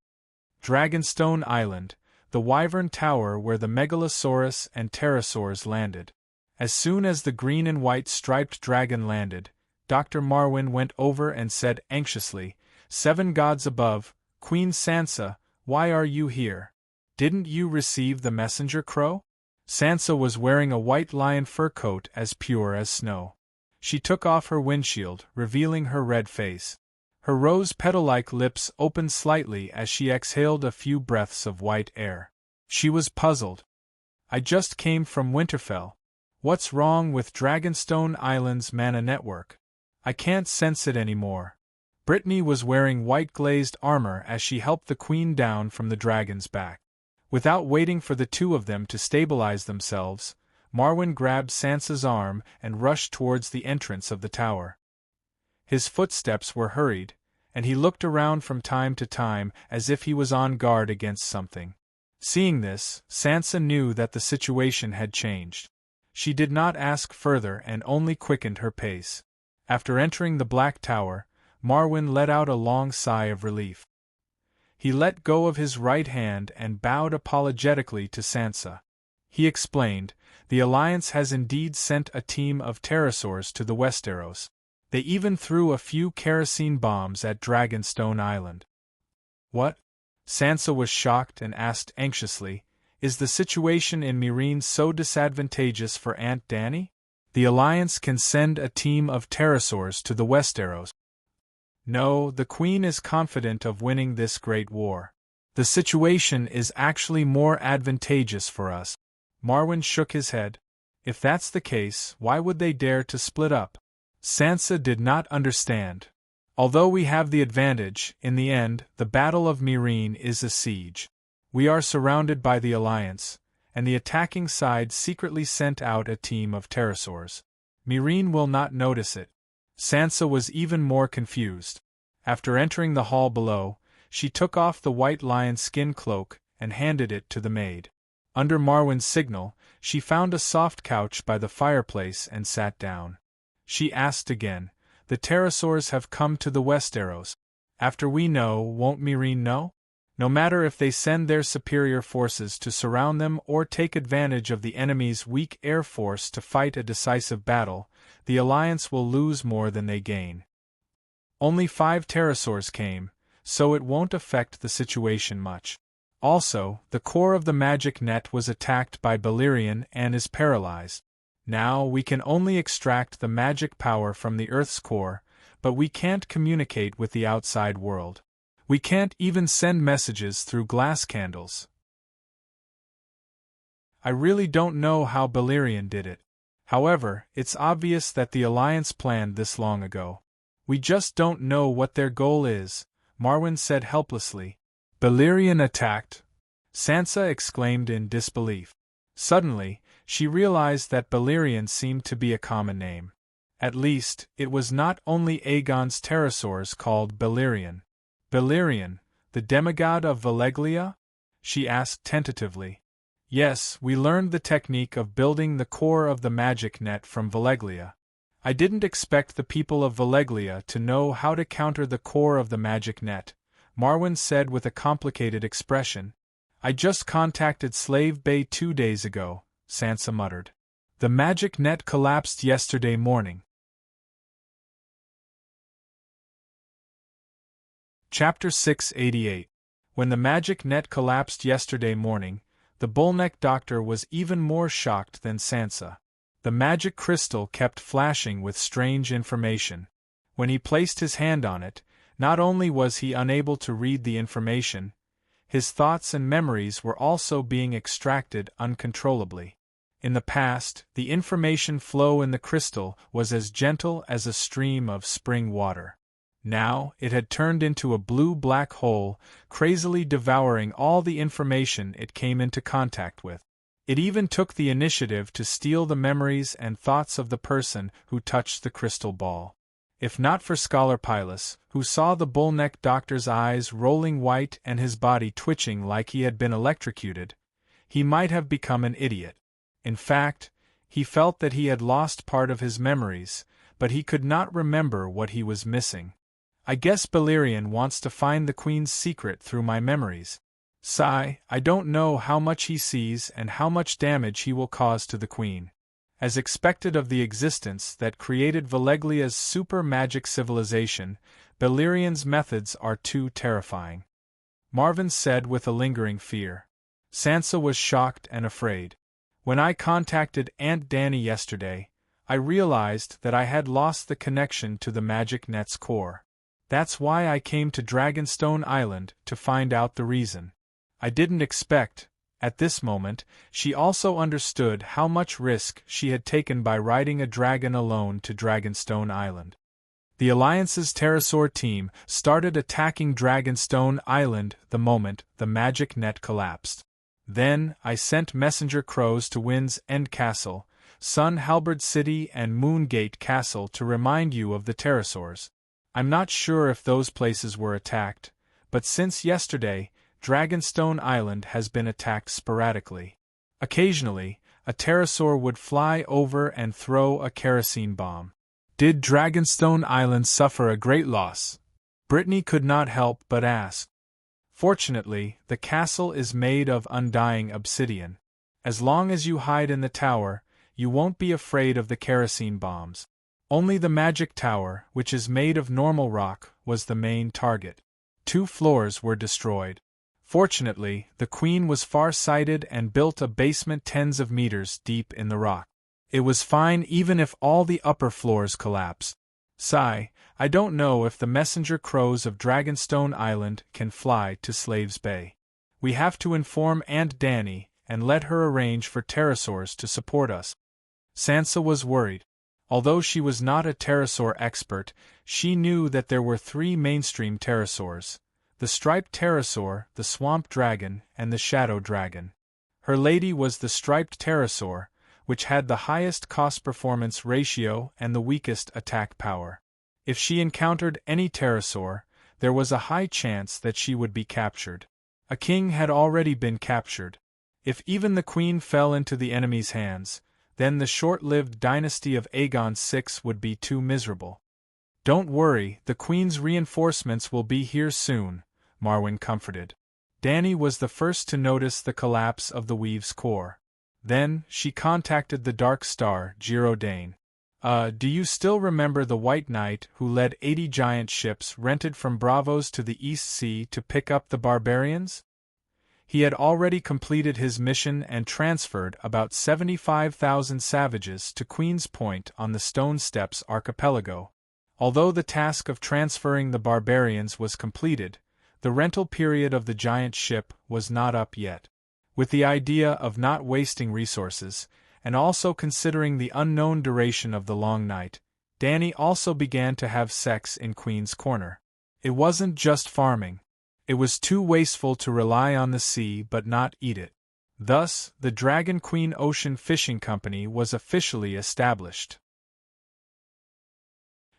Dragonstone Island, the Wyvern Tower where the Megalosaurus and Pterosaurs landed. As soon as the green and white striped dragon landed, Dr. Marwyn went over and said anxiously, 7 gods above, Queen Sansa, why are you here? Didn't you receive the messenger crow? Sansa was wearing a white lion fur coat as pure as snow. She took off her windshield, revealing her red face. Her rose petal-like lips opened slightly as she exhaled a few breaths of white air. She was puzzled. I just came from Winterfell. What's wrong with Dragonstone Island's mana network? I can't sense it anymore. Brittany was wearing white glazed armor as she helped the queen down from the dragon's back. Without waiting for the two of them to stabilize themselves, Marwyn grabbed Sansa's arm and rushed towards the entrance of the tower. His footsteps were hurried, and he looked around from time to time as if he was on guard against something. Seeing this, Sansa knew that the situation had changed. She did not ask further and only quickened her pace. After entering the Black Tower, Marwyn let out a long sigh of relief. He let go of his right hand and bowed apologetically to Sansa. He explained, "The Alliance has indeed sent a team of pterosaurs to the Westeros. They even threw a few kerosene bombs at Dragonstone Island." "What?" Sansa was shocked and asked anxiously, "Is the situation in Meereen so disadvantageous for Aunt Dany? The Alliance can send a team of pterosaurs to the Westeros." "No, the Queen is confident of winning this great war. The situation is actually more advantageous for us." Marwyn shook his head. "If that's the case, why would they dare to split up?" Sansa did not understand. "Although we have the advantage, in the end, the Battle of Meereen is a siege. We are surrounded by the Alliance, and the attacking side secretly sent out a team of pterosaurs. Meereen will not notice it." Sansa was even more confused. After entering the hall below, she took off the white lion skin cloak and handed it to the maid. Under Marwyn's signal, she found a soft couch by the fireplace and sat down. She asked again, "The pterosaurs have come to the Westeros. After we know, won't Meereen know? No matter if they send their superior forces to surround them or take advantage of the enemy's weak air force to fight a decisive battle, the Alliance will lose more than they gain. Only 5 pterosaurs came, so it won't affect the situation much. Also, the core of the magic net was attacked by Balerion and is paralyzed. Now we can only extract the magic power from the Earth's core, but we can't communicate with the outside world. We can't even send messages through glass candles. I really don't know how Balerion did it. However, it's obvious that the Alliance planned this long ago. We just don't know what their goal is," Marwyn said helplessly. "Balerion attacked?" Sansa exclaimed in disbelief. Suddenly, she realized that Balerion seemed to be a common name. At least, it was not only Aegon's pterosaurs called Balerion. "Balerion, the demigod of Valeglia?" she asked tentatively. "Yes, we learned the technique of building the core of the magic net from Valeglia. I didn't expect the people of Valeglia to know how to counter the core of the magic net," Marwyn said with a complicated expression. "I just contacted Slave Bay 2 days ago," Sansa muttered. "The magic net collapsed yesterday morning." Chapter 688. When the magic net collapsed yesterday morning, the Bullneck Doctor was even more shocked than Sansa. The magic crystal kept flashing with strange information. When he placed his hand on it, not only was he unable to read the information, his thoughts and memories were also being extracted uncontrollably. In the past, the information flow in the crystal was as gentle as a stream of spring water. Now, it had turned into a blue black hole, crazily devouring all the information it came into contact with. It even took the initiative to steal the memories and thoughts of the person who touched the crystal ball. If not for Scholar Pylus, who saw the Bullneck Doctor's eyes rolling white and his body twitching like he had been electrocuted, he might have become an idiot. In fact, he felt that he had lost part of his memories, but he could not remember what he was missing. "I guess Balerion wants to find the Queen's secret through my memories. Sigh, I don't know how much he sees and how much damage he will cause to the Queen. As expected of the existence that created Valeglia's super magic civilization, Balerion's methods are too terrifying. Marvin said with a lingering fear. Sansa was shocked and afraid. When I contacted Aunt Dany yesterday, I realized that I had lost the connection to the magic net's core. That's why I came to Dragonstone Island to find out the reason. I didn't expect, at this moment, she also understood how much risk she had taken by riding a dragon alone to Dragonstone Island. The Alliance's pterosaur team started attacking Dragonstone Island the moment the magic net collapsed. Then, I sent messenger crows to Wind's End Castle, Sun Halberd City and Moongate Castle to remind you of the pterosaurs. I'm not sure if those places were attacked, but since yesterday, Dragonstone Island has been attacked sporadically. Occasionally, a pterosaur would fly over and throw a kerosene bomb. Did Dragonstone Island suffer a great loss? Brittany could not help but ask. Fortunately, the castle is made of undying obsidian. As long as you hide in the tower, you won't be afraid of the kerosene bombs. Only the magic tower, which is made of normal rock, was the main target. 2 floors were destroyed. Fortunately, the Queen was far-sighted and built a basement tens of meters deep in the rock. It was fine even if all the upper floors collapsed. Sigh, I don't know if the messenger crows of Dragonstone Island can fly to Slaves Bay. We have to inform Aunt Dany and let her arrange for pterosaurs to support us. Sansa was worried. Although she was not a pterosaur expert, she knew that there were 3 mainstream pterosaurs: the striped pterosaur, the swamp dragon, and the shadow dragon. Her lady was the striped pterosaur, which had the highest cost-performance ratio and the weakest attack power. If she encountered any pterosaur, there was a high chance that she would be captured. A king had already been captured. If even the queen fell into the enemy's hands, then the short-lived dynasty of Aegon VI would be too miserable. Don't worry, the queen's reinforcements will be here soon, Marwyn comforted. Dany was the first to notice the collapse of the Weave's core. Then, she contacted the Dark Star, Giraudain. Do you still remember the White Knight who led 80 giant ships rented from Bravos to the East Sea to pick up the barbarians? He had already completed his mission and transferred about 75,000 savages to Queen's Point on the Stone Steps archipelago. Although the task of transferring the barbarians was completed, the rental period of the giant ship was not up yet. With the idea of not wasting resources, and also considering the unknown duration of the long night, Dany also began to have sex in Queen's Corner. It wasn't just farming. It was too wasteful to rely on the sea but not eat it. Thus, the Dragon Queen Ocean Fishing Company was officially established.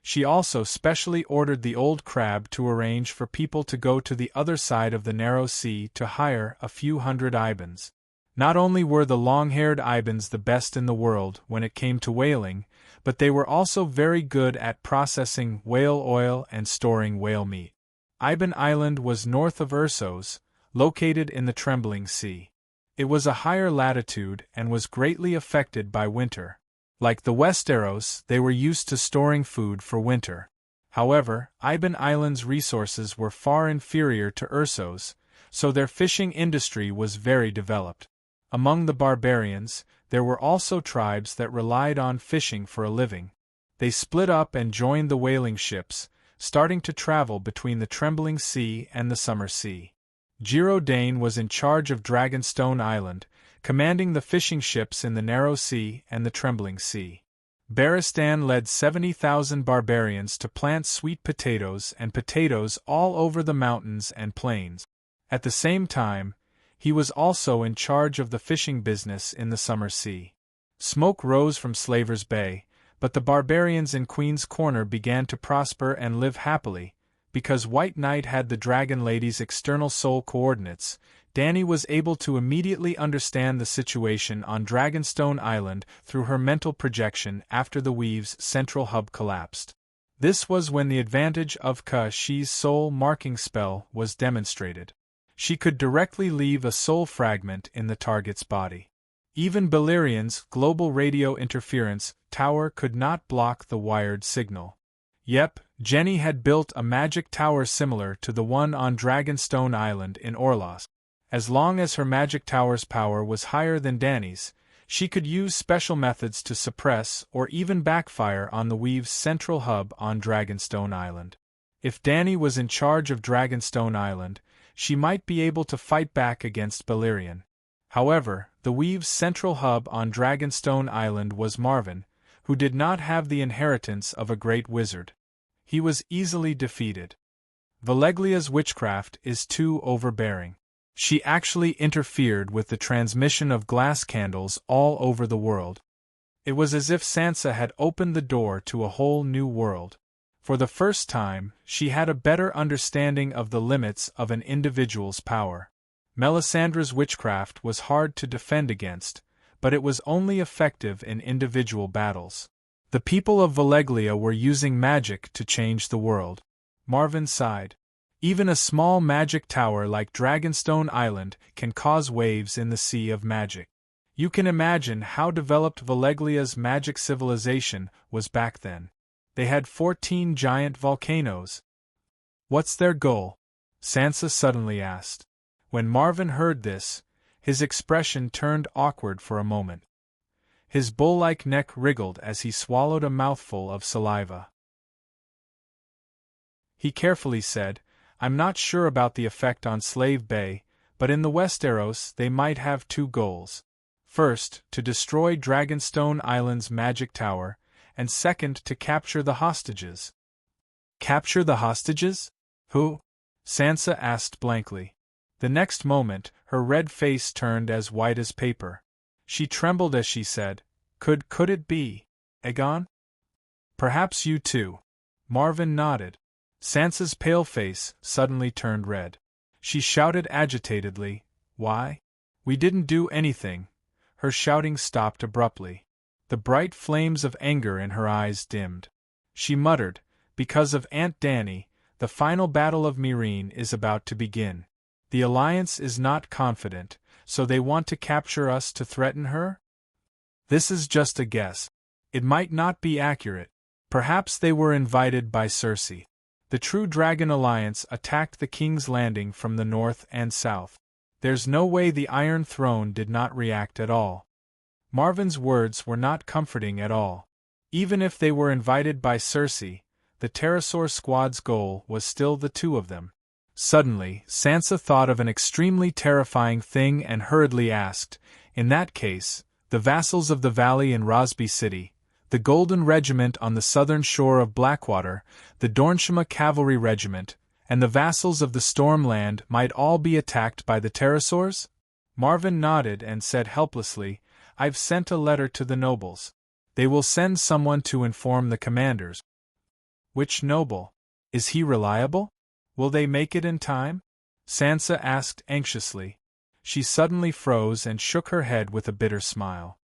She also specially ordered the Old Crab to arrange for people to go to the other side of the narrow sea to hire a few hundred ibans. Not only were the long-haired ibans the best in the world when it came to whaling, but they were also very good at processing whale oil and storing whale meat. Iban Island was north of Ursos, located in the Trembling Sea. It was a higher latitude and was greatly affected by winter. Like the Westeros, they were used to storing food for winter. However, Iban Island's resources were far inferior to Ursos, so their fishing industry was very developed. Among the barbarians, there were also tribes that relied on fishing for a living. They split up and joined the whaling ships, starting to travel between the Trembling Sea and the Summer Sea. Giraudain was in charge of Dragonstone Island, commanding the fishing ships in the Narrow Sea and the Trembling Sea. Barristan led 70,000 barbarians to plant sweet potatoes and potatoes all over the mountains and plains. At the same time, he was also in charge of the fishing business in the Summer Sea. Smoke rose from Slaver's Bay, but the barbarians in Queen's Corner began to prosper and live happily. Because White Knight had the Dragon Lady's external soul coordinates, Dany was able to immediately understand the situation on Dragonstone Island through her mental projection after the Weave's central hub collapsed. This was when the advantage of Kashi's soul marking spell was demonstrated. She could directly leave a soul fragment in the target's body. Even Balerian's global radio interference tower could not block the wired signal. Yep, Jenny had built a magic tower similar to the one on Dragonstone Island in Orlos. As long as her magic tower's power was higher than Danny's, she could use special methods to suppress or even backfire on the Weave's central hub on Dragonstone Island. If Danny was in charge of Dragonstone Island, she might be able to fight back against Balerion. However, the Weave's central hub on Dragonstone Island was Marvin, who did not have the inheritance of a great wizard. He was easily defeated. Valeglia's witchcraft is too overbearing. She actually interfered with the transmission of glass candles all over the world. It was as if Sansa had opened the door to a whole new world. For the first time, she had a better understanding of the limits of an individual's power. Melisandre's witchcraft was hard to defend against, but it was only effective in individual battles. The people of Valeglia were using magic to change the world. Marvin sighed. Even a small magic tower like Dragonstone Island can cause waves in the sea of magic. You can imagine how developed Valeglia's magic civilization was back then. They had 14 giant volcanoes. What's their goal? Sansa suddenly asked. When Marvin heard this, his expression turned awkward for a moment. His bull-like neck wriggled as he swallowed a mouthful of saliva. He carefully said, I'm not sure about the effect on Slave Bay, but in the Westeros they might have two goals. First, to destroy Dragonstone Island's magic tower, and second, to capture the hostages. Capture the hostages? Who? Sansa asked blankly. The next moment, her red face turned as white as paper. She trembled as she said, Could it be Aegon? Perhaps you too. Marvin nodded. Sansa's pale face suddenly turned red. She shouted agitatedly, Why? We didn't do anything. Her shouting stopped abruptly. The bright flames of anger in her eyes dimmed. She muttered, Because of Aunt Dany, the final battle of Meereen is about to begin. The Alliance is not confident, so they want to capture us to threaten her? This is just a guess. It might not be accurate. Perhaps they were invited by Cersei. The true Dragon Alliance attacked the King's Landing from the north and south. There's no way the Iron Throne did not react at all. Marvin's words were not comforting at all. Even if they were invited by Cersei, the Pterosaur squad's goal was still the two of them. Suddenly, Sansa thought of an extremely terrifying thing and hurriedly asked, In that case, the vassals of the Valley in Rosby City, the Golden Regiment on the southern shore of Blackwater, the Dornshima Cavalry Regiment, and the vassals of the Stormland might all be attacked by the Pterosaurs? Marvin nodded and said helplessly, I've sent a letter to the nobles. They will send someone to inform the commanders. Which noble? Is he reliable? Will they make it in time? Sansa asked anxiously. She suddenly froze and shook her head with a bitter smile.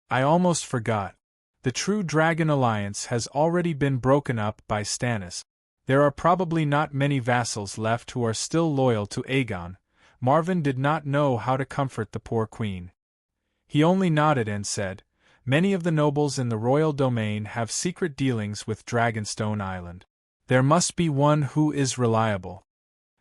I almost forgot. The true Dragon Alliance has already been broken up by Stannis. There are probably not many vassals left who are still loyal to Aegon. Marvin did not know how to comfort the poor queen. He only nodded and said, Many of the nobles in the royal domain have secret dealings with Dragonstone Island. There must be one who is reliable.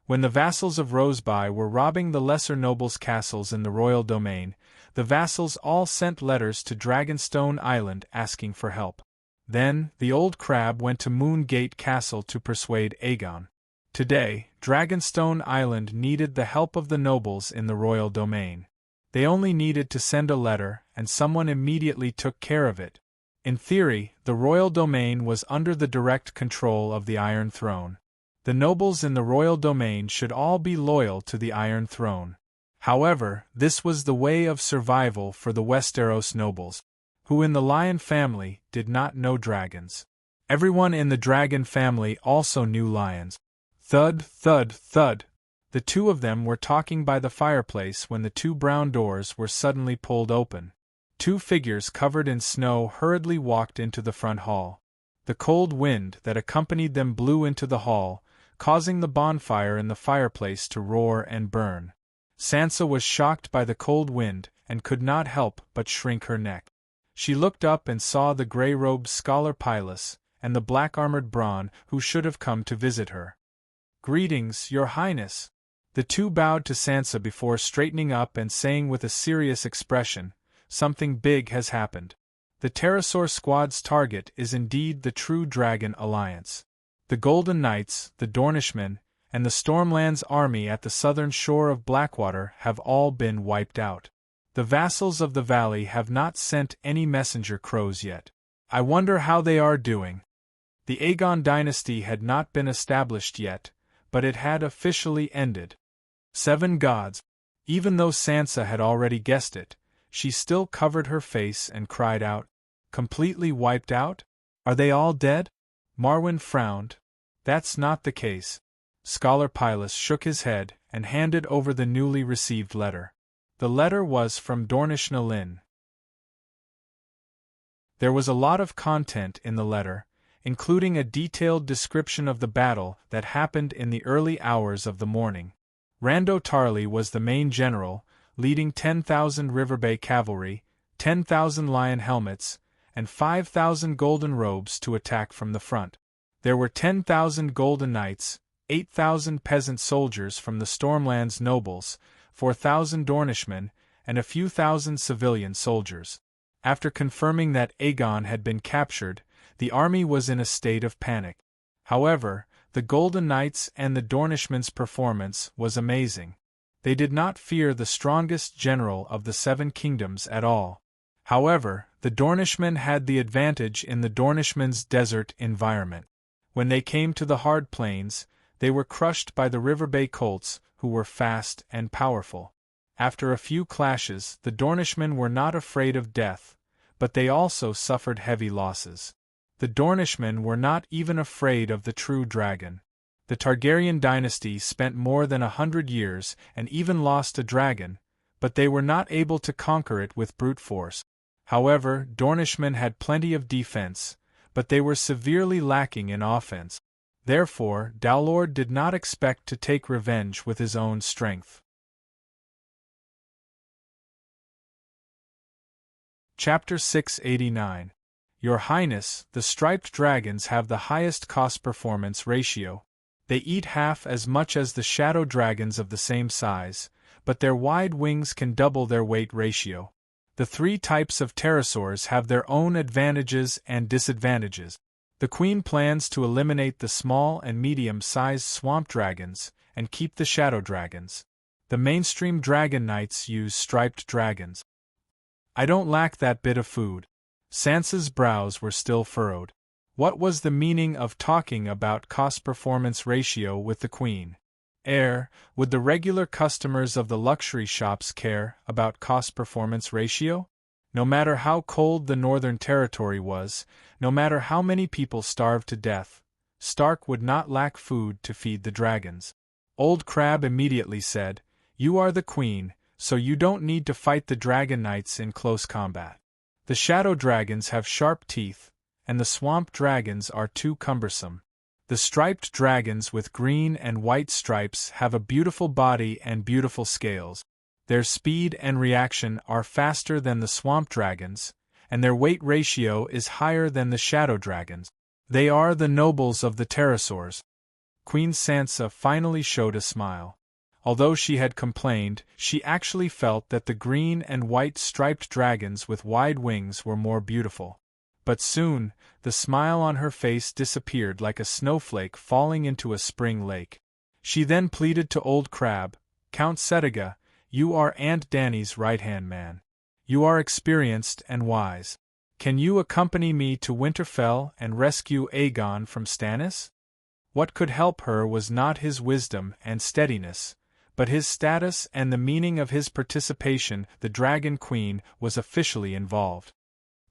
When the vassals of Roseby were robbing the lesser nobles' castles in the royal domain, the vassals all sent letters to Dragonstone Island asking for help. Then, the old crab went to Moongate Castle to persuade Aegon. Today, Dragonstone Island needed the help of the nobles in the royal domain. They only needed to send a letter, and someone immediately took care of it. In theory, the royal domain was under the direct control of the Iron Throne. The nobles in the royal domain should all be loyal to the Iron Throne. However, this was the way of survival for the Westeros nobles, who in the Lion family did not know dragons. Everyone in the Dragon family also knew lions. Thud, thud, thud. The two of them were talking by the fireplace when the two brown doors were suddenly pulled open. Two figures covered in snow hurriedly walked into the front hall. The cold wind that accompanied them blew into the hall, causing the bonfire in the fireplace to roar and burn. Sansa was shocked by the cold wind and could not help but shrink her neck. She looked up and saw the grey-robed scholar Pylus, and the black-armored Braun, who should have come to visit her. "Greetings, your highness." The two bowed to Sansa before straightening up and saying with a serious expression, "Something big has happened. The Pterosaur squad's target is indeed the true Dragon Alliance. The Golden Knights, the Dornishmen, and the Stormland's army at the southern shore of Blackwater have all been wiped out. The vassals of the valley have not sent any messenger crows yet. I wonder how they are doing." The Aegon dynasty had not been established yet, but it had officially ended. 7 gods. Even though Sansa had already guessed it, she still covered her face and cried out, "Completely wiped out? Are they all dead?" Marwyn frowned. "That's not the case." Scholar Pylus shook his head and handed over the newly received letter. The letter was from Dornish Nalin. There was a lot of content in the letter, including a detailed description of the battle that happened in the early hours of the morning. Rando Tarly was the main general, leading 10,000 Riverbay cavalry, 10,000 lion helmets, and 5,000 golden robes to attack from the front. There were 10,000 golden knights, 8,000 peasant soldiers from the Stormland's nobles, 4,000 Dornishmen, and a few thousand civilian soldiers. After confirming that Aegon had been captured, the army was in a state of panic. However, the Golden Knights and the Dornishmen's performance was amazing. They did not fear the strongest general of the 7 kingdoms at all. However, the Dornishmen had the advantage in the Dornishmen's desert environment. When they came to the hard plains, they were crushed by the Riverbay colts, who were fast and powerful. After a few clashes, the Dornishmen were not afraid of death, but they also suffered heavy losses. The Dornishmen were not even afraid of the true dragon. The Targaryen dynasty spent more than 100 years and even lost a dragon, but they were not able to conquer it with brute force. However, Dornishmen had plenty of defense, but they were severely lacking in offense. Therefore, Dowlord did not expect to take revenge with his own strength. Chapter 689. Your Highness, the striped dragons have the highest cost-performance ratio. They eat half as much as the shadow dragons of the same size, but their wide wings can double their weight ratio. The 3 types of pterosaurs have their own advantages and disadvantages. The Queen plans to eliminate the small and medium-sized swamp dragons and keep the shadow dragons. The mainstream dragon knights use striped dragons. I don't lack that bit of food. Sansa's brows were still furrowed. What was the meaning of talking about cost-performance ratio with the Queen? Would the regular customers of the luxury shops care about cost-performance ratio? No matter how cold the Northern Territory was, no matter how many people starved to death, Stark would not lack food to feed the dragons. Old Crab immediately said, "You are the Queen, so you don't need to fight the Dragon Knights in close combat. The Shadow Dragons have sharp teeth, and the Swamp Dragons are too cumbersome. The striped dragons with green and white stripes have a beautiful body and beautiful scales. Their speed and reaction are faster than the Swamp Dragons, and their weight ratio is higher than the Shadow Dragons. They are the nobles of the pterosaurs." Queen Sansa finally showed a smile. Although she had complained, she actually felt that the green and white striped dragons with wide wings were more beautiful. But soon, the smile on her face disappeared like a snowflake falling into a spring lake. She then pleaded to Old Crab, "Count Settiga, you are Aunt Dany's right-hand man. You are experienced and wise. Can you accompany me to Winterfell and rescue Aegon from Stannis?" What could help her was not his wisdom and steadiness, but his status and the meaning of his participation. The Dragon Queen was officially involved.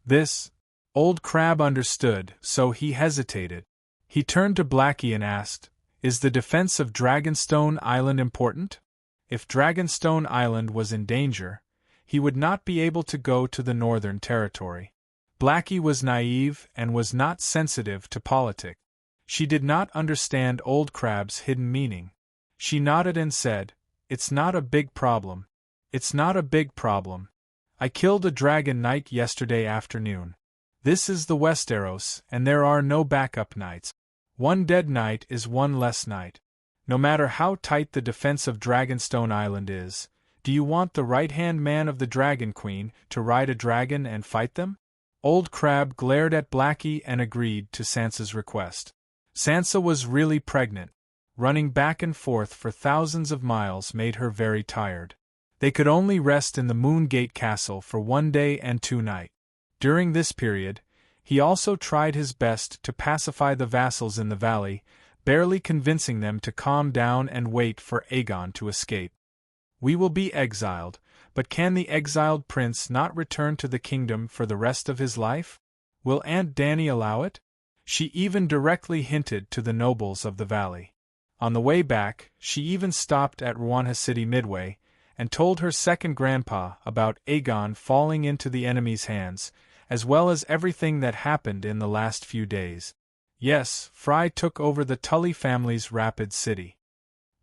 This, Old Crab understood, so he hesitated. He turned to Blackie and asked, "Is the defense of Dragonstone Island important? If Dragonstone Island was in danger, he would not be able to go to the Northern Territory." Blackie was naive and was not sensitive to politics. She did not understand Old Crab's hidden meaning. She nodded and said, "It's not a big problem. It's not a big problem. I killed a dragon knight yesterday afternoon. This is the Westeros, and there are no backup knights. One dead knight is one less knight. No matter how tight the defense of Dragonstone Island is, do you want the right-hand man of the Dragon Queen to ride a dragon and fight them? Old Crab glared at Blackie and agreed to Sansa's request. Sansa was really pregnant. Running back and forth for thousands of miles made her very tired. They could only rest in the Moongate Castle for 1 day and 2 nights. During this period, he also tried his best to pacify the vassals in the valley, barely convincing them to calm down and wait for Aegon to escape. We will be exiled, but can the exiled prince not return to the kingdom for the rest of his life? Will Aunt Dany allow it? She even directly hinted to the nobles of the valley. On the way back, she even stopped at Rwanha City Midway, and told her second grandpa about Aegon falling into the enemy's hands, as well as everything that happened in the last few days. Yes, Fry took over the Tully family's Rapid City.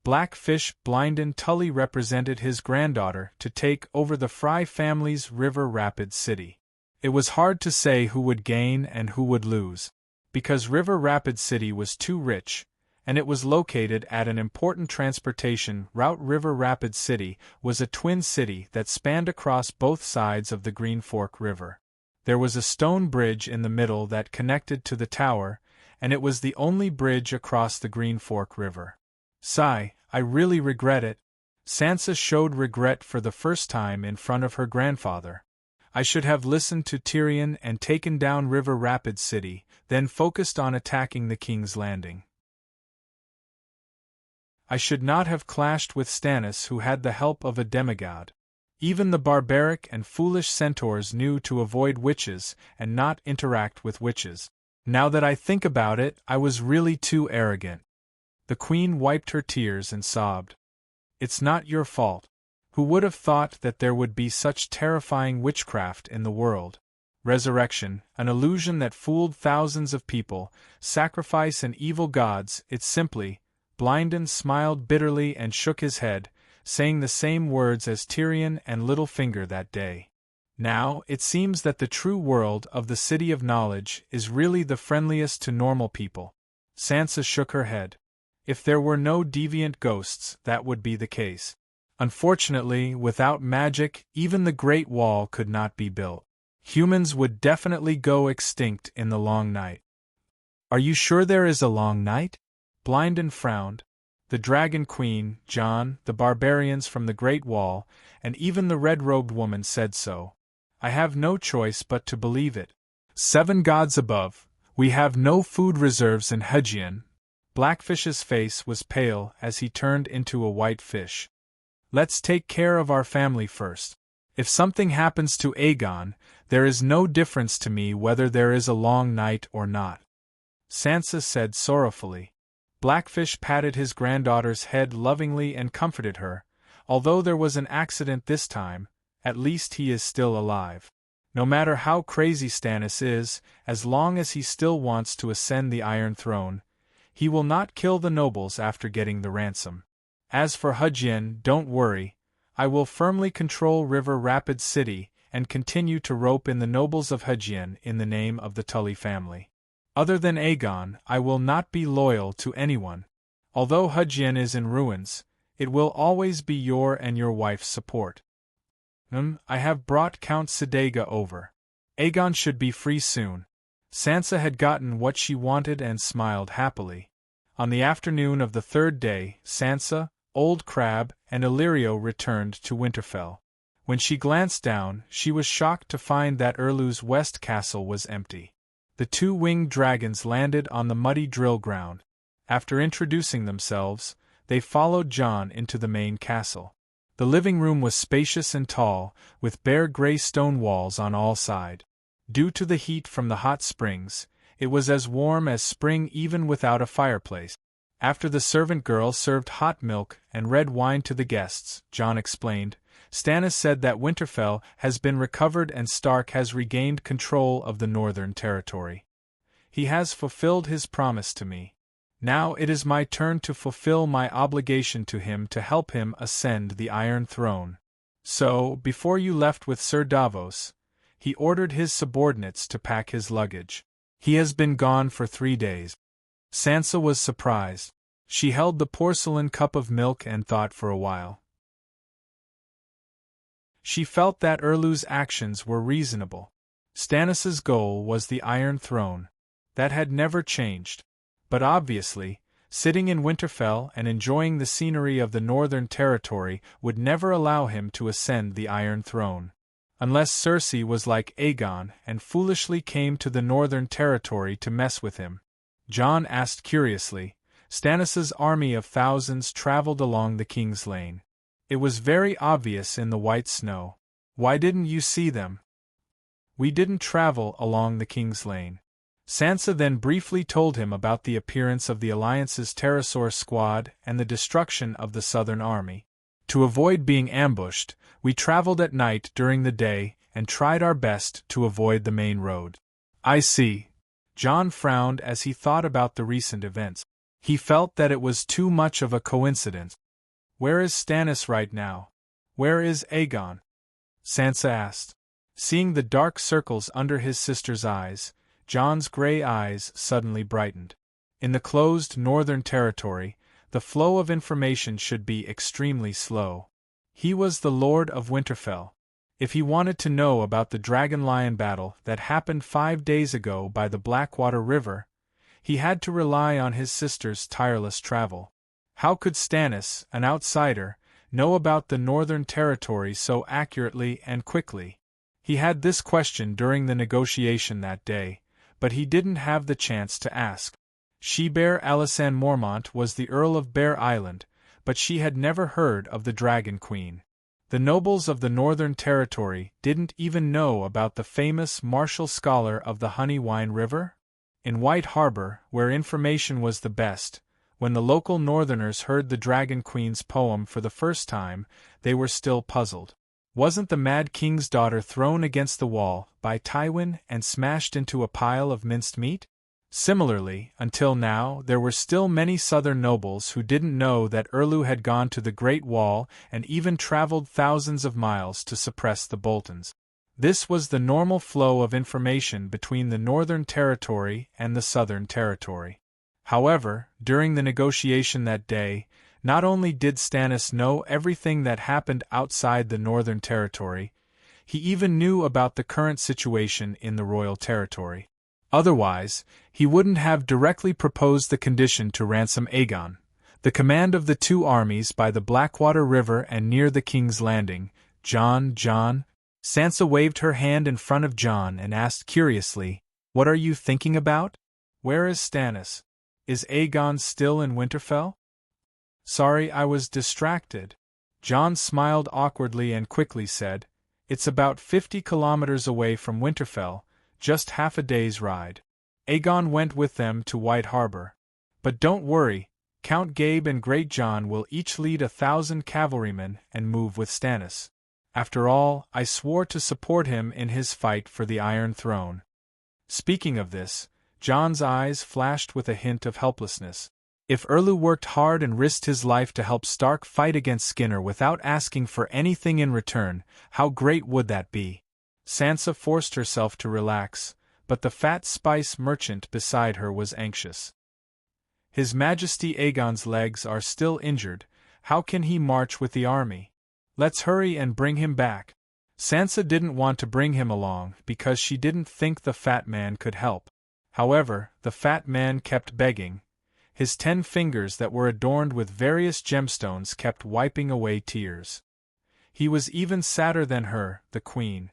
Blackfish Blynden Tully represented his granddaughter to take over the Fry family's River Rapid City. It was hard to say who would gain and who would lose, because River Rapid City was too rich, and it was located at an important transportation route. River Rapid City was a twin city that spanned across both sides of the Green Fork River. There was a stone bridge in the middle that connected to the tower, and it was the only bridge across the Green Fork River. Sigh, I really regret it. Sansa showed regret for the first time in front of her grandfather. I should have listened to Tyrion and taken down River Rapid City, then focused on attacking the King's Landing. I should not have clashed with Stannis, who had the help of a demigod. Even the barbaric and foolish centaurs knew to avoid witches and not interact with witches. Now that I think about it, I was really too arrogant. The Queen wiped her tears and sobbed. It's not your fault. Who would have thought that there would be such terrifying witchcraft in the world? Resurrection, an illusion that fooled thousands of people, sacrifice and evil gods, it's simply. Blynden smiled bitterly and shook his head, saying the same words as Tyrion and Littlefinger that day. Now, it seems that the true world of the City of Knowledge is really the friendliest to normal people. Sansa shook her head. If there were no deviant ghosts, that would be the case. Unfortunately, without magic, even the Great Wall could not be built. Humans would definitely go extinct in the long night. Are you sure there is a long night? Blynden frowned. The Dragon Queen, Jon, the barbarians from the Great Wall, and even the red-robed woman said so. I have no choice but to believe it. 7 gods above, we have no food reserves in Hedgian. Blackfish's face was pale as he turned into a white fish. Let's take care of our family first. If something happens to Aegon, there is no difference to me whether there is a long night or not. Sansa said sorrowfully. Blackfish patted his granddaughter's head lovingly and comforted her. Although there was an accident this time, at least he is still alive. No matter how crazy Stannis is, as long as he still wants to ascend the Iron Throne, he will not kill the nobles after getting the ransom. As for Hedgian, don't worry. I will firmly control River Rapid City and continue to rope in the nobles of Hedgian in the name of the Tully family. Other than Aegon, I will not be loyal to anyone. Although Hedgian is in ruins, it will always be your and your wife's support. I have brought Count Sidega over. Aegon should be free soon. Sansa had gotten what she wanted and smiled happily. On the afternoon of the 3rd day, Sansa, Old Crab, and Illyrio returned to Winterfell. When she glanced down, she was shocked to find that Erlu's West Castle was empty. The 2 winged dragons landed on the muddy drill ground. After introducing themselves, they followed Jon into the main castle. The living room was spacious and tall, with bare gray stone walls on all sides. Due to the heat from the hot springs, it was as warm as spring even without a fireplace. After the servant girl served hot milk and red wine to the guests, Jon explained, Stannis said that Winterfell has been recovered and Stark has regained control of the Northern Territory. He has fulfilled his promise to me. Now it is my turn to fulfill my obligation to him to help him ascend the Iron Throne. So, before you left with Sir Davos, he ordered his subordinates to pack his luggage. He has been gone for 3 days. Sansa was surprised. She held the porcelain cup of milk and thought for a while. She felt that Erlu's actions were reasonable. Stannis's goal was the Iron Throne. That had never changed. But obviously, sitting in Winterfell and enjoying the scenery of the Northern Territory would never allow him to ascend the Iron Throne. Unless Cersei was like Aegon and foolishly came to the Northern Territory to mess with him. Jon asked curiously. Stannis's army of thousands traveled along the King's Lane. It was very obvious in the white snow. Why didn't you see them? We didn't travel along the King's Lane. Sansa then briefly told him about the appearance of the Alliance's pterosaur squad and the destruction of the Southern Army. To avoid being ambushed, we traveled at night during the day and tried our best to avoid the main road. I see. Jon frowned as he thought about the recent events. He felt that it was too much of a coincidence. Where is Stannis right now? Where is Aegon? Sansa asked. Seeing the dark circles under his sister's eyes, Jon's gray eyes suddenly brightened. In the closed Northern Territory, the flow of information should be extremely slow. He was the Lord of Winterfell. If he wanted to know about the Dragon-Lion battle that happened 5 days ago by the Blackwater River, he had to rely on his sister's tireless travel. How could Stannis, an outsider, know about the Northern Territory so accurately and quickly? He had this question during the negotiation that day, but he didn't have the chance to ask. She-Bear Alysanne Mormont was the Earl of Bear Island, but she had never heard of the Dragon Queen. The nobles of the Northern Territory didn't even know about the famous martial scholar of the Honeywine River? In White Harbor, where information was the best, when the local Northerners heard the Dragon Queen's poem for the first time, they were still puzzled. Wasn't the Mad King's daughter thrown against the wall by Tywin and smashed into a pile of minced meat? Similarly, until now, there were still many southern nobles who didn't know that Erlu had gone to the Great Wall and even traveled thousands of miles to suppress the Boltons. This was the normal flow of information between the Northern Territory and the Southern Territory. However, during the negotiation that day, not only did Stannis know everything that happened outside the Northern Territory, he even knew about the current situation in the Royal Territory. Otherwise, he wouldn't have directly proposed the condition to ransom Aegon, the command of the 2 armies by the Blackwater River and near the King's Landing. Jon. Sansa waved her hand in front of Jon and asked curiously, "What are you thinking about? Where is Stannis? Is Aegon still in Winterfell?" "Sorry, I was distracted." Jon smiled awkwardly and quickly said, "It's about 50 kilometers away from Winterfell, just half a day's ride. Aegon went with them to White Harbor. But don't worry, Count Gabe and Great John will each lead 1,000 cavalrymen and move with Stannis. After all, I swore to support him in his fight for the Iron Throne." Speaking of this, Jon's eyes flashed with a hint of helplessness. If Erlu worked hard and risked his life to help Stark fight against Skinner without asking for anything in return, how great would that be? Sansa forced herself to relax, but the fat spice merchant beside her was anxious. His Majesty Aegon's legs are still injured. How can he march with the army? Let's hurry and bring him back. Sansa didn't want to bring him along because she didn't think the fat man could help. However, the fat man kept begging. His 10 fingers that were adorned with various gemstones kept wiping away tears. He was even sadder than her, the queen.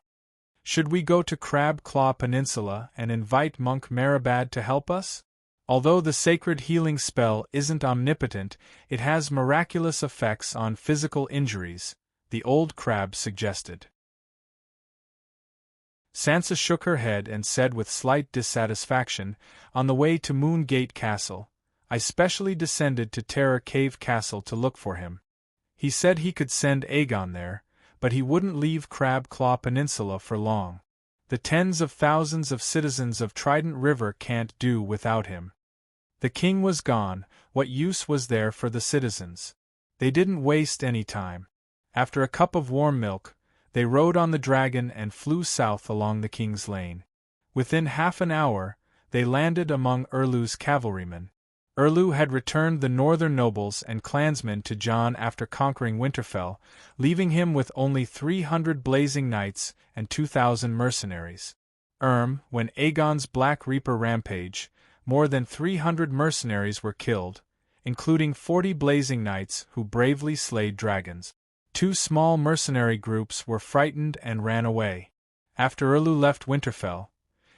"Should we go to Crab Claw Peninsula and invite Monk Meribad to help us? Although the sacred healing spell isn't omnipotent, it has miraculous effects on physical injuries," the old crab suggested. Sansa shook her head and said with slight dissatisfaction, "On the way to Moongate Castle, I specially descended to Terror Cave Castle to look for him. He said he could send Aegon there, but he wouldn't leave Crab Claw Peninsula for long. The tens of thousands of citizens of Trident River can't do without him. The king was gone, what use was there for the citizens? They didn't waste any time. After a cup of warm milk, They rode on the dragon and flew south along the King's Lane. Within half an hour, they landed among Erlu's cavalrymen. Erlu had returned the northern nobles and clansmen to John after conquering Winterfell, leaving him with only 300 blazing knights and 2,000 mercenaries. When Aegon's Black Reaper rampage, more than 300 mercenaries were killed, including 40 blazing knights who bravely slayed dragons. 2 small mercenary groups were frightened and ran away. After Erlu left Winterfell,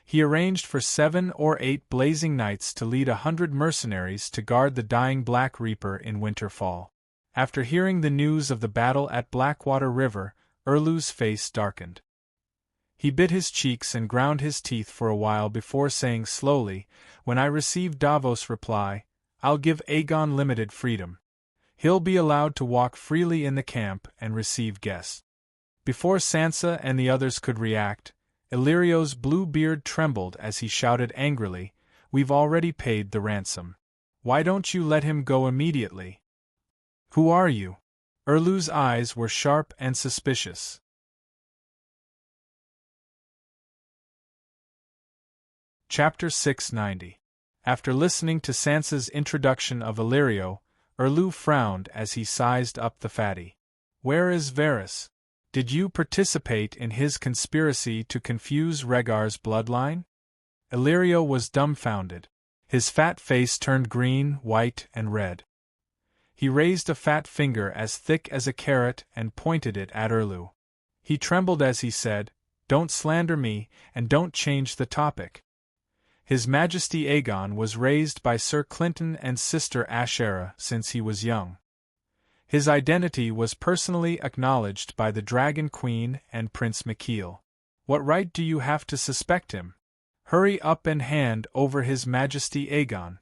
he arranged for 7 or 8 blazing knights to lead 100 mercenaries to guard the dying Black Reaper in Winterfell. After hearing the news of the battle at Blackwater River, Erlu's face darkened. He bit his cheeks and ground his teeth for a while before saying slowly, "When I receive Davos' reply, I'll give Aegon limited freedom. He'll be allowed to walk freely in the camp and receive guests." Before Sansa and the others could react, Illyrio's blue beard trembled as he shouted angrily, "We've already paid the ransom. Why don't you let him go immediately?" "Who are you?" Erlu's eyes were sharp and suspicious. Chapter 690. After listening to Sansa's introduction of Illyrio, Erlu frowned as he sized up the fatty. "Where is Varys? Did you participate in his conspiracy to confuse Rhaegar's bloodline?" Illyrio was dumbfounded. His fat face turned green, white, and red. He raised a fat finger as thick as a carrot and pointed it at Erlu. He trembled as he said, "Don't slander me, and don't change the topic. His Majesty Aegon was raised by Sir Clinton and Sister Ashera since he was young. His identity was personally acknowledged by the Dragon Queen and Prince Mikhael. What right do you have to suspect him? Hurry up and hand over His Majesty Aegon.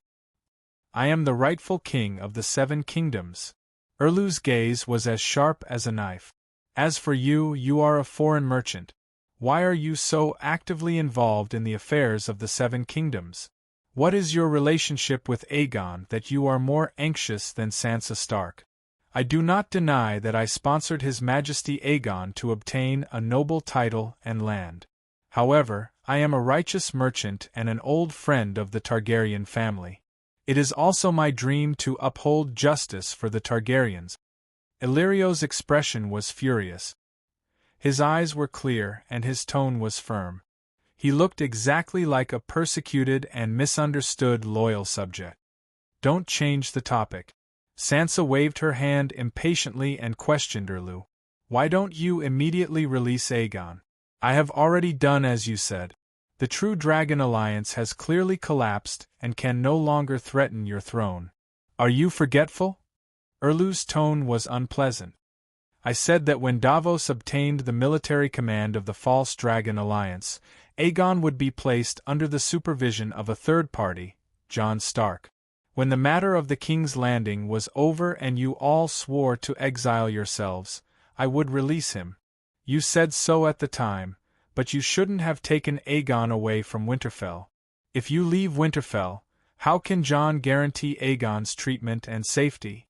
I am the rightful king of the 7 kingdoms." Erlu's gaze was as sharp as a knife. "As for you, you are a foreign merchant. Why are you so actively involved in the affairs of the 7 kingdoms? What is your relationship with Aegon that you are more anxious than Sansa Stark? I do not deny that I sponsored His Majesty Aegon to obtain a noble title and land. However, I am a righteous merchant and an old friend of the Targaryen family. It is also my dream to uphold justice for the Targaryens." Illyrio's expression was furious. His eyes were clear and his tone was firm. He looked exactly like a persecuted and misunderstood loyal subject. "Don't change the topic." Sansa waved her hand impatiently and questioned Erlu. "Why don't you immediately release Aegon? I have already done as you said. The True Dragon Alliance has clearly collapsed and can no longer threaten your throne. Are you forgetful?" Erlu's tone was unpleasant. "I said that when Davos obtained the military command of the False Dragon Alliance, Aegon would be placed under the supervision of a third party, Jon Stark. When the matter of the King's Landing was over and you all swore to exile yourselves, I would release him. You said so at the time, but you shouldn't have taken Aegon away from Winterfell. If you leave Winterfell, how can Jon guarantee Aegon's treatment and safety?"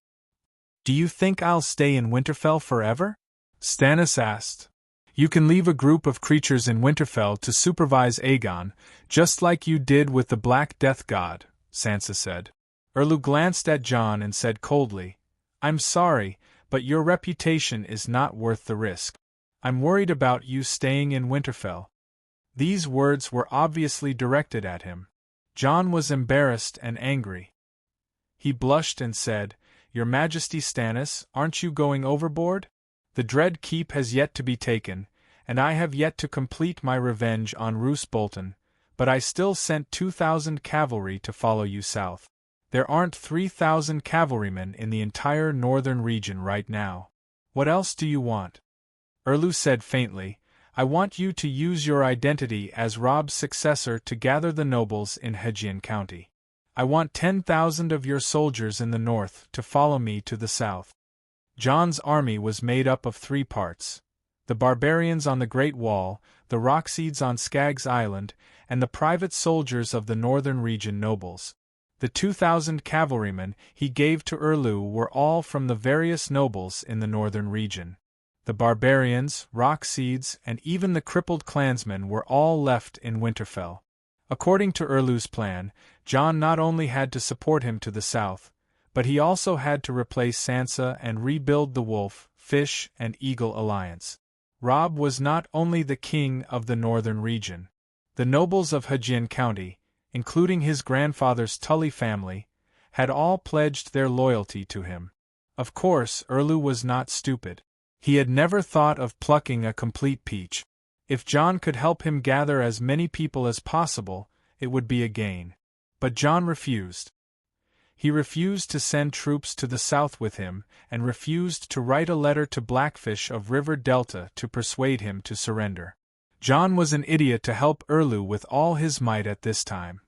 "Do you think I'll stay in Winterfell forever?" Stannis asked. "You can leave a group of creatures in Winterfell to supervise Aegon, just like you did with the Black Death God," Sansa said. Erlu glanced at Jon and said coldly, "I'm sorry, but your reputation is not worth the risk. I'm worried about you staying in Winterfell." These words were obviously directed at him. Jon was embarrassed and angry. He blushed and said, "Your Majesty Stannis, aren't you going overboard? The Dread Keep has yet to be taken, and I have yet to complete my revenge on Roose Bolton, but I still sent 2,000 cavalry to follow you south. There aren't 3,000 cavalrymen in the entire northern region right now. What else do you want?" Erlu said faintly, "I want you to use your identity as Robb's successor to gather the nobles in Hedgian County. I want 10,000 of your soldiers in the north to follow me to the south." Jon's army was made up of 3 parts: the barbarians on the Great Wall, the Rockseeds on Skaggs Island, and the private soldiers of the northern region nobles. The 2,000 cavalrymen he gave to Erlu were all from the various nobles in the northern region. The barbarians, rock seeds, and even the crippled clansmen were all left in Winterfell. According to Erlu's plan, Jon not only had to support him to the south, but he also had to replace Sansa and rebuild the wolf, fish, and eagle alliance. Robb was not only the king of the northern region. The nobles of Hajin County, including his grandfather's Tully family, had all pledged their loyalty to him. Of course, Erlu was not stupid. He had never thought of plucking a complete peach. If Jon could help him gather as many people as possible, it would be a gain. But Jon refused. He refused to send troops to the south with him, and refused to write a letter to Blackfish of River Delta to persuade him to surrender. Jon was an idiot to help Erlu with all his might at this time.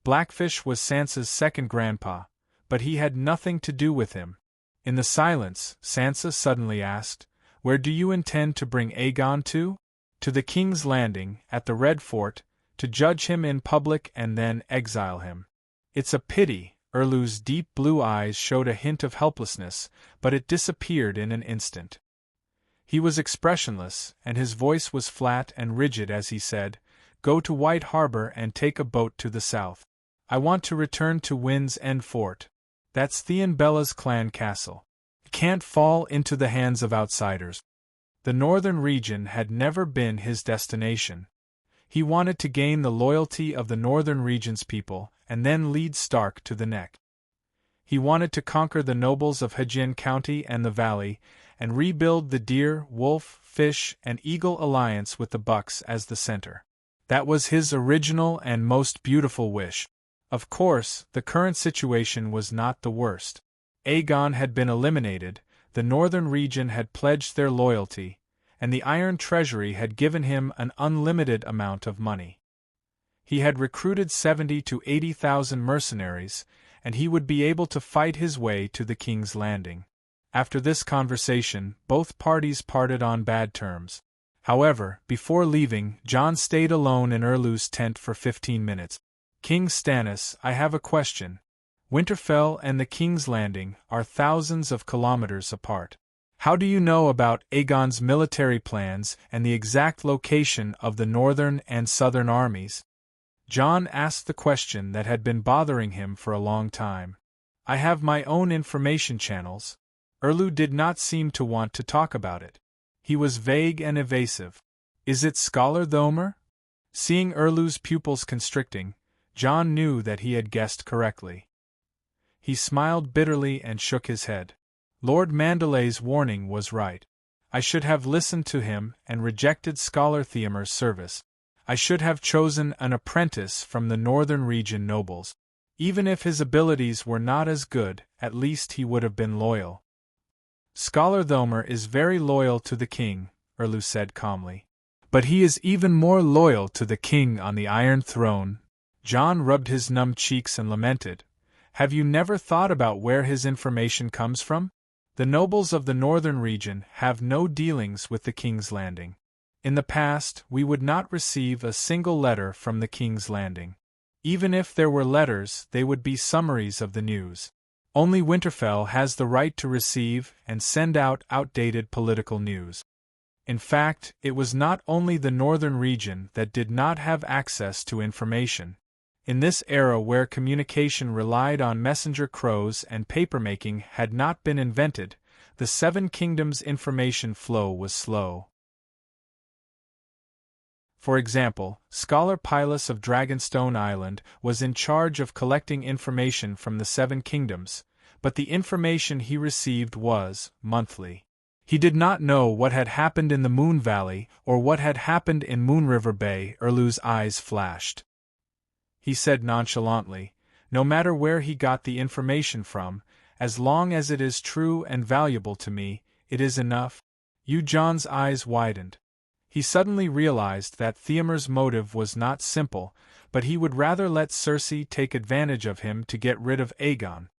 Blackfish was Sansa's second grandpa, but he had nothing to do with him. In the silence, Sansa suddenly asked, "Where do you intend to bring Aegon to?" "To the King's Landing, at the Red Fort, to judge him in public and then exile him." "It's a pity." Erlu's deep blue eyes showed a hint of helplessness, but it disappeared in an instant. He was expressionless, and his voice was flat and rigid as he said, "Go to White Harbor and take a boat to the south. I want to return to Wind's End Fort. That's Theon Bella's clan castle. It can't fall into the hands of outsiders." The northern region had never been his destination. He wanted to gain the loyalty of the northern region's people, and then lead Stark to the neck. He wanted to conquer the nobles of Hajin County and the Valley, and rebuild the deer, wolf, fish, and eagle alliance with the Bucks as the center. That was his original and most beautiful wish. Of course, the current situation was not the worst. Aegon had been eliminated, the northern region had pledged their loyalty, and the Iron Treasury had given him an unlimited amount of money. He had recruited 70 to 80,000 mercenaries, and he would be able to fight his way to the King's Landing. After this conversation, both parties parted on bad terms. However, before leaving, Jon stayed alone in Erlu's tent for 15 minutes. "King Stannis, I have a question. Winterfell and the King's Landing are thousands of kilometers apart. How do you know about Aegon's military plans and the exact location of the northern and southern armies?" Jon asked the question that had been bothering him for a long time. "I have my own information channels." Erlu did not seem to want to talk about it. He was vague and evasive. "Is it Scholar Thomer?" Seeing Erlu's pupils constricting, Jon knew that he had guessed correctly. He smiled bitterly and shook his head. Lord Mandelay's warning was right. I should have listened to him and rejected Scholar Theomer's service. I should have chosen an apprentice from the northern region nobles. Even if his abilities were not as good, at least he would have been loyal. "Scholar Thomer is very loyal to the king," Erlu said calmly. "But he is even more loyal to the king on the Iron Throne." Jon rubbed his numb cheeks and lamented. "Have you never thought about where his information comes from? The nobles of the northern region have no dealings with the King's Landing. In the past, we would not receive a single letter from the King's Landing. Even if there were letters, they would be summaries of the news. Only Winterfell has the right to receive and send out outdated political news." In fact, it was not only the northern region that did not have access to information. In this era where communication relied on messenger crows and papermaking had not been invented, the Seven Kingdoms' information flow was slow. For example, Scholar Pylus of Dragonstone Island was in charge of collecting information from the Seven Kingdoms, but the information he received was monthly. He did not know what had happened in the Moon Valley or what had happened in Moonriver Bay. Erlu's eyes flashed. He said nonchalantly, "No matter where he got the information from, as long as it is true and valuable to me, it is enough." Jon's eyes widened. He suddenly realized that Theomer's motive was not simple, but he would rather let Cersei take advantage of him to get rid of Aegon.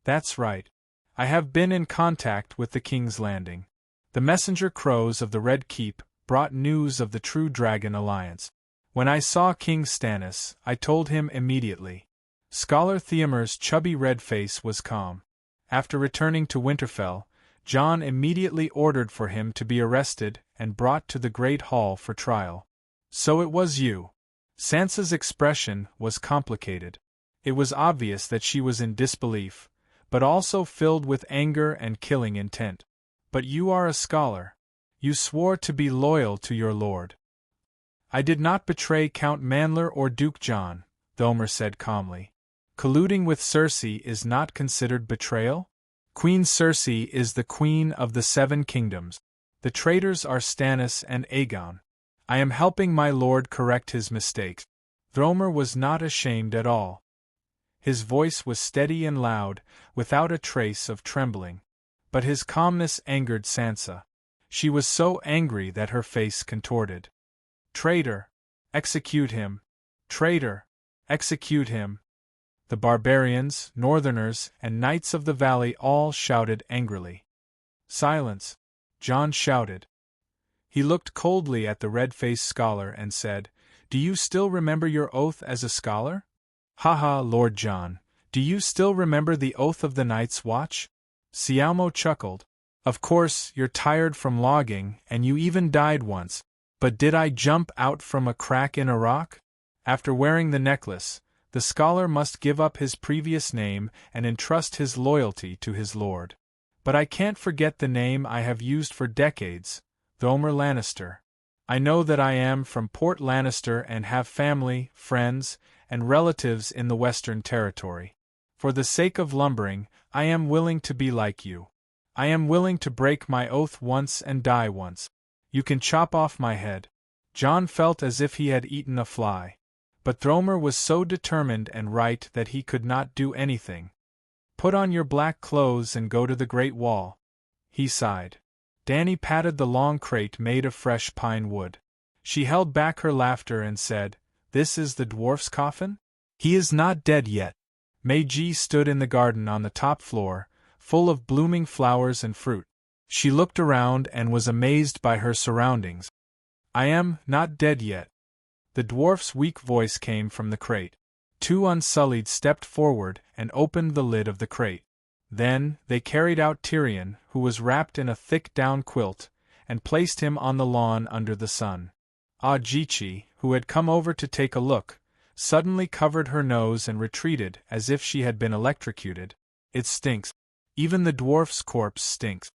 "That's right. I have been in contact with the King's Landing. The messenger crows of the Red Keep brought news of the True Dragon Alliance. When I saw King Stannis, I told him immediately." Scholar Theomer's chubby red face was calm. After returning to Winterfell, John immediately ordered for him to be arrested and brought to the great hall for trial. So it was you. Sansa's expression was complicated. It was obvious that she was in disbelief, but also filled with anger and killing intent. But you are a scholar. You swore to be loyal to your lord. I did not betray Count Manler or Duke John, Thomer said calmly. Colluding with Cersei is not considered betrayal? Queen Cersei is the queen of the Seven Kingdoms. The traitors are Stannis and Aegon. I am helping my lord correct his mistakes. Thomer was not ashamed at all. His voice was steady and loud, without a trace of trembling. But his calmness angered Sansa. She was so angry that her face contorted. Traitor! Execute him! Traitor! Execute him! The barbarians, northerners, and knights of the valley all shouted angrily. Silence! John shouted. He looked coldly at the red-faced scholar and said, Do you still remember your oath as a scholar? Ha, Lord John, do you still remember the oath of the Night's Watch? Sialmo chuckled. Of course, you're tired from logging, and you even died once. But did I jump out from a crack in a rock? After wearing the necklace, the scholar must give up his previous name and entrust his loyalty to his lord. But I can't forget the name I have used for decades, Thomer Lannister. I know that I am from Port Lannister and have family, friends, and relatives in the Western Territory. For the sake of lumbering, I am willing to be like you. I am willing to break my oath once and die once. You can chop off my head. John felt as if he had eaten a fly. But Thomer was so determined and right that he could not do anything. Put on your black clothes and go to the Great Wall. He sighed. Dany patted the long crate made of fresh pine wood. She held back her laughter and said, This is the dwarf's coffin? He is not dead yet. Meiji stood in the garden on the top floor, full of blooming flowers and fruit. She looked around and was amazed by her surroundings. I am not dead yet. The dwarf's weak voice came from the crate. Two Unsullied stepped forward and opened the lid of the crate. Then, they carried out Tyrion, who was wrapped in a thick down quilt, and placed him on the lawn under the sun. Ajichi, who had come over to take a look, suddenly covered her nose and retreated as if she had been electrocuted. It stinks. Even the dwarf's corpse stinks.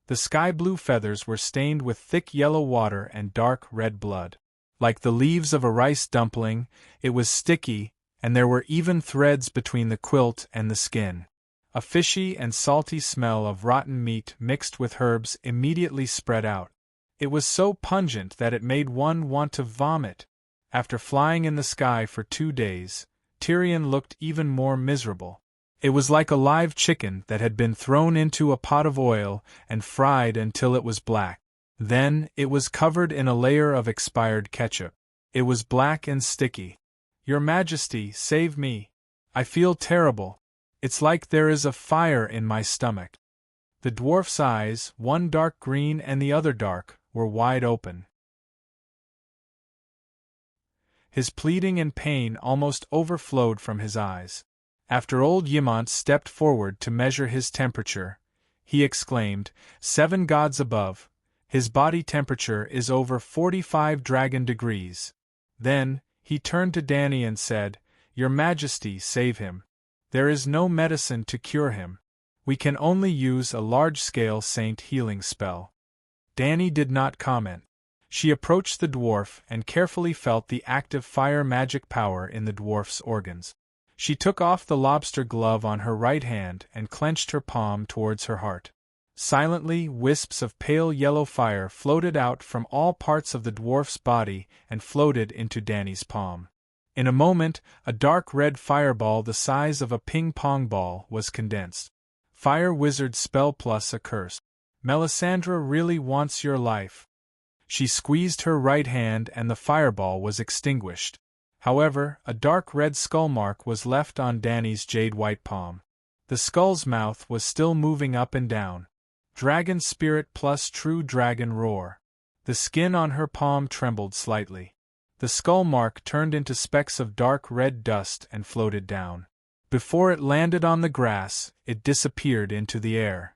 The sky-blue feathers were stained with thick yellow water and dark red blood. Like the leaves of a rice dumpling, it was sticky, and there were even threads between the quilt and the skin. A fishy and salty smell of rotten meat mixed with herbs immediately spread out. It was so pungent that it made one want to vomit. After flying in the sky for 2 days, Tyrion looked even more miserable. It was like a live chicken that had been thrown into a pot of oil and fried until it was black. Then, it was covered in a layer of expired ketchup. It was black and sticky. Your Majesty, save me. I feel terrible. It's like there is a fire in my stomach. The dwarf's eyes, one dark green and the other dark, were wide open. His pleading and pain almost overflowed from his eyes. After old Ymont stepped forward to measure his temperature, he exclaimed, 7 gods above, his body temperature is over 45 dragon degrees. Then, he turned to Dany and said, Your Majesty, save him. There is no medicine to cure him. We can only use a large-scale saint healing spell. Dany did not comment. She approached the dwarf and carefully felt the active fire magic power in the dwarf's organs. She took off the lobster glove on her right hand and clenched her palm towards her heart. Silently, wisps of pale yellow fire floated out from all parts of the dwarf's body and floated into Dany's palm. In a moment, a dark red fireball the size of a ping-pong ball was condensed. Fire wizard spell plus a curse. Melisandre really wants your life. She squeezed her right hand and the fireball was extinguished. However, a dark red skull mark was left on Dany's jade-white palm. The skull's mouth was still moving up and down. Dragon spirit plus true dragon roar. The skin on her palm trembled slightly. The skull mark turned into specks of dark red dust and floated down. Before it landed on the grass, it disappeared into the air.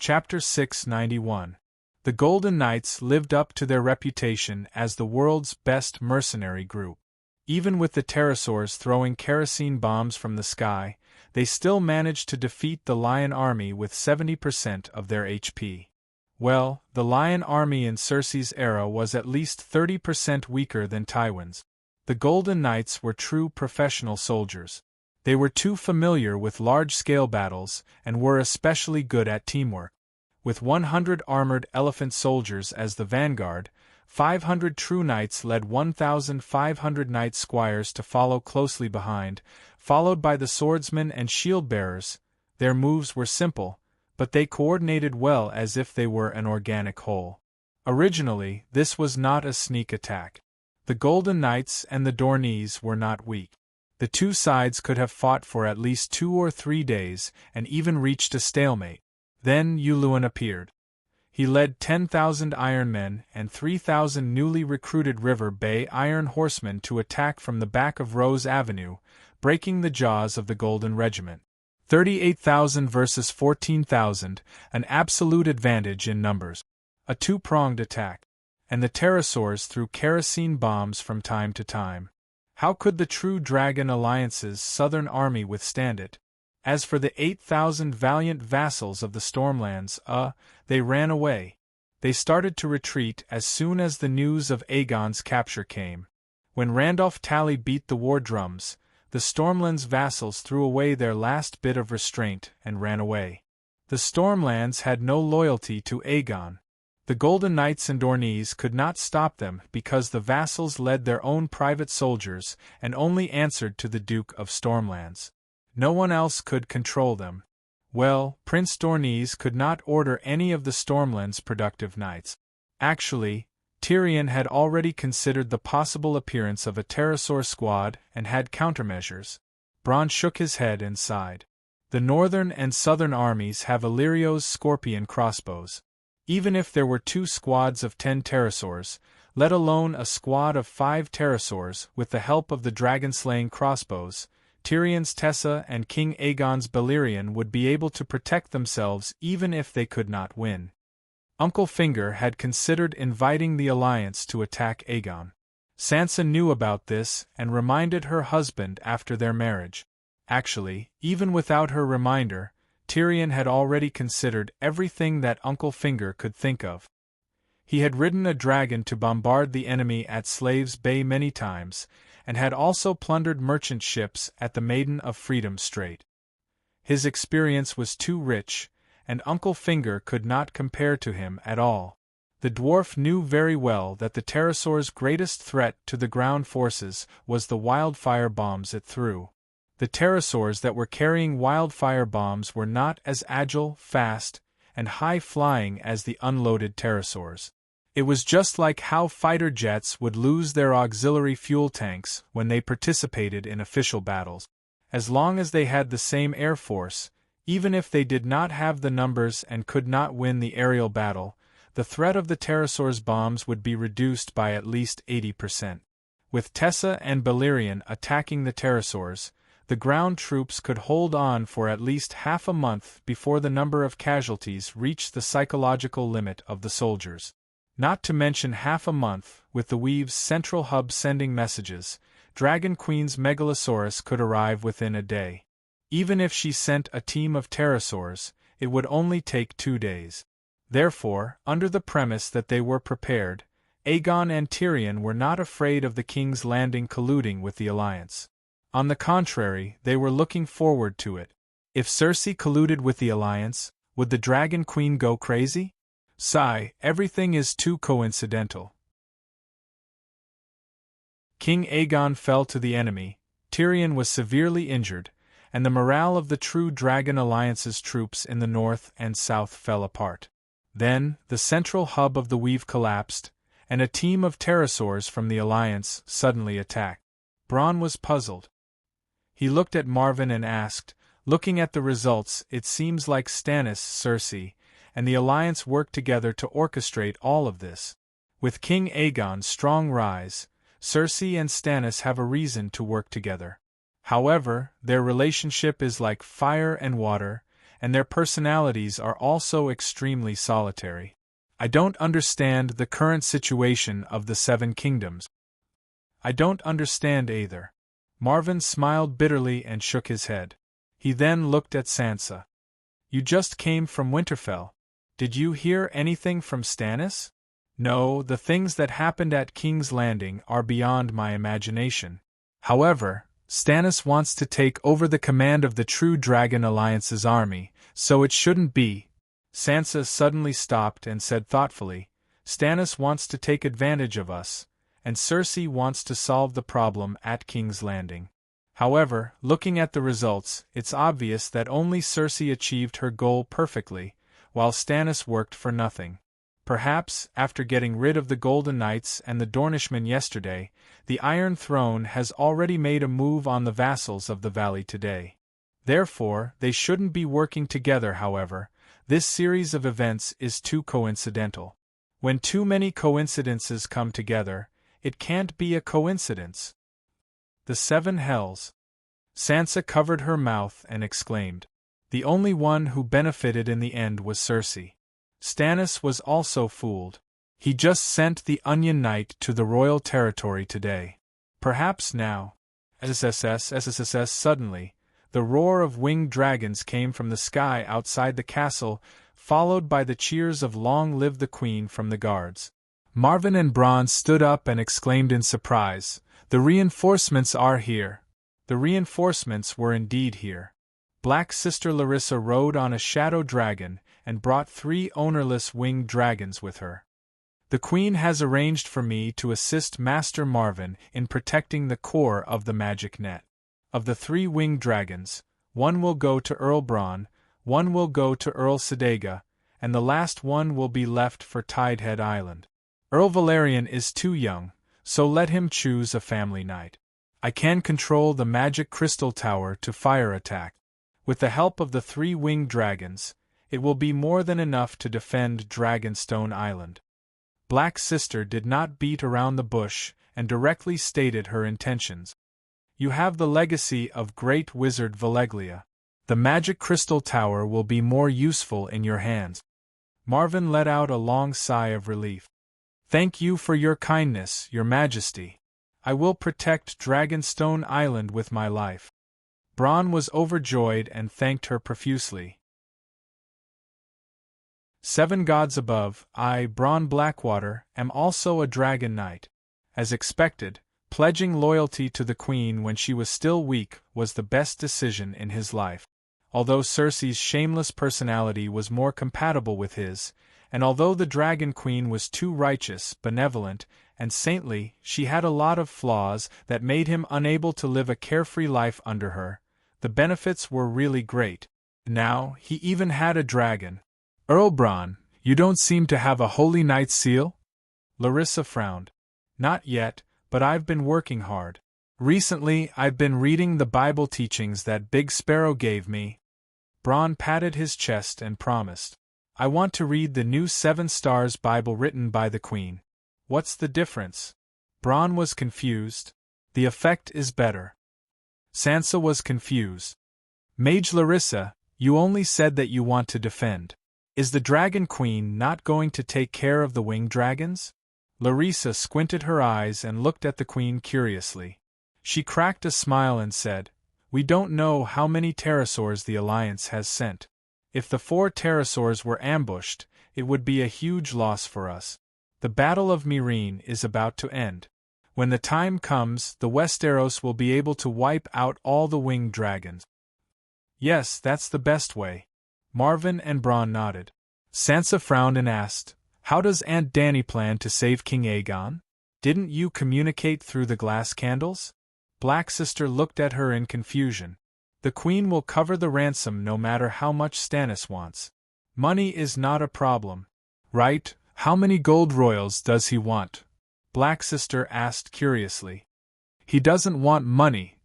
Chapter 691. The Golden Knights lived up to their reputation as the world's best mercenary group. Even with the pterosaurs throwing kerosene bombs from the sky, they still managed to defeat the Lion Army with 70% of their HP. Well, the Lion Army in Cersei's era was at least 30% weaker than Tywin's. The Golden Knights were true professional soldiers. They were too familiar with large-scale battles and were especially good at teamwork. With 100 armored elephant soldiers as the vanguard, 500 true knights led 1,500 knight squires to follow closely behind, followed by the swordsmen and shield-bearers. Their moves were simple, but they coordinated well as if they were an organic whole. Originally, this was not a sneak attack. The Golden Knights and the Dorneys were not weak. The two sides could have fought for at least 2 or 3 days and even reached a stalemate. Then Uluin appeared. He led 10,000 iron men and 3,000 newly recruited River Bay iron horsemen to attack from the back of Rose Avenue, breaking the jaws of the Golden Regiment. 38,000 versus 14,000, an absolute advantage in numbers. A two-pronged attack. And the pterosaurs threw kerosene bombs from time to time. How could the true Dragon Alliance's southern army withstand it? As for the 8,000 valiant vassals of the Stormlands, they ran away. They started to retreat as soon as the news of Aegon's capture came. When Randolph Tally beat the war drums, the Stormlands vassals threw away their last bit of restraint and ran away. The Stormlands had no loyalty to Aegon. The Golden Knights and Dorneys could not stop them because the vassals led their own private soldiers and only answered to the Duke of Stormlands. No one else could control them. Well, Prince Dorneys could not order any of the Stormlands' productive knights. Actually, Tyrion had already considered the possible appearance of a pterosaur squad and had countermeasures. Bronn shook his head and sighed. The northern and southern armies have Illyrio's scorpion crossbows. Even if there were 2 squads of 10 pterosaurs, let alone a squad of 5 pterosaurs with the help of the dragon-slaying crossbows, Tyrion's Tessa and King Aegon's Balerion would be able to protect themselves even if they could not win. Uncle Finger had considered inviting the Alliance to attack Aegon. Sansa knew about this and reminded her husband after their marriage. Actually, even without her reminder, Tyrion had already considered everything that Uncle Finger could think of. He had ridden a dragon to bombard the enemy at Slaves Bay many times, and had also plundered merchant ships at the Maiden of Freedom Strait. His experience was too rich, and Uncle Finger could not compare to him at all. The dwarf knew very well that the pterosaur's greatest threat to the ground forces was the wildfire bombs it threw. The pterosaurs that were carrying wildfire bombs were not as agile, fast, and high-flying as the unloaded pterosaurs. It was just like how fighter jets would lose their auxiliary fuel tanks when they participated in official battles. As long as they had the same air force, even if they did not have the numbers and could not win the aerial battle, the threat of the pterosaurs' bombs would be reduced by at least 80%. With Tessa and Balerion attacking the pterosaurs, the ground troops could hold on for at least half a month before the number of casualties reached the psychological limit of the soldiers. Not to mention half a month, with the Weave's central hub sending messages, Dragon Queen's Megalosaurus could arrive within a day. Even if she sent a team of pterosaurs, it would only take 2 days. Therefore, under the premise that they were prepared, Aegon and Tyrion were not afraid of the King's Landing colluding with the Alliance. On the contrary, they were looking forward to it. If Cersei colluded with the Alliance, would the Dragon Queen go crazy? Sigh, everything is too coincidental. King Aegon fell to the enemy, Tyrion was severely injured, and the morale of the true Dragon Alliance's troops in the north and south fell apart. Then, the central hub of the Weave collapsed, and a team of pterosaurs from the Alliance suddenly attacked. Bronn was puzzled. He looked at Marvin and asked, "Looking at the results, it seems like Stannis, Cersei, and the Alliance worked together to orchestrate all of this. With King Aegon's strong rise, Cersei and Stannis have a reason to work together. However, their relationship is like fire and water, and their personalities are also extremely solitary. I don't understand the current situation of the Seven Kingdoms. I don't understand either. Marvin smiled bitterly and shook his head. He then looked at Sansa. You just came from Winterfell. Did you hear anything from Stannis? No, the things that happened at King's Landing are beyond my imagination. However, Stannis wants to take over the command of the True Dragon Alliance's army, so it shouldn't be. Sansa suddenly stopped and said thoughtfully, Stannis wants to take advantage of us, and Cersei wants to solve the problem at King's Landing. However, looking at the results, it's obvious that only Cersei achieved her goal perfectly, while Stannis worked for nothing. Perhaps, after getting rid of the Golden Knights and the Dornishmen yesterday, the Iron Throne has already made a move on the vassals of the valley today. Therefore, they shouldn't be working together. However, this series of events is too coincidental. When too many coincidences come together, it can't be a coincidence. The Seven Hells. Sansa covered her mouth and exclaimed. The only one who benefited in the end was Cersei. Stannis was also fooled. He just sent the Onion Knight to the royal territory today. Perhaps now. SSS suddenly, the roar of winged dragons came from the sky outside the castle, followed by the cheers of Long Live the Queen from the guards. Marvin and Bronn stood up and exclaimed in surprise, The reinforcements are here. The reinforcements were indeed here. Black Sister Larissa rode on a shadow dragon and brought 3 ownerless winged dragons with her. The Queen has arranged for me to assist Master Marvin in protecting the core of the magic net. Of the 3 winged dragons, 1 will go to Earl Bronn, 1 will go to Earl Sedega, and the last one will be left for Tidehead Island. Earl Valerian is too young, so let him choose a family knight. I can control the magic crystal tower to fire attack. With the help of the 3 winged dragons, it will be more than enough to defend Dragonstone Island. Black Sister did not beat around the bush and directly stated her intentions. You have the legacy of Great Wizard Valeglia. The magic crystal tower will be more useful in your hands. Marvin let out a long sigh of relief. Thank you for your kindness, Your Majesty. I will protect Dragonstone Island with my life. Bronn was overjoyed and thanked her profusely. 7 gods above, I, Bronn Blackwater, am also a dragon knight. As expected, pledging loyalty to the Queen when she was still weak was the best decision in his life. Although Cersei's shameless personality was more compatible with his, and although the Dragon Queen was too righteous, benevolent, and saintly, she had a lot of flaws that made him unable to live a carefree life under her. The benefits were really great. Now, he even had a dragon. Earl Bronn, you don't seem to have a Holy Knight seal? Larissa frowned. Not yet, but I've been working hard. Recently, I've been reading the Bible teachings that Big Sparrow gave me. Bronn patted his chest and promised. I want to read the new 7 Stars Bible written by the Queen. What's the difference? Bronn was confused. The effect is better. Sansa was confused. Mage Larissa, you only said that you want to defend. Is the Dragon Queen not going to take care of the winged dragons? Larissa squinted her eyes and looked at the Queen curiously. She cracked a smile and said, We don't know how many pterosaurs the Alliance has sent. If the 4 pterosaurs were ambushed, it would be a huge loss for us. The Battle of Meereen is about to end. When the time comes, the Westeros will be able to wipe out all the winged dragons. Yes, that's the best way. Marvin and Bronn nodded. Sansa frowned and asked, How does Aunt Dany plan to save King Aegon? Didn't you communicate through the glass candles? Black Sister looked at her in confusion. The Queen will cover the ransom no matter how much Stannis wants. Money is not a problem. Right? How many gold royals does he want? Black Sister asked curiously. He doesn't want money.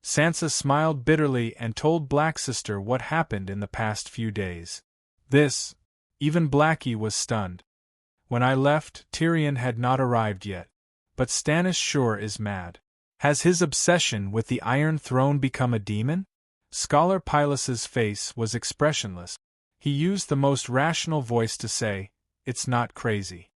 Sansa smiled bitterly and told Black Sister what happened in the past few days. Even Blackie was stunned. When I left, Tyrion had not arrived yet. But Stannis sure is mad. Has his obsession with the Iron Throne become a demon? Scholar Pylus's face was expressionless. He used the most rational voice to say, "It's not crazy."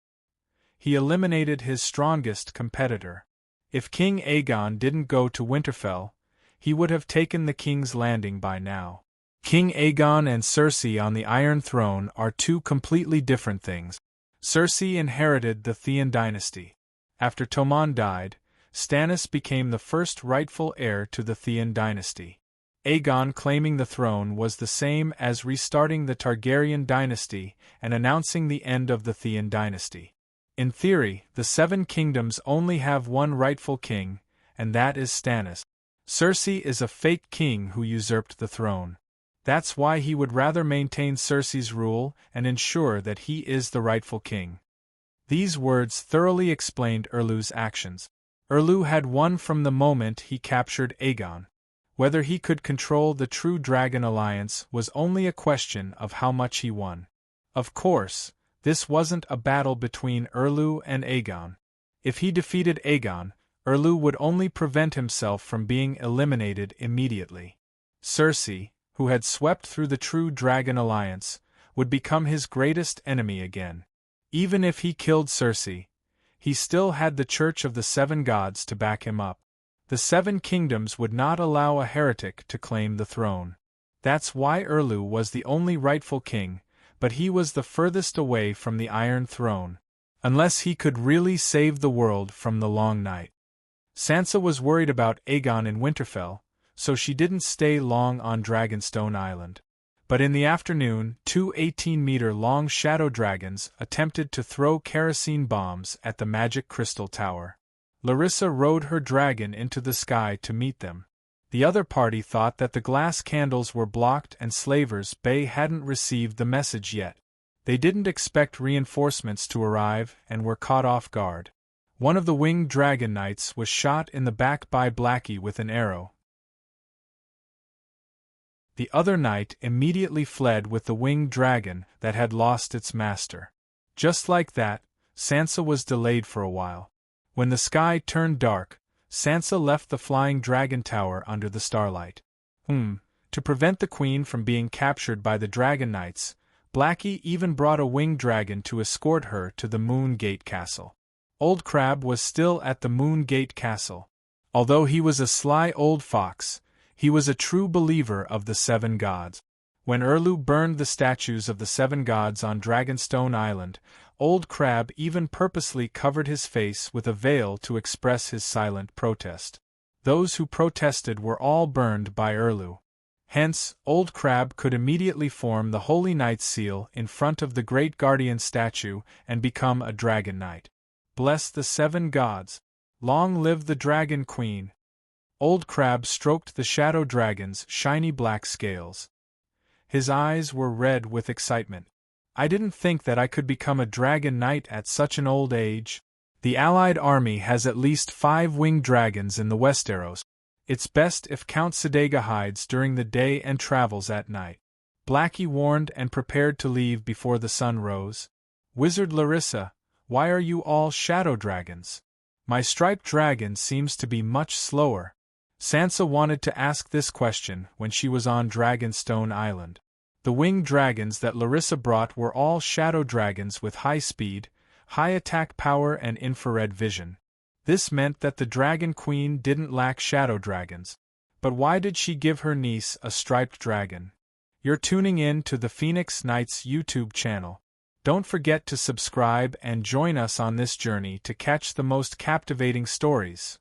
He eliminated his strongest competitor. If King Aegon didn't go to Winterfell, he would have taken the King's Landing by now. King Aegon and Cersei on the Iron Throne are two completely different things. Cersei inherited the Theon dynasty. After Tommen died, Stannis became the first rightful heir to the Theon dynasty. Aegon claiming the throne was the same as restarting the Targaryen dynasty and announcing the end of the Theon dynasty. In theory, the Seven Kingdoms only have one rightful king, and that is Stannis. Cersei is a fake king who usurped the throne. That's why he would rather maintain Cersei's rule and ensure that he is the rightful king. These words thoroughly explained Erlu's actions. Erlu had won from the moment he captured Aegon. Whether he could control the true Dragon Alliance was only a question of how much he won. Of course, this wasn't a battle between Erlu and Aegon. If he defeated Aegon, Erlu would only prevent himself from being eliminated immediately. Cersei, who had swept through the true Dragon Alliance, would become his greatest enemy again. Even if he killed Cersei, he still had the Church of the Seven Gods to back him up. The Seven Kingdoms would not allow a heretic to claim the throne. That's why Erlu was the only rightful king, but he was the furthest away from the Iron Throne. Unless he could really save the world from the Long Night. Sansa was worried about Aegon in Winterfell, so she didn't stay long on Dragonstone Island. But in the afternoon, two 18-meter-long shadow dragons attempted to throw kerosene bombs at the magic crystal tower. Larissa rode her dragon into the sky to meet them. The other party thought that the glass candles were blocked and Slavers Bay hadn't received the message yet. They didn't expect reinforcements to arrive and were caught off guard. One of the winged dragon knights was shot in the back by Blackie with an arrow. The other knight immediately fled with the winged dragon that had lost its master. Just like that, Sansa was delayed for a while. When the sky turned dark, Sansa left the flying dragon tower under the starlight. To prevent the queen from being captured by the dragon knights, Blackie even brought a winged dragon to escort her to the Moon Gate Castle. Old Crab was still at the Moon Gate Castle. Although he was a sly old fox, he was a true believer of the Seven Gods. When Erlu burned the statues of the Seven Gods on Dragonstone Island, Old Crab even purposely covered his face with a veil to express his silent protest. Those who protested were all burned by Erlu. Hence, Old Crab could immediately form the Holy Knight's seal in front of the Great Guardian statue and become a Dragon Knight. Bless the Seven Gods! Long live the Dragon Queen! Old Crab stroked the shadow dragon's shiny black scales. His eyes were red with excitement. I didn't think that I could become a Dragon Knight at such an old age. The Allied army has at least 5 winged dragons in the Westeros. It's best if Count Sedega hides during the day and travels at night. Blackie warned and prepared to leave before the sun rose. Wizard Larissa, why are you all shadow dragons? My striped dragon seems to be much slower. Sansa wanted to ask this question when she was on Dragonstone Island. The winged dragons that Larissa brought were all shadow dragons with high speed, high attack power and infrared vision. This meant that the Dragon Queen didn't lack shadow dragons. But why did she give her niece a striped dragon? You're tuning in to the Phoenix Knights YouTube channel. Don't forget to subscribe and join us on this journey to catch the most captivating stories.